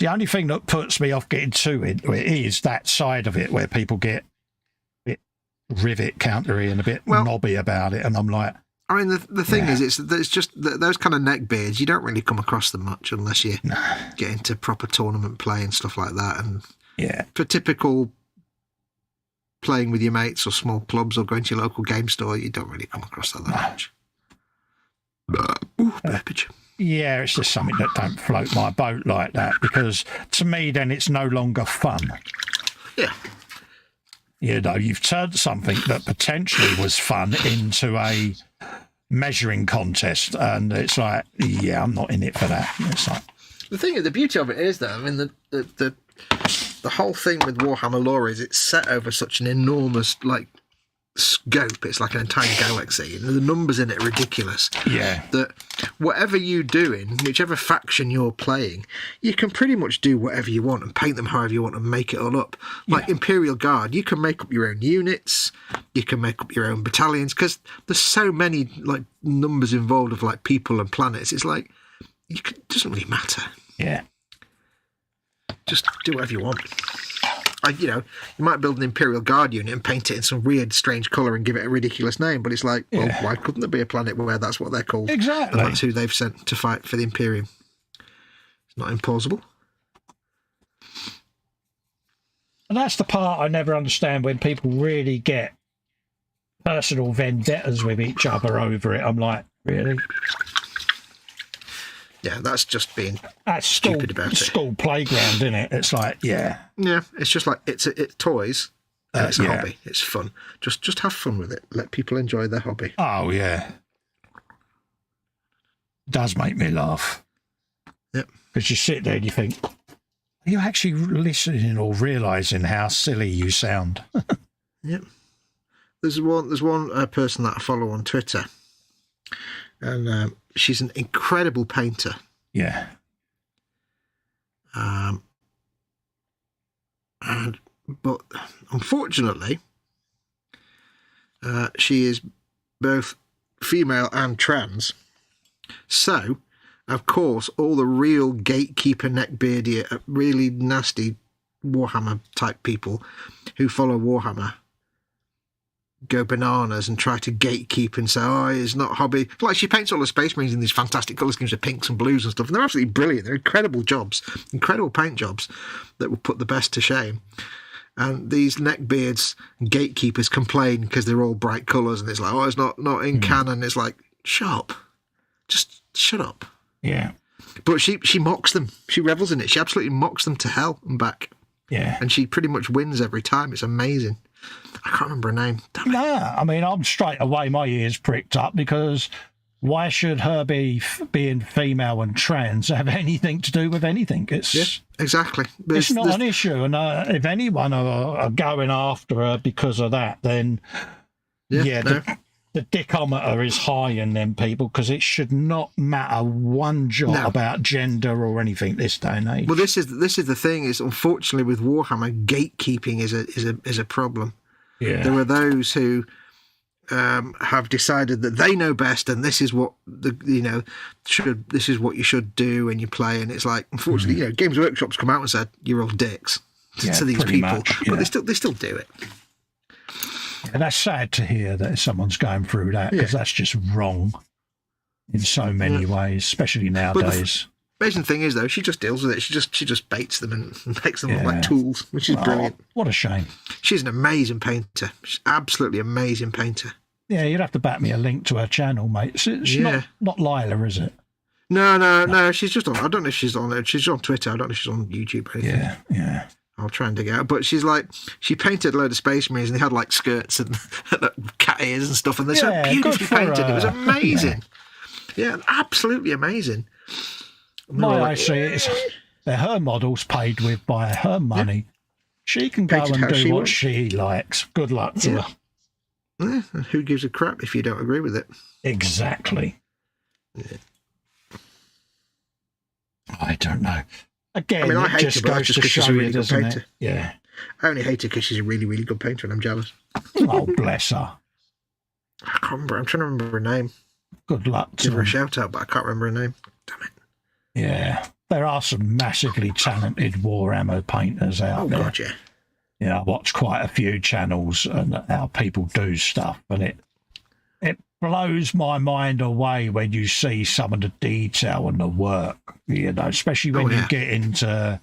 [SPEAKER 2] only thing that puts me off getting too into it is that side of it where people get a bit rivet countery and a bit knobby about it, and I'm like,
[SPEAKER 3] I mean, the thing is, it's just those kind of neck beards. You don't really come across them much unless you get into proper tournament play and stuff like that. And for typical playing with your mates or small clubs or going to your local game store, you don't really come across that much. Burpage.
[SPEAKER 2] Yeah, it's just something that don't float my boat like that, because to me, then it's no longer fun.
[SPEAKER 3] Yeah.
[SPEAKER 2] You know, you've turned something that potentially was fun into a measuring contest, and it's like, I'm not in it for that. It's like,
[SPEAKER 3] the beauty of it is, though, I mean, the whole thing with Warhammer lore is it's set over such an enormous, like, scope. It's like an entire galaxy, and the numbers in it are ridiculous.
[SPEAKER 2] Yeah.
[SPEAKER 3] That whatever you do in whichever faction you're playing, you can pretty much do whatever you want and paint them however you want and make it all up. Like Imperial Guard, you can make up your own units, you can make up your own battalions, because there's so many like numbers involved of like people and planets. It's like it doesn't really matter.
[SPEAKER 2] Yeah.
[SPEAKER 3] Just do whatever you want. You might build an Imperial Guard unit and paint it in some weird, strange colour and give it a ridiculous name, but it's like, well, why couldn't there be a planet where that's what they're called?
[SPEAKER 2] Exactly.
[SPEAKER 3] And that's who they've sent to fight for the Imperium. It's not implausible.
[SPEAKER 2] And that's the part I never understand, when people really get personal vendettas with each other over it. I'm like, really?
[SPEAKER 3] Yeah, that's just being stupid about it.
[SPEAKER 2] School playground, isn't it? It's like,
[SPEAKER 3] Yeah, it's just like, it's toys, and it's a hobby. It's fun. Just have fun with it. Let people enjoy their hobby.
[SPEAKER 2] Oh, yeah. It does make me laugh.
[SPEAKER 3] Yep.
[SPEAKER 2] Because you sit there and you think, Are you actually listening or realising how silly you sound?
[SPEAKER 3] Yep. There's one person that I follow on Twitter, and she's an incredible painter.
[SPEAKER 2] Yeah.
[SPEAKER 3] But unfortunately, she is both female and trans. So, of course, all the real gatekeeper neckbeardy, really nasty Warhammer type people who follow Warhammer go bananas and try to gatekeep and say, oh, it's not hobby. Like, she paints all the Space Marines in these fantastic colour schemes of pinks and blues and stuff, and they're absolutely brilliant. They're incredible jobs, incredible paint jobs that will put the best to shame. And these neckbeards and gatekeepers complain because they're all bright colours, and it's like, oh, it's not in canon. It's like, shut up. Just shut up.
[SPEAKER 2] Yeah.
[SPEAKER 3] But she mocks them. She revels in it. She absolutely mocks them to hell and back.
[SPEAKER 2] Yeah.
[SPEAKER 3] And she pretty much wins every time. It's amazing. I can't remember her name. Damn it.
[SPEAKER 2] Nah, I mean, I'm straight away, my ears pricked up, because why should her being female and trans have anything to do with anything?
[SPEAKER 3] Yeah, exactly.
[SPEAKER 2] It's not an issue. And if anyone are going after her because of that, then the dickometer is high in them people, because it should not matter one jot about gender or anything this day and age.
[SPEAKER 3] Well, this is the thing, is unfortunately with Warhammer, gatekeeping is a problem.
[SPEAKER 2] Yeah.
[SPEAKER 3] There are those who have decided that they know best, and this is what this is what you should do when you play. And it's like, unfortunately, Games Workshop's come out and said you're all dicks to these people,
[SPEAKER 2] much,
[SPEAKER 3] but they still do it.
[SPEAKER 2] And that's sad to hear that someone's going through that, because that's just wrong in so many ways, especially nowadays.
[SPEAKER 3] The amazing thing is, though, she just deals with it. She just baits them and makes them look like tools, which is brilliant.
[SPEAKER 2] What a shame. She's
[SPEAKER 3] an amazing painter. She's absolutely amazing painter.
[SPEAKER 2] Yeah, you'd have to bat me a link to her channel, mate. It's not Lila, is it?
[SPEAKER 3] No. She's just on. I don't know if she's on it. She's on Twitter. I don't know if she's on YouTube or anything.
[SPEAKER 2] Yeah.
[SPEAKER 3] I'll try and dig it out. But she painted a load of Space Marines, and they had like skirts and cat ears and stuff, and they're so beautifully painted. It was amazing. Yeah, absolutely amazing.
[SPEAKER 2] I see it. They're her models paid with by her money. Yeah. She can go and do what she likes. Good luck to her.
[SPEAKER 3] Yeah, and who gives a crap if you don't agree with it?
[SPEAKER 2] Exactly. Yeah. I don't know. Again,
[SPEAKER 3] I hate
[SPEAKER 2] just goes to show you, doesn't it? Yeah.
[SPEAKER 3] I only hate her because she's a really, really good painter, and I'm jealous.
[SPEAKER 2] Oh, bless her.
[SPEAKER 3] I can't remember. I'm trying to remember her name.
[SPEAKER 2] Good luck to
[SPEAKER 3] Give her a shout out, but I can't remember her name. Damn it.
[SPEAKER 2] Yeah. There are some massively talented Warhammer painters out there.
[SPEAKER 3] Oh, God, yeah.
[SPEAKER 2] Yeah, I watch quite a few channels and how people do stuff, and it blows my mind away when you see some of the detail and the work, especially when you get into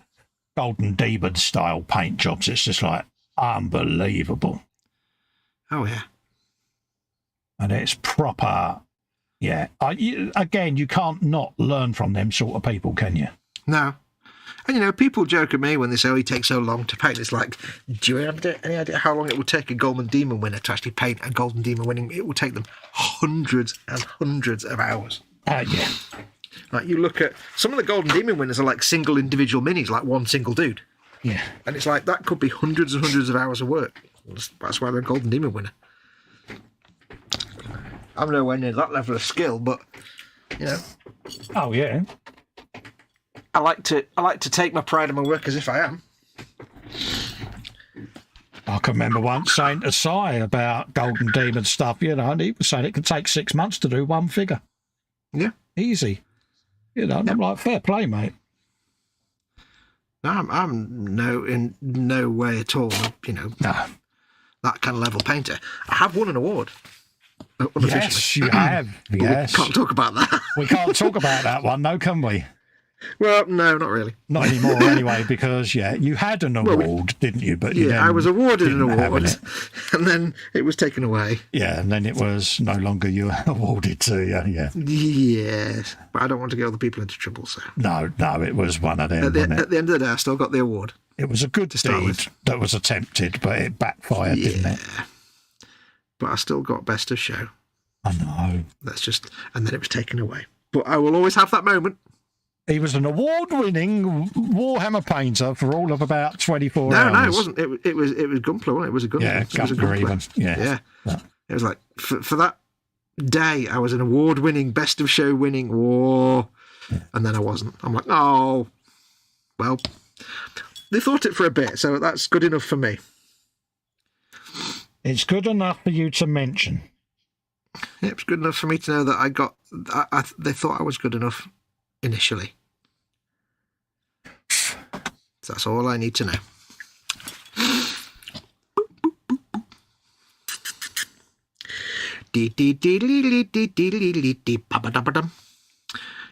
[SPEAKER 2] Golden Demon style paint jobs. It's just like unbelievable.
[SPEAKER 3] Oh, yeah.
[SPEAKER 2] And it's proper, again, you can't not learn from them sort of people, can you?
[SPEAKER 3] No. And, people joke at me when they say, oh, he takes so long to paint. It's like, do you have any idea how long it would take a Golden Demon winner to actually paint a Golden Demon winning? It would take them hundreds and hundreds of hours.
[SPEAKER 2] Yeah.
[SPEAKER 3] Like, you look at, some of the Golden Demon winners are like single individual minis, like one single dude.
[SPEAKER 2] Yeah.
[SPEAKER 3] And it's like, that could be hundreds and hundreds of hours of work. That's why they're a Golden Demon winner. I'm nowhere near that level of skill, but,
[SPEAKER 2] Oh, yeah.
[SPEAKER 3] I like to take my pride in my work as if I am.
[SPEAKER 2] I can remember once saying to Si about Golden Demon stuff, and he was saying it could take 6 months to do one figure.
[SPEAKER 3] Yeah.
[SPEAKER 2] Easy. And I'm like, fair play, mate.
[SPEAKER 3] No, I'm in no way at all, that kind of level painter. I have won an award.
[SPEAKER 2] Yes, you have. Yes.
[SPEAKER 3] We can't talk about that.
[SPEAKER 2] We can't talk about that one, no, can we?
[SPEAKER 3] Well, no, not really.
[SPEAKER 2] Not anymore, anyway, because, you had an award, didn't you? But
[SPEAKER 3] I was awarded an award, and then it was taken away.
[SPEAKER 2] Yeah, and then it was no longer you awarded to you, yeah.
[SPEAKER 3] Yes, but I don't want to get other people into trouble, so...
[SPEAKER 2] No, it was one of them,
[SPEAKER 3] at the end of the day, I still got the award.
[SPEAKER 2] It was a good deed that was attempted, but it backfired, didn't it?
[SPEAKER 3] But I still got best of show.
[SPEAKER 2] I know.
[SPEAKER 3] And then it was taken away. But I will always have that moment.
[SPEAKER 2] He was an award-winning Warhammer painter for all of about 24 hours.
[SPEAKER 3] No, it wasn't. It was Gunpla, wasn't it? It was a Gunpla.
[SPEAKER 2] Yeah,
[SPEAKER 3] It was a
[SPEAKER 2] Gunpla
[SPEAKER 3] Gunpla.
[SPEAKER 2] even. Yeah.
[SPEAKER 3] It was like, for that day, I was an award-winning, best of show winning war, and then I wasn't. I'm like, oh, well, they thought it for a bit, so that's good enough for me.
[SPEAKER 2] It's good enough for you to mention.
[SPEAKER 3] Yeah, it's good enough for me to know that I got. They thought I was good enough initially. So that's all I need to know.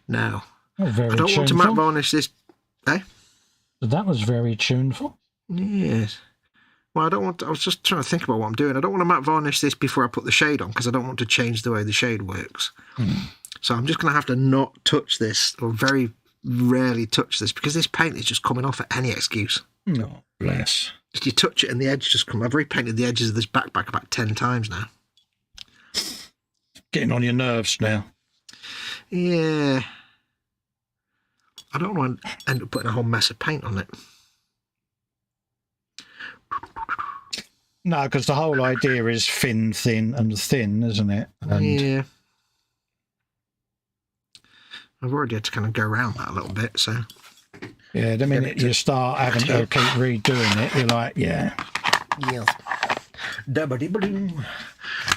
[SPEAKER 3] Now,
[SPEAKER 2] Oh, very
[SPEAKER 3] I don't want to
[SPEAKER 2] tuneful.
[SPEAKER 3] matte varnish this. Eh?
[SPEAKER 2] That was very tuneful.
[SPEAKER 3] Yes. Well, I don't want to, I was just trying to think about what I'm doing. I don't want to matte varnish this before I put the shade on because I don't want to change the way the shade works. So I'm just going to have to not touch this, or very rarely touch this, because this paint is just coming off at any excuse.
[SPEAKER 2] Oh, bless.
[SPEAKER 3] Just you touch it and the edge just come. I've repainted the edges of this backpack about 10 times now.
[SPEAKER 2] Getting on your nerves now.
[SPEAKER 3] Yeah. I don't want to end up putting a whole mess of paint on it.
[SPEAKER 2] No, because the whole idea is thin, and thin, isn't it? And
[SPEAKER 3] Yeah. I've already had to kind of go around that a little bit, so.
[SPEAKER 2] yeah, the minute you start having to keep redoing it, you're like, yeah.
[SPEAKER 3] Yes.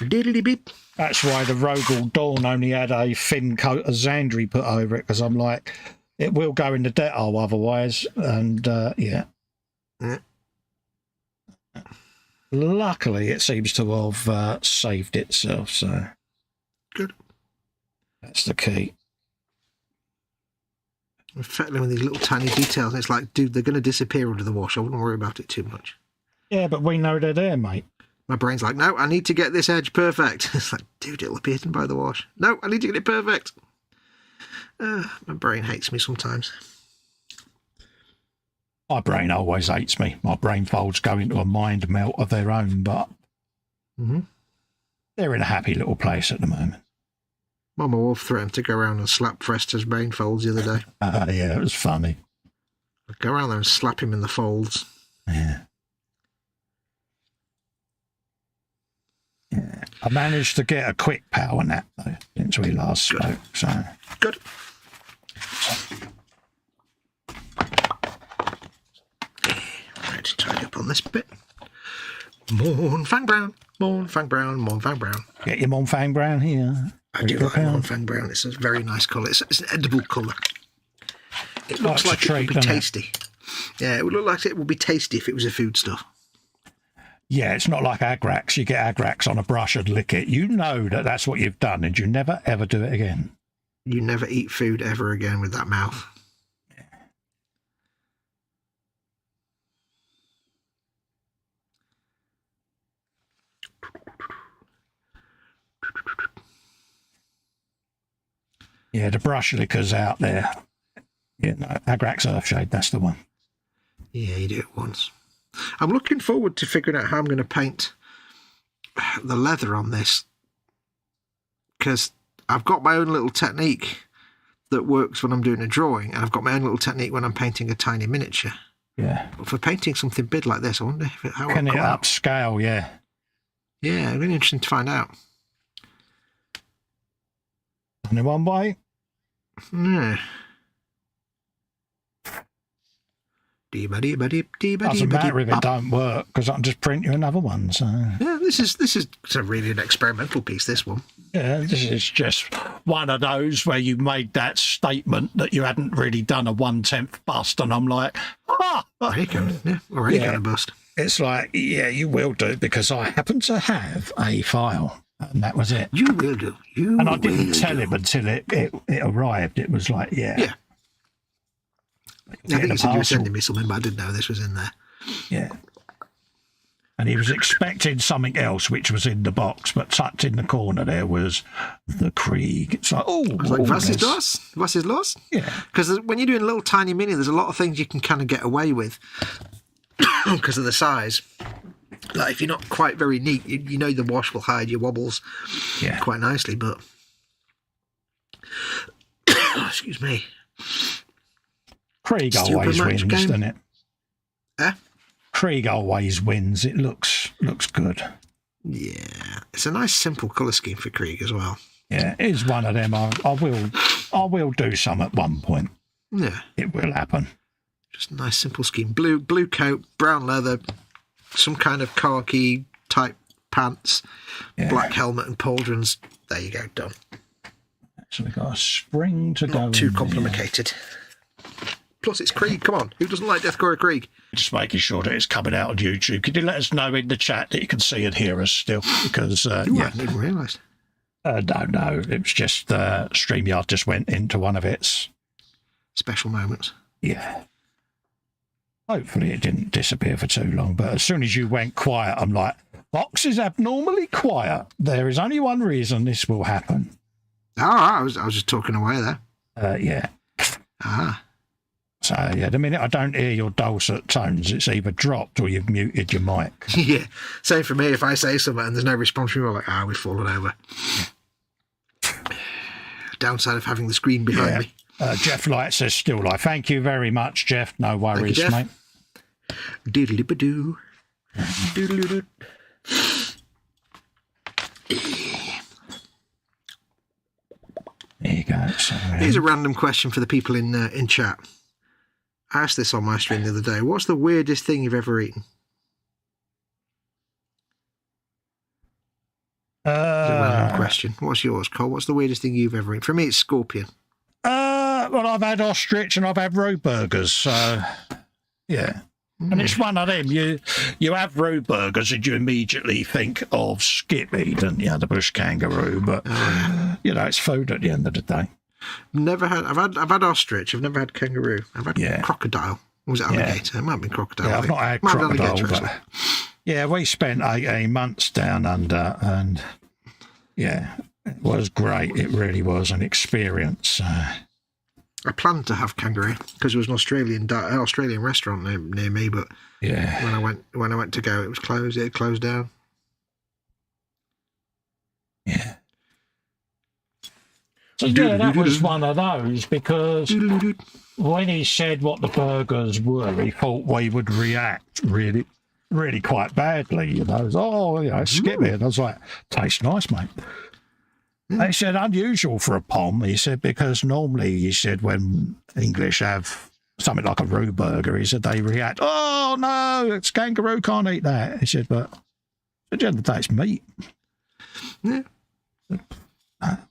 [SPEAKER 3] Diddly-beep.
[SPEAKER 2] That's why the Rogel Dawn only had a thin coat of Zandri put over it, because I'm like, it will go in the dettol otherwise, and yeah.
[SPEAKER 3] Yeah.
[SPEAKER 2] Luckily, it seems to have saved itself, so
[SPEAKER 3] Good.
[SPEAKER 2] that's the key.
[SPEAKER 3] I'm fettling with these little tiny details, and it's like, dude, they're going to disappear under the wash. I wouldn't worry about it too much.
[SPEAKER 2] Yeah, but we know they're there, mate.
[SPEAKER 3] My brain's like, no, I need to get this edge perfect. It's like, dude, it'll be hidden by the wash. No, I need to get it perfect. My brain hates me sometimes.
[SPEAKER 2] My brain always hates me. My brain folds go into a mind melt of their own, but they're in a happy little place at the moment.
[SPEAKER 3] Mama Wolf threatened to go around and slap Festa's brain folds the other day.
[SPEAKER 2] Yeah, it was funny.
[SPEAKER 3] I'd go around there and slap him in the folds.
[SPEAKER 2] Yeah. Yeah. I managed to get a quick power nap, though, since we last spoke, so.
[SPEAKER 3] Good. Right, to tidy up on this bit. Mournfang brown, Mournfang brown, Mournfang brown.
[SPEAKER 2] Get your Mournfang brown here.
[SPEAKER 3] I do like Mournfang brown. It's a very nice colour. It's an edible colour. It looks like it would be tasty. Yeah, it would look like it would be tasty if it was a foodstuff.
[SPEAKER 2] Yeah, it's not like Agrax. You get Agrax on a brush and lick it. You know that that's what you've done, and you never, ever do it again.
[SPEAKER 3] You never eat food ever again with that mouth.
[SPEAKER 2] Yeah, the brush lickers out there. Yeah, no, Agrax Earthshade, that's the one.
[SPEAKER 3] Yeah, you do it once. I'm looking forward to figuring out how I'm going to paint the leather on this, because I've got my own little technique that works when I'm doing a drawing, and I've got my own little technique when I'm painting a tiny miniature.
[SPEAKER 2] Yeah.
[SPEAKER 3] But for painting something big like this, I wonder how
[SPEAKER 2] Can
[SPEAKER 3] it'll
[SPEAKER 2] it
[SPEAKER 3] come out.
[SPEAKER 2] upscale, yeah.
[SPEAKER 3] Yeah, really interesting to find out.
[SPEAKER 2] Only one way.
[SPEAKER 3] Yeah.
[SPEAKER 2] Doesn't matter if it don't work, because I can just print you another one. So
[SPEAKER 3] yeah, this is really an experimental piece, this one.
[SPEAKER 2] yeah, this is just one of those where you made that statement that you hadn't really done a 1/10 bust, and I'm like,
[SPEAKER 3] Already going to bust.
[SPEAKER 2] It's like, yeah, you will do, because I happen to have a file, and that was it.
[SPEAKER 3] You will do.
[SPEAKER 2] And I didn't tell him until it arrived. It was like, yeah.
[SPEAKER 3] I think you said you were sending me something, but I didn't know this was in there.
[SPEAKER 2] Yeah. And he was expecting something else, which was in the box, but tucked in the corner there was the Krieg. It's like, oh,
[SPEAKER 3] I was like, was is lost?
[SPEAKER 2] Yeah.
[SPEAKER 3] Because when you're doing a little tiny mini, there's a lot of things you can kind of get away with because of the size. Like if you're not quite very neat, you know the wash will hide your wobbles quite nicely, but excuse me.
[SPEAKER 2] Krieg
[SPEAKER 3] Stupid
[SPEAKER 2] always
[SPEAKER 3] match
[SPEAKER 2] wins,
[SPEAKER 3] game.
[SPEAKER 2] doesn't it?
[SPEAKER 3] Eh?
[SPEAKER 2] Krieg always wins. It looks good.
[SPEAKER 3] Yeah, it's a nice simple colour scheme for Krieg as well.
[SPEAKER 2] Yeah, it is one of them. I will do some at one point.
[SPEAKER 3] Yeah,
[SPEAKER 2] it will happen.
[SPEAKER 3] Just a nice simple scheme. Blue coat, brown leather, some kind of khaki type pants, black helmet and pauldrons. There you go, done.
[SPEAKER 2] So we've got a spring to go.
[SPEAKER 3] Not too complicated. Plus, it's Krieg. Come on, who doesn't like Deathcore of Krieg?
[SPEAKER 2] Just making sure that it's coming out on YouTube. Could you let us know in the chat that you can see and hear us still? Because
[SPEAKER 3] I hadn't even realised.
[SPEAKER 2] No, it was just StreamYard just went into one of its
[SPEAKER 3] Special moments.
[SPEAKER 2] Yeah. Hopefully it didn't disappear for too long. But as soon as you went quiet, I'm like, Fox is abnormally quiet. There is only one reason this will happen.
[SPEAKER 3] Oh, I was just talking away there.
[SPEAKER 2] Yeah.
[SPEAKER 3] Ah.
[SPEAKER 2] So, yeah, the minute I don't hear your dulcet tones, it's either dropped or you've muted your mic.
[SPEAKER 3] Yeah. Same for me. If I say something and there's no response from you, I'm like, we've fallen over. Downside of having the screen behind me.
[SPEAKER 2] Jeff Light says still live. Thank you very much, Jeff. No worries,
[SPEAKER 3] you,
[SPEAKER 2] mate.
[SPEAKER 3] Doodly-ba-doo. Doodly-doo.
[SPEAKER 2] There you go. So,
[SPEAKER 3] here's a random question for the people in chat. I asked this on my stream the other day. What's the weirdest thing you've ever eaten? It's a random question. What's yours, Cole? What's the weirdest thing you've ever eaten? For me, it's scorpion.
[SPEAKER 2] Well, I've had ostrich and I've had roe burgers, so yeah. And it's one of them. You have roe burgers and you immediately think of Skippy, don't you? The bush kangaroo, but you know, it's food at the end of the day.
[SPEAKER 3] Never had. I've had ostrich. I've never had kangaroo. I've had crocodile. Or was it alligator? It might have been crocodile.
[SPEAKER 2] Yeah, I've not had crocodile, but yeah, we spent 18 months down under, and yeah, it was great. It really was an experience.
[SPEAKER 3] I planned to have kangaroo because there was an Australian restaurant near me, but
[SPEAKER 2] yeah,
[SPEAKER 3] when I went to go, it was closed. It had closed down.
[SPEAKER 2] Yeah. So yeah, that was one of those because when he said what the burgers were, he thought we would react really, really quite badly. You know, skip it. And I was like, tastes nice, mate. He said, unusual for a POM. He said, because normally, he said, when English have something like a roe burger, he said, they react, oh, no, it's kangaroo, can't eat that. He said, but at the end of the day, it's meat.
[SPEAKER 3] Yeah.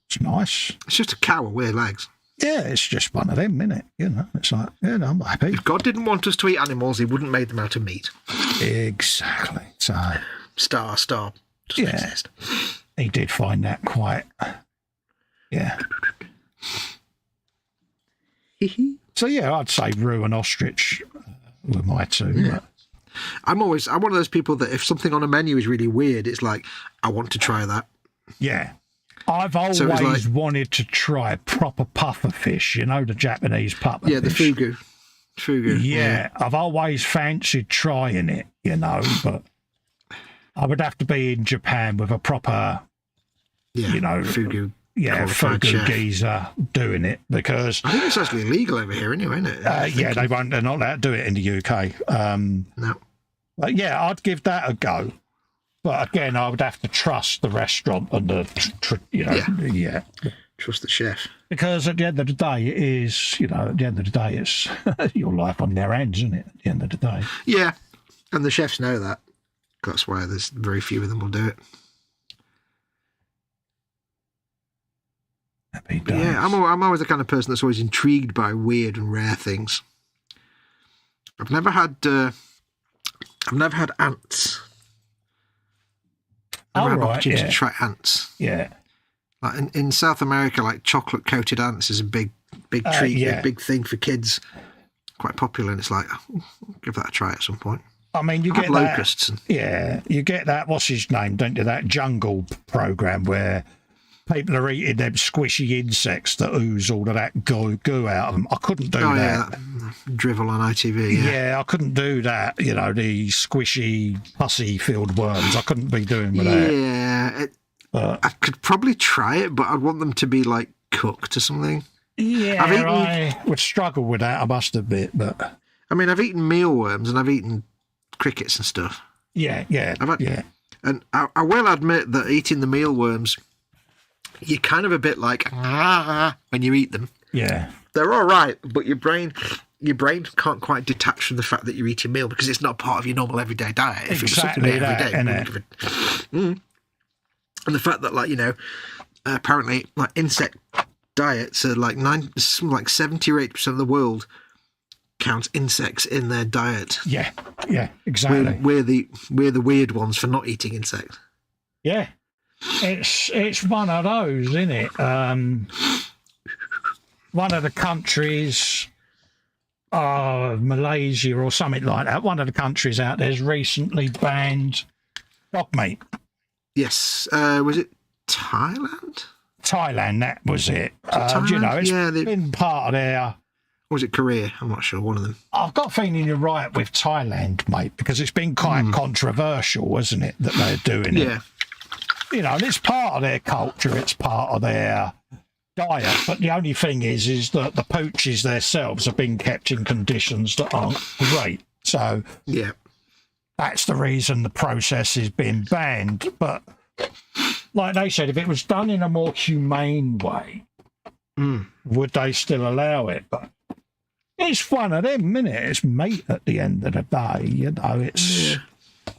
[SPEAKER 2] It's nice.
[SPEAKER 3] It's just a cow with weird legs.
[SPEAKER 2] Yeah, it's just one of them, isn't it? You know, it's like, yeah, I'm happy.
[SPEAKER 3] If God didn't want us to eat animals, he wouldn't make them out of meat.
[SPEAKER 2] Exactly. So
[SPEAKER 3] Star doesn't exist.
[SPEAKER 2] He did find that quite, yeah. So yeah, I'd say roe and ostrich were my two.
[SPEAKER 3] Yeah. I'm one of those people that if something on a menu is really weird, it's like, I want to try that.
[SPEAKER 2] Yeah. I've always wanted to try proper puffer fish, you know, the Japanese puffer fish.
[SPEAKER 3] Yeah, the fugu.
[SPEAKER 2] Yeah, I've always fancied trying it, you know, but I would have to be in Japan with a proper, you know,
[SPEAKER 3] fugu
[SPEAKER 2] geezer doing it because
[SPEAKER 3] I think it's actually illegal over here anyway, isn't it?
[SPEAKER 2] Yeah, they're not allowed to do it in the UK.
[SPEAKER 3] No.
[SPEAKER 2] But yeah, I'd give that a go. But again, I would have to trust the restaurant and
[SPEAKER 3] trust the chef.
[SPEAKER 2] Because at the end of the day, it is, you know, at the end of the day, it's your life on their hands, isn't it? At the end of the day.
[SPEAKER 3] Yeah, and the chefs know that. That's why there's very few of them will do it. Yeah, I'm always the kind of person that's always intrigued by weird and rare things. I've never had ants. Never had an opportunity to try ants.
[SPEAKER 2] Yeah.
[SPEAKER 3] Like in South America, like chocolate coated ants is a big treat, big thing for kids. Quite popular, and it's like, I'll give that a try at some point.
[SPEAKER 2] I mean, you get
[SPEAKER 3] locusts.
[SPEAKER 2] You get that. What's his name? Don't you? That jungle program where people are eating them squishy insects that ooze all of that goo out of them. I couldn't do that.
[SPEAKER 3] Yeah, drivel on ITV.
[SPEAKER 2] Yeah, I couldn't do that. You know, the squishy, pussy-filled worms. I couldn't be doing with that.
[SPEAKER 3] Yeah, I could probably try it, but I'd want them to be like cooked or something.
[SPEAKER 2] Yeah,
[SPEAKER 3] I've eaten,
[SPEAKER 2] I would struggle with that, I must admit, but...
[SPEAKER 3] I mean, I've eaten mealworms and I've eaten crickets and stuff.
[SPEAKER 2] Yeah.
[SPEAKER 3] And I will admit that eating the mealworms, you're kind of a bit like, when you eat them.
[SPEAKER 2] Yeah.
[SPEAKER 3] They're all right, but your brain can't quite detach from the fact that you're eating meal because it's not part of your normal everyday diet. If
[SPEAKER 2] Exactly
[SPEAKER 3] it was something
[SPEAKER 2] that,
[SPEAKER 3] every day, and the fact that, like, you know, apparently, like, insect diets are like 70 or 80% of the world counts insects in their diet.
[SPEAKER 2] Yeah, exactly.
[SPEAKER 3] We're the weird ones for not eating insects.
[SPEAKER 2] Yeah, it's one of those, isn't it? One of the countries, Malaysia or something like that, one of the countries out there's recently banned dog meat.
[SPEAKER 3] Yes. Was it Thailand?
[SPEAKER 2] Thailand, that was it.
[SPEAKER 3] Thailand?
[SPEAKER 2] You know, it's
[SPEAKER 3] Yeah,
[SPEAKER 2] been part of their...
[SPEAKER 3] Or was it Korea? I'm not sure. One of them.
[SPEAKER 2] I've got a feeling you're right with Thailand, mate, because it's been quite controversial, isn't it, that they're doing it?
[SPEAKER 3] Yeah.
[SPEAKER 2] You know, and it's part of their culture, it's part of their diet, but the only thing is that the pooches themselves have been kept in conditions that aren't great. So
[SPEAKER 3] Yeah.
[SPEAKER 2] that's the reason the process is being banned. But like they said, if it was done in a more humane way, would they still allow it? But it's one of them, isn't it? It's meat at the end of the day, you know. It's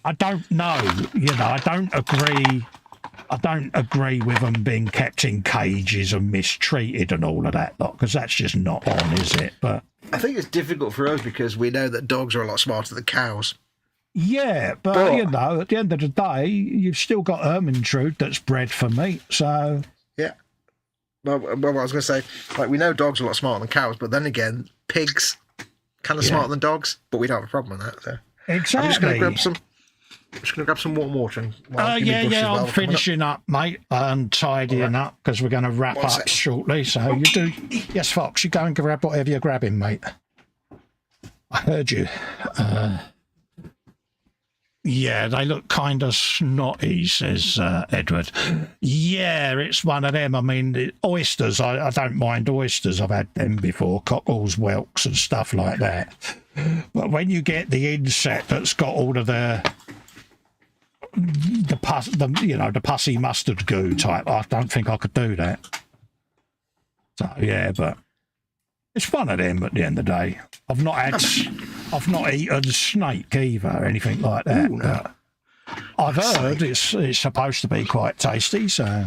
[SPEAKER 2] I don't know, you know. I don't agree with them being kept in cages and mistreated and all of that lot, because that's just not on, is it? But
[SPEAKER 3] I think it's difficult for us because we know that dogs are a lot smarter than cows.
[SPEAKER 2] yeah, but you know, at the end of the day, you've still got Ermintrude that's bred for meat, so
[SPEAKER 3] Yeah. Well, what I was going to say, like, we know dogs are a lot smarter than cows, but then again, pigs kind of smarter than dogs, but we don't have a problem with that. So
[SPEAKER 2] exactly.
[SPEAKER 3] I'm just going to grab some warm water and
[SPEAKER 2] I'm finishing up, mate, and tidying up because we're going to wrap up shortly. So you do, yes, Fox, you go and grab whatever you're grabbing, mate. I heard you. Yeah, they look kind of snotty, says Edward. Yeah, it's one of them. I mean, oysters, I don't mind oysters. I've had them before, cockles, whelks and stuff like that. But when you get the insect that's got all of the pussy mustard goo type, I don't think I could do that. So, yeah, but it's one of them at the end of the day. I've not eaten snake either or anything like that. Ooh, no. I've heard it's supposed to be quite tasty, so...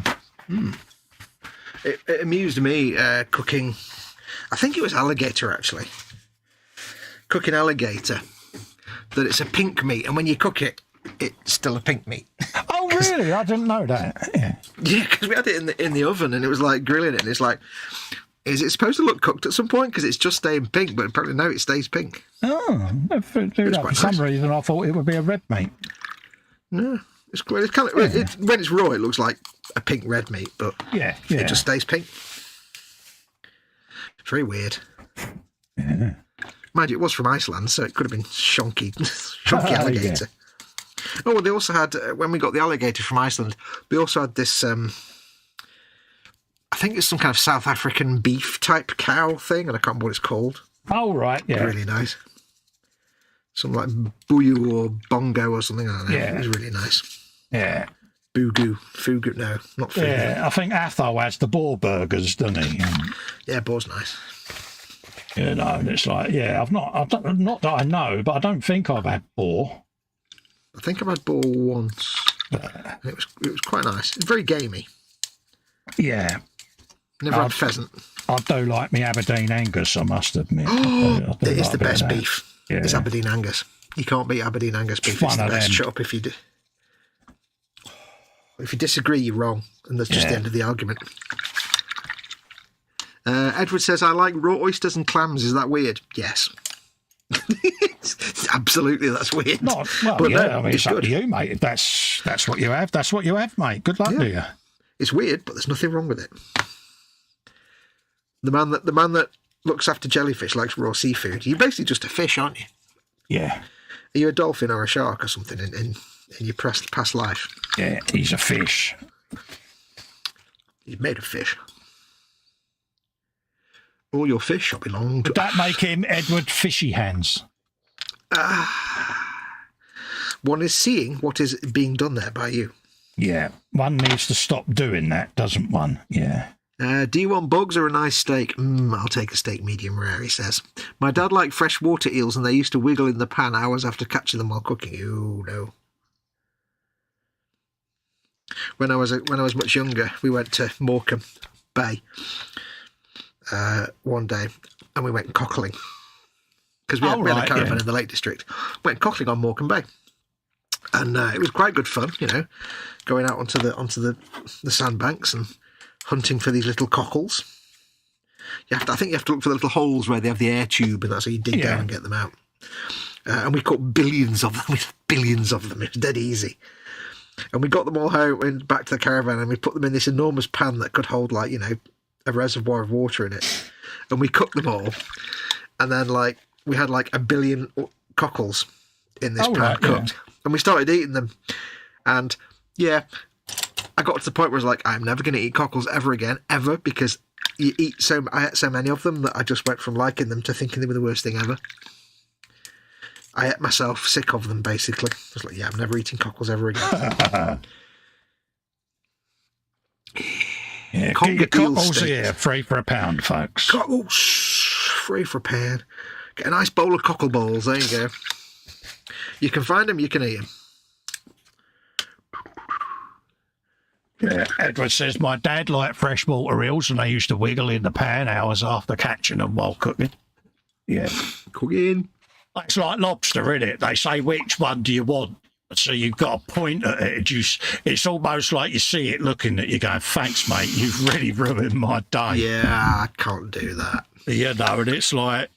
[SPEAKER 3] It amused me cooking... I think it was alligator, actually. Cooking alligator. That it's a pink meat, and when you cook it, it's still a pink meat.
[SPEAKER 2] Oh, really? I didn't know that. Yeah,
[SPEAKER 3] because we had it in the oven, and it was like grilling it, and it's like... Is it supposed to look cooked at some point? Because it's just staying pink, but apparently no, it stays pink.
[SPEAKER 2] Oh, for some reason I thought it would be a red meat.
[SPEAKER 3] No, it's kind of when it's raw, it looks like a pink red meat, but it just stays pink. It's very weird.
[SPEAKER 2] Yeah.
[SPEAKER 3] Mind you, it was from Iceland, so it could have been shonky alligator. Yeah. Oh, well, they also had when we got the alligator from Iceland, we also had this. I think it's some kind of South African beef type cow thing, and I can't remember what it's called.
[SPEAKER 2] Oh, right, yeah.
[SPEAKER 3] Really nice. Some like buyu or bongo or something like that. Yeah. It was really nice.
[SPEAKER 2] Yeah.
[SPEAKER 3] Fugu, no, not fugu.
[SPEAKER 2] Yeah, I think Atho has the boar burgers, doesn't he?
[SPEAKER 3] Yeah, boar's nice.
[SPEAKER 2] You know, and it's like, not that I know, but I don't think I've had boar.
[SPEAKER 3] I think I've had boar once. It was quite nice. It's very gamey.
[SPEAKER 2] Yeah.
[SPEAKER 3] Never had pheasant.
[SPEAKER 2] I do like me Aberdeen Angus, I must admit.
[SPEAKER 3] It is the best beef. Yeah. It's Aberdeen Angus. You can't beat Aberdeen Angus beef. It's the best. Shut up if you do. If you disagree, you're wrong, and that's just the end of the argument. Edward says, I like raw oysters and clams. Is that weird? Yes. Absolutely, that's weird.
[SPEAKER 2] But no, I mean, it's up to you, mate. If that's what you have, that's what you have, mate. Good luck to you.
[SPEAKER 3] It's weird, but there's nothing wrong with it. The man that looks after jellyfish likes raw seafood. You're basically just a fish, aren't you?
[SPEAKER 2] Yeah.
[SPEAKER 3] Are you a dolphin or a shark or something in your past life?
[SPEAKER 2] Yeah, he's a fish.
[SPEAKER 3] He's made of fish. All your fish shall belong to...
[SPEAKER 2] Would that make him Edward Fishy Hands?
[SPEAKER 3] One is seeing what is being done there by you.
[SPEAKER 2] Yeah, one needs to stop doing that, doesn't one? Yeah.
[SPEAKER 3] Do you want bugs or a nice steak? I'll take a steak medium rare, he says. My dad liked freshwater eels and they used to wiggle in the pan hours after catching them while cooking. Oh, no. When I was much younger, we went to Morecambe Bay one day and we went cockling. Because we had a caravan in the Lake District. Went cockling on Morecambe Bay. And it was quite good fun, you know, going out onto the sandbanks and hunting for these little cockles. I think you have to look for the little holes where they have the air tube, and that's how you dig down and get them out. And we caught billions of them. We had billions of them. It was dead easy. And we got them all home and back to the caravan, and we put them in this enormous pan that could hold, like, you know, a reservoir of water in it. And we cooked them all. And then, like, we had like 1 billion cockles in this pan cooked. Yeah. And we started eating them. And yeah, I got to the point where I was like, I'm never going to eat cockles ever again, ever, because I ate so many of them that I just went from liking them to thinking they were the worst thing ever. I ate myself sick of them, basically. I was like, yeah, I'm never eating cockles ever again.
[SPEAKER 2] Yeah, get your cockles here, free for £1, folks.
[SPEAKER 3] Cockles, free for £1. Get a nice bowl of cockle balls, there you go. You can find them, you can eat them.
[SPEAKER 2] Yeah, Edward says, my dad liked freshwater eels and they used to wiggle in the pan hours after catching them while cooking. Yeah.
[SPEAKER 3] Cooking.
[SPEAKER 2] It's like lobster, isn't it? They say, which one do you want? So you've got to point at it. It's almost like you see it looking at you going, thanks, mate, you've really ruined my day.
[SPEAKER 3] Yeah, I can't do that.
[SPEAKER 2] You know, and it's like,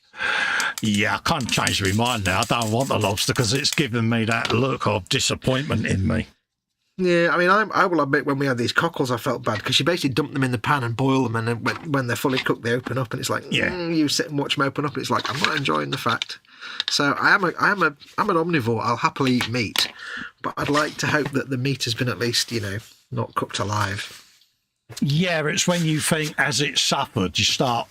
[SPEAKER 2] yeah, I can't change my mind now. I don't want the lobster because it's given me that look of disappointment in me.
[SPEAKER 3] Yeah, I mean, I will admit when we had these cockles, I felt bad because you basically dump them in the pan and boil them, and then when they're fully cooked, they open up, and it's like, you sit and watch them open up, and it's like, I'm not enjoying the fact. So I'm an omnivore. I'll happily eat meat, but I'd like to hope that the meat has been at least, you know, not cooked alive.
[SPEAKER 2] Yeah, it's when you think as it suffered, you start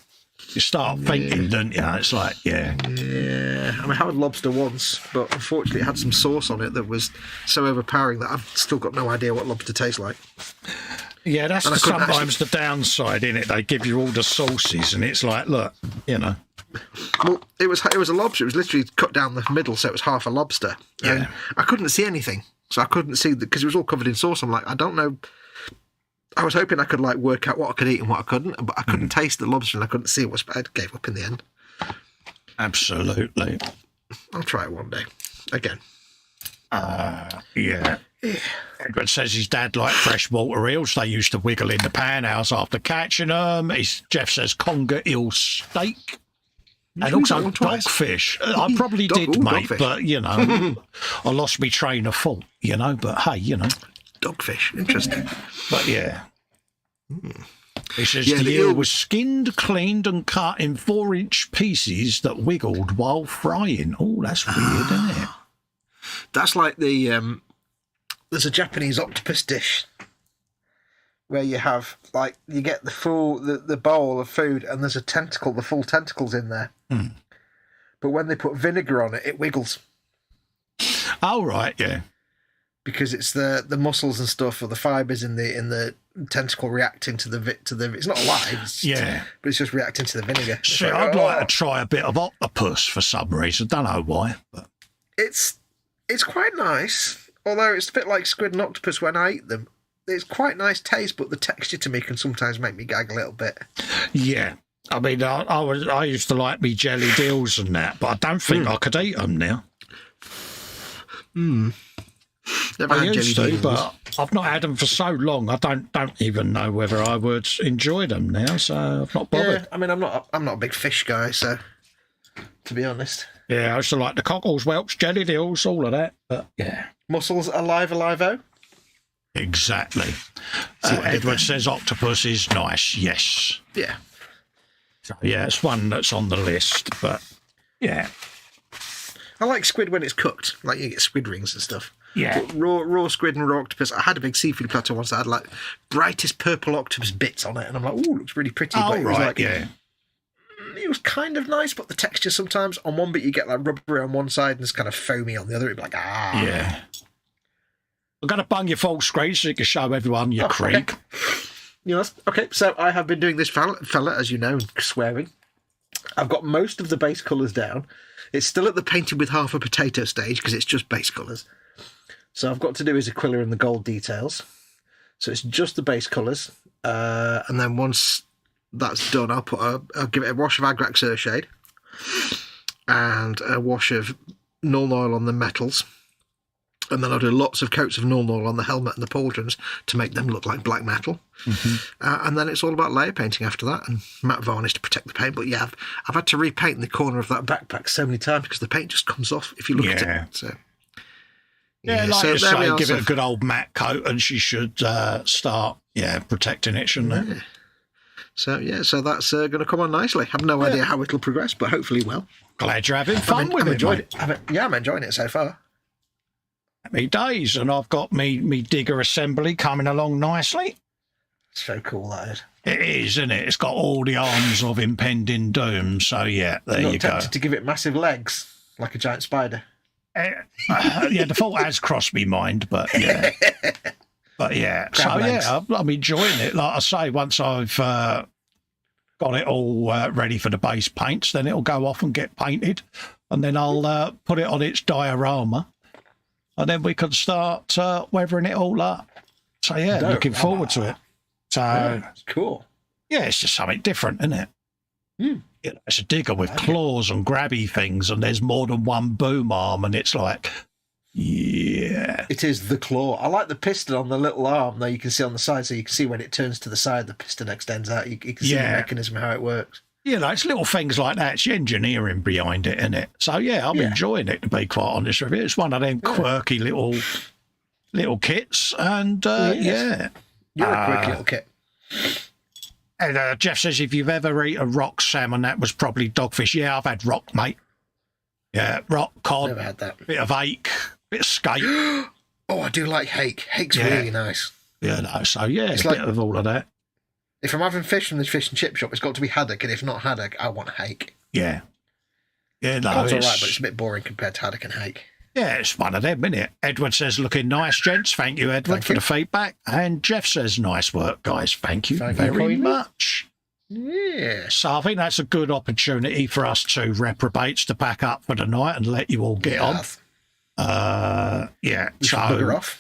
[SPEAKER 2] thinking, don't you? It's like, yeah.
[SPEAKER 3] I mean, I had lobster once, but unfortunately it had some sauce on it that was so overpowering that I've still got no idea what lobster tastes like.
[SPEAKER 2] Yeah, that's sometimes the downside, in it. They give you all the sauces, and it's like, look, you know.
[SPEAKER 3] Well, it was a lobster. It was literally cut down the middle, so it was half a lobster.
[SPEAKER 2] Yeah.
[SPEAKER 3] And I couldn't see anything, so I couldn't see because it was all covered in sauce. I'm like, I don't know. I was hoping I could like work out what I could eat and what I couldn't, but I couldn't taste the lobster and I couldn't see what I gave up in the end.
[SPEAKER 2] Absolutely.
[SPEAKER 3] I'll try it one day again.
[SPEAKER 2] Yeah. Edward says his dad liked freshwater eels. They used to wiggle in the pan hours after catching them. Jeff says conger eel steak. And also dogfish. I probably did, mate, dogfish. But, you know, I lost my train of thought, you know, but hey, you know.
[SPEAKER 3] Dogfish, interesting.
[SPEAKER 2] But, yeah. He says the eel was skinned, cleaned and cut in 4-inch pieces that wiggled while frying. Oh, that's weird, isn't it?
[SPEAKER 3] That's like there's a Japanese octopus dish where you have, like, you get the bowl of food and there's the full tentacles in there. But when they put vinegar on it, it wiggles.
[SPEAKER 2] Oh, right, yeah.
[SPEAKER 3] Because it's the muscles and stuff, or the fibres in the tentacle reacting to the it's not alive, but it's just reacting to the vinegar.
[SPEAKER 2] See, I'd like to try a bit of octopus for some reason. Don't know why, but
[SPEAKER 3] it's quite nice. Although it's a bit like squid and octopus when I eat them. It's quite nice taste, but the texture to me can sometimes make me gag a little bit. Yeah.
[SPEAKER 2] I mean, I used to like me jelly eels and that, but I don't think I could eat them now.
[SPEAKER 3] Never
[SPEAKER 2] I
[SPEAKER 3] had
[SPEAKER 2] used
[SPEAKER 3] jelly
[SPEAKER 2] to,
[SPEAKER 3] eels.
[SPEAKER 2] but I've not had them for so long. I don't even know whether I would enjoy them now, so I've not bothered.
[SPEAKER 3] Yeah, I mean, I'm not a big fish guy, so to be honest.
[SPEAKER 2] Yeah, I used to like the cockles, whelks, jelly eels, all of that. But yeah,
[SPEAKER 3] mussels alive-o.
[SPEAKER 2] Exactly. Edward says octopus is nice. Yes.
[SPEAKER 3] Yeah.
[SPEAKER 2] So, yeah, it's one that's on the list, but yeah.
[SPEAKER 3] I like squid when it's cooked, like you get squid rings and stuff.
[SPEAKER 2] Yeah.
[SPEAKER 3] But raw squid and raw octopus. I had a big seafood platter once that had like brightest purple octopus bits on it, and I'm like, ooh, looks really pretty.
[SPEAKER 2] Oh,
[SPEAKER 3] but it was
[SPEAKER 2] right,
[SPEAKER 3] like,
[SPEAKER 2] yeah.
[SPEAKER 3] it was kind of nice, but the texture sometimes on one bit you get like rubbery on one side and it's kind of foamy on the other. It'd be like,
[SPEAKER 2] Yeah. I'm going to bung your full screen so you can show everyone your creek.
[SPEAKER 3] Okay. Yes. Okay, so I have been doing this fella, as you know, swearing. I've got most of the base colours down. It's still at the painted with half a potato stage because it's just base colours. So I've got to do is Aquila and the gold details. So it's just the base colours. And then once that's done, I'll give it a wash of Agrax Earthshade and a wash of Null Oil on the metals. And then I'll do lots of coats of Null Oil on the helmet and the pauldrons to make them look like black metal. And then it's all about layer painting after that and matte varnish to protect the paint. But yeah, I've had to repaint the corner of that backpack so many times because the paint just comes off if you look at it. So
[SPEAKER 2] yeah, like you say, give it a good old matte coat and she should start protecting it, shouldn't it?
[SPEAKER 3] So that's going to come on nicely. I have no idea how it'll progress, but hopefully will.
[SPEAKER 2] Glad you're having fun with it,
[SPEAKER 3] mate. I'm enjoying it so far.
[SPEAKER 2] Happy days, and I've got me digger assembly coming along nicely.
[SPEAKER 3] So cool, that is.
[SPEAKER 2] It is, isn't it? It's got all the arms of impending doom, so yeah, there you go.
[SPEAKER 3] Tempted to give it massive legs, like a giant spider.
[SPEAKER 2] The thought has crossed me mind, but yeah. I'm enjoying it. Like I say, once I've got it all ready for the base paints, then it'll go off and get painted, and then I'll put it on its diorama. And then we can start weathering it all up. So, looking forward to it. So,
[SPEAKER 3] cool.
[SPEAKER 2] Yeah, it's just something different, isn't it? It's a digger with claws and grabby things, and there's more than one boom arm, and it's like, yeah.
[SPEAKER 3] It is the claw. I like the piston on the little arm, though you can see on the side, so you can see when it turns to the side, the piston extends out. You can see the mechanism, how it works.
[SPEAKER 2] It's little things like that. It's the engineering behind it, isn't it? So, I'm enjoying it, to be quite honest with you. It's one of them quirky little kits, and,
[SPEAKER 3] You're a quirky little kit.
[SPEAKER 2] And Jeff says, if you've ever eaten rock salmon, that was probably dogfish. Yeah, I've had rock, mate. Yeah, rock, cod,
[SPEAKER 3] Never had that.
[SPEAKER 2] Bit of hake, bit of skate.
[SPEAKER 3] Oh, I do like hake. Hake's really nice.
[SPEAKER 2] It's a bit of all of that.
[SPEAKER 3] If I'm having fish from the fish and chip shop, it's got to be haddock, and if not haddock, I want hake.
[SPEAKER 2] Yeah. Yeah, no,
[SPEAKER 3] Cod's all right, but it's a bit boring compared to haddock and hake.
[SPEAKER 2] Yeah, it's one of them, isn't it? Edward says, looking nice, gents. Thank you, Edward, for the feedback. And Jeff says, nice work, guys. Thank you very much.
[SPEAKER 3] Yeah.
[SPEAKER 2] So I think that's a good opportunity for us two reprobates to pack up for the night and let you all get on.
[SPEAKER 3] Bugger off.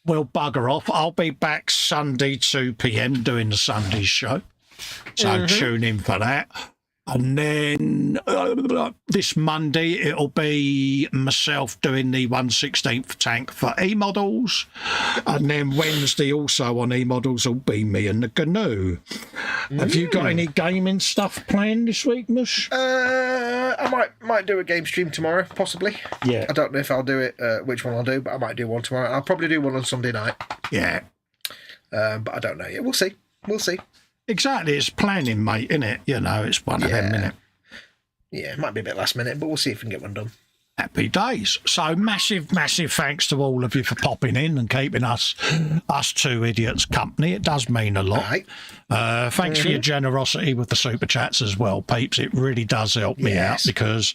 [SPEAKER 2] We'll bugger off. I'll be back Sunday 2 p.m. doing the Sunday show. So tune in for that. And then this Monday, it'll be myself doing the 1/16th tank for E-Models. And then Wednesday, also on E-Models, will be me and the Canoe. Have you got any gaming stuff planned this week, Mush?
[SPEAKER 3] I might do a game stream tomorrow, possibly.
[SPEAKER 2] Yeah.
[SPEAKER 3] I don't know if I'll do it, which one I'll do, but I might do one tomorrow. I'll probably do one on Sunday night.
[SPEAKER 2] Yeah.
[SPEAKER 3] But I don't know yet. We'll see.
[SPEAKER 2] Exactly, it's planning, mate, innit? It's one of them, innit?
[SPEAKER 3] Yeah, it might be a bit last minute, but we'll see if we can get one done.
[SPEAKER 2] Happy days. So massive thanks to all of you for popping in and keeping us two idiots company. It does mean a lot.
[SPEAKER 3] Right.
[SPEAKER 2] Thanks for your generosity with the super chats as well, peeps. It really does help me out because,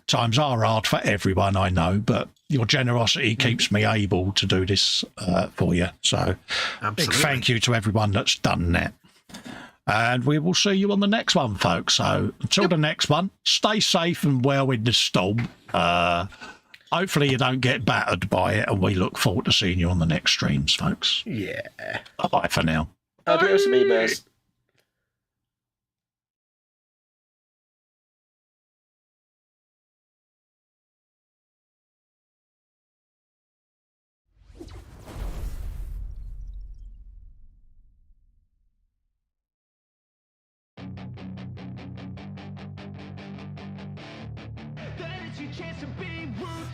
[SPEAKER 2] times are hard for everyone, I know, but your generosity keeps me able to do this for you. So big thank you to everyone that's done that. And we will see you on the next one, folks. So until the next one, stay safe and well in the storm. Hopefully you don't get battered by it, and we look forward to seeing you on the next streams, folks.
[SPEAKER 3] Yeah.
[SPEAKER 2] Bye-bye for now.
[SPEAKER 3] Adios, amigos.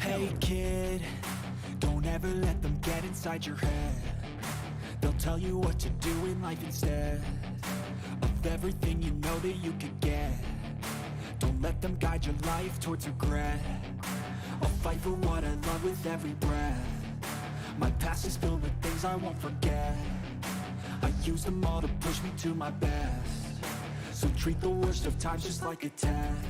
[SPEAKER 1] Hey kid, don't ever let them get inside your head. They'll tell you what to do in life instead of everything you know that you could get. Don't let them guide your life towards regret. I'll fight for what I love with every breath. My past is filled with things I won't forget. I use them all to push me to my best. So treat the worst of times just like a test.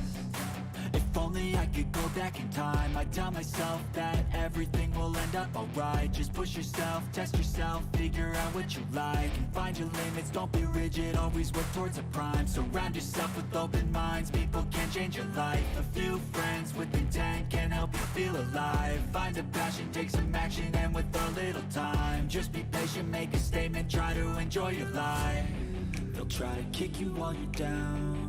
[SPEAKER 1] If only I could go back in time, I'd tell myself that everything will end up alright. Just push yourself, test yourself, figure out what you like, and find your limits, don't be rigid, always work towards a prime. Surround yourself with open minds, people can change your life. A few friends with intent can help you feel alive. Find a passion, take some action, and with a little time, just be patient, make a statement, try to enjoy your life. They'll try to kick you while you're down,